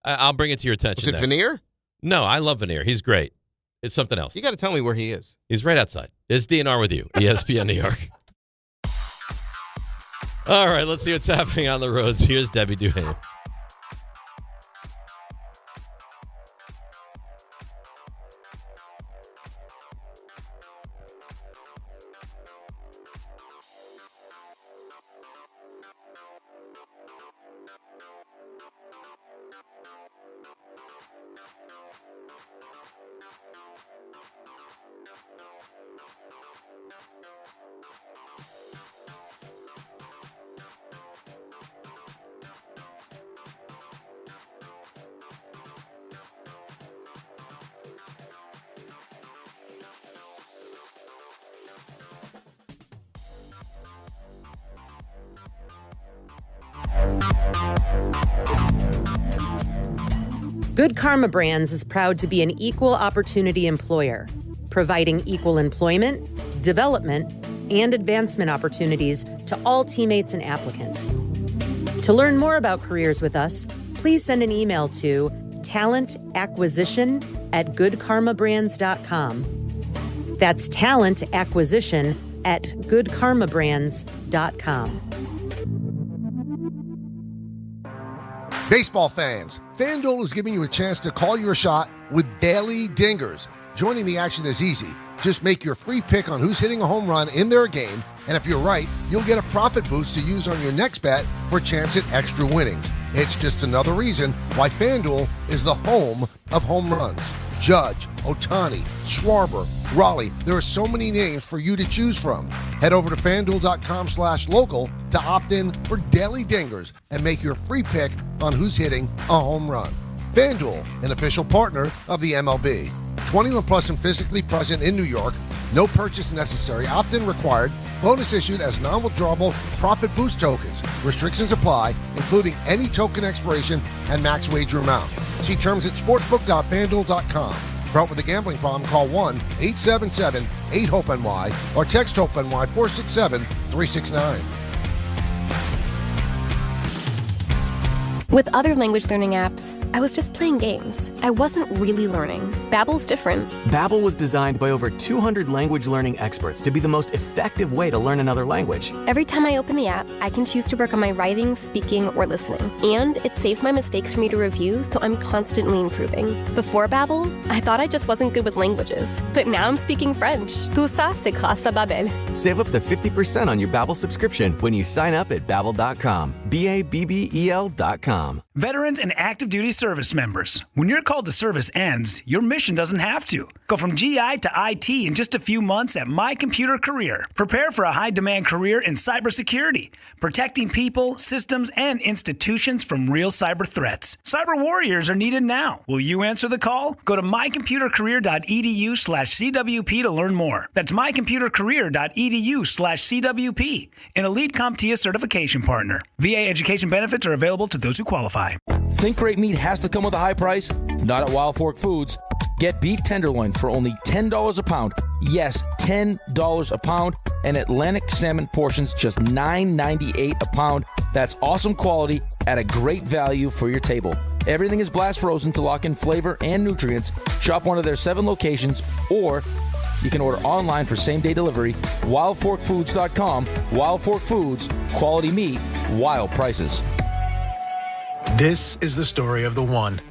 I'll bring it to your attention. Was it next. Veneer? No, I love Veneer. He's great. It's something else. You got to tell me where he is. He's right outside. It's DNR with you, ESPN New York. All right, let's see what's happening on the roads. Here's Debbie Duhane. Good Karma Brands is proud to be an equal opportunity employer, providing equal employment, development, and advancement opportunities to all teammates and applicants. To learn more about careers with us, please send an email to talentacquisition@goodkarmabrands.com. That's talentacquisition@goodkarmabrands.com. Baseball fans, FanDuel is giving you a chance to call your shot with daily dingers. Joining the action is easy. Just make your free pick on who's hitting a home run in their game, and if you're right, you'll get a profit boost to use on your next bet for a chance at extra winnings. It's just another reason why FanDuel is the home of home runs. Judge, Ohtani, Schwarber, Raleigh. There are so many names for you to choose from. Head over to FanDuel.com/local to opt in for daily dingers and make your free pick on who's hitting a home run. FanDuel, an official partner of the MLB. 21 plus and physically present in New York. No purchase necessary. Opt-in required. Bonus issued as non-withdrawable profit boost tokens. Restrictions apply, including any token expiration and max wager amount. See terms at sportsbook.fanduel.com. For help with a gambling problem, call 1-877-8-HOPE-NY or text HOPE-NY 467-369. With other language learning apps, I was just playing games. I wasn't really learning. Babbel's different. Babbel was designed by over 200 language learning experts to be the most effective way to learn another language. Every time I open the app, I can choose to work on my writing, speaking, or listening. And it saves my mistakes for me to review, so I'm constantly improving. Before Babbel, I thought I just wasn't good with languages. But now I'm speaking French. Tout ça, c'est grâce à Babbel. Save up to 50% on your Babbel subscription when you sign up at Babbel.com. Babbel.com. Veterans and active duty service members, when your call to service ends, your mission doesn't have to. Go from GI to IT in just a few months at My Computer Career. Prepare for a high-demand career in cybersecurity, protecting people, systems, and institutions from real cyber threats. Cyber warriors are needed now. Will you answer the call? Go to mycomputercareer.edu/CWP to learn more. That's mycomputercareer.edu/CWP, an elite CompTIA certification partner. VA education benefits are available to those who qualify. Think great meat has to come with a high price? Not at Wild Fork Foods. Get beef tenderloin for only $10 a pound. Yes, $10 a pound. And Atlantic salmon portions just $9.98 a pound. That's awesome quality at a great value for your table. Everything is blast frozen to lock in flavor and nutrients. Shop one of their 7 locations, or you can order online for same-day delivery. WildForkFoods.com. Wild Fork Foods. Quality meat. Wild prices. This is the story of the one.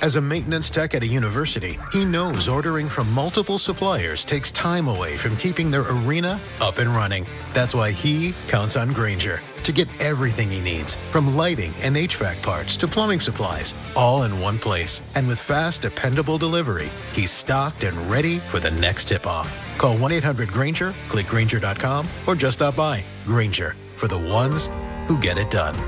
As a maintenance tech at a university, he knows ordering from multiple suppliers takes time away from keeping their arena up and running. That's why he counts on Grainger to get everything he needs, from lighting and HVAC parts to plumbing supplies, all in one place. And with fast, dependable delivery, he's stocked and ready for the next tip-off. Call 1-800-GRAINGER, click Grainger.com, or just stop by. Grainger, for the ones who get it done.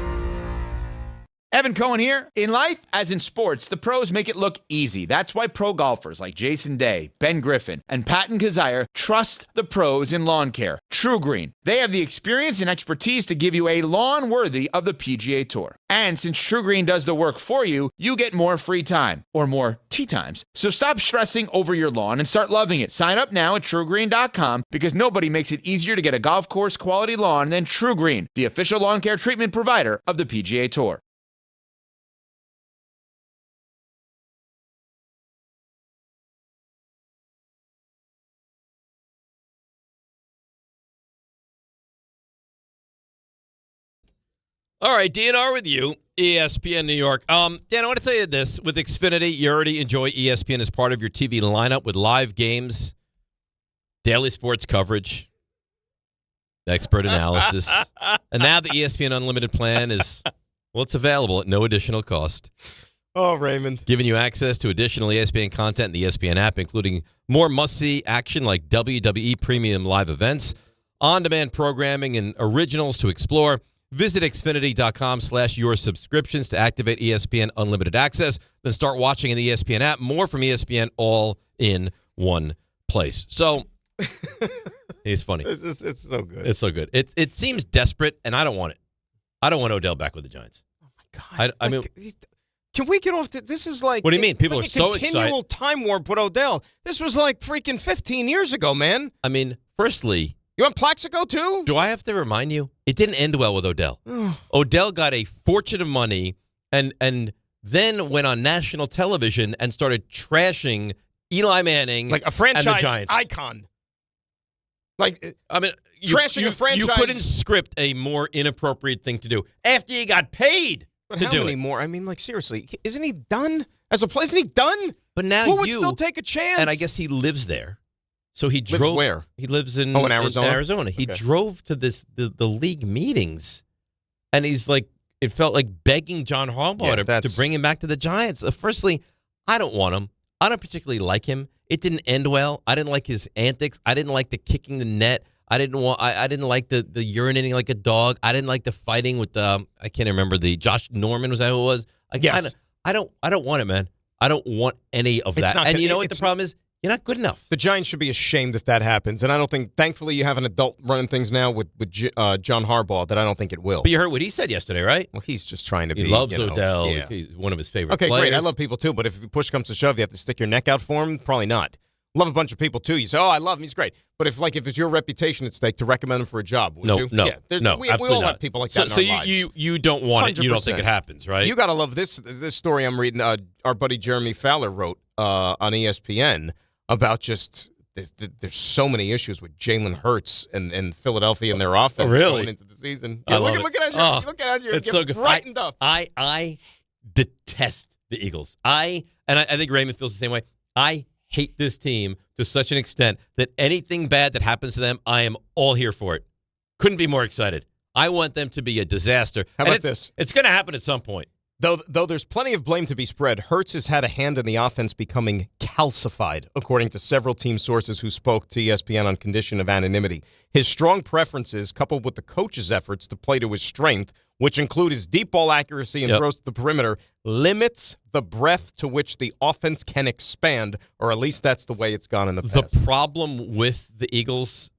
Evan Cohen here. In life, as in sports, the pros make it look easy. That's why pro golfers like Jason Day, Ben Griffin, and Patton Kazire trust the pros in lawn care. True Green. They have the experience and expertise to give you a lawn worthy of the PGA Tour. And since True Green does the work for you, you get more free time, or more tee times. So stop stressing over your lawn and start loving it. Sign up now at TrueGreen.com, because nobody makes it easier to get a golf course quality lawn than True Green, the official lawn care treatment provider of the PGA Tour. All right, DNR with you, ESPN New York. Dan, I want to tell you this. With Xfinity, you already enjoy ESPN as part of your TV lineup with live games, daily sports coverage, expert analysis. And now the ESPN Unlimited plan is, well, it's available at no additional cost. Oh, Raymond. Giving you access to additional ESPN content in the ESPN app, including more must-see action like WWE Premium Live events, on-demand programming, and originals to explore. Visit Xfinity.com/your subscriptions to activate ESPN Unlimited Access. Then start watching in the ESPN app. More from ESPN all in one place. So, it's funny. It's so good. It's so good. It seems desperate, and I don't want it. I don't want Odell back with the Giants. Oh, my God. I mean, can we get off this is like... What do you mean? People like are so excited. continual time warp with Odell. This was like freaking 15 years ago, man. I mean, firstly... You want Plaxico, too? Do I have to remind you? It didn't end well with Odell. Odell got a fortune of money and then went on national television and started trashing Eli Manning, like a franchise and the Giants. icon. Like, I mean, trashing a franchise. You couldn't script a more inappropriate thing to do after you got paid but to how do many it. more? I mean, like, seriously, isn't he done as a player? Isn't he done? But now who would still take a chance? And I guess he lives there. So he drove. Lives where? He lives in Arizona. In Arizona. He drove to the league meetings, and he's like, it felt like begging John Harbaugh to bring him back to the Giants. Firstly, I don't want him. I don't particularly like him. It didn't end well. I didn't like his antics. I didn't like the kicking the net. I didn't like the urinating like a dog. I didn't like the fighting with the I can't remember the Josh Norman, was that who it was? Yes. I don't want it, man. I don't want any of that. And you know what the problem is? You're not good enough. The Giants should be ashamed if that happens. And I don't think, thankfully, you have an adult running things now with John Harbaugh that I don't think it will. But you heard what he said yesterday, right? Well, he's just trying to be. He loves Odell. Yeah. He's one of his favorite players. Great. I love people, too. But if push comes to shove, you have to stick your neck out for him? Probably not. Love a bunch of people, too. You say, oh, I love him. He's great. But if it's your reputation at stake to recommend him for a job, would you? No, we all have people like that in our lives. So you don't want it. You don't think it happens, right? You got to love this story I'm reading. Our buddy Jeremy Fowler wrote on ESPN about just there's so many issues with Jalen Hurts and Philadelphia and their offense going into the season. Yeah, look at you. It's so good. Brightened up. I detest the Eagles. I think Raymond feels the same way. I hate this team to such an extent that anything bad that happens to them, I am all here for it. Couldn't be more excited. I want them to be a disaster. How about this? It's going to happen at some point. Though there's plenty of blame to be spread, Hurts has had a hand in the offense becoming calcified, according to several team sources who spoke to ESPN on condition of anonymity. His strong preferences, coupled with the coach's efforts to play to his strength, which include his deep ball accuracy and throws to the perimeter, limits the breadth to which the offense can expand, or at least that's the way it's gone in the past. The problem with the Eagles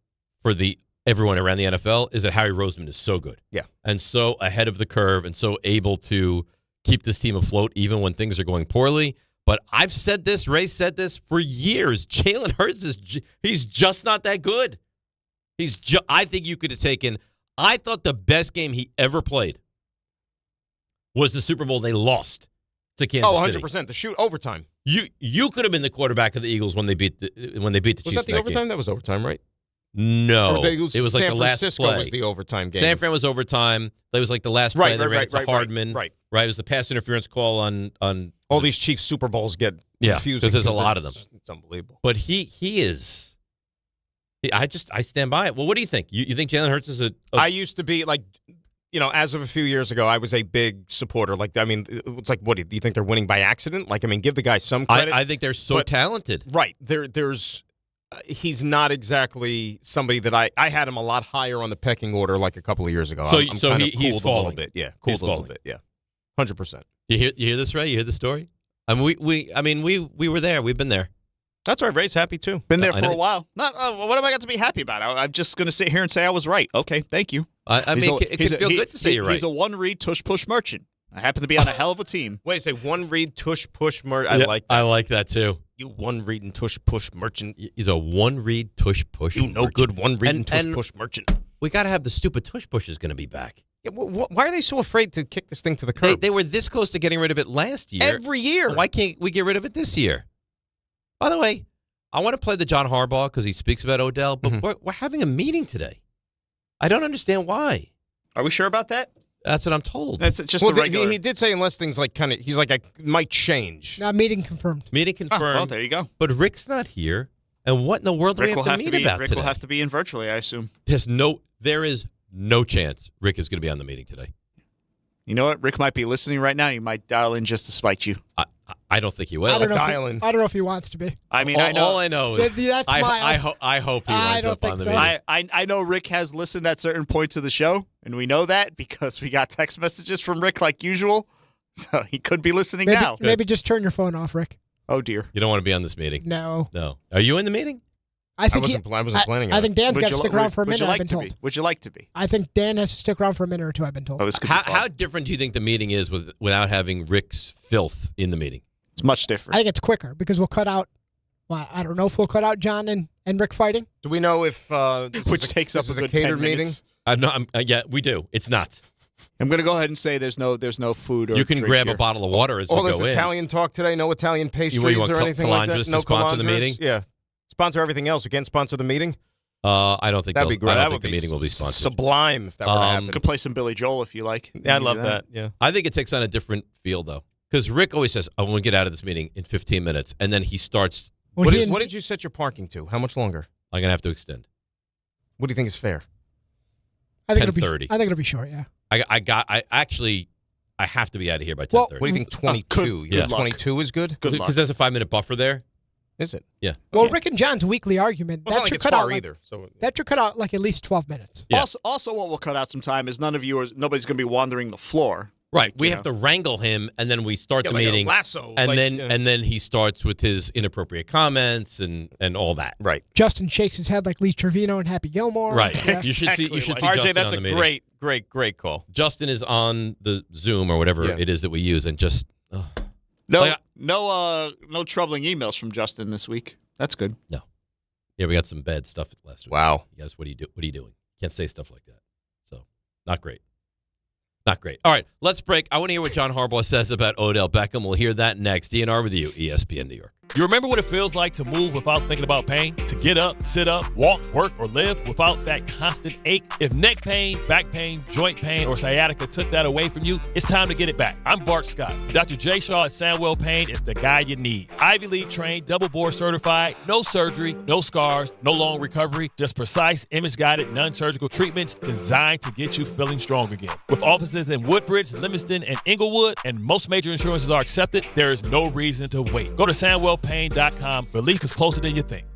for everyone around the NFL is that Harry Roseman is so good. Yeah. And so ahead of the curve and so able to keep this team afloat even when things are going poorly. But I've said this, Ray said this for years. Jalen Hurts he's just not that good. I think you could have taken. I thought the best game he ever played was the Super Bowl they lost to Kansas City. 100%. The shoot overtime. You could have been the quarterback of the Eagles when they beat the Chiefs. Was that the overtime? Game. That was overtime, right? No, it was like San the last Francisco play. Was the overtime game. San Fran was overtime. That was like the last play. They ran it to Hardman. Right. It was the pass interference call on all these Chiefs Super Bowls get confusing because there's a lot of them. It's unbelievable. But he is. I stand by it. Well, what do you think? You think Jalen Hurts is I used to be like, as of a few years ago, I was a big supporter. Like, I mean, it's like, what do you think they're winning by accident? Like, I mean, give the guy some credit. I think they're so talented. Right. There's. He's not exactly somebody that I had him a lot higher on the pecking order like a couple of years ago. So, he's falling a little bit. Yeah, cooled a little bit. Yeah, 100%. You hear this, Ray? You hear the story? I mean, we were there. We've been there. That's right. Ray's happy too. Been there for a while. Not what am I got to be happy about? I'm just going to sit here and say I was right. Okay, thank you. I mean, it can feel good to say you're right. He's a one-read tush push merchant. I happen to be on a hell of a team. Wait a second. One read tush push merchant. I like that. I like that too. You one read and tush push merchant. He's a one read tush push. You no good one read and tush push merchant. We got to have the stupid tush push is going to be back. Yeah, why are they so afraid to kick this thing to the curb? They were this close to getting rid of it last year. Every year. Why can't we get rid of it this year? By the way, I want to play the John Harbaugh because he speaks about Odell, but we're having a meeting today. I don't understand why. Are we sure about that? That's what I'm told. That's just the regular. He did say unless things like he's like, I might change. Meeting confirmed. Meeting confirmed. Oh, well, there you go. But Rick's not here. And what in the world do we have to meet about Rick today? will have to be in virtually, I assume. There is no chance Rick is going to be on the meeting today. You know what? Rick might be listening right now. He might dial in just to spite you. I don't think he will. I don't know if he wants to be. I mean, all I know is that's I hope he winds up on the meeting. I know Rick has listened at certain points of the show, and we know that because we got text messages from Rick like usual. So he could be listening now. Maybe just turn your phone off, Rick. Oh, dear. You don't want to be on this meeting? No. Are you in the meeting? I wasn't planning on it. I think Dan's got to stick around for a minute, I've been told. Would you like to be? I think Dan has to stick around for a minute or two, I've been told. How different do you think the meeting is without having Rick's filth in the meeting? It's much different. I think it's quicker because we'll cut out, I don't know if we'll cut out John and Rick fighting. Do we know if which takes up a good catered 10 minutes? meeting? Yeah, we do. It's not. I'm going to go ahead and say there's no food or you can drink grab here. a bottle of water as we go in. There's Italian talk today. No Italian pastries or anything like that. No sponsor the meeting. Yeah, sponsor everything else. We can't sponsor the meeting. I don't think that'd be great. I don't think the meeting will be sponsored. Sublime if that were to happen. Could play some Billy Joel if you like. Yeah, I love that. Yeah, I think it takes on a different feel though, because Rick always says, "I want to get out of this meeting in 15 minutes," and then he starts. What did you set your parking to? How much longer? I'm gonna have to extend. What do you think is fair? I think 10:30. I think it'll be short. Yeah. I have to be out of here by 10:30. What do you think? 22. Yeah, 22 is good. Good luck. Because there's a 5-minute buffer there. Is it? Yeah. Well, Rick and John's weekly argument Well, that it's should not cut like out it's far either. So that should cut out like at least 12 minutes. Yeah. Also, what will cut out some time is nobody's going to be wandering the floor. Right. We have to wrangle him, and then we start the like meeting. A lasso, and then he starts with his inappropriate comments and all that. Right. Justin shakes his head like Lee Trevino and Happy Gilmore. Right. Yes. You should see RJ, Justin that's on the a meeting. great call. Justin is on the Zoom or whatever it is that we use, and just no troubling emails from Justin this week. That's good. No. Yeah, we got some bad stuff last week. Wow. You guys, what are you doing? Can't say stuff like that. So, not great. Not great. All right, let's break. I want to hear what John Harbaugh says about Odell Beckham. We'll hear that next. DNR with you, ESPN New York. You remember what it feels like to move without thinking about pain? To get up, sit up, walk, work, or live without that constant ache? If neck pain, back pain, joint pain, or sciatica took that away from you, it's time to get it back. I'm Bart Scott. Dr. J. Shaw at Sandwell Pain is the guy you need. Ivy League trained, double board certified, no surgery, no scars, no long recovery, just precise, image-guided, non-surgical treatments designed to get you feeling strong again. With offices in Woodbridge, Livingston, and Inglewood, and most major insurances are accepted, there is no reason to wait. Go to Sandwell neckpain.com. Relief is closer than you think.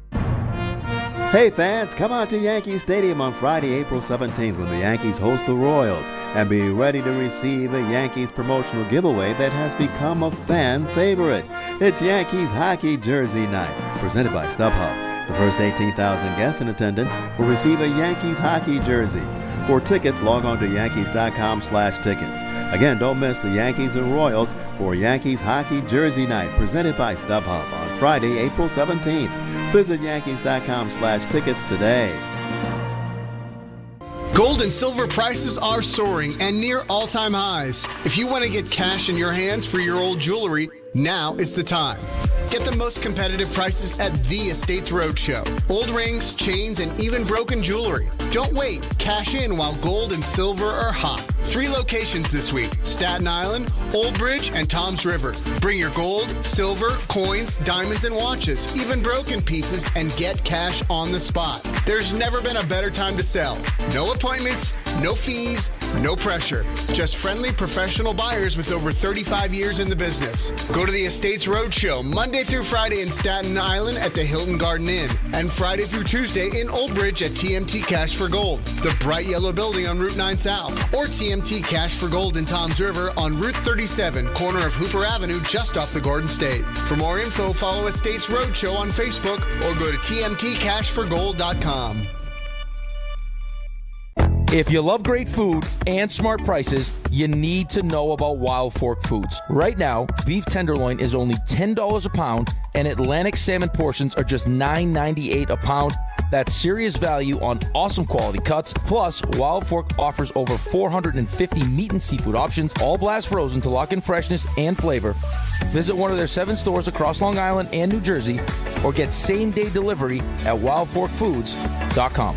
Hey fans, come out to Yankee Stadium on Friday, April 17th when the Yankees host the Royals and be ready to receive a Yankees promotional giveaway that has become a fan favorite. It's Yankees Hockey Jersey Night, presented by StubHub. The first 18,000 guests in attendance will receive a Yankees hockey jersey. For tickets, log on to Yankees.com/tickets. Again, don't miss the Yankees and Royals for Yankees Hockey Jersey Night, presented by StubHub on Friday, April 17th. Visit Yankees.com/tickets today. Gold and silver prices are soaring and near all-time highs. If you want to get cash in your hands for your old jewelry, now is the time. Get the most competitive prices at the Estates Roadshow. Old rings, chains, and even broken jewelry. Don't wait. Cash in while gold and silver are hot. 3 locations this week: Staten Island, Old Bridge, and Toms River. Bring your gold, silver, coins, diamonds, and watches, even broken pieces, and get cash on the spot. There's never been a better time to sell. No appointments, no fees, no pressure. Just friendly professional buyers with over 35 years in the business. Go to the Estates Roadshow Monday through Friday in Staten Island at the Hilton Garden Inn, and Friday through Tuesday in Old Bridge at TMT Cash for Gold, the bright yellow building on Route 9 South, or TMT Cash for Gold in Toms River on Route 37, corner of Hooper Avenue, just off the Garden State. For more info, follow Estates Roadshow on Facebook or go to tmtcashforgold.com. If you love great food and smart prices, you need to know about Wild Fork Foods. Right now, beef tenderloin is only $10 a pound, and Atlantic salmon portions are just $9.98 a pound. That's serious value on awesome quality cuts. Plus, Wild Fork offers over 450 meat and seafood options, all blast frozen to lock in freshness and flavor. Visit one of their 7 stores across Long Island and New Jersey, or get same-day delivery at wildforkfoods.com.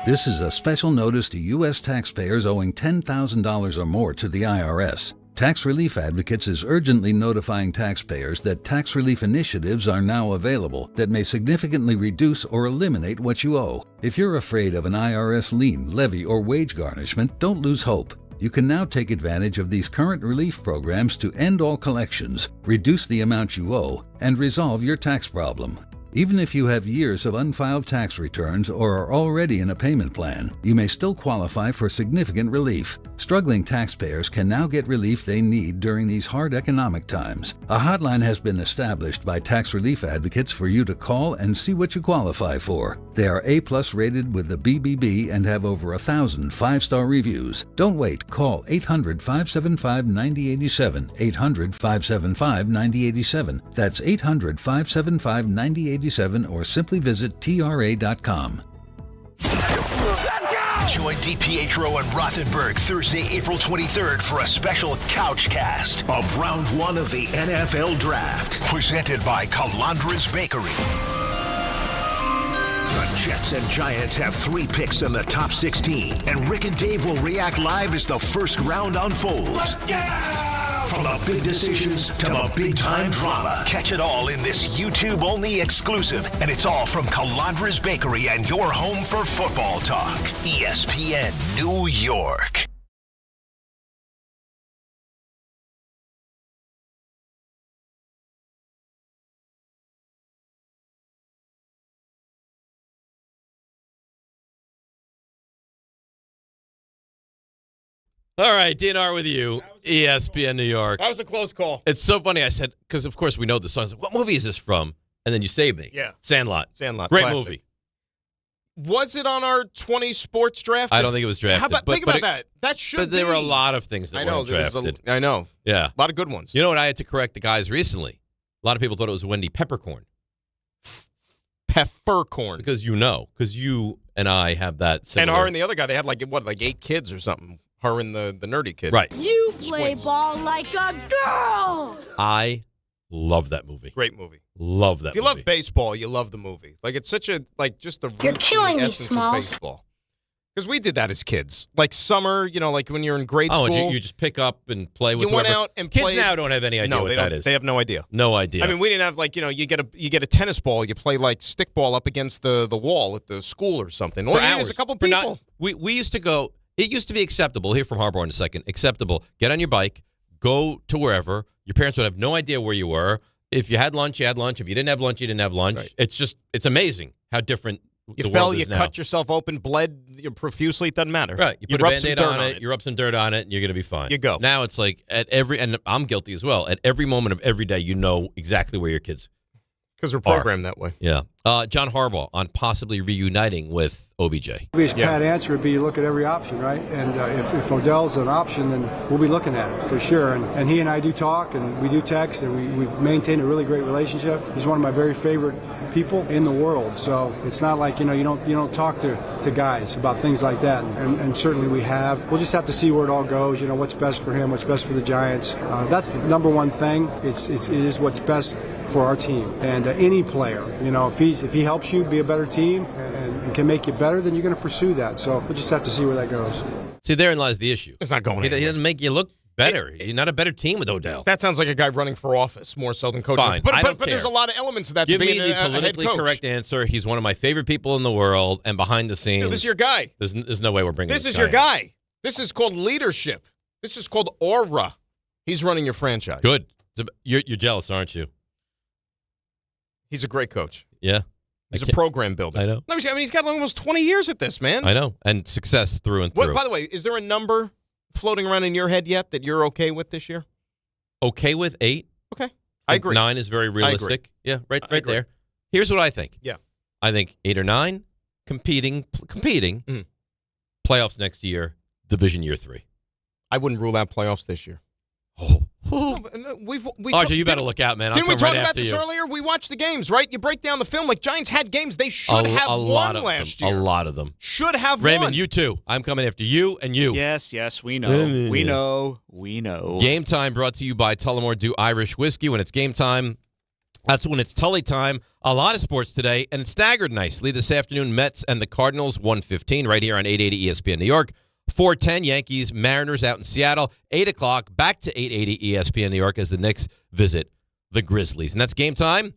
This is a special notice to U.S. taxpayers owing $10,000 or more to the IRS. Tax Relief Advocates is urgently notifying taxpayers that tax relief initiatives are now available that may significantly reduce or eliminate what you owe. If you're afraid of an IRS lien, levy, or wage garnishment, don't lose hope. You can now take advantage of these current relief programs to end all collections, reduce the amount you owe, and resolve your tax problem. Even if you have years of unfiled tax returns or are already in a payment plan, you may still qualify for significant relief. Struggling taxpayers can now get relief they need during these hard economic times. A hotline has been established by Tax Relief Advocates for you to call and see what you qualify for. They are A+ rated with the BBB and have over 1,000 5-star reviews. Don't wait. Call 800-575-9087, 800-575-9087. That's 800-575-9087, or simply visit tra.com. Join DiPietro and Rothenberg Thursday, April 23rd for a special couch cast of Round 1 of the NFL Draft, presented by Calandra's Bakery. The Jets and Giants have 3 picks in the top 16, and Rick and Dave will react live as the first round unfolds. From the big decisions to the big-time drama. Catch it all in this YouTube-only exclusive, and it's all from Calandra's Bakery and your home for football talk. ESPN New York. All right, DNR with you, ESPN New York. That was a close call. It's so funny. I said, because of course we know the song. What movie is this from? And then you saved me. Yeah. Sandlot. Sandlot. Great Classic. movie. Was it on our 20 sports draft? I don't think it was drafted. How about, think about that. That should But there were a lot of things that weren't drafted. I know. Yeah. A lot of good ones. You know what? I had to correct the guys recently. A lot of people thought it was Wendy Peppercorn. Peppercorn. Because you and I have that similar. And her and the other guy, they had like 8 kids or something. Her and the nerdy kid. Right. You play ball like a girl. I love that movie. Great movie. Love that movie. If you love baseball, you love the movie. Like, it's such a, just the You're roots killing and the me, essence Smalls. of baseball. Because we did that as kids. Like summer, like when you're in grade school. Oh, and you just pick up and play with You went whoever. out and Kids played. now don't have any idea what that is. They have no idea. No idea. I mean, we didn't have you get a tennis ball, you play like stick ball up against the wall at the school or something. All you need is a couple people. We used to go. It used to be acceptable. Here from Harbor in a second. Acceptable. Get on your bike, go to wherever. Your parents would have no idea where you were. If you had lunch, you had lunch. If you didn't have lunch, you didn't have lunch. Right. It's amazing how different you the fell, world you is now. Cut yourself open, bled profusely. It doesn't matter. Right. You put a Band-Aid on it, you rub some dirt on it, and you're going to be fine. You go. Now it's like and I'm guilty as well, at every moment of every day, you know exactly where your kids because we're programmed that way. Yeah. John Harbaugh on possibly reuniting with OBJ. The obvious pat answer would be you look at every option, right? And if Odell's an option, then we'll be looking at it for sure. And he and I do talk, and we do text, and we've maintained a really great relationship. He's one of my very favorite people in the world. So it's not like, you don't talk to guys about things like that. And certainly we have. We'll just have to see where it all goes, what's best for him, what's best for the Giants. That's the number one thing. It is what's best for our team. And any player, if he helps you be a better team and can make you better, then you're going to pursue that. So we'll just have to see where that goes. See, therein lies the issue. It's not going He doesn't make you look better. You're not a better team with Odell. That sounds like a guy running for office more so than coaching. Fine. But there's a lot of elements of that Give to being me the a politically head coach. correct answer. He's one of my favorite people in the world, and behind the scenes, This is your guy. There's no way we're bringing This is guy your in. guy. This is called leadership. This is called aura. He's running your franchise. Good. You're jealous, aren't you? He's a great coach. Yeah. He's a program builder. I know. He's got almost 20 years at this, man. I know. And success through and through. By the way, is there a number floating around in your head yet that you're okay with this year? Okay with 8. Okay. I agree. 9 is very realistic. Yeah, right there. Here's what I think. Yeah. I think 8 or 9, competing, playoffs next year, division year 3. I wouldn't rule out playoffs this year. RJ, you better look out, man. Didn't we talk right about after this you. earlier? We watched the games, right? You break down the film. Like, Giants had games they should have won last year. A lot of them. Should have Raymond, won. you too. I'm coming after you and you. Yes, we know. We know. Game time brought to you by Tullamore Dew Irish Whiskey. When it's game time, that's when it's Tully time. A lot of sports today, and it's staggered nicely. This afternoon, Mets and the Cardinals, 1:15, right here on 880 ESPN New York. 4:10, Yankees, Mariners out in Seattle. 8 o'clock, back to 880 ESPN New York as the Knicks visit the Grizzlies. And that's game time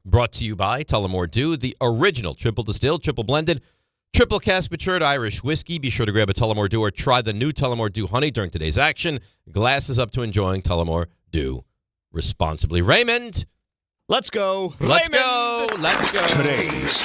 brought to you by Tullamore Dew, the original triple distilled, triple blended, triple cask matured Irish whiskey. Be sure to grab a Tullamore Dew or try the new Tullamore Dew Honey during today's action. Glasses up to enjoying Tullamore Dew responsibly. Raymond. Let's go. Let's go. Let's go. Today's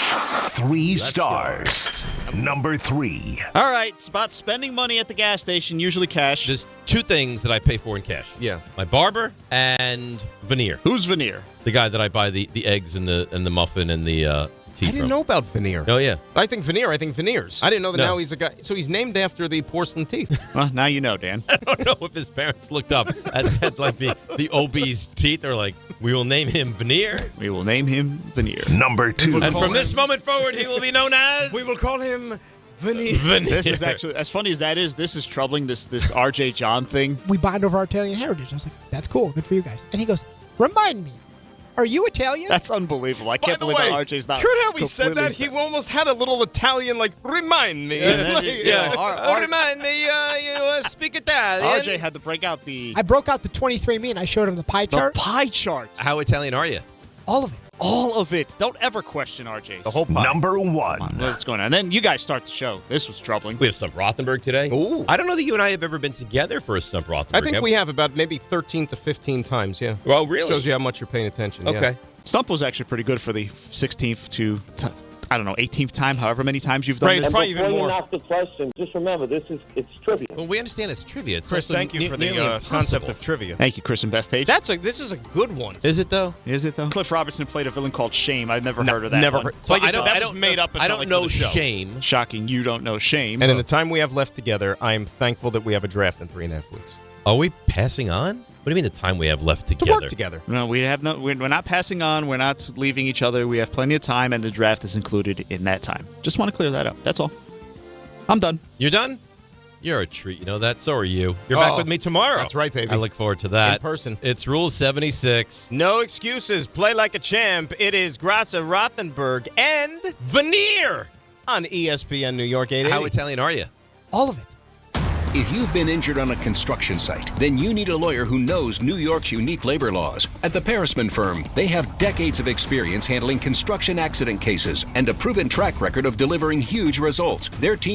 3 stars. Number 3. All right, it's about spending money at the gas station, usually cash. There's 2 things that I pay for in cash. Yeah. My barber and Veneer. Who's Veneer? The guy that I buy the eggs and the muffin and the tea I didn't know about Veneer. Oh, yeah. I think Veneers. I didn't know that now he's a guy. So he's named after the porcelain teeth. Well, now you know, Dan. I don't know if his parents looked up at like the obese teeth. They're like, we will name him Veneer. We will name him Veneer. Number 2. And from this moment forward, he will be known as... We will call him Veneer. This is actually, as funny as that is, this is troubling, this RJ John thing. We bond over our Italian heritage. I was like, that's cool. Good for you guys. And he goes, remind me, are you Italian? That's unbelievable. I can't believe that RJ's not. Heard how he said that? He almost had a little Italian, like, remind me. Remind me, you speak Italian. RJ had to break out the... I broke out the 23andMe and I showed him the pie chart. The pie chart. How Italian are you? All of it. All of it. Don't ever question RJ's. The whole pie. Number 1. What's going on? And then you guys start the show. This was troubling. We have Stump Rothenberg today. Ooh. I don't know that you and I have ever been together for a Stump Rothenberg. I think we have about maybe 13 to 15 times, yeah. Well, really? Shows you how much you're paying attention. Okay. Yeah. Stump was actually pretty good for the 16th to 18th time, however many times you've done Right, this. it's probably even Before more. you ask the question, just remember, it's trivia. Well, we understand it's trivia. It's Chris, also thank you for nearly the impossible. concept of trivia. Thank you, Chris and Beth Page. This is a good one. Is it though? Cliff Robertson played a villain called Shame. I've never heard of that. Never one. heard. So Like I I said, don't, that that was was made up. I don't know Shame. Shocking. You don't know Shame. And in the time we have left together, I am thankful that we have a draft in 3.5 weeks. Are we passing on? What do you mean the time we have left To together? work together. No, we have no. We're not passing on. We're not leaving each other. We have plenty of time, and the draft is included in that time. Just want to clear that up. That's all. I'm done. You're done? You're a treat. You know that? So are you. You're back with me tomorrow. That's right, baby. I look forward to that. In person. It's Rule 76. No excuses. Play like a champ. It is Graca Rothenberg and Veneer on ESPN New York 880. How Italian are you? All of it. If you've been injured on a construction site, then you need a lawyer who knows New York's unique labor laws. At the Parisman Firm, they have decades of experience handling construction accident cases and a proven track record of delivering huge results. Their team